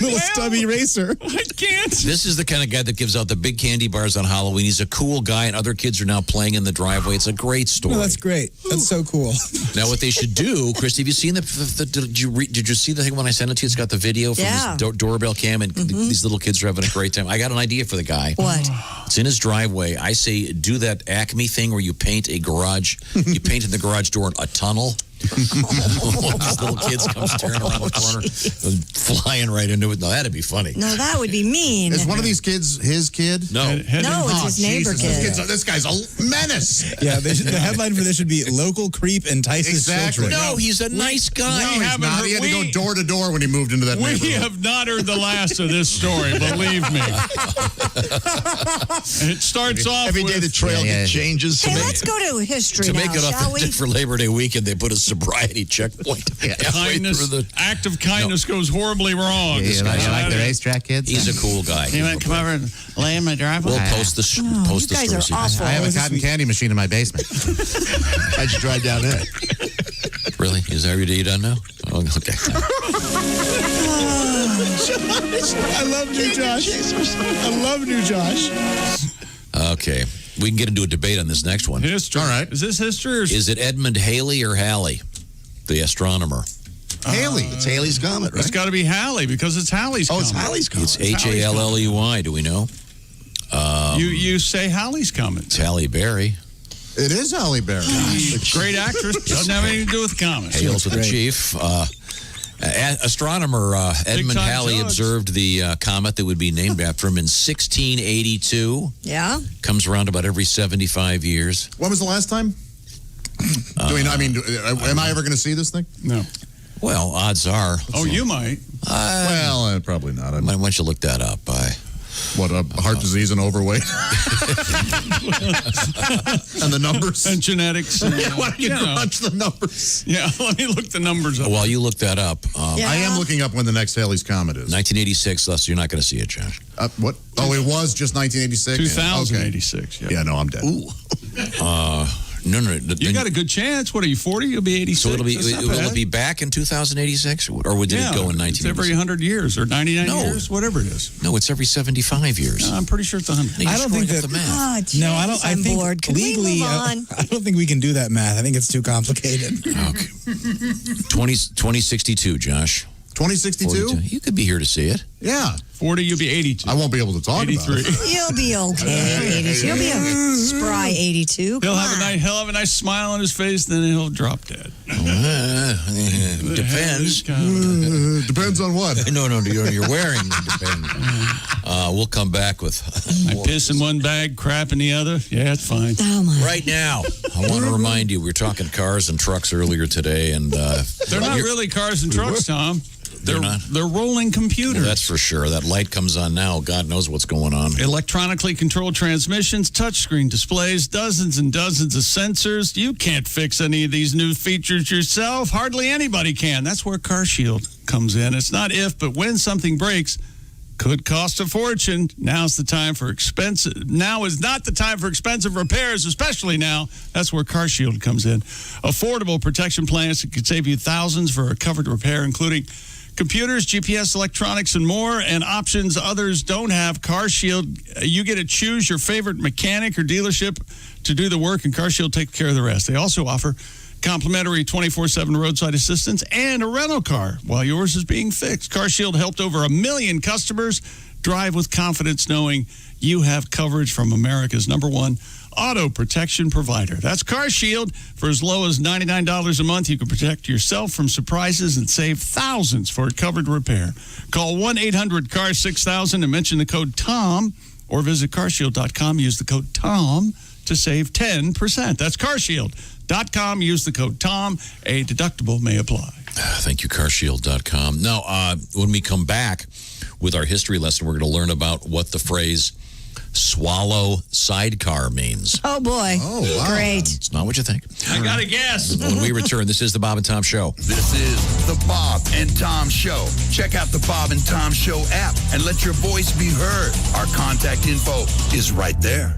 Little stubby racer.
I can't.
This is the kind of guy that gives out the big candy bars on Halloween. He's a cool guy, and other kids are now playing in the driveway. It's a great story.
No, that's great. That's so cool.
Now, what they should do, Christy, have you seen did you see the thing when I sent it to you? It's got the video from
Yeah.
his doorbell cam, and these little kids are having a great time. I got an idea for the guy.
What?
It's in his driveway. I say do that Acme thing where you paint a garage, you paint in the garage door a tunnel. One of these little kids comes tearing around the corner, flying right into it. No, that'd be funny.
No, that would be mean.
Is one of these kids his kid?
No.
No, it's his neighbor kid.
This guy's a menace.
Yeah, the headline for this should be "Local Creep Entices Children."
No, he's a nice guy.
No, he's not. He had to go door to door when he moved into that neighborhood.
We have not heard the last of this story, believe me. It starts off
Every day
with,
the trail changes.
Hey, let's go to history
To
now,
make it
shall we?
authentic for Labor Day weekend, they put a sobriety checkpoint halfway
kindness,
through the.
act of kindness goes horribly wrong.
You like the racetrack kids?
He's a cool guy.
You want to come over and lay in my driveway?
We'll post the
you guys
story.
are awful.
I have a cotton candy machine in my basement.
I should drive down there.
Really? Is that you done now? Oh, okay.
I love new Josh. I love new Josh.
Okay. We can get into a debate on this next one.
History.
All right.
Is this history or
Is it Edmund Halley or Halley, the astronomer?
Halley. It's Halley's Comet, right?
It's got to be Halley because it's Halley's comet.
It's Halley's Comet.
It's Halley. Do we know?
You say Halley's comet.
It's Halle Berry.
It is Halle Berry.
Great actress. Doesn't have anything to do with comets.
Hails to the chief. Astronomer Edmund
time
Halley
judge.
observed the comet that would be named after him in 1682.
Yeah?
Comes around about every 75 years.
When was the last time? Do we know? I mean, am I ever going to see this thing?
No.
Well, odds are.
Oh, you might.
Well, probably not.
Why don't you look that up?
What, heart disease and overweight? And the numbers?
And genetics. And,
Why don't you crunch the numbers?
Yeah, let me look the numbers up.
While you look that up,
I am looking up when the next Halley's Comet is.
1986, thus you're not going to see it, Josh.
What? Oh, it was just 1986?
2086,
Yeah, no, I'm dead.
No.
You got a good chance. What are you, 40? You'll be 86.
So will
That's not
it be back in 2086? Or did it go in 1986?
It's every 100 years or 99 years, whatever it is.
No, it's every 75 years.
No, I'm pretty sure it's 100.
I don't think that.
the math.
Oh, geez,
No, I don't. I
I'm
think
bored. Can
legally,
we move on?
I don't think we can do that math. I think it's too complicated.
Okay. 2062, Josh.
2062?
You could be here to see it.
Yeah.
40, you'll be 82.
I won't be able to talk
83.
about it.
You'll be okay. 82. You'll be a spry 82.
He'll have a nice smile on his face, then he'll drop dead.
Depends.
Depends on what?
No, you're wearing. Depends. We'll come back with.
I piss in one bag, crap in the other. Yeah, it's fine.
Oh, my.
Right now, I want to remind you, we were talking cars and trucks earlier today, and
They're not really cars and trucks, Tom.
They're not.
They're rolling computers.
That's for sure. That light comes on now. God knows what's going on.
Electronically controlled transmissions, touchscreen displays, dozens and dozens of sensors. You can't fix any of these new features yourself. Hardly anybody can. That's where CarShield comes in. It's not if, but when something breaks. Could cost a fortune. Now is not the time for expensive repairs, especially now. That's where CarShield comes in. Affordable protection plans that could save you thousands for a covered repair, including computers, GPS, electronics, and more, and options others don't have. CarShield, you get to choose your favorite mechanic or dealership to do the work, and CarShield takes care of the rest. They also offer complimentary 24/7 roadside assistance and a rental car while yours is being fixed. CarShield helped over 1 million customers drive with confidence knowing you have coverage from America's #1 auto protection provider. That's CarShield. For as low as $99 a month, you can protect yourself from surprises and save thousands for a covered repair. Call 1-800-CAR-6000 and mention the code TOM, or visit carshield.com. Use the code TOM to save 10%. That's carshield.com. Use the code TOM. A deductible may apply.
Thank you, carshield.com. Now, when we come back with our history lesson, we're going to learn about what the phrase swallow sidecar means.
Oh, boy.
Oh, wow.
Great.
It's not what you think.
I got a guess.
When we return, this is the Bob and Tom Show.
This is the Bob and Tom Show. Check out the Bob and Tom Show app and let your voice be heard. Our contact info is right there.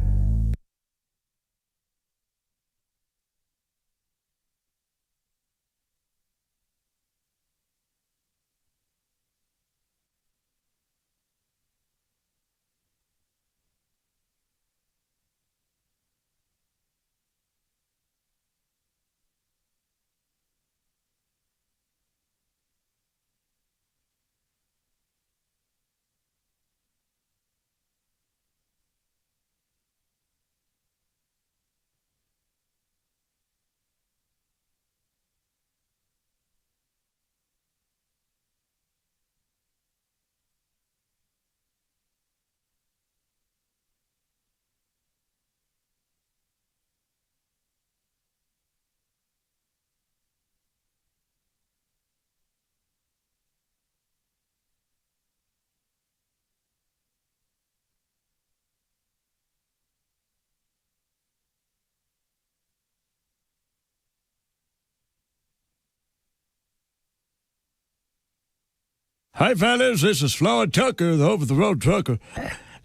Hi, fellas. This is Floyd Tucker, the over-the-road trucker.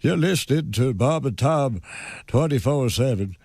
You're listening to Bob and Tom 24/7.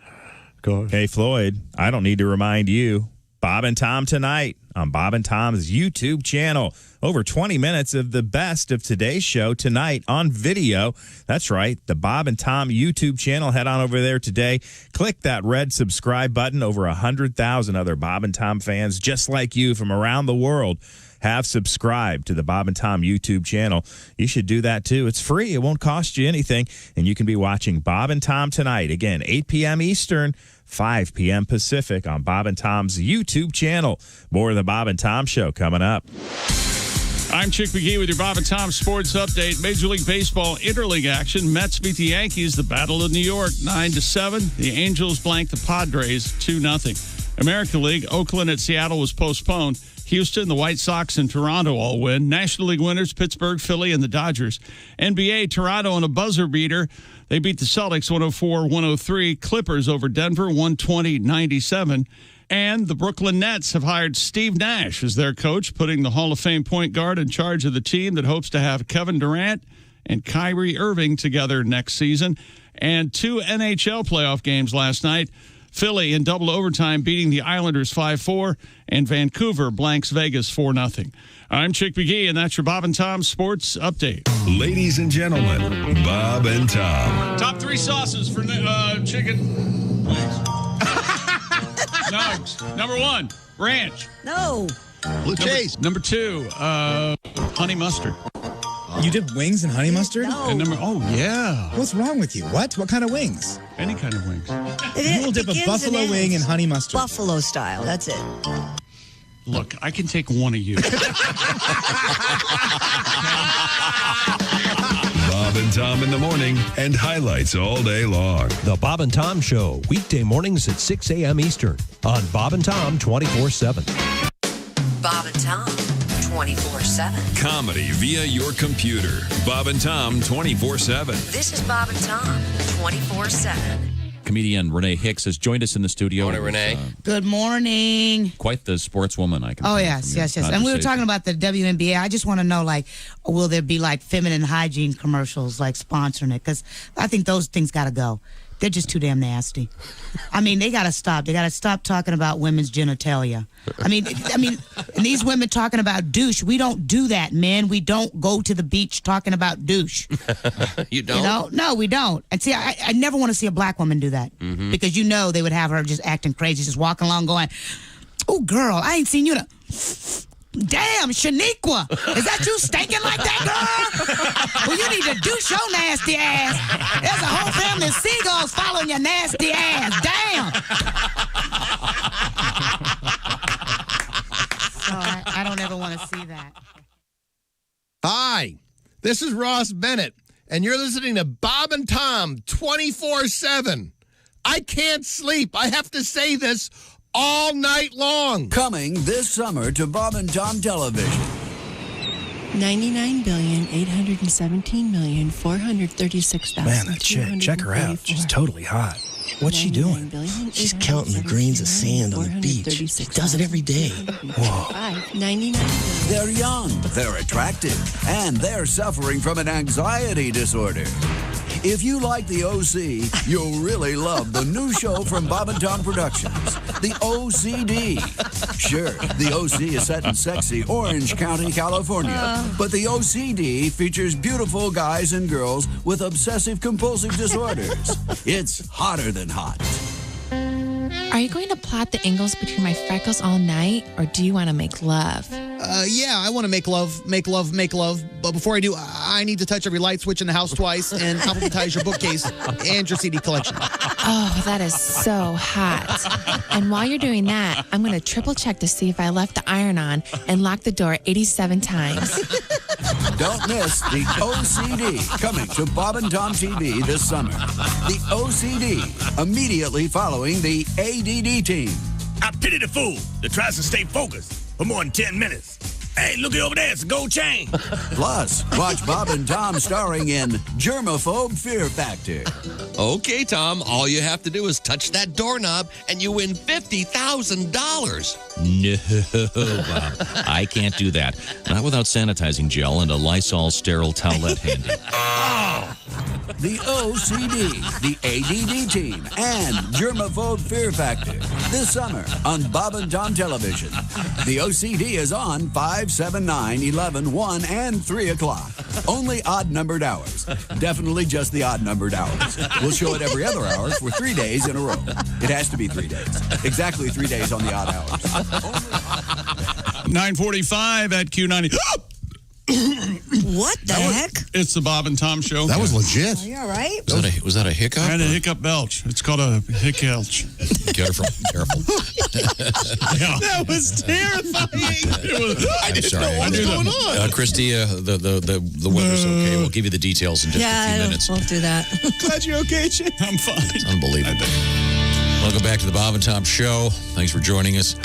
Hey, Floyd, I don't need to remind you. Bob and Tom tonight on Bob and Tom's YouTube channel. Over 20 minutes of the best of today's show tonight on video. That's right, the Bob and Tom YouTube channel. Head on over there today. Click that red subscribe button. Over 100,000 other Bob and Tom fans just like you from around the world have subscribed to the Bob and Tom YouTube channel. You should do that too. It's free. It won't cost you anything. And you can be watching Bob and Tom tonight. Again, 8 p.m. Eastern, 5 p.m. Pacific on Bob and Tom's YouTube channel. More of the Bob and Tom Show coming up.
I'm Chick McGee with your Bob and Tom Sports Update. Major League Baseball interleague action. Mets beat the Yankees. The Battle of New York, 9-7. The Angels blanked the Padres, 2-0. American League, Oakland at Seattle was postponed. Houston, the White Sox, and Toronto all win. National League winners, Pittsburgh, Philly, and the Dodgers. NBA, Toronto on a buzzer beater. They beat the Celtics 104-103. Clippers over Denver 120-97. And the Brooklyn Nets have hired Steve Nash as their coach, putting the Hall of Fame point guard in charge of the team that hopes to have Kevin Durant and Kyrie Irving together next season. And 2 NHL playoff games last night. Philly in double overtime beating the Islanders 5-4, and Vancouver blanks Vegas 4-0. I'm Chick McGee, and that's your Bob and Tom Sports Update.
Ladies and gentlemen, Bob and Tom.
Top 3 sauces for chicken wings. Nugs. Number 1, ranch.
No.
Blue cheese. Number 2, honey mustard.
You did wings and honey mustard?
No.
And yeah.
What's wrong with you? What kind of wings?
Any kind of wings.
You will dip a buffalo wing in honey mustard.
Buffalo style. That's it.
Look, I can take one of you.
Bob and Tom in the morning and highlights all day long.
The Bob and Tom Show, weekday mornings at 6 a.m. Eastern on Bob and Tom 24/7.
Bob and Tom 24/7.
Comedy via your computer. Bob and Tom 24/7.
This is Bob and Tom 24/7.
Comedian Renee Hicks has joined us in the studio.
Morning, Renee.
Good morning.
Quite the sportswoman, I can
Oh,
tell
yes,
from your
yes, yes. And we were talking about the WNBA. I just want to know, will there be, feminine hygiene commercials, sponsoring it? Because I think those things got to go. They're just too damn nasty. I mean, they got to stop. They got to stop talking about women's genitalia. I mean, and these women talking about douche. We don't do that, men. We don't go to the beach talking about douche.
You don't?
No, we don't. And see, I never want to see a black woman do that.
Mm-hmm.
Because they would have her just acting crazy, just walking along going, oh, girl, I ain't seen you to... Damn, Shaniqua, is that you stinking like that, girl? Well, you need to douche your nasty ass. There's a whole family of seagulls following your nasty ass. Damn. So I don't ever want to see that.
Hi, this is Ross Bennett, and you're listening to Bob and Tom 24/7. I can't sleep. I have to say this all night long.
Coming this summer to Bob and Tom Television.
99,817,436,000.
Man, that chick, check her out. She's totally hot. What's she doing?
She's counting the grains of sand on the beach. She does it every day.
Whoa.
99.
They're young, they're attractive, and they're suffering from an anxiety disorder. If you like the OC, you'll really love the new show from Bob and Tom Productions, The OCD. Sure, the OC is set in sexy Orange County, California, but the OCD features beautiful guys and girls with obsessive-compulsive disorders. It's hotter than hot.
Are you going to plot the angles between my freckles all night, or do you want to make love?
Yeah, I want to make love. But before I do, I need to touch every light switch in the house twice and alphabetize your bookcase and your CD collection.
Oh, that is so hot. And while you're doing that, I'm going to triple check to see if I left the iron on and lock the door 87 times.
Don't miss The OCD, coming to Bob and Tom TV this summer. The OCD, immediately following the ADD team.
I pity the fool that tries to stay focused for more than 10 minutes. Hey, look over there, it's a gold chain.
Plus, watch Bob and Tom starring in Germaphobe Fear Factor.
Okay, Tom, all you have to do is touch that doorknob and you win $50,000.
No, Bob. I can't do that. Not without sanitizing gel and a Lysol sterile towelette handy.
The OCD, the ADD team, and Germaphobe Fear Factor. This summer on Bob and Tom Television. The OCD is on 5, 7, 9, 11, 1, and 3 o'clock. Only odd-numbered hours. Definitely just the odd-numbered hours. We'll show it every other hour for 3 days in a row. It has to be 3 days. Exactly 3 days on the odd hours.
9:45 at Q90.
What the heck?
It's the Bob and Tom Show.
That was legit.
Are you all right?
Was that a hiccup?
I had a hiccup belch. It's called a hickelch.
Careful.
Yeah.
That was terrifying.
I didn't know what was going on. Christy, the weather's okay. We'll give you the details in just a few minutes.
We'll do that.
Glad you're okay, Chick.
I'm fine.
It's unbelievable. Welcome back to the Bob and Tom Show. Thanks for joining us.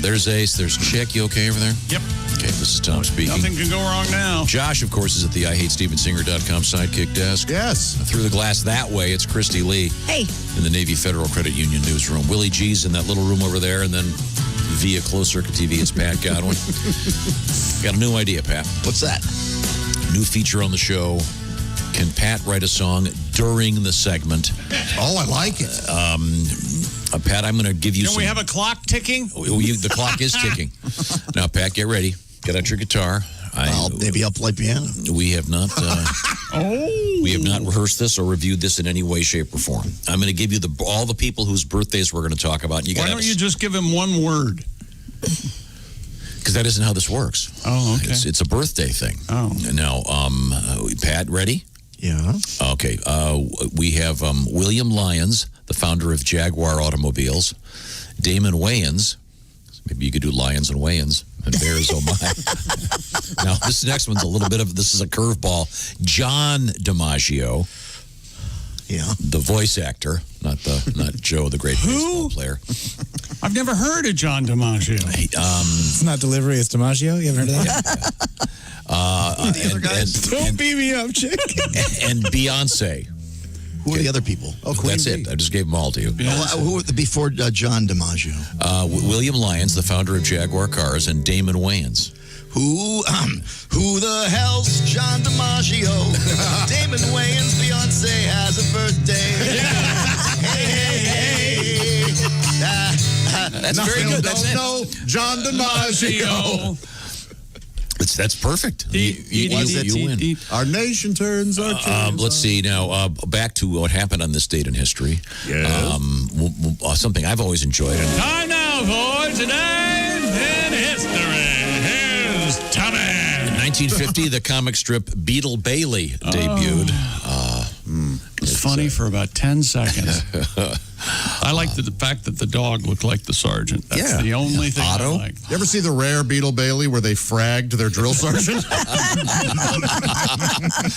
There's Ace. There's Chick. You okay over there?
Yep.
Okay, this is Tom speaking.
Nothing can go wrong now.
Josh, of course, is at the IHateStevensinger.com sidekick desk.
Yes.
Through the glass that way, it's Christy Lee.
Hey.
In the Navy Federal Credit Union newsroom. Willie G's in that little room over there, and then via closed circuit TV, it's Pat Godwin. Got a new idea, Pat.
What's that?
New feature on the show. Can Pat write a song during the segment?
Oh, I like it.
Pat, I'm going to give you
Can we have a clock ticking?
The clock is ticking. Now, Pat, get ready. Get out your guitar.
Maybe I'll play piano.
We have not. We have not rehearsed this or reviewed this in any way, shape, or form. I'm going to give you all the people whose birthdays we're going to talk about.
Why don't you just give him one word?
Because that isn't how this works.
Oh, okay.
It's a birthday thing.
Oh.
Now, Pat, ready?
Yeah.
Okay. We have William Lyons, the founder of Jaguar Automobiles. Damon Wayans. Maybe you could do Lions and Wayans. And Bears, oh my. Now, this next one's this is a curveball. John DiMaggio.
Yeah.
The voice actor, not Joe, the great baseball player.
I've never heard of John DiMaggio.
It's not delivery, it's DiMaggio. You haven't heard of that?
The other guys?
Don't beat me up, Chick.
And Beyonce.
Who are the other people?
Oh, Queen
That's
Bee.
it. I just gave them all to you.
Who were before John DiMaggio?
William Lyons, the founder of Jaguar Cars, and Damon Wayans.
Who the hell's John DiMaggio? Damon Wayans, Beyonce has a birthday. Hey.
That's very good. That's it.
No, John DiMaggio.
That's perfect. You win.
Our nation turns our chains
let's see now. Back to what happened on this date in history.
Yes.
Something I've always enjoyed.
Time now for Today in History. Here's Tommy.
In 1950, the comic strip Beetle Bailey debuted.
It's funny for about 10 seconds. I like the fact that the dog looked like the sergeant. That's the only thing
Otto?
I like.
You ever see the rare Beetle Bailey where they fragged their drill sergeant?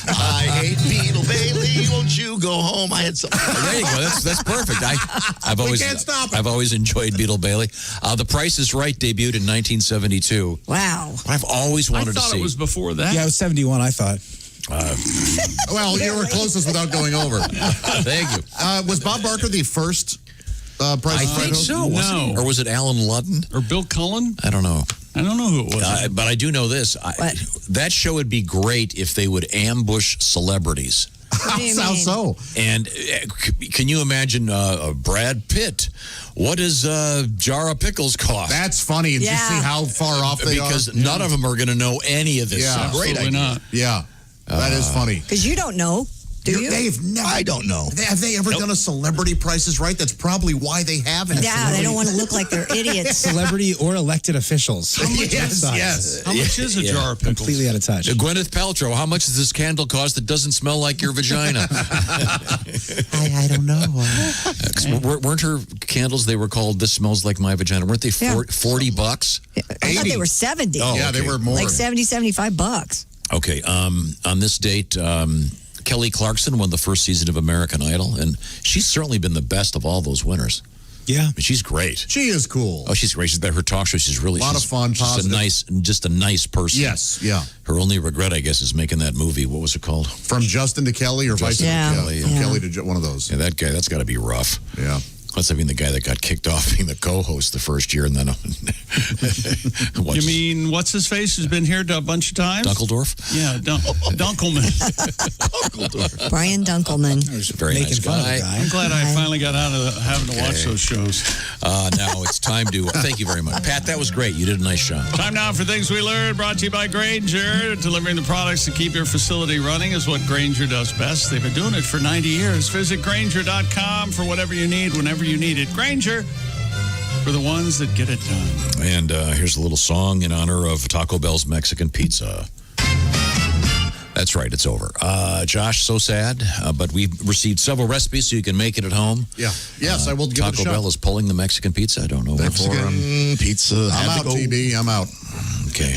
I hate Beetle Bailey. Won't you go home? I had something.
There you go. That's perfect.
can't stop it.
I've always enjoyed Beetle Bailey. The Price is Right debuted in 1972.
Wow.
I've always wanted to
I thought
see.
it was before that.
Yeah, it was 71, I thought.
Well, you were closest without going over.
Thank you.
Was Bob Barker the first Price
I
is Right
think
host?
so. Wasn't he? Or was it Alan Ludden?
Or Bill Cullen?
I don't know.
I don't know who it was.
But I do know this. That show would be great if they would ambush celebrities.
What do you
How
mean?
so?
And can you imagine Brad Pitt? What does a jar of pickles cost?
That's funny. And
Yeah.
just see how far off they
because
are.
none of them are going to know any of this
Yeah.
stuff.
Great
Absolutely
idea.
not.
Yeah. That is funny.
Because you don't know, do you?
They've never.
I don't know.
Have they ever done a celebrity Price is Right? That's probably why they haven't.
Yeah, they don't want to look like they're idiots.
Celebrity or elected officials.
Yes, yes.
How much is a jar of pickles?
Completely out of touch.
Gwyneth Paltrow, how much does this candle cost that doesn't smell like your vagina?
I don't know.
'Cause weren't her candles, they were called This Smells Like My Vagina, weren't they $40?
I thought they were 70.
Oh,
Yeah, they
okay.
were more.
Like 70, $75.
Okay, on this date, Kelly Clarkson won the first season of American Idol, and she's certainly been the best of all those winners.
Yeah.
I mean, she's great.
She is cool.
Oh, she's great. She's her talk show. She's really
A lot of fun, positive.
Just a nice person.
Yes, yeah.
Her only regret, I guess, is making that movie. What was it called?
From Justin to Kelly or vice
Justin
versa.
to Kelly.
From Kelly to one of those.
Yeah, that guy. That's got to be rough.
Yeah.
That's the guy that got kicked off being the co-host the first year, and then
You mean what's his face who's been here a bunch of times?
Dunkeldorf?
Yeah, Dunkelman.
Brian Dunkelman.
Very nice guy.
I'm glad I finally got out of having to watch those shows.
Now it's time to thank you very much, Pat. That was great. You did a nice job.
Time now for Things We Learned, brought to you by Grainger. Delivering the products to keep your facility running is what Grainger does best. They've been doing it for 90 years. Visit Grainger.com for whatever you need, whenever you need it. Grainger, for the ones that get it done.
And here's a little song in honor of Taco Bell's Mexican pizza. That's right, it's over. Josh, so sad, but we've received several recipes so you can make it at home.
Yeah. Yes, I will give it a
Taco
shot.
Bell is pulling the Mexican pizza. I don't know
Mexican pizza. I'm out, TB. I'm out.
Okay.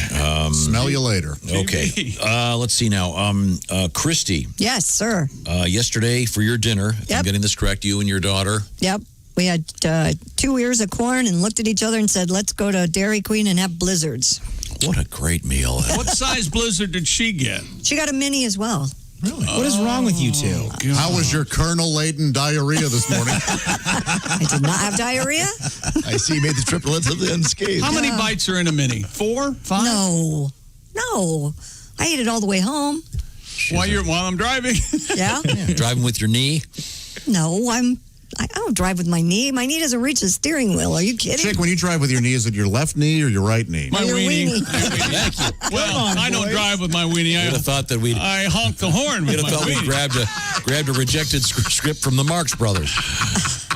Smell you later.
Okay. Let's see now. Christy.
Yes, sir.
Yesterday for your dinner, if I'm getting this correct, you and your daughter.
Yep. We had 2 ears of corn and looked at each other and said, let's go to Dairy Queen and have blizzards.
What a great meal.
What size blizzard did she get?
She got a mini as well.
Really? What is wrong with you two?
How was your kernel-laden diarrhea this morning?
I did not have diarrhea.
I see you made the triplets of the unscathed.
How many bites are in a mini? 4? 5?
No. I ate it all the way home.
While I'm driving?
Yeah.
Driving with your knee?
No, I don't drive with my knee. My knee doesn't reach the steering wheel. Are you kidding?
Chick, when you drive with your knee, is it your left knee or your right knee?
My
Your
weenie.
Thank you.
Well, I don't drive with my weenie.
You'd have thought that we'd.
I honk the horn with
You'd
my
have thought we
weenie.
grabbed a rejected script from the Marx Brothers.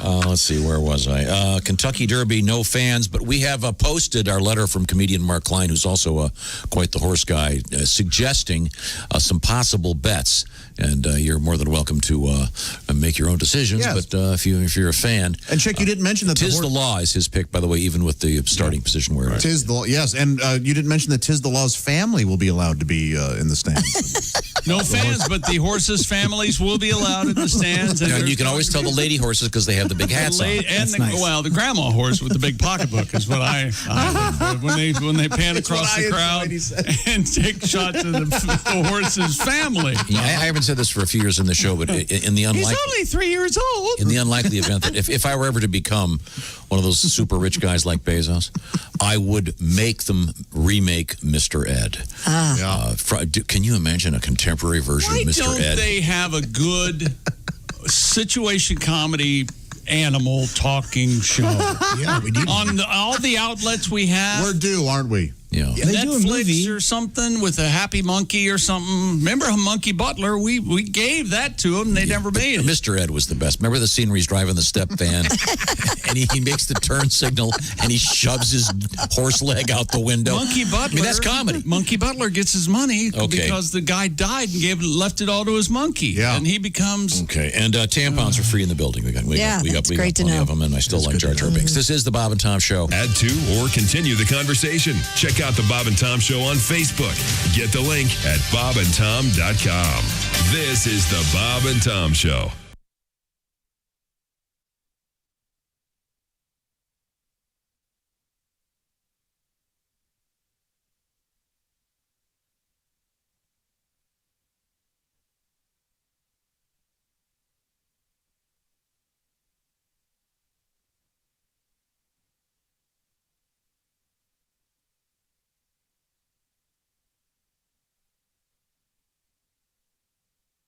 Let's see, where was I? Kentucky Derby, no fans, but we have posted our letter from comedian Mark Klein, who's also quite the horse guy, suggesting some possible bets. And you're more than welcome to make your own decisions.
Yes.
But if you're a fan,
And Chick, you didn't mention that
Tiz the Law is his pick, by the way, even with the starting position where it's.
Tiz the Law, yes, and you didn't mention that Tiz the Law's family will be allowed to be in the stands.
No fans, but the horses' families will be allowed in the stands.
And you can always tell the lady horses because they have the big hats on.
And the grandma horse with the big pocketbook is what I when they pan across the crowd and take shots of the horse's family.
Yeah, I haven't said this for a few years in the show, but in the
He's only 3 years old.
in the unlikely event that if I were ever to become one of those super rich guys like Bezos, I would make them remake Mr. Ed. Can you imagine a contemporary version
Why
of Mr.
don't
Ed?
they have a good situation comedy animal talking show?
Yeah, we need
On all the outlets we have.
We're due, aren't we?
Yeah.
They do a movie.
Netflix or something with a happy monkey or something. Remember Monkey Butler? We gave that to him. They never made it.
Mr. Ed was the best. Remember the scene where he's driving the step van and he makes the turn signal and he shoves his horse leg out the window.
Monkey Butler.
I mean, that's comedy.
Monkey Butler gets his money because the guy died and left it all to his monkey.
Yeah.
And he becomes.
Okay, and tampons are free in the building. We got
that's great to
plenty
know.
of them, and I still like Jar Jar Binks. This is the Bob and Tom Show.
Add to or continue the conversation. Check out the Bob and Tom Show on Facebook. Get the link at bobandtom.com. This is the Bob and Tom Show.